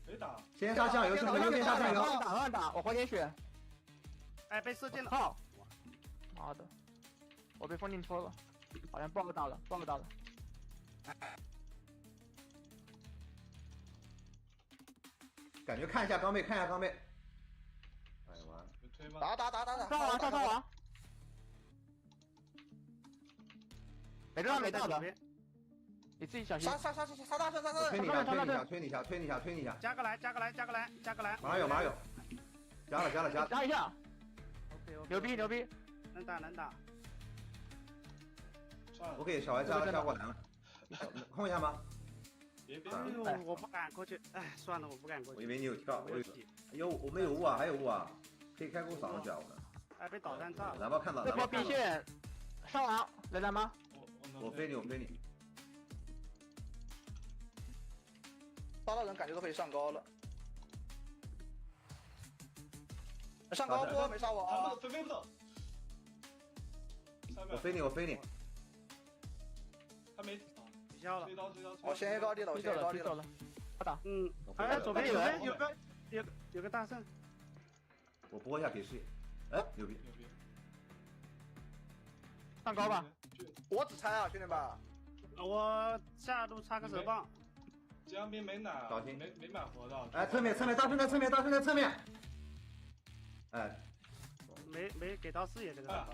[SPEAKER 21] 可以打。
[SPEAKER 11] 先杀酱油，先杀酱油。
[SPEAKER 20] 乱打，我回点血。
[SPEAKER 16] 哎，被射箭了。
[SPEAKER 20] 靠！妈的，我被风镜戳了，好像不好打了。
[SPEAKER 11] 感觉看一下钢背。哎呀完了。
[SPEAKER 16] 打。
[SPEAKER 20] 上王。没到的，你自己小心。
[SPEAKER 16] 杀大圣！
[SPEAKER 11] 推你一下。
[SPEAKER 16] 加个蓝。
[SPEAKER 11] 马上有。
[SPEAKER 20] 加一下。
[SPEAKER 16] 牛逼！能打。
[SPEAKER 11] 我给小白加过蓝了，控一下吗？
[SPEAKER 21] 别！
[SPEAKER 16] 我不敢过去。哎，算了，我不敢过去。
[SPEAKER 11] 我以为你有跳，我没有雾啊，还有雾啊，可以开钩扫上去啊，我们。
[SPEAKER 16] 哎，被导弹炸了。
[SPEAKER 11] 蓝猫看到。
[SPEAKER 20] 这波兵线上王，能来吗？
[SPEAKER 11] 我飞你。
[SPEAKER 16] 杀到人感觉都可以上高了。上高不？没杀我啊！
[SPEAKER 21] 飞不动。
[SPEAKER 11] 我飞你。
[SPEAKER 21] 他没。
[SPEAKER 16] 取消了。
[SPEAKER 21] 我
[SPEAKER 16] 先 A 高地了。
[SPEAKER 20] 他打。
[SPEAKER 16] 哎，左边有个大圣。
[SPEAKER 11] 我拨一下给视野。哎，牛逼。
[SPEAKER 20] 上高吧。
[SPEAKER 16] 我只拆啊，兄弟们。我下路插个蛇棒。
[SPEAKER 21] 江边没奶，
[SPEAKER 11] 小心
[SPEAKER 21] 没满活的。
[SPEAKER 11] 哎，侧面，大圣在侧面。哎，
[SPEAKER 16] 没给到视野这个地方，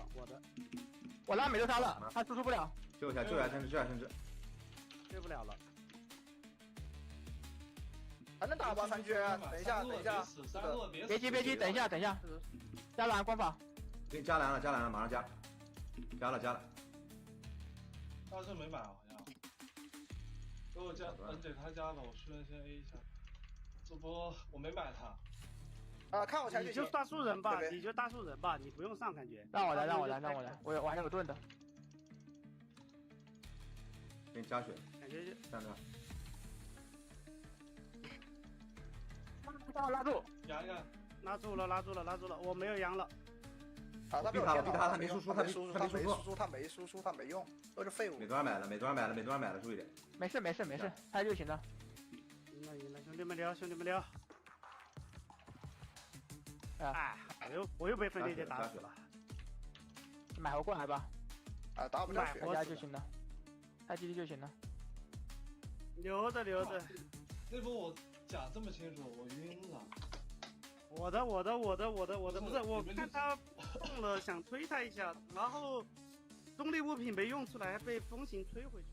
[SPEAKER 20] 我拉美六杀了，他输出不了。
[SPEAKER 11] 救一下，先知。
[SPEAKER 16] 救不了了。还能打吧3局？等一下。
[SPEAKER 20] 别急，等一下。加蓝光法。
[SPEAKER 11] 给你加蓝了，马上加。加了。
[SPEAKER 21] 大圣没买好像。给我加，NJ 他加了，我顺便先 A 一下。这波我没买他。
[SPEAKER 16] 看我下去。你就大树人吧，你不用上感觉。
[SPEAKER 20] 让我来，我还有盾的。
[SPEAKER 11] 给你加血。
[SPEAKER 16] 感觉
[SPEAKER 11] 站这。
[SPEAKER 20] 把我拉住。
[SPEAKER 21] 压一下。
[SPEAKER 16] 拉住了，我没有羊了。
[SPEAKER 11] 啊，他被我骗了，他没输出，
[SPEAKER 16] 他没用，都是废物。
[SPEAKER 11] 美多尔买了，注意点。
[SPEAKER 20] 没事，拍就行了。
[SPEAKER 16] 赢了，兄弟们聊。哎，我又被分裂姐打死了。
[SPEAKER 20] 买回过来吧。
[SPEAKER 16] 啊，打不了血，
[SPEAKER 20] 回家就行了，开基地就行了。
[SPEAKER 16] 留着。
[SPEAKER 21] 那波我讲这么清楚，我晕了。
[SPEAKER 16] 我的不是，我看他动了，想推他一下，然后动力物品没用出来，被风行推回去。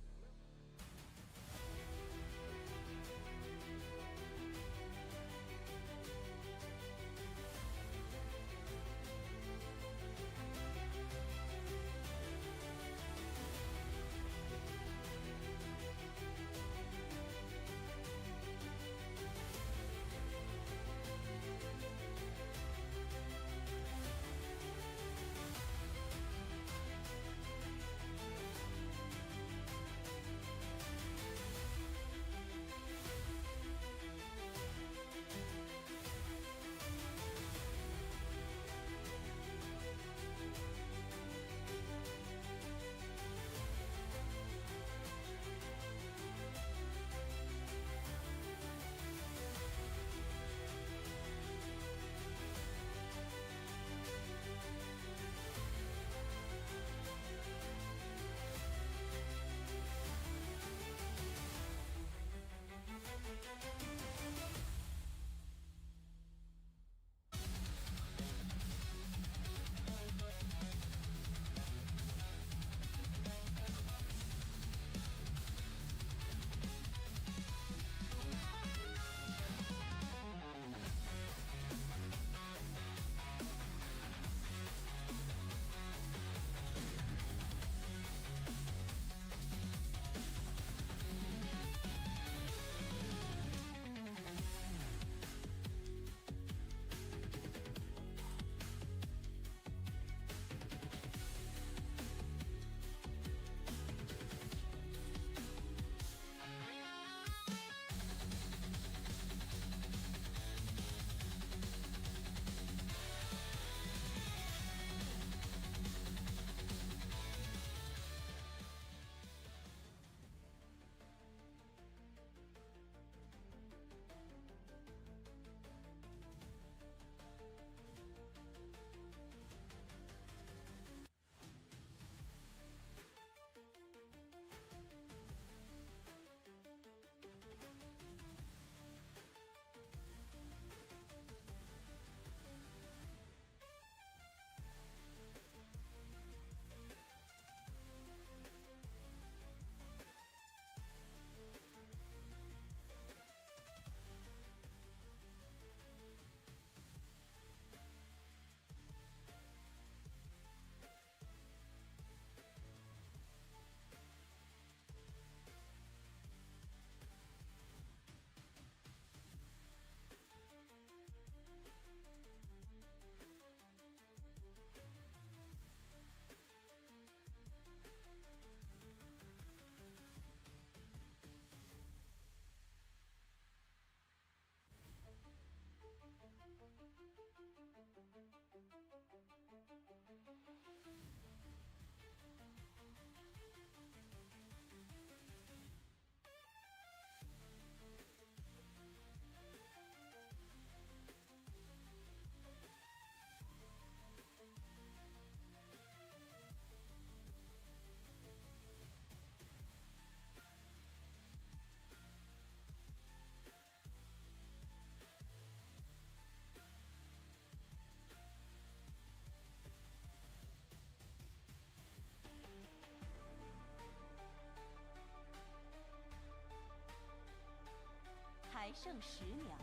[SPEAKER 1] 还剩10秒，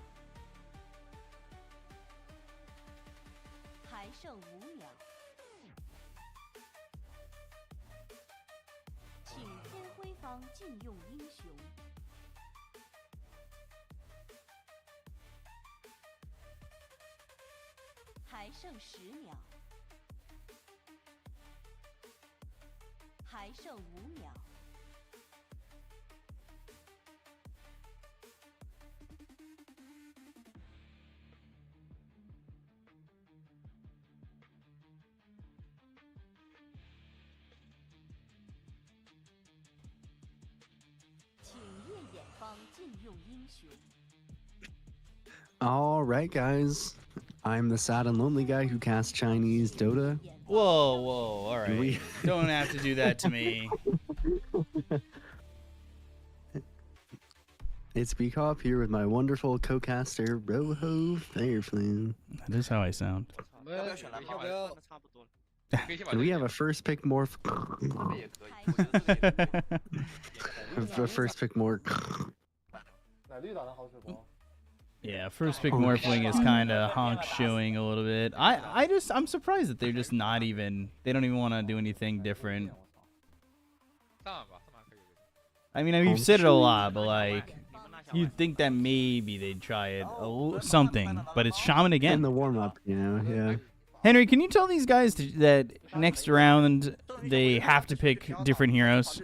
[SPEAKER 1] 还剩5秒，请天辉方禁用英雄。还剩10秒，还剩5秒。请夜眼方禁用英雄。
[SPEAKER 4] All right, guys. I'm the sad and lonely guy who casts Chinese Dota.
[SPEAKER 2] Whoa, whoa, all right. Don't have to do that to me.
[SPEAKER 4] It's B-Cop here with my wonderful co-caster, Roho Fireflame.
[SPEAKER 2] That is how I sound.
[SPEAKER 4] And we have a first pick more. A first pick more.
[SPEAKER 2] Yeah, first pick Morphling is kind of honk shooing a little bit. I'm surprised that they're just not even. They don't even want to do anything different. I mean, we've said it a lot, but like, you'd think that maybe they'd try it something, but it's Shaman again.
[SPEAKER 4] In the warm up, yeah.
[SPEAKER 2] Henry, can you tell these guys that next round they have to pick different heroes?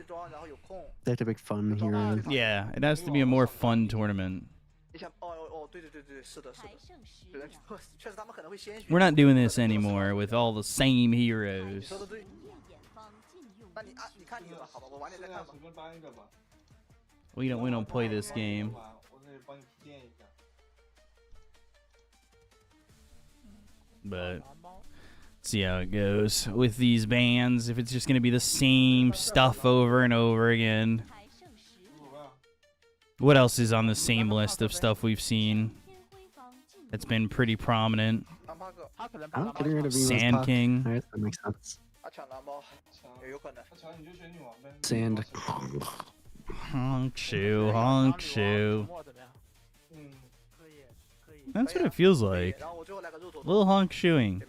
[SPEAKER 4] They have to pick fun heroes.
[SPEAKER 2] Yeah, it has to be a more fun tournament. We're not doing this anymore with all the same heroes. We don't play this game. But see how it goes with these bans. If it's just gonna be the same stuff over and over again. What else is on the same list of stuff we've seen that's been pretty prominent?
[SPEAKER 4] Getting rid of
[SPEAKER 2] Sand
[SPEAKER 4] Puck.
[SPEAKER 2] King.
[SPEAKER 4] Alright, that makes sense. Sand.
[SPEAKER 2] Honk shoe, honk shoe. That's what it feels like. Little honk shoeing.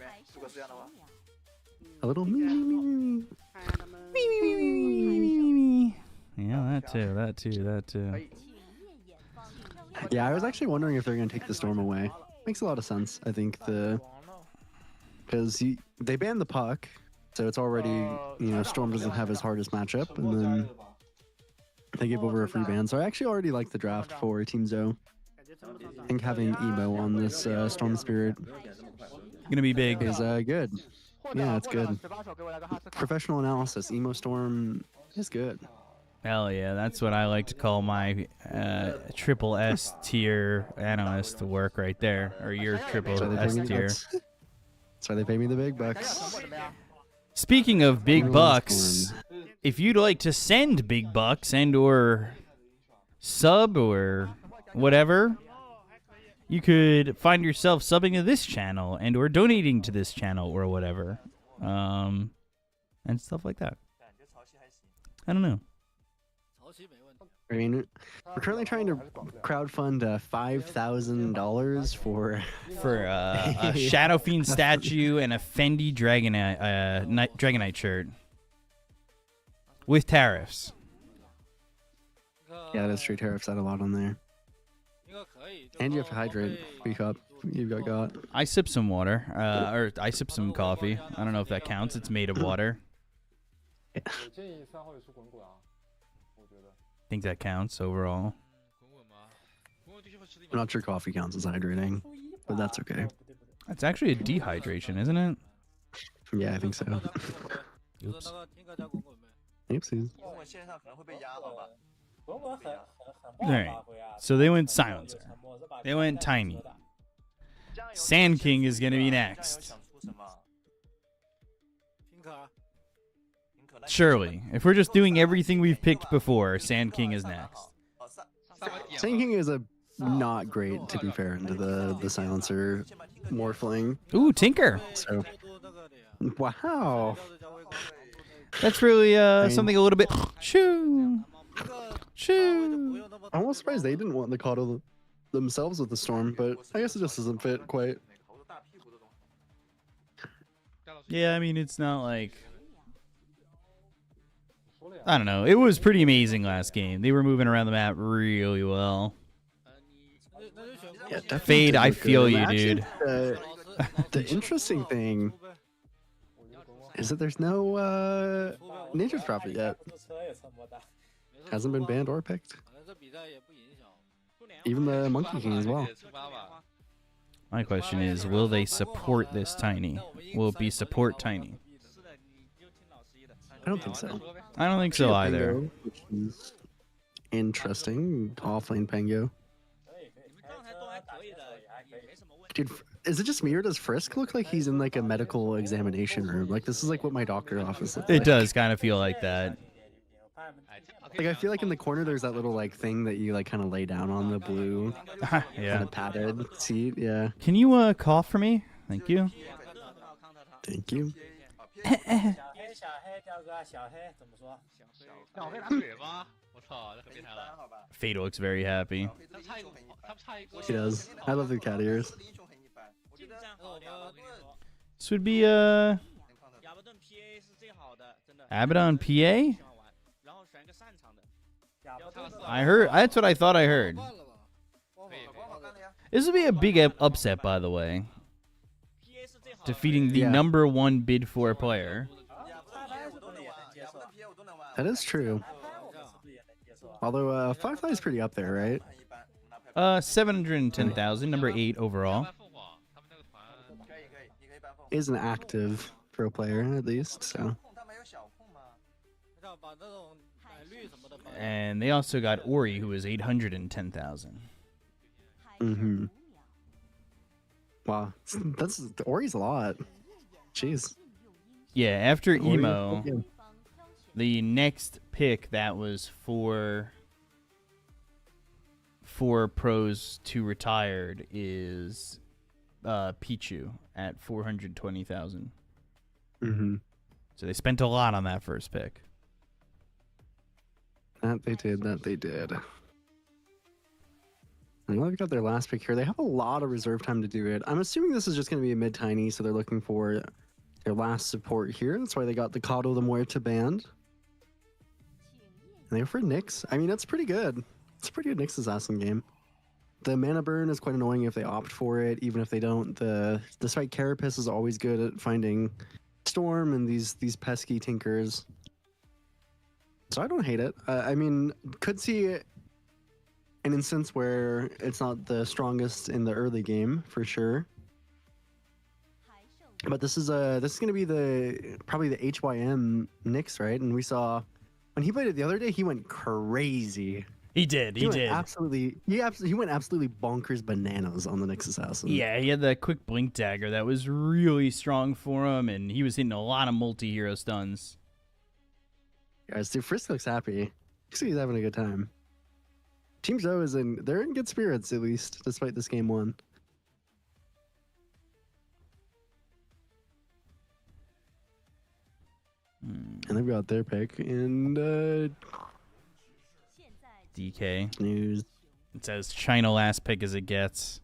[SPEAKER 4] A little me.
[SPEAKER 2] Yeah, that too.
[SPEAKER 4] Yeah, I was actually wondering if they're gonna take the storm away. Makes a lot of sense. I think because they banned the puck, so it's already Storm doesn't have his hardest matchup, and then they give over a free ban. So I actually already like the draft for Team Zhou. I think having Emo on this Storm Spirit
[SPEAKER 2] gonna be big.
[SPEAKER 4] Is good. Yeah, it's good. Professional analysis. Emo Storm is good.
[SPEAKER 2] Hell yeah, that's what I like to call my triple S tier analyst work right there, or your triple S tier.
[SPEAKER 4] That's why they pay me the big bucks.
[SPEAKER 2] Speaking of big bucks, if you'd like to send big bucks and or sub or whatever, you could find yourself subbing to this channel and or donating to this channel or whatever, and stuff like that. I don't know.
[SPEAKER 4] I mean, we're currently trying to crowdfund $5,000 for
[SPEAKER 2] a Shadow Fiend statue and a Fendi Dragonite shirt with tariffs.
[SPEAKER 4] Yeah, that's true. Tariffs add a lot on there. And you have to hydrate. Speak up. You got.
[SPEAKER 2] I sip some water, or I sip some coffee. I don't know if that counts. It's made of water. I think that counts overall.
[SPEAKER 4] I'm not sure coffee counts as hydrating, but that's okay.
[SPEAKER 2] It's actually a dehydration, isn't it?
[SPEAKER 4] Yeah, I think so.
[SPEAKER 2] Oops.
[SPEAKER 4] Oopsies.
[SPEAKER 2] Alright, so they went Silencer. They went Tiny. Sand King is going to be next. Surely. If we're just doing everything we've picked before, Sand King is next.
[SPEAKER 4] Sand King is not great, to be fair, into the Silencer Morphling.
[SPEAKER 2] Ooh, Tinker.
[SPEAKER 4] So, wow.
[SPEAKER 2] That's really something a little bit... Shoo! Shoo!
[SPEAKER 4] I'm almost surprised they didn't want the Coddle. themselves with the storm, but I guess it just doesn't fit quite.
[SPEAKER 2] Yeah, I mean, it's not like... I don't know. It was pretty amazing last game. They were moving around the map really well.
[SPEAKER 4] Yeah, definitely
[SPEAKER 2] Fade,
[SPEAKER 4] did
[SPEAKER 2] I
[SPEAKER 4] look
[SPEAKER 2] feel
[SPEAKER 4] good.
[SPEAKER 2] you,
[SPEAKER 4] And actually,
[SPEAKER 2] dude.
[SPEAKER 4] The interesting thing is that there's no Nature's Prophet yet. Hasn't been banned or picked. Even the Monkey King as well.
[SPEAKER 2] My question is, will they support this Tiny? Will it be support Tiny?
[SPEAKER 4] I don't think so.
[SPEAKER 2] I don't think so either.
[SPEAKER 4] Pango, which is interesting. Offlane Pango. Dude, is it just me or does Frisk look like he's in like a medical examination room? Like this is like what my doctor office looks like.
[SPEAKER 2] It does kind of feel like that.
[SPEAKER 4] Like I feel like in the corner there's that little like thing that you like kind of lay down on, the blue
[SPEAKER 2] Yeah.
[SPEAKER 4] kind of padded seat. Yeah.
[SPEAKER 2] Can you cough for me? Thank you.
[SPEAKER 4] Thank you.
[SPEAKER 2] Fade looks very happy.
[SPEAKER 4] He does. I love the cat ears.
[SPEAKER 2] This would be Abaddon PA? I heard. That's what I thought I heard. This would be a big upset, by the way. Defeating the #1 bid for player.
[SPEAKER 4] That is true. Although Firefly is pretty up there, right?
[SPEAKER 2] 710,000, number 8 overall.
[SPEAKER 4] Is an active pro player at least, so.
[SPEAKER 2] And they also got Ori, who is 810,000.
[SPEAKER 4] Mm-hmm. Wow, Ori's a lot. Jeez.
[SPEAKER 2] Yeah, after
[SPEAKER 4] Ori,
[SPEAKER 2] Emo,
[SPEAKER 4] yeah.
[SPEAKER 2] the next pick that was for pros to retired is Pichu at 420,000.
[SPEAKER 4] Mm-hmm.
[SPEAKER 2] So they spent a lot on that first pick.
[SPEAKER 4] That they did. I know they've got their last pick here. They have a lot of reserve time to do it. I'm assuming this is just going to be a mid-tiny, so they're looking for their last support here. That's why they got the Cado the Muerte band. And they go for Nyx. I mean, that's pretty good. It's a pretty good Nyx Assassin game. The mana burn is quite annoying if they opt for it, even if they don't. The Spike Carapace is always good at finding Storm and these pesky Tinkers. So I don't hate it. I mean, could see an instance where it's not the strongest in the early game for sure. But this is going to be probably the HYM Nyx, right? And we saw when he played it the other day, he went crazy.
[SPEAKER 2] He did.
[SPEAKER 4] He went absolutely bonkers bananas on the Nyx Assassin.
[SPEAKER 2] Yeah, he had that quick blink dagger that was really strong for him, and he was hitting a lot of multi-hero stuns.
[SPEAKER 4] Guys, dude, Frisk looks happy. Looks like he's having a good time. Team Zhou they're in good spirits, at least, despite this game 1. And they've got their pick, and
[SPEAKER 2] DK.
[SPEAKER 4] News.
[SPEAKER 2] It says China last pick as it gets.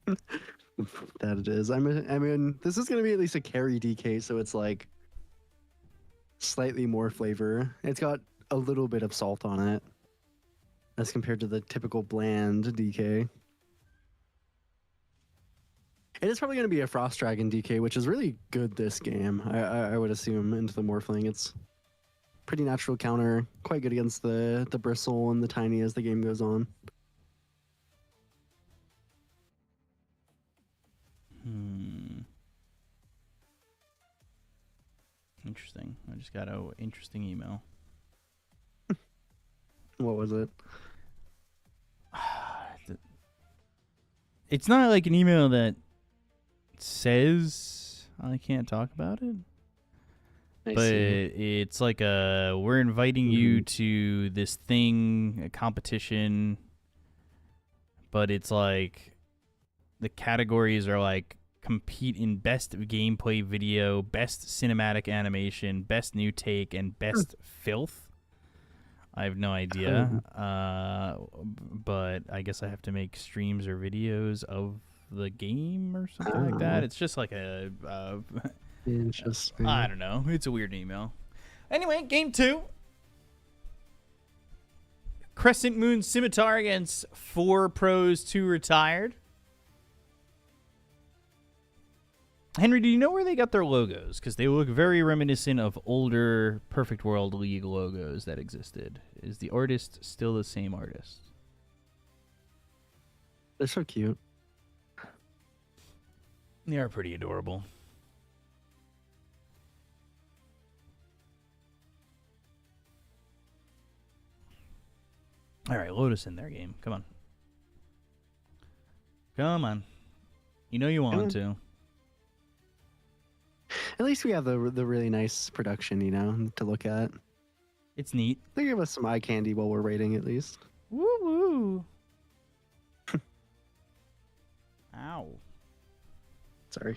[SPEAKER 4] That it is. I mean, this is going to be at least a carry DK, so it's like slightly more flavor. It's got a little bit of salt on it as compared to the typical bland DK. It is probably going to be a Frost Dragon DK, which is really good this game. I would assume into the Morphling. It's pretty natural counter, quite good against the Bristle and the Tiny as the game goes on.
[SPEAKER 2] Interesting. I just got an interesting email.
[SPEAKER 4] What was it?
[SPEAKER 2] It's not like an email that says I can't talk about it. But it's like we're inviting you to this thing, a competition. But it's like the categories are like compete in best gameplay video, best cinematic animation, best new take, and best filth. I have no idea. But I guess I have to make streams or videos of the game or something like that. It's just like a
[SPEAKER 4] interesting.
[SPEAKER 2] I don't know. It's a weird email. Anyway, game 2. Crescent Moon Scimitar against 4 pros, 2 retired. Henry, do you know where they got their logos? Because they look very reminiscent of older Perfect World League logos that existed. Is the artist still the same artist?
[SPEAKER 4] They're so cute.
[SPEAKER 2] They are pretty adorable. All right, load us in their game. Come on. Come on. You know you want to.
[SPEAKER 4] At least we have the really nice production, you know, to look at.
[SPEAKER 2] It's neat.
[SPEAKER 4] They give us some eye candy while we're rating, at least.
[SPEAKER 2] Woo woo. Ow.
[SPEAKER 4] Sorry.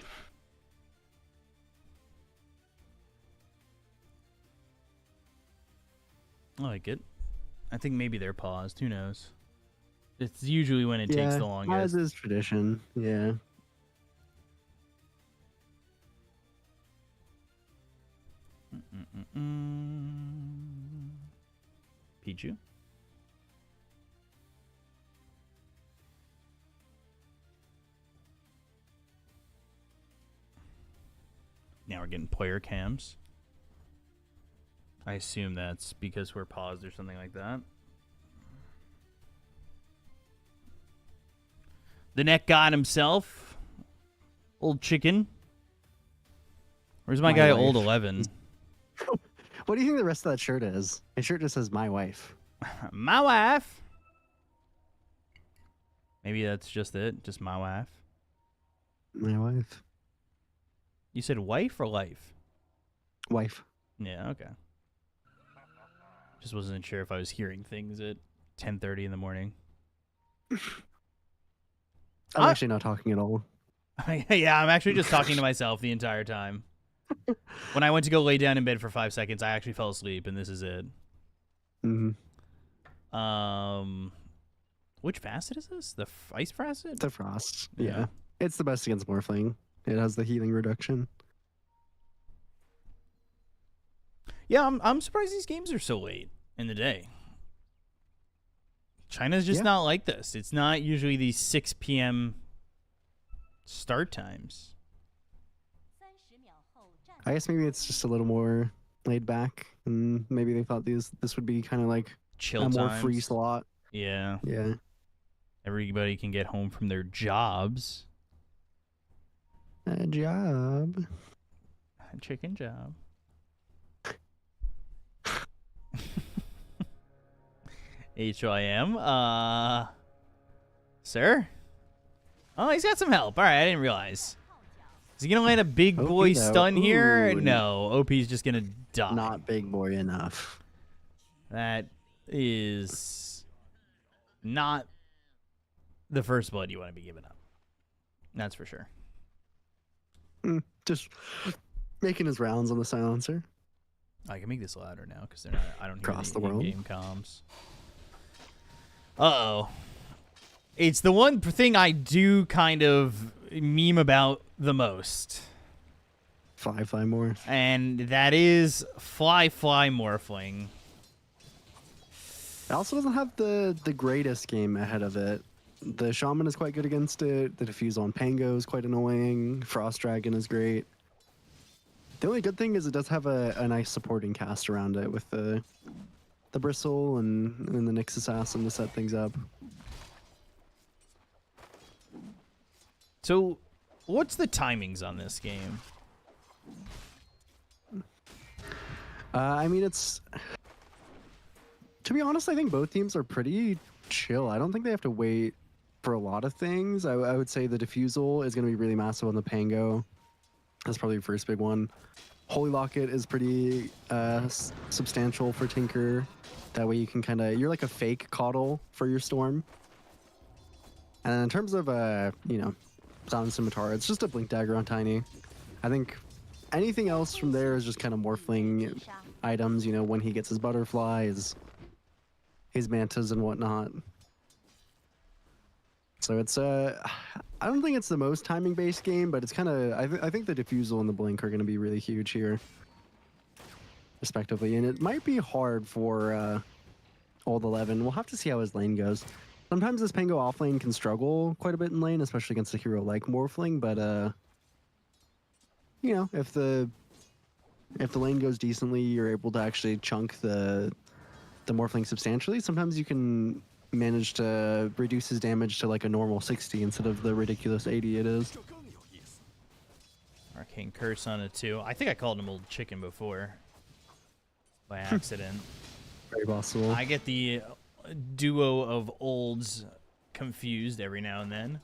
[SPEAKER 2] I like it. I think maybe they're paused. Who knows? It's usually when it takes the longest.
[SPEAKER 4] As is tradition. Yeah.
[SPEAKER 2] Pichu? Now we're getting player cams. I assume that's because we're paused or something like that. The neck god himself. Old chicken. Where's my guy,
[SPEAKER 4] wife.
[SPEAKER 2] Old 11?
[SPEAKER 4] What do you think the rest of that shirt is? His shirt just says "my wife."
[SPEAKER 2] My wife. Maybe that's just it. Just my wife.
[SPEAKER 4] My wife.
[SPEAKER 2] You said wife or life?
[SPEAKER 4] Wife.
[SPEAKER 2] Yeah, okay. Just wasn't sure if I was hearing things at 10:30 in the morning.
[SPEAKER 4] I'm actually not talking at all.
[SPEAKER 2] Yeah, I'm actually just talking to myself the entire time. When I went to go lay down in bed for 5 seconds, I actually fell asleep, and this is it.
[SPEAKER 4] Mm-hmm.
[SPEAKER 2] Which facet is this? The ice facet?
[SPEAKER 4] The frost. Yeah. It's the best against Morphling. It has the healing reduction.
[SPEAKER 2] Yeah, I'm surprised these games are so late in the day. China's just not like this. It's not usually these 6 p.m. start times.
[SPEAKER 4] I guess maybe it's just a little more laid back, and maybe they thought this would be kind of like
[SPEAKER 2] Chill
[SPEAKER 4] a more
[SPEAKER 2] times.
[SPEAKER 4] free slot.
[SPEAKER 2] Yeah.
[SPEAKER 4] Yeah.
[SPEAKER 2] Everybody can get home from their jobs.
[SPEAKER 4] A job.
[SPEAKER 2] A chicken job. HYM. Sir? Oh, he's got some help. All right, I didn't realize. Is he going to land a big boy stun here?
[SPEAKER 4] Ooh.
[SPEAKER 2] No, OP's just going to die.
[SPEAKER 4] Not big boy enough.
[SPEAKER 2] That is not the first blood you want to be giving up. That's for sure.
[SPEAKER 4] Just making his rounds on the silencer.
[SPEAKER 2] I can make this louder now because they're not. I don't hear
[SPEAKER 4] Across the world.
[SPEAKER 2] in-game comms. Uh-oh. It's the one thing I do kind of meme about the most.
[SPEAKER 4] Fly morph.
[SPEAKER 2] And that is fly morphling.
[SPEAKER 4] It also doesn't have the greatest game ahead of it. The Shaman is quite good against it. The Diffuse on Pango is quite annoying. Frost Dragon is great. The only good thing is it does have a nice supporting cast around it with the Bristle and then the Nyx Assassin to set things up.
[SPEAKER 2] So, what's the timings on this game?
[SPEAKER 4] I mean, it's... To be honest, I think both teams are pretty chill. I don't think they have to wait for a lot of things. I would say the Diffusal is going to be really massive on the Pango. That's probably the first big one. Holy Locket is pretty substantial for Tinker. That way you can kind of... You're like a fake Coddle for your Storm. And in terms of, Sound Scimitar, it's just a Blink Dagger on Tiny. I think anything else from there is just kind of morphling items. You know, when he gets his butterflies, his mantas and whatnot. So it's I don't think it's the most timing based game, but it's kind of I think the defusal and the blink are going to be really huge here, respectively, and it might be hard for Old 11. We'll have to see how his lane goes. Sometimes this Pango off lane can struggle quite a bit in lane, especially against a hero like Morphling, but you know, if the lane goes decently, you're able to actually chunk the Morphling substantially. Sometimes you can manage to reduce his damage to like a normal 60 instead of the ridiculous 80 it is.
[SPEAKER 2] Arcane Curse on it too. I think I called him Old Chicken before by accident.
[SPEAKER 4] Very possible.
[SPEAKER 2] I get the duo of olds confused every now and then.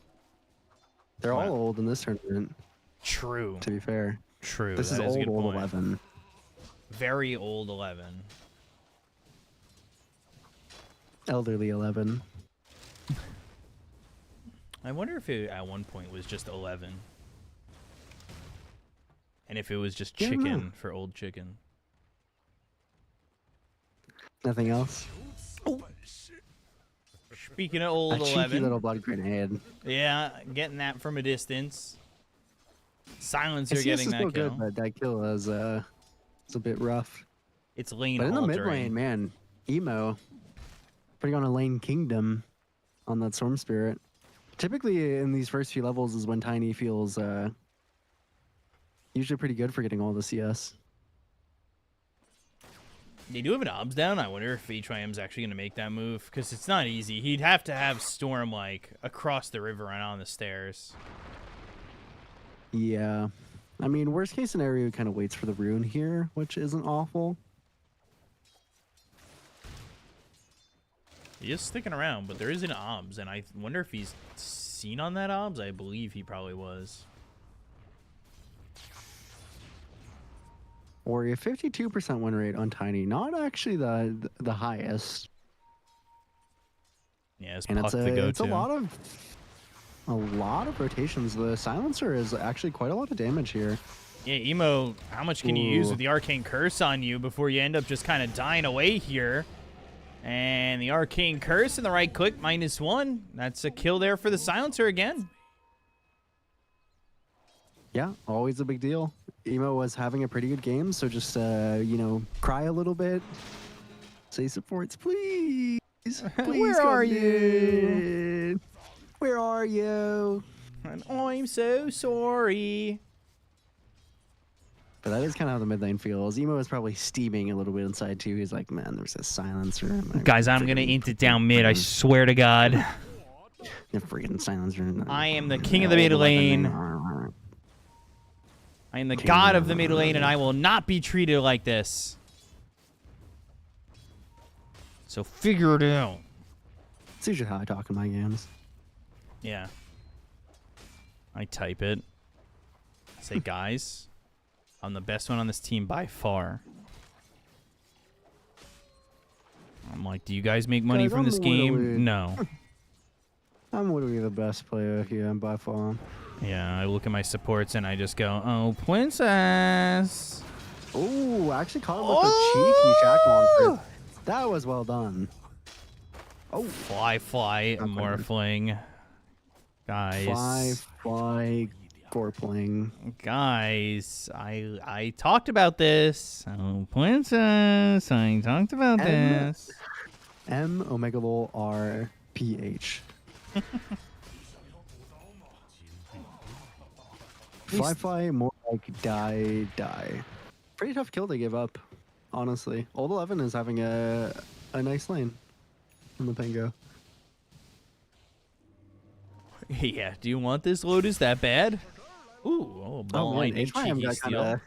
[SPEAKER 4] They're all old in this tournament.
[SPEAKER 2] True.
[SPEAKER 4] To be fair.
[SPEAKER 2] True.
[SPEAKER 4] This is
[SPEAKER 2] that is a good
[SPEAKER 4] old
[SPEAKER 2] point.
[SPEAKER 4] 11.
[SPEAKER 2] Very old 11.
[SPEAKER 4] Elderly 11.
[SPEAKER 2] I wonder if it at one point was just 11. And if it was just
[SPEAKER 4] Yeah, I don't know.
[SPEAKER 2] chicken for Old Chicken.
[SPEAKER 4] Nothing else?
[SPEAKER 2] Speaking of Old
[SPEAKER 4] A cheeky
[SPEAKER 2] 11.
[SPEAKER 4] little blood grenade.
[SPEAKER 2] Yeah, getting that from a distance. Silencer
[SPEAKER 4] CS
[SPEAKER 2] getting
[SPEAKER 4] is
[SPEAKER 2] that
[SPEAKER 4] still
[SPEAKER 2] kill.
[SPEAKER 4] good, but that kill is it's a bit rough.
[SPEAKER 2] It's lane
[SPEAKER 4] But in the mid
[SPEAKER 2] altering.
[SPEAKER 4] lane, man, Emo putting on a lane kingdom on that Storm Spirit. Typically in these first few levels is when Tiny feels usually pretty good for getting all the CS.
[SPEAKER 2] They do have an obs down. I wonder if HYM's actually going to make that move, because it's not easy. He'd have to have Storm, like, across the river and on the stairs.
[SPEAKER 4] Yeah. I mean, worst case scenario, kind of waits for the rune here, which isn't awful.
[SPEAKER 2] He is sticking around, but there is an obs, and I wonder if he's seen on that obs. I believe he probably was.
[SPEAKER 4] Or a 52% win rate on Tiny. Not actually the highest.
[SPEAKER 2] Yeah, it's
[SPEAKER 4] And
[SPEAKER 2] Puck the go-to.
[SPEAKER 4] it's a lot of rotations. The silencer is actually quite a lot of damage here.
[SPEAKER 2] Yeah, Emo, how much can you use
[SPEAKER 4] Ooh.
[SPEAKER 2] with the Arcane Curse on you before you end up just kind of dying away here? And the Arcane Curse and the right click, -1. That's a kill there for the Silencer again.
[SPEAKER 4] Yeah, always a big deal. Emo was having a pretty good game, so just, you know, cry a little bit. Say supports, please. Please
[SPEAKER 2] Where
[SPEAKER 4] come
[SPEAKER 2] are you?
[SPEAKER 4] in. Where are you?
[SPEAKER 2] And I'm so sorry.
[SPEAKER 4] But that is kind of how the mid lane feels. Emo is probably steaming a little bit inside, too. He's like, man, there's a silencer.
[SPEAKER 2] Guys, I'm going to int it down mid, I swear to God.
[SPEAKER 4] The freaking silencer.
[SPEAKER 2] I am the king of the mid lane. I am the god of the mid lane, and I will not be treated like this. So figure it out.
[SPEAKER 4] It's usually how I talk in my games.
[SPEAKER 2] Yeah. I type it. Say, guys, I'm the best one on this team by far. I'm like, do you guys make money
[SPEAKER 4] Guys,
[SPEAKER 2] from
[SPEAKER 4] I'm
[SPEAKER 2] this game?
[SPEAKER 4] literally-
[SPEAKER 2] No.
[SPEAKER 4] I'm literally the best player here by far.
[SPEAKER 2] Yeah, I look at my supports and I just go, oh, princess.
[SPEAKER 4] Oh, I actually caught him with the cheeky Shack launcher. That was well done. Oh,
[SPEAKER 2] Fly, Morphling. Guys.
[SPEAKER 4] Fly, Gorpling.
[SPEAKER 2] Guys, I talked about this. Oh, princess, I talked about this.
[SPEAKER 4] M Omega Vol R PH. Fly, more like die. Pretty tough kill to give up, honestly. Old 11 is having a nice lane from the Pango.
[SPEAKER 2] Yeah, do you want this Lotus that bad? Ooh, oh, ball
[SPEAKER 4] man,
[SPEAKER 2] lightning,
[SPEAKER 4] HYM
[SPEAKER 2] cheeky
[SPEAKER 4] got
[SPEAKER 2] steal.
[SPEAKER 4] kinda,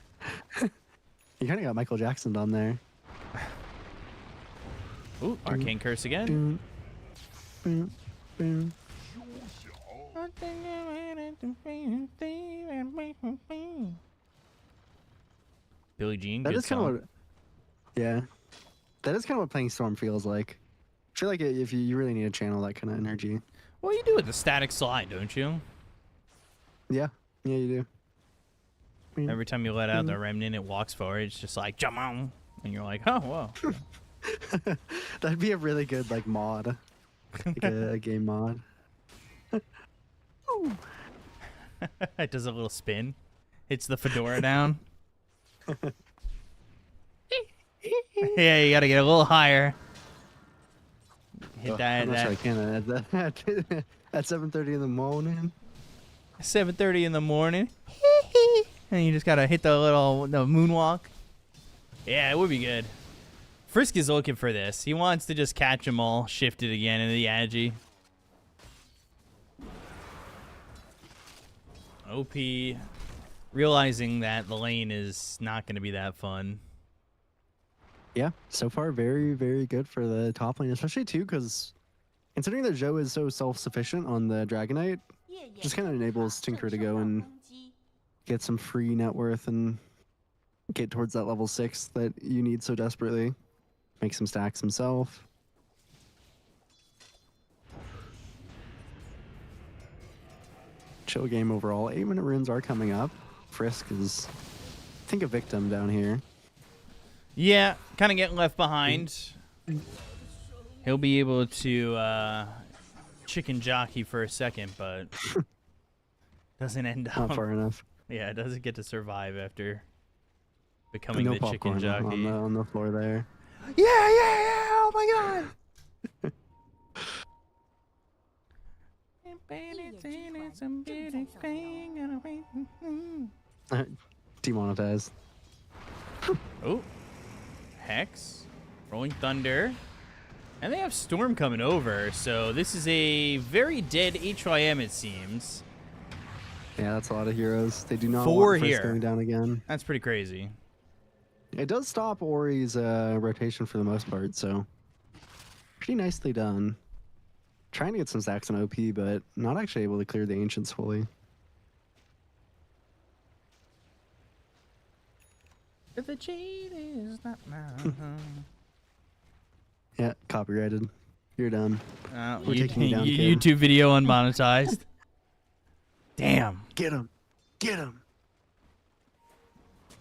[SPEAKER 4] you kind of got Michael Jackson on there.
[SPEAKER 2] Ooh, Arcane Curse again.
[SPEAKER 4] Boom, boom.
[SPEAKER 2] Billie Jean,
[SPEAKER 4] That
[SPEAKER 2] good
[SPEAKER 4] is kind of
[SPEAKER 2] song.
[SPEAKER 4] what, yeah. That is kind of what playing Storm feels like. I feel like if you really need to channel that kind of energy.
[SPEAKER 2] Well, you do with the static slide, don't you?
[SPEAKER 4] Yeah, you do.
[SPEAKER 2] Every time you let out the remnant, it walks forward. It's just like, jump on. And you're like, oh, whoa.
[SPEAKER 4] That'd be a really good like mod, like a game mod.
[SPEAKER 2] It does a little spin, hits the fedora down. Yeah, you gotta get a little higher. Hit that.
[SPEAKER 4] I'm not sure I can at 7:30 in the morning.
[SPEAKER 2] 7:30 in the morning. And you just gotta hit the moonwalk. Yeah, it would be good. Frisk is looking for this. He wants to just catch them all, shift it again into the Agi. OP, realizing that the lane is not going to be that fun.
[SPEAKER 4] Yeah, so far very, very good for the top lane, especially too because considering that Zhou is so self-sufficient on the Dragonite, just kind of enables Tinker to go and get some free net worth and get towards that level 6 that you need so desperately. Make some stacks himself. Chill game overall. 8-minute runes are coming up. Frisk is, I think, a victim down here.
[SPEAKER 2] Yeah, kind of getting left behind. He'll be able to chicken jockey for a second, but doesn't end up.
[SPEAKER 4] Not far enough.
[SPEAKER 2] Yeah, doesn't get to survive after becoming
[SPEAKER 4] No
[SPEAKER 2] the chicken
[SPEAKER 4] popcorn
[SPEAKER 2] jockey.
[SPEAKER 4] on the floor there.
[SPEAKER 2] Yeah! Oh my god!
[SPEAKER 4] Demonetized.
[SPEAKER 2] Oh. Hex. Rolling Thunder. And they have Storm coming over, so this is a very dead HYM, it seems.
[SPEAKER 4] Yeah, that's a lot of heroes. They do not
[SPEAKER 2] 4
[SPEAKER 4] want Frisk
[SPEAKER 2] here.
[SPEAKER 4] going down again.
[SPEAKER 2] That's pretty crazy.
[SPEAKER 4] It does stop Ori's rotation for the most part, so pretty nicely done. Trying to get some stacks on OP, but not actually able to clear the Ancients fully.
[SPEAKER 2] The chain is not mine.
[SPEAKER 4] Yeah, copyrighted. You're done. We're
[SPEAKER 2] You-
[SPEAKER 4] taking you down, kid.
[SPEAKER 2] YouTube video unmonetized. Damn.
[SPEAKER 4] Get him. Get him.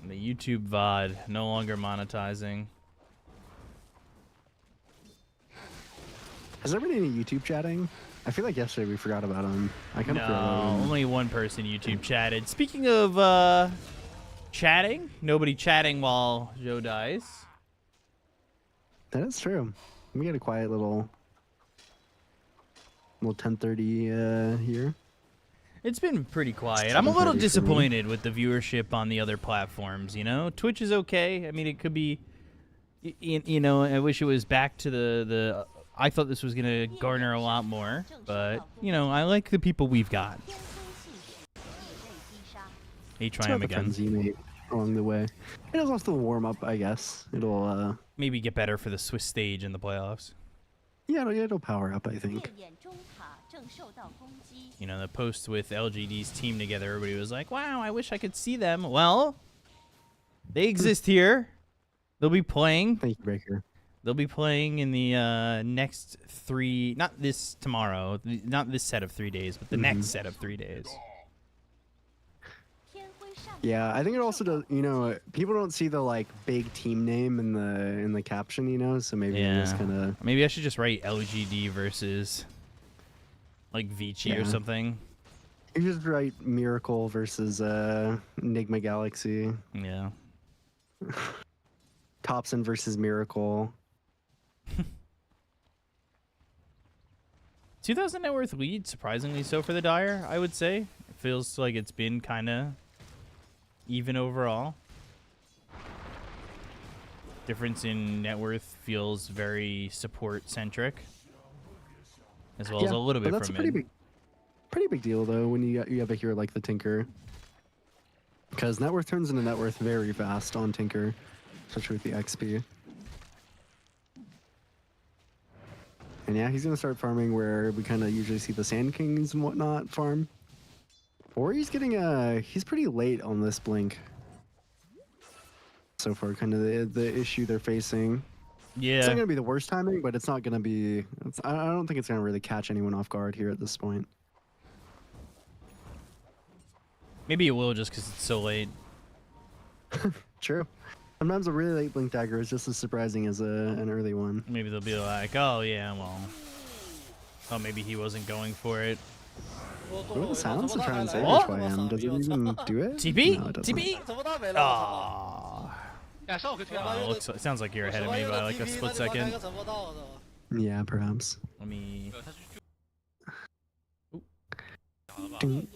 [SPEAKER 2] The YouTube VOD no longer monetizing.
[SPEAKER 4] Has there been any YouTube chatting? I feel like yesterday we forgot about him. I kind of forgot about
[SPEAKER 2] No,
[SPEAKER 4] him.
[SPEAKER 2] only one person YouTube chatted. Speaking of chatting, nobody chatting while Zhou dies.
[SPEAKER 4] That is true. We get a quiet little 10:30 here.
[SPEAKER 2] It's been pretty quiet.
[SPEAKER 4] It's
[SPEAKER 2] I'm a
[SPEAKER 4] 7:30
[SPEAKER 2] little
[SPEAKER 4] for me.
[SPEAKER 2] disappointed with the viewership on the other platforms, you know? Twitch is okay. I mean, it could be, you know, I wish it was back to the I thought this was going to garner a lot more, but, you know, I like the people we've got.
[SPEAKER 4] It's
[SPEAKER 2] HYM
[SPEAKER 4] about the
[SPEAKER 2] again.
[SPEAKER 4] friends you make along the way. It is also a warm-up, I guess. It'll,
[SPEAKER 2] Maybe get better for the Swiss stage in the playoffs.
[SPEAKER 4] yeah, it'll power up, I think.
[SPEAKER 2] You know, the post with LGD's team together, everybody was like, wow, I wish I could see them. Well, they exist here. They'll be playing.
[SPEAKER 4] Thank you, Breaker.
[SPEAKER 2] They'll be playing in the next 3, not this tomorrow, not this set of 3 days, but the next set of 3 days.
[SPEAKER 4] Yeah, I think it also does, you know, people don't see the, like, big team name in the caption, you know, so maybe
[SPEAKER 2] Yeah.
[SPEAKER 4] just kind of...
[SPEAKER 2] Maybe I should just write LGD versus, like, Vici or
[SPEAKER 4] Yeah.
[SPEAKER 2] something.
[SPEAKER 4] You just write Miracle versus Enigma Galaxy.
[SPEAKER 2] Yeah.
[SPEAKER 4] Thompson versus Miracle.
[SPEAKER 2] 2,000 net worth lead, surprisingly so for the Dire, I would say. It feels like it's been kind of even overall. Difference in net worth feels very support-centric, as well as a little bit
[SPEAKER 4] but that's
[SPEAKER 2] from
[SPEAKER 4] a pretty
[SPEAKER 2] mid.
[SPEAKER 4] pretty big deal, though, when you have a hero like the Tinker. Because net worth turns into net worth very fast on Tinker, especially with the XP. And yeah, he's going to start farming where we kind of usually see the Sand Kings and whatnot farm. Or he's getting he's pretty late on this blink. So far, kind of the issue they're facing.
[SPEAKER 2] Yeah.
[SPEAKER 4] It's not going to be the worst timing, but it's not going to be... I don't think it's going to really catch anyone off guard here at this point.
[SPEAKER 2] Maybe it will just because it's so late.
[SPEAKER 4] True. Sometimes a really late blink dagger is just as surprising as an early one.
[SPEAKER 2] Maybe they'll be like, oh yeah, well, oh maybe he wasn't going for it.
[SPEAKER 4] Ooh, the silence to try and save
[SPEAKER 2] What?
[SPEAKER 4] HYM. Does it even do it?
[SPEAKER 2] TP?
[SPEAKER 4] No, it doesn't.
[SPEAKER 2] TP? Oh. It sounds like you're ahead of me by like a split second.
[SPEAKER 4] Yeah, perhaps.
[SPEAKER 2] Let me.
[SPEAKER 4] Ding,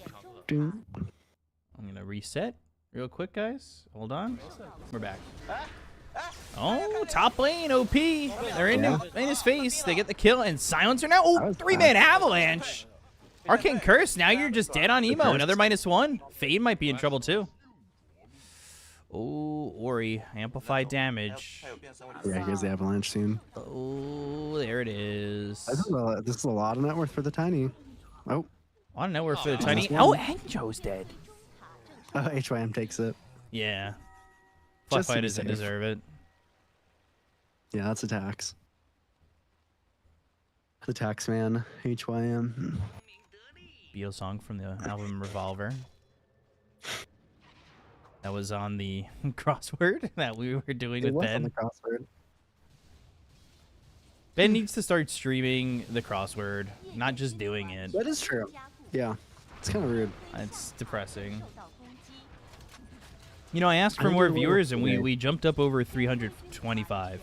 [SPEAKER 4] ding.
[SPEAKER 2] I'm gonna reset real quick, guys. Hold on. We're back. Oh, top lane, OP. They're in his face. They get the kill and silencer now. Oh, 3-man avalanche. Arcane Curse. Now you're just dead on emo. Another -1. Fade might be in trouble too. Oh, Ori, amplified damage.
[SPEAKER 4] Yeah, here's the avalanche soon.
[SPEAKER 2] Oh, there it is.
[SPEAKER 4] This is a lot of net worth for the tiny. Oh.
[SPEAKER 2] A lot of net worth for the tiny. Oh, and Joe's dead.
[SPEAKER 4] Oh, HYM takes it.
[SPEAKER 2] Yeah.
[SPEAKER 4] Just to
[SPEAKER 2] Fluffy
[SPEAKER 4] be
[SPEAKER 2] doesn't
[SPEAKER 4] safe.
[SPEAKER 2] deserve it.
[SPEAKER 4] Yeah, that's a tax. The tax man, HYM.
[SPEAKER 2] Beal song from the album Revolver. That was on the crossword that we were doing with
[SPEAKER 4] Was
[SPEAKER 2] Ben.
[SPEAKER 4] on the crossword.
[SPEAKER 2] Ben needs to start streaming the crossword, not just doing it.
[SPEAKER 4] That is true. Yeah, it's kind of rude.
[SPEAKER 2] It's depressing. You know, I asked
[SPEAKER 4] I
[SPEAKER 2] for
[SPEAKER 4] think
[SPEAKER 2] more
[SPEAKER 4] it will
[SPEAKER 2] viewers, and
[SPEAKER 4] today.
[SPEAKER 2] we jumped up over 325.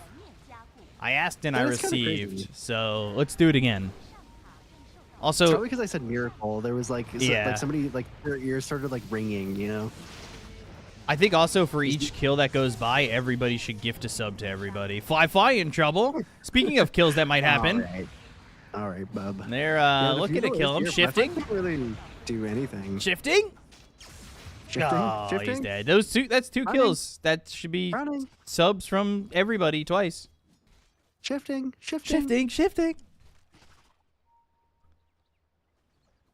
[SPEAKER 2] I asked and I
[SPEAKER 4] That's kinda
[SPEAKER 2] received,
[SPEAKER 4] crazy.
[SPEAKER 2] so let's do it again.
[SPEAKER 4] It's
[SPEAKER 2] Also,
[SPEAKER 4] probably because I said miracle. There was like,
[SPEAKER 2] Yeah.
[SPEAKER 4] like somebody like their ears started like ringing, you know.
[SPEAKER 2] I think also for each kill that goes by, everybody should gift a sub to everybody. Fly in trouble. Speaking of kills that might happen,
[SPEAKER 4] All right, bub.
[SPEAKER 2] they're
[SPEAKER 4] Yeah, the
[SPEAKER 2] looking to
[SPEAKER 4] fuel
[SPEAKER 2] kill
[SPEAKER 4] is
[SPEAKER 2] him.
[SPEAKER 4] here.
[SPEAKER 2] Shifting.
[SPEAKER 4] Fly can't really do anything.
[SPEAKER 2] Shifting.
[SPEAKER 4] Shifting.
[SPEAKER 2] Oh,
[SPEAKER 4] Shifting.
[SPEAKER 2] he's dead. That's two
[SPEAKER 4] Running.
[SPEAKER 2] kills. That should be subs from everybody twice.
[SPEAKER 4] Shifting. Shifting.
[SPEAKER 2] Shifting.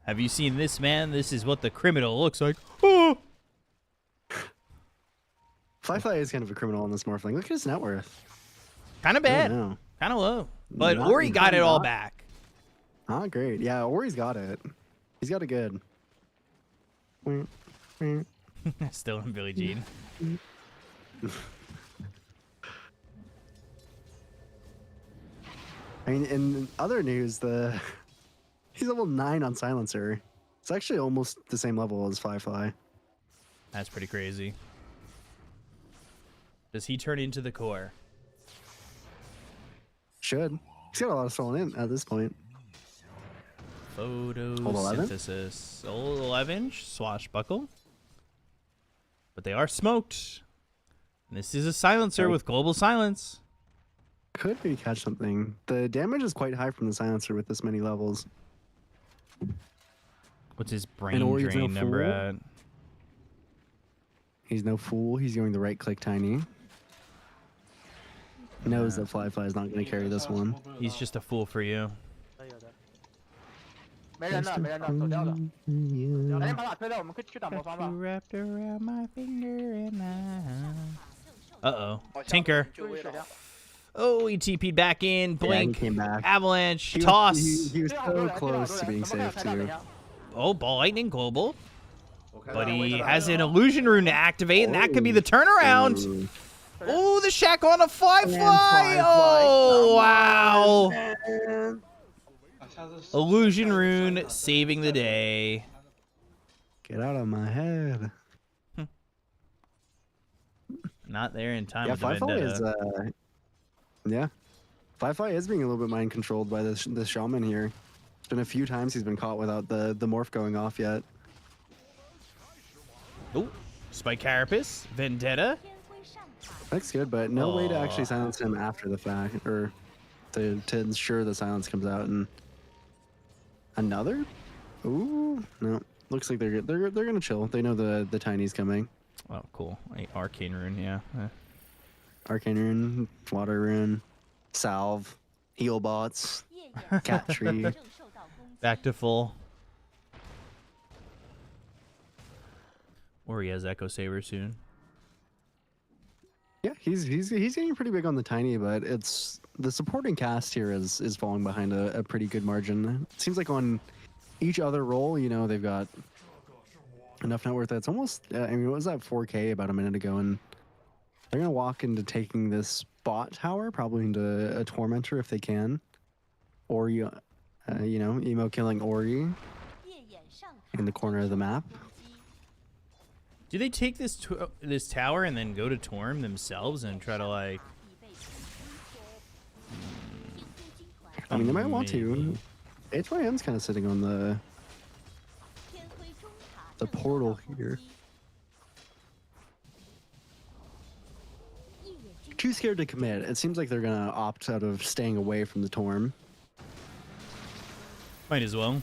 [SPEAKER 2] Have you seen this, man? This is what the criminal looks like. Oh.
[SPEAKER 4] Fly is kind of a criminal on this morphling. Look at his net worth.
[SPEAKER 2] Kind of bad.
[SPEAKER 4] know.
[SPEAKER 2] Kind of low. But
[SPEAKER 4] Not-
[SPEAKER 2] Ori got it all
[SPEAKER 4] not-
[SPEAKER 2] back.
[SPEAKER 4] Ah, great. Yeah, Ori's got it. He's got it good.
[SPEAKER 2] Still in Billie Jean.
[SPEAKER 4] I mean, in other news, he's level 9 on Silencer. It's actually almost the same level as Fly.
[SPEAKER 2] That's pretty crazy. Does he turn into the core?
[SPEAKER 4] Should. He's got a lot of stolen in at this point.
[SPEAKER 2] Photo
[SPEAKER 4] 11?
[SPEAKER 2] synthesis. Old 11 swashbuckle. But they are smoked. This is a silencer with global silence.
[SPEAKER 4] Could maybe catch something. The damage is quite high from the Silencer with this many levels.
[SPEAKER 2] What's his brain
[SPEAKER 4] Ori's no
[SPEAKER 2] drain number
[SPEAKER 4] fool.
[SPEAKER 2] at?
[SPEAKER 4] He's no fool. He's going the right click tiny. Knows that Fly is not going to carry this one.
[SPEAKER 2] He's just a fool for you.
[SPEAKER 20] 没人了，没人了，走掉了。赶紧把塔推掉，我们可以去打魔方吧。
[SPEAKER 2] Wrapped around my finger and Uh-oh. Tinker. Oh, he TP'd back in. Blink.
[SPEAKER 4] he came back.
[SPEAKER 2] Avalanche.
[SPEAKER 4] He was-
[SPEAKER 2] Toss.
[SPEAKER 4] he was so close to being safe, too.
[SPEAKER 2] Oh, Ball Lightning Global. But he has an illusion rune to activate, and that could be the turnaround. Oh, the shack on a fly. Oh, wow. Illusion rune saving the day.
[SPEAKER 4] Get out of my head.
[SPEAKER 2] Not there in time
[SPEAKER 4] Yeah,
[SPEAKER 2] with the
[SPEAKER 4] Fly is,
[SPEAKER 2] vendetta.
[SPEAKER 4] yeah. Fly is being a little bit mind controlled by the shaman here. It's been a few times he's been caught without the morph going off yet.
[SPEAKER 2] Oh, Spike Carapace, Vendetta.
[SPEAKER 4] That's good, but no way to actually
[SPEAKER 2] Aw.
[SPEAKER 4] silence him after the fact, or to ensure the silence comes out. And another? Ooh, no. Looks like they're gonna chill. They know the tiny's coming.
[SPEAKER 2] Oh, cool. Arcane rune, yeah.
[SPEAKER 4] Arcane rune, water rune, salve, heal bots, cat tree.
[SPEAKER 2] Back to full. Or he has Echo Saber soon.
[SPEAKER 4] Yeah, he's getting pretty big on the tiny, but it's the supporting cast here is falling behind a pretty good margin. It seems like on each other role, you know, they've got enough net worth that's almost. I mean, what was that 4K about a minute ago, and They're gonna walk into taking this bot tower, probably into a tormentor if they can, or you know, emo killing Ori in the corner of the map.
[SPEAKER 2] Do they take this tower and then go to Torm themselves and try to like?
[SPEAKER 4] I mean, they might want to. HYM's kind of sitting on the portal here. Too scared to commit. It seems like they're gonna opt out of staying away from the Torm.
[SPEAKER 2] Might as well.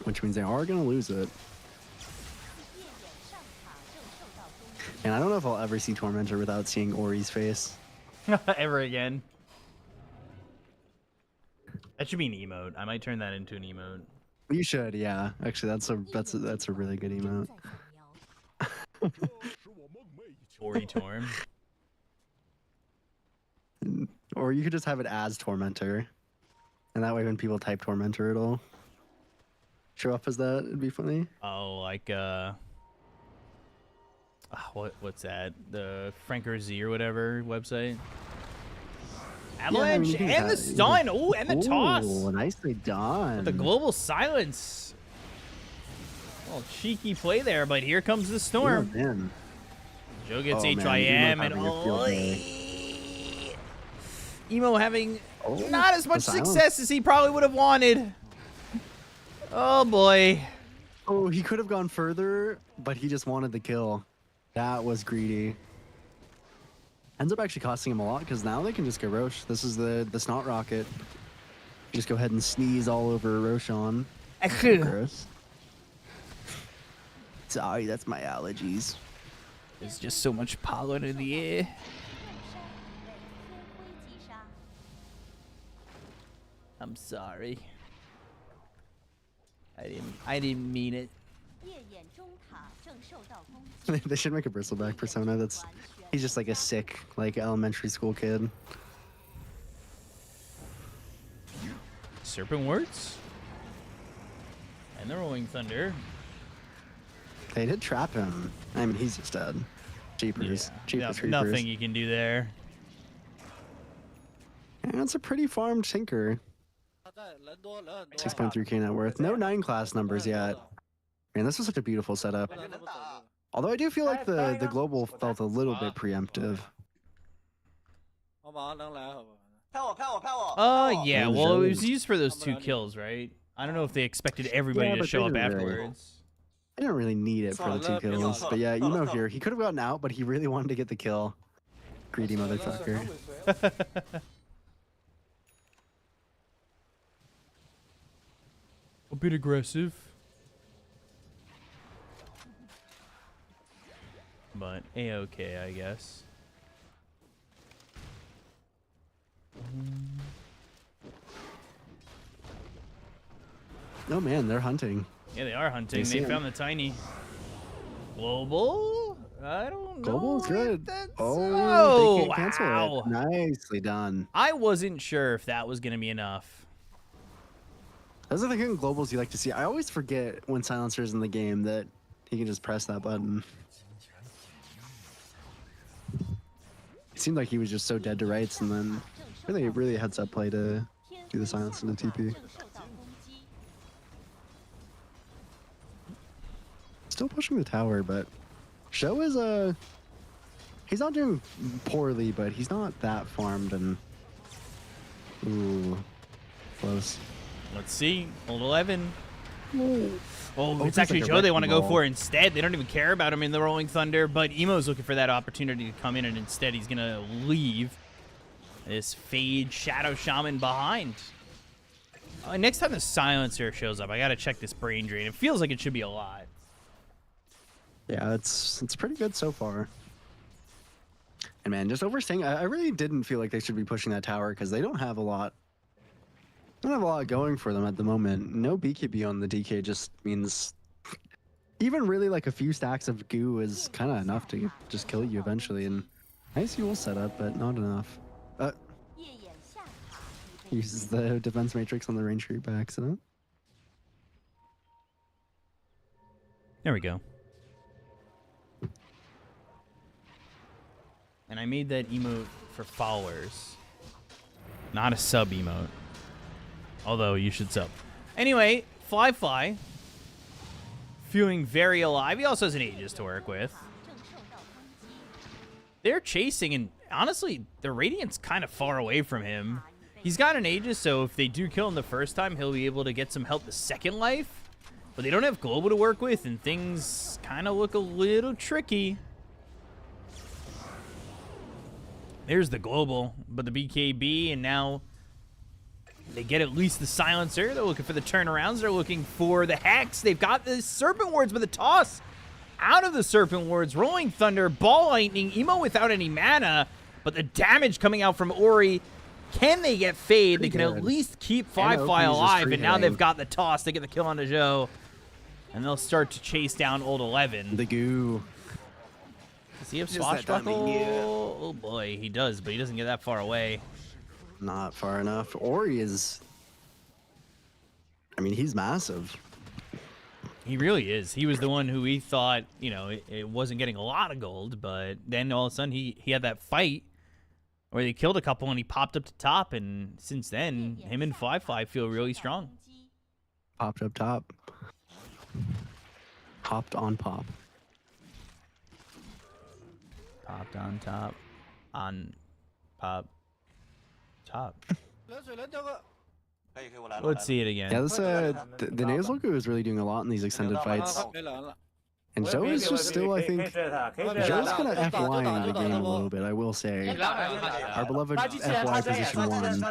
[SPEAKER 4] Which means they are gonna lose it. And I don't know if I'll ever see Tormentor without seeing Ori's face.
[SPEAKER 2] Ever again. That should be an emote. I might turn that into an emote.
[SPEAKER 4] You should, yeah. Actually, that's a really good emote.
[SPEAKER 2] Ori Torm.
[SPEAKER 4] Or you could just have it as Tormentor. And that way when people type Tormentor, it'll show up as that. It'd be funny.
[SPEAKER 2] Oh, like what's that? The Franker Z or whatever website. Avalanche and the stun. Oh, and the toss.
[SPEAKER 4] Oh, nicely done.
[SPEAKER 2] With the global silence. Oh, cheeky play there, but here comes the storm. Zhou gets HYM and Emo having not as much success as he probably would have wanted. Oh boy.
[SPEAKER 4] Oh, he could have gone further, but he just wanted the kill. That was greedy. Ends up actually costing him a lot because now they can just go Roche. This is the snot rocket. Just go ahead and sneeze all over Roshan. Gross. Sorry, that's my allergies.
[SPEAKER 2] There's just so much pollen in the air. I'm sorry. I didn't mean it.
[SPEAKER 4] They should make a bristleback persona he's just like a sick, like elementary school kid.
[SPEAKER 2] Serpent words? And the Rolling Thunder.
[SPEAKER 4] They did trap him. I mean, he's just dead. Jeepers.
[SPEAKER 2] Yeah,
[SPEAKER 4] Jeepers creepers.
[SPEAKER 2] nothing you can do there.
[SPEAKER 4] And it's a pretty farmed Tinker. 6.3k net worth. No 9 class numbers yet. Man, this was such a beautiful setup. Although I do feel like the global felt a little bit preemptive.
[SPEAKER 2] Yeah, well, it was used for those 2 kills, right? I don't know if they expected everybody to show up afterwards.
[SPEAKER 4] I didn't really need it for the 2 kills. But yeah, Emo here. He could have gotten out, but he really wanted to get the kill. Greedy motherfucker.
[SPEAKER 2] A bit aggressive. But A-okay, I guess.
[SPEAKER 4] Oh man, they're hunting.
[SPEAKER 2] Yeah, they are hunting. They found the tiny. Global? I don't know.
[SPEAKER 4] Global's good.
[SPEAKER 2] Oh,
[SPEAKER 4] they can't cancel it. Nicely done.
[SPEAKER 2] I wasn't sure if that was going to be enough.
[SPEAKER 4] Those are the kind of globals you like to see. I always forget when Silencer's in the game that he can just press that button. It seemed like he was just so dead to rights, and then really a heads-up play to do the silence in the TP. Still pushing the tower, but Zhou is he's not doing poorly, but he's not that farmed, and ooh, close.
[SPEAKER 2] Let's see. Old 11.
[SPEAKER 4] Ooh.
[SPEAKER 2] Oh, it's actually Zhou they want to go for instead. They don't even care about him in the Rolling Thunder, but Emo's looking for that opportunity to come in, and instead he's going to leave this Fade Shadow Shaman behind. Next time the Silencer shows up, I got to check this Brain Drain. It feels like it should be a lot.
[SPEAKER 4] Yeah, it's pretty good so far. And man, just overstaying, I really didn't feel like they should be pushing that tower because they don't have a lot. They don't have a lot going for them at the moment. No BKB on the DK just means even really like a few stacks of goo is kind of enough to just kill you eventually. And nice Yule setup, but not enough. Uses the defense matrix on the range creep by accident.
[SPEAKER 2] There we go. And I made that emote for followers. Not a sub emote. Although you should sub. Anyway, Fly. Feeling very alive. He also has an Aegis to work with. They're chasing, and honestly, the Radiant's kind of far away from him. He's got an Aegis, so if they do kill him the first time, he'll be able to get some help the second life. But they don't have Global to work with, and things kind of look a little tricky. There's the Global, but the BKB, and now they get at least the Silencer. They're looking for the turnarounds. They're looking for the Hex. They've got the Serpent Wards, but the toss out of the Serpent Wards. Rolling Thunder, Ball Lightning, Emo without any mana, but the damage coming out from Ori. Can they get Fade? They can at least keep Fly alive, and now they've got the toss. They get the kill on Zhou, and they'll start to chase down Old 11.
[SPEAKER 4] The goo.
[SPEAKER 2] Does he have Swashbuckle? Oh boy, he does, but he doesn't get that far away.
[SPEAKER 4] Not far enough. Ori is... I mean, he's massive.
[SPEAKER 2] He really is. He was the one who we thought, you know, it wasn't getting a lot of gold, but then all of a sudden he had that fight where they killed a couple and he popped up to top, and since then, him and Fly feel really strong.
[SPEAKER 4] Popped up top. Hopped on pop.
[SPEAKER 2] Popped on top. On pop. Top. Let's see it again.
[SPEAKER 4] Yeah, this the nasal goo is really doing a lot in these extended fights. And Zhou is just still, I think, Zhou's kind of FYing the game a little bit, I will say. Our beloved FY position 1.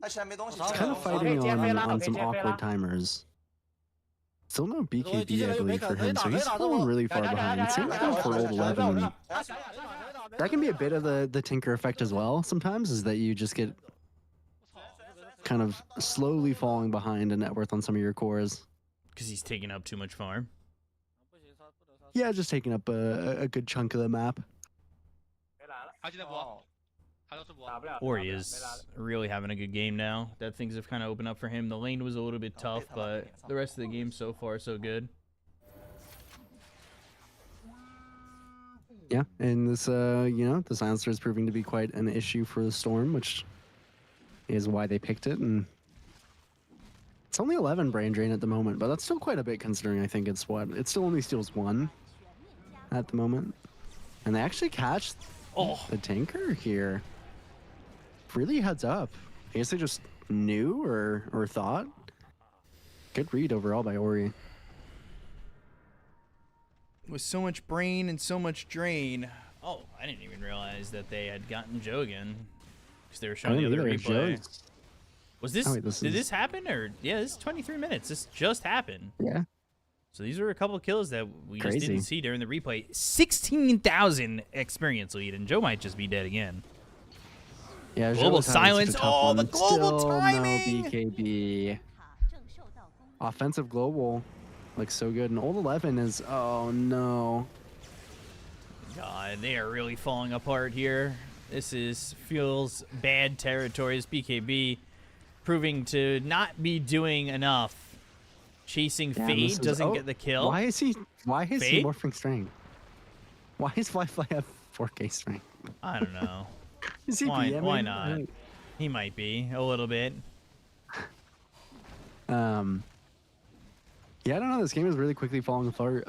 [SPEAKER 4] It's kind of fighting on some awkward timers. Still no BKB, I believe, for him, so he's falling really far behind. Same thing for Old 11. That can be a bit of the Tinker effect as well sometimes, is that you just get kind of slowly falling behind in net worth on some of your cores.
[SPEAKER 2] Because he's taking up too much farm.
[SPEAKER 4] Yeah, just taking up a good chunk of the map.
[SPEAKER 2] Ori is really having a good game now. That things have kind of opened up for him. The lane was a little bit tough, but the rest of the game so far so good.
[SPEAKER 4] Yeah, and this, you know, the Silencer is proving to be quite an issue for the Storm, which is why they picked it. And it's only 11 brain drain at the moment, but that's still quite a bit considering I think it's what? It still only steals 1 at the moment. And they actually catch the Tinker here. Really heads up. I guess they just knew or thought. Good read overall by Ori.
[SPEAKER 2] With so much brain and so much drain. Oh, I didn't even realize that they had gotten Zhou again. Because they were showing the other replay. Was this, did this happen? Or, yeah, this is 23 minutes. This just happened.
[SPEAKER 4] Yeah.
[SPEAKER 2] So these were a couple of kills that we just didn't see during the replay. 16,000 experience lead, and Zhou might just be dead again.
[SPEAKER 4] Yeah,
[SPEAKER 2] global silence. Oh, the global
[SPEAKER 4] Still
[SPEAKER 2] timing.
[SPEAKER 4] No BKB. Offensive global looks so good. And Old 11 is, oh no.
[SPEAKER 2] God, they are really falling apart here. This feels bad territory. This BKB proving to not be doing enough. Chasing Fade doesn't get the kill.
[SPEAKER 4] Why is he morphing strength? Why is Fly have 4K strength?
[SPEAKER 2] I don't know.
[SPEAKER 4] Is he
[SPEAKER 2] why not? He might be a little bit.
[SPEAKER 4] Yeah, I don't know. This game is really quickly falling apart.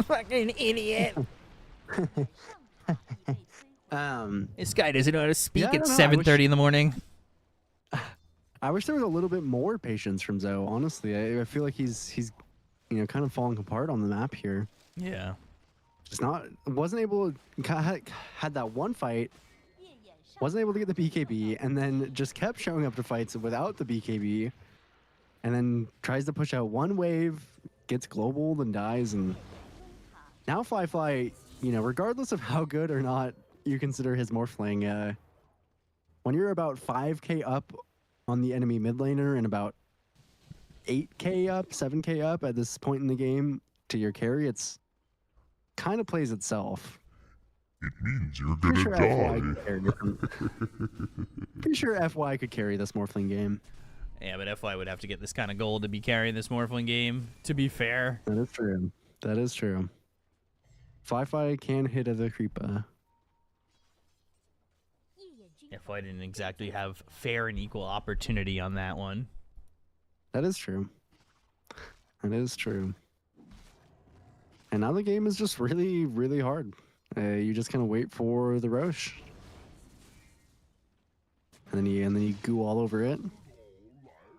[SPEAKER 2] Fucking idiot. This guy doesn't know how to speak at 7:30 in the morning.
[SPEAKER 4] I wish there was a little bit more patience from Zhou. Honestly, I feel like he's you know, kind of falling apart on the map here.
[SPEAKER 2] Yeah.
[SPEAKER 4] Just wasn't able to, had that one fight, wasn't able to get the BKB, and then just kept showing up to fights without the BKB, and then tries to push out one wave, gets global, and dies, and now Fly, you know, regardless of how good or not you consider his morphling, when you're about 5k up on the enemy mid laner and about 8k up, 7k up at this point in the game to your carry, it's kind of plays itself.
[SPEAKER 5] It means you're gonna die.
[SPEAKER 4] Pretty sure FY could carry this morphling game.
[SPEAKER 2] Yeah, but FY would have to get this kind of gold to be carrying this morphling game, to be fair.
[SPEAKER 4] That is true. That is true. Fi can hit as a creeper.
[SPEAKER 2] If I didn't exactly have fair and equal opportunity on that one.
[SPEAKER 4] That is true. That is true. And now the game is just really, really hard. You just kind of wait for the Roche. And then you goo all over it.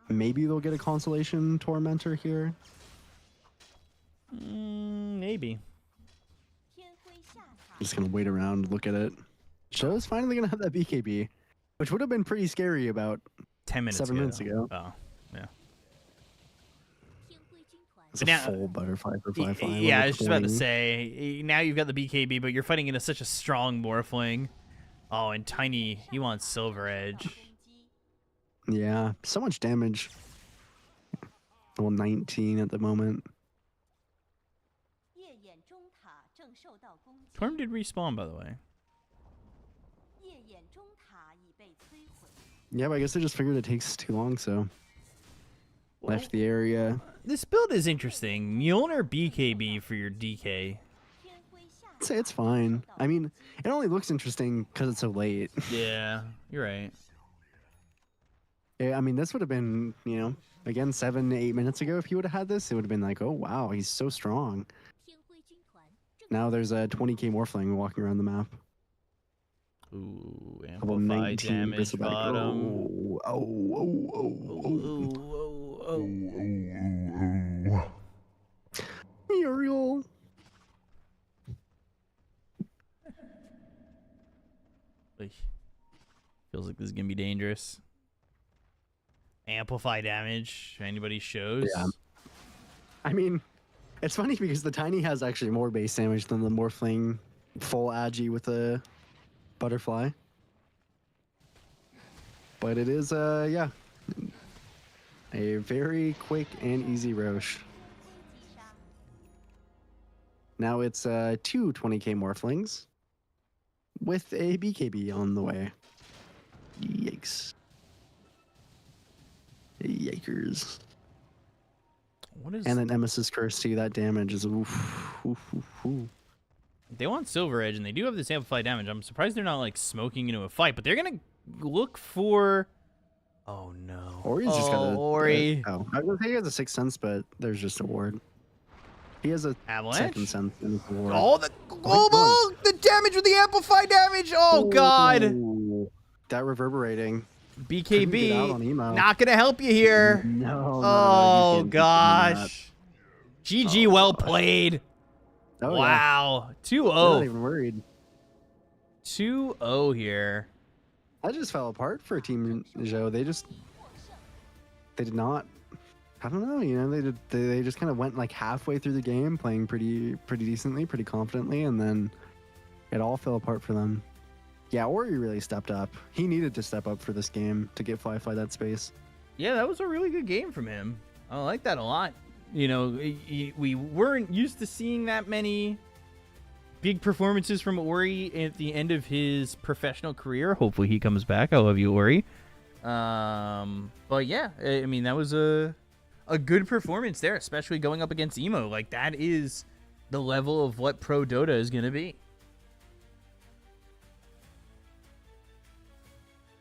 [SPEAKER 4] Maybe they'll get a consolation tormentor here.
[SPEAKER 2] Maybe.
[SPEAKER 4] Just gonna wait around, look at it. Zhou's finally gonna have that BKB, which would have been pretty scary about
[SPEAKER 2] 10 minutes
[SPEAKER 4] 7
[SPEAKER 2] ago.
[SPEAKER 4] minutes ago.
[SPEAKER 2] Oh, yeah.
[SPEAKER 4] It's a full butterfly for Fi.
[SPEAKER 2] Yeah, I was just about to say, now you've got the BKB, but you're fighting into such a strong Morphling. Oh, and Tiny, he wants Silver Edge.
[SPEAKER 4] Yeah, so much damage. Well, 19 at the moment.
[SPEAKER 2] Torm did respawn, by the way.
[SPEAKER 4] Yeah, but I guess I just figured it takes too long, so left the area.
[SPEAKER 2] This build is interesting. Mjolnir BKB for your DK.
[SPEAKER 4] I'd say it's fine. I mean, it only looks interesting because it's so late.
[SPEAKER 2] Yeah, you're right.
[SPEAKER 4] Yeah, I mean, this would have been, you know, again, 7 to 8 minutes ago. If you would have had this, it would have been like, oh, wow, he's so strong. Now there's a 20k Morphling walking around the map.
[SPEAKER 2] Ooh,
[SPEAKER 4] Couple
[SPEAKER 2] amplify
[SPEAKER 4] 19
[SPEAKER 2] damage bottom.
[SPEAKER 4] Muriel.
[SPEAKER 2] Feels like this is gonna be dangerous. Amplify damage. If anybody shows.
[SPEAKER 4] Yeah. I mean, it's funny because the Tiny has actually more base damage than the Morphling full Agi with a butterfly. But it is, yeah, a very quick and easy Roche. Now it's 2 20k Morphlings with a BKB on the way. Yikes. Yikers.
[SPEAKER 2] What is...
[SPEAKER 4] And then Nemesis Curse too, that damage is oof, oof, oof, oof.
[SPEAKER 2] They want Silver Edge, and they do have this amplified damage. I'm surprised they're not, like, smoking into a fight, but they're going to look for... Oh, no.
[SPEAKER 4] Ori's just got a...
[SPEAKER 2] Ori.
[SPEAKER 4] Oh, I was going to say he has a Sixth Sense, but there's just a ward. He has a
[SPEAKER 2] Avalanche?
[SPEAKER 4] Second Sense in his ward.
[SPEAKER 2] Oh, the global! The damage with the amplified damage! Oh, God!
[SPEAKER 4] Ooh, that reverberating.
[SPEAKER 2] BKB, not going to help you here.
[SPEAKER 4] No,
[SPEAKER 2] oh, gosh. GG, well played.
[SPEAKER 4] Oh,
[SPEAKER 2] wow.
[SPEAKER 4] Yeah.
[SPEAKER 2] 2-0.
[SPEAKER 4] I'm not even worried.
[SPEAKER 2] 2-0 here.
[SPEAKER 4] That just fell apart for Team Zhou. They did not. I don't know. You know, they just kind of went like halfway through the game, playing pretty decently, pretty confidently, and then it all fell apart for them. Yeah, Ori really stepped up. He needed to step up for this game to get Fi that space.
[SPEAKER 2] Yeah, that was a really good game from him. I like that a lot. You know, we weren't used to seeing that many big performances from Ori at the end of his professional career. Hopefully he comes back. I love you, Ori. But yeah, I mean, that was a good performance there, especially going up against Emo. Like, that is the level of what Pro Dota is going to be.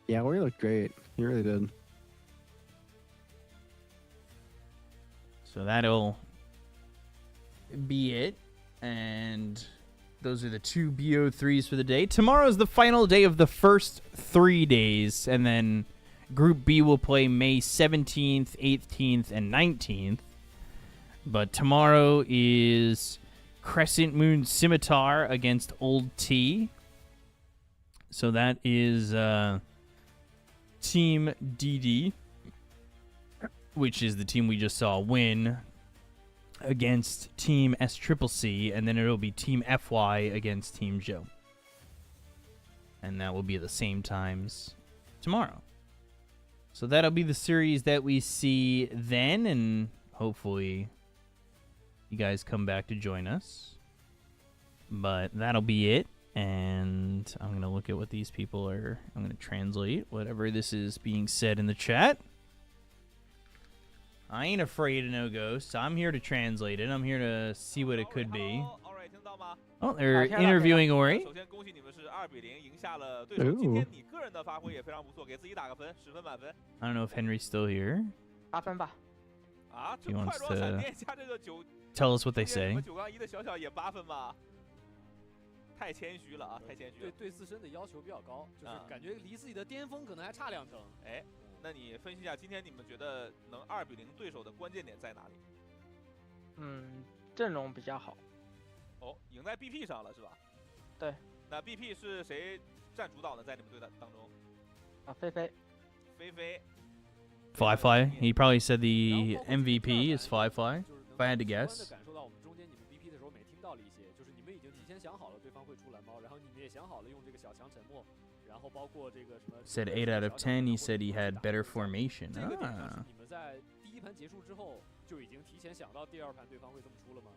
[SPEAKER 4] Yeah, Ori looked great. He really did.
[SPEAKER 2] So that'll be it. And those are the 2 BO3s for the day. Tomorrow's the final day of the first 3 days. And then Group B will play May 17th, 18th, and 19th. But tomorrow is Crescent Moon Scimitar against Old T. So that is Team DD, which is the team we just saw win, against Team SCCC, and then it'll be Team FY against Team Zhou. And that will be at the same times tomorrow. So that'll be the series that we see then, and hopefully you guys come back to join us. But that'll be it, and I'm going to look at what these people are... I'm going to translate whatever this is being said in the chat. I ain't afraid of no ghosts. I'm here to translate it. I'm here to see what it could be.
[SPEAKER 8] 吗？
[SPEAKER 2] Oh, they're interviewing Ori.
[SPEAKER 8] 首先恭喜你们是2-0赢下了对手。今天你个人的发挥也非常不错，给自己打个分，10分满分。
[SPEAKER 2] I don't know if Henry's still here.
[SPEAKER 20] 8分吧。
[SPEAKER 8] 啊，这
[SPEAKER 2] He
[SPEAKER 8] 快
[SPEAKER 2] wants
[SPEAKER 8] 装闪
[SPEAKER 2] to
[SPEAKER 8] 电加这个9
[SPEAKER 2] tell us what they say.
[SPEAKER 8] 9-1的小也8分吗？太谦虚了啊，太谦虚了。
[SPEAKER 9] 对自身的要求比较高，就是感觉离自己的巅峰可能还差2层。
[SPEAKER 8] 哎，那你分析一下，今天你们觉得能2-0对手的关键点在哪里？
[SPEAKER 20] 阵容比较好。
[SPEAKER 8] 哦，赢在 BP 上了是吧？
[SPEAKER 20] 对。
[SPEAKER 8] 那 BP 是谁占主导呢？在你们队当中？
[SPEAKER 20] 啊，菲菲。
[SPEAKER 8] 菲菲。
[SPEAKER 2] Fly. He probably said the MVP is Fly. If I had to guess.
[SPEAKER 9] 感受到我们中间你们 BP 的时候没听到了一些，就是你们已经提前想好了对方会出蓝猫，然后你们也想好了用这个小强沉默，然后包括这个什么。
[SPEAKER 2] Said 8 out of 10. He said he had better formation.
[SPEAKER 9] 这个点上是你们在第一盘结束之后就已经提前想到第2盘对方会这么出了吗？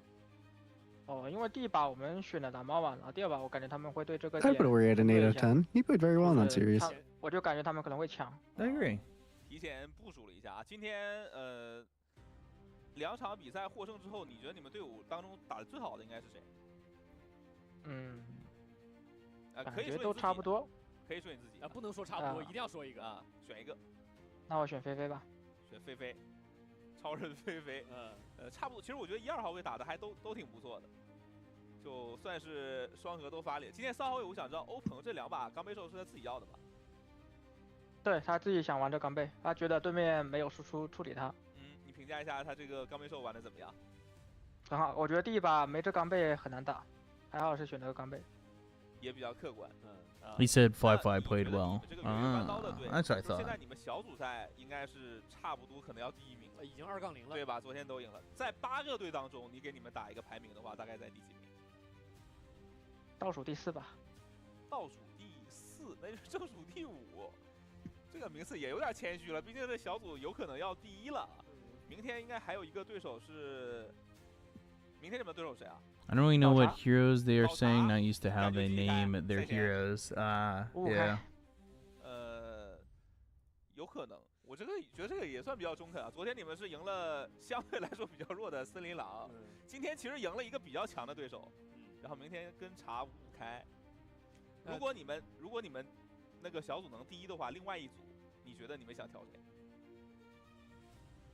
[SPEAKER 20] 因为第一把我们选了蓝猫嘛，然后第2把我感觉他们会对这个。
[SPEAKER 4] I put Ori at an 8 out of 10. He played very well in that series.
[SPEAKER 20] 我就感觉他们可能会抢。
[SPEAKER 2] I agree.
[SPEAKER 8] 提前部署了一下啊，今天2场比赛获胜之后，你觉得你们队伍当中打得最好的应该是谁？可以说
[SPEAKER 20] 都差不多。
[SPEAKER 8] 可以说你自己
[SPEAKER 9] 啊，不能说差不多，一定要说一个啊，
[SPEAKER 8] 选一个。
[SPEAKER 20] 那我选菲菲吧。
[SPEAKER 8] 选菲菲，超人菲菲。差不多。其实我觉得1、2号位打的还都挺不错的，就算是双核都发力。今天3号位，我想知道欧鹏这2把钢背兽是他自己要的吧？
[SPEAKER 20] 对他自己想玩这钢背，他觉得对面没有输出处理他。
[SPEAKER 8] 你评价一下他这个钢背兽玩的怎么样？
[SPEAKER 20] 很好，我觉得第一把没这钢背很难打，还好是选了个钢背。
[SPEAKER 8] 也比较客观。
[SPEAKER 2] He said Fly played well.
[SPEAKER 8] 这个圆刀的队，
[SPEAKER 2] That's what I thought.
[SPEAKER 8] 现在你们小组赛应该是差不多，可能要第1名了，
[SPEAKER 9] 已经2-0了，
[SPEAKER 8] 对吧？昨天都赢了。在8个队当中，你给你们打一个排名的话，大概在第几名？
[SPEAKER 20] 倒数第4吧。
[SPEAKER 8] 倒数第4，那就是正数第5。这个名次也有点谦虚了，毕竟这小组有可能要第1了。明天应该还有一个对手是，明天你们对手谁啊？
[SPEAKER 2] I don't really know what heroes they are saying. Not used to how they name their heroes. Yeah.
[SPEAKER 8] 有可能。我觉得这个也算比较中肯啊。昨天你们是赢了相对来说比较弱的森林狼，今天其实赢了一个比较强的对手，然后明天跟茶5开。如果你们那个小组能第1的话，另外一组你觉得你们想挑谁？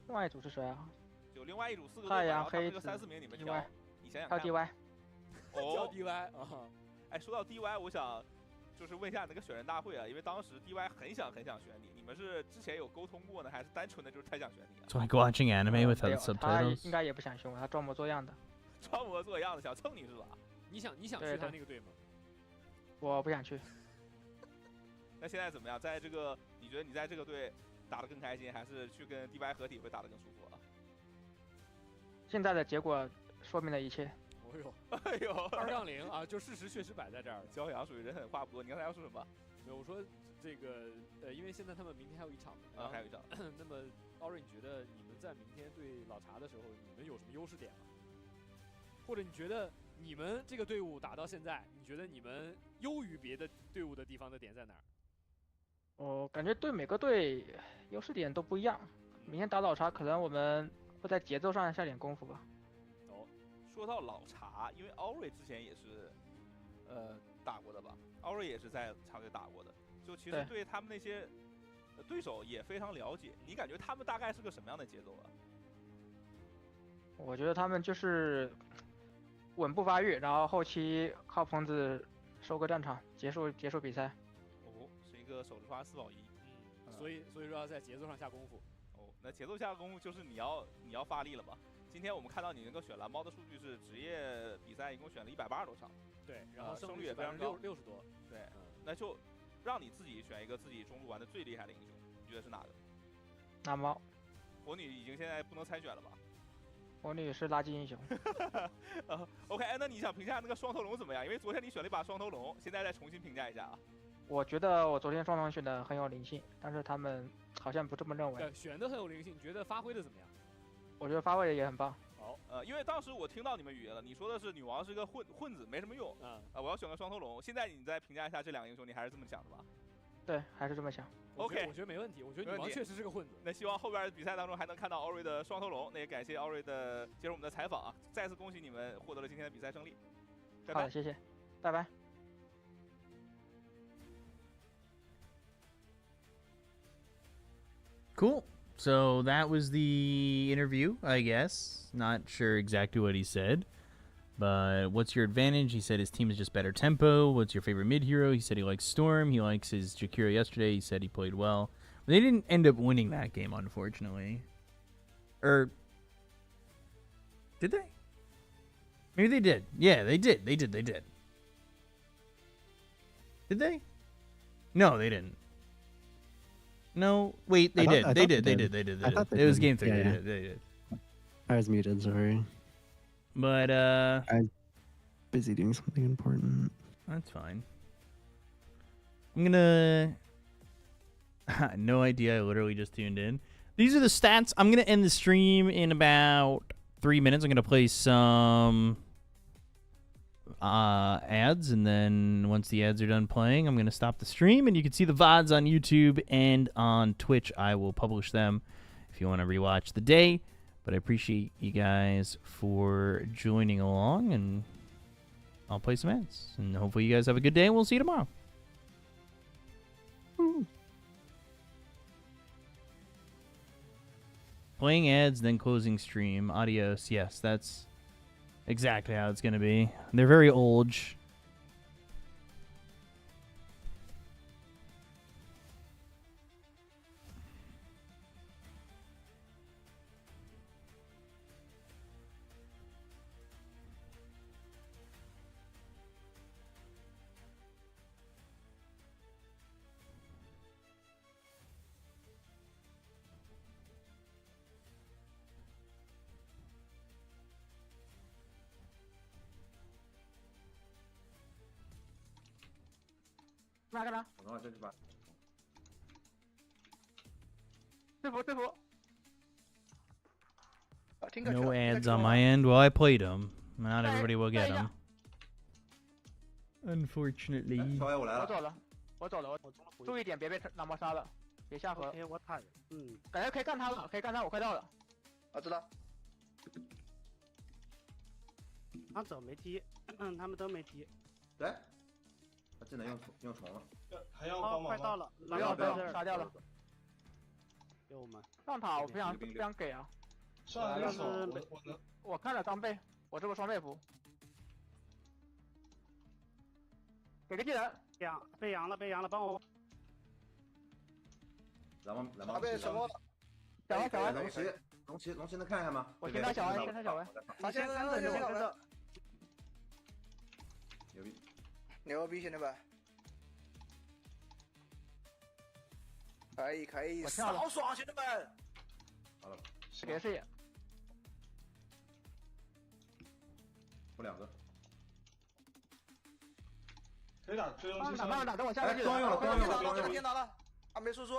[SPEAKER 20] 另外一组是谁啊？
[SPEAKER 8] 就另外一组4个队，
[SPEAKER 20] 太阳黑
[SPEAKER 8] 子3、4名你们挑，你想想看。
[SPEAKER 20] 挑 DY。
[SPEAKER 8] 挑
[SPEAKER 9] DY 啊！
[SPEAKER 8] 哎，说到 DY， 我想就是问一下那个选人大会啊，因为当时 DY 很想选你，你们是之前有沟通过呢，还是单纯的就是太想选你啊？
[SPEAKER 2] It's like watching anime without subtitles.
[SPEAKER 20] 他应该也不想选我，他装模作样的。
[SPEAKER 8] 装模作样的想蹭你是吧？
[SPEAKER 9] 你想去他那个队吗？
[SPEAKER 20] 我不想去。
[SPEAKER 8] 那现在怎么样？在这个你觉得你在这个队打得更开心，还是去跟 DY 合体会打得更舒服啊？
[SPEAKER 20] 现在的结果说明了一切。
[SPEAKER 8] 哎呦
[SPEAKER 9] ，2-0啊，就事实确实摆在这儿。
[SPEAKER 8] 焦阳属于人狠话不多，你刚才要说什么？
[SPEAKER 9] 没有，我说这个因为现在他们明天还有一场嘛，
[SPEAKER 8] 还有一场。
[SPEAKER 9] 那么奥瑞，你觉得你们在明天对老茶的时候，你们有什么优势点吗？或者你觉得你们这个队伍打到现在，你觉得你们优于别的队伍的地方的点在哪儿？
[SPEAKER 20] 我感觉对每个队优势点都不一样。明天打老茶，可能我们会在节奏上下点功夫吧。
[SPEAKER 8] 说到老茶，因为奥瑞之前也是，打过的吧？奥瑞也是在茶队打过的，就其实对他们那些对手也非常了解。你感觉他们大概是个什么样的节奏啊？
[SPEAKER 20] 我觉得他们就是稳步发育，然后后期靠棚子收个战场，结束比赛。
[SPEAKER 8] 哦，是一个手持花4保1。
[SPEAKER 9] 所以说要在节奏上下功夫。
[SPEAKER 8] 哦，那节奏下功夫就是你要发力了嘛？今天我们看到你能够选蓝猫的数据是职业比赛一共选了180多场，
[SPEAKER 9] 对，然后
[SPEAKER 8] 胜率也非常高
[SPEAKER 9] ，60多。
[SPEAKER 8] 对，那就让你自己选一个自己中路玩的最厉害的英雄，你觉得是哪个？
[SPEAKER 20] 蓝猫。
[SPEAKER 8] 火女已经现在不能参选了吧？
[SPEAKER 20] 火女是垃圾英雄。
[SPEAKER 8] OK， 那你想评价那个双头龙怎么样？因为昨天你选了一把双头龙，现在再重新评价一下啊。
[SPEAKER 20] 我觉得我昨天双龙选的很有灵性，但是他们好像不这么认为。
[SPEAKER 9] 对，选的很有灵性，你觉得发挥的怎么样？
[SPEAKER 20] 我觉得发挥的也很棒。
[SPEAKER 8] 好，因为当时我听到你们语言了，你说的是女王是个混子，没什么用。我要选个双头龙。现在你再评价一下这2个英雄，你还是这么想的吧？
[SPEAKER 20] 对，还是这么想。
[SPEAKER 8] OK，
[SPEAKER 9] 我觉得没问题。我觉得女王确实是个混子。
[SPEAKER 8] 那希望后边比赛当中还能看到奥瑞的双头龙。那也感谢奥瑞的接受我们的采访啊！再次恭喜你们获得了今天的比赛胜利。拜
[SPEAKER 20] 好的，谢谢，拜拜。
[SPEAKER 2] Cool. So that was the interview, I guess. Not sure exactly what he said. But what's your advantage? He said his team is just better tempo. What's your favorite mid hero? He said he likes Storm. He likes his Jakiro yesterday. He said he played well. They didn't end up winning that game, unfortunately. Or did they? Maybe they did. Yeah, they did. They did. Did they? No, they didn't. No, wait, they did. They did. It was game 3.
[SPEAKER 4] Yeah, yeah.
[SPEAKER 2] They did.
[SPEAKER 4] I was muted, sorry.
[SPEAKER 2] But
[SPEAKER 4] I was busy doing something important.
[SPEAKER 2] That's fine. I'm gonna no idea, I literally just tuned in. These are the stats. I'm gonna end the stream in about 3 minutes. I'm gonna play some ads, and then once the ads are done playing, I'm gonna stop the stream, and you can see the VODs on YouTube and on Twitch. I will publish them if you want to rewatch the day. But I appreciate you guys for joining along, and I'll play some ads. And hopefully you guys have a good day, and we'll see you tomorrow. Playing ads, then closing stream. Adios. Yes, that's exactly how it's going to be. They're very old.
[SPEAKER 20] 干嘛？
[SPEAKER 18] 我这去吧。
[SPEAKER 20] 制服。
[SPEAKER 2] No ads on my end. Well, I played them. Not everybody will get them. Unfortunately.
[SPEAKER 20] 我走了，注意点，别被狼猫杀了，别下河。
[SPEAKER 16] 我踩，
[SPEAKER 20] 感觉可以干他了，我快到了。
[SPEAKER 16] 我知道。他走没踢，他们都没踢。
[SPEAKER 18] 对。他只能用虫了。
[SPEAKER 21] 还要帮忙吗？
[SPEAKER 16] 快到了，
[SPEAKER 20] 不要杀掉了。
[SPEAKER 16] 给我们。
[SPEAKER 20] 上塔我不想给啊。
[SPEAKER 21] 但是
[SPEAKER 20] 我看了装备，我这个双倍服，给个技能，
[SPEAKER 16] 被阳了，帮我。
[SPEAKER 18] 蓝猫
[SPEAKER 16] 被什么？
[SPEAKER 20] 小歪，
[SPEAKER 18] 龙骑能看看吗？
[SPEAKER 20] 我先打小歪，
[SPEAKER 16] 他先跟着。
[SPEAKER 7] 牛逼，兄弟们！可以，好爽，兄弟们！
[SPEAKER 18] 好了，
[SPEAKER 20] 给视野。
[SPEAKER 18] 我2个，
[SPEAKER 21] 可以打追龙机。
[SPEAKER 20] 慢慢打，等我下个技能。
[SPEAKER 18] 光用了，
[SPEAKER 7] 先拿了，还没输出。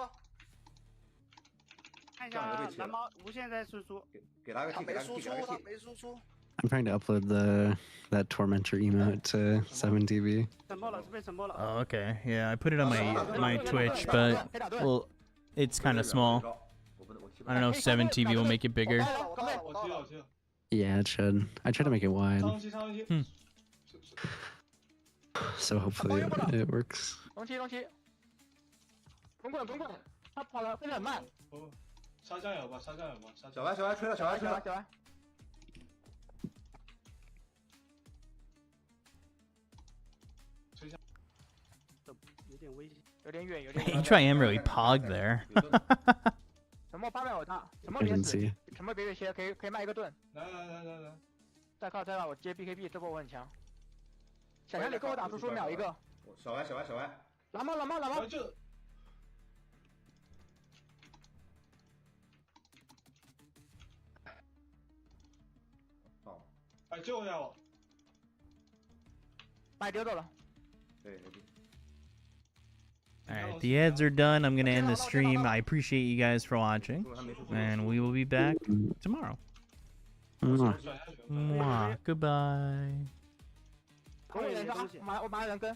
[SPEAKER 16] 看一下蓝猫无限在输出，
[SPEAKER 18] 给他个 T，
[SPEAKER 7] 没输出。
[SPEAKER 4] I'm trying to upload that Tormentor emote to 7TV.
[SPEAKER 2] Oh, okay. Yeah, I put it on my Twitch, but well, it's kind of small. I don't know if 7TV will make it bigger.
[SPEAKER 4] Yeah, it should. I try to make it wide. So hopefully it works.
[SPEAKER 20] 龙骑，滚，他跑了，飞得很慢。
[SPEAKER 21] 杀酱油吧。
[SPEAKER 18] 小歪吹了。
[SPEAKER 20] 小歪。
[SPEAKER 16] 有点危险，
[SPEAKER 20] 有点远。
[SPEAKER 2] You try and really pog there.
[SPEAKER 20] 沉默800我大，沉默别死，沉默别歇，可以卖一个盾。
[SPEAKER 21] 来。
[SPEAKER 20] 再靠，我接 BKB， 这波我很强。想象你跟我打输出秒一个。
[SPEAKER 18] 小歪。
[SPEAKER 20] 蓝猫。
[SPEAKER 18] 好。
[SPEAKER 21] 哎，救一下我。
[SPEAKER 20] 把你丢走了。
[SPEAKER 18] 对。
[SPEAKER 2] Alright, the ads are done. I'm going to end the stream. I appreciate you guys for watching, and we will be back tomorrow. Mwah. Goodbye.
[SPEAKER 20] 我马上人跟。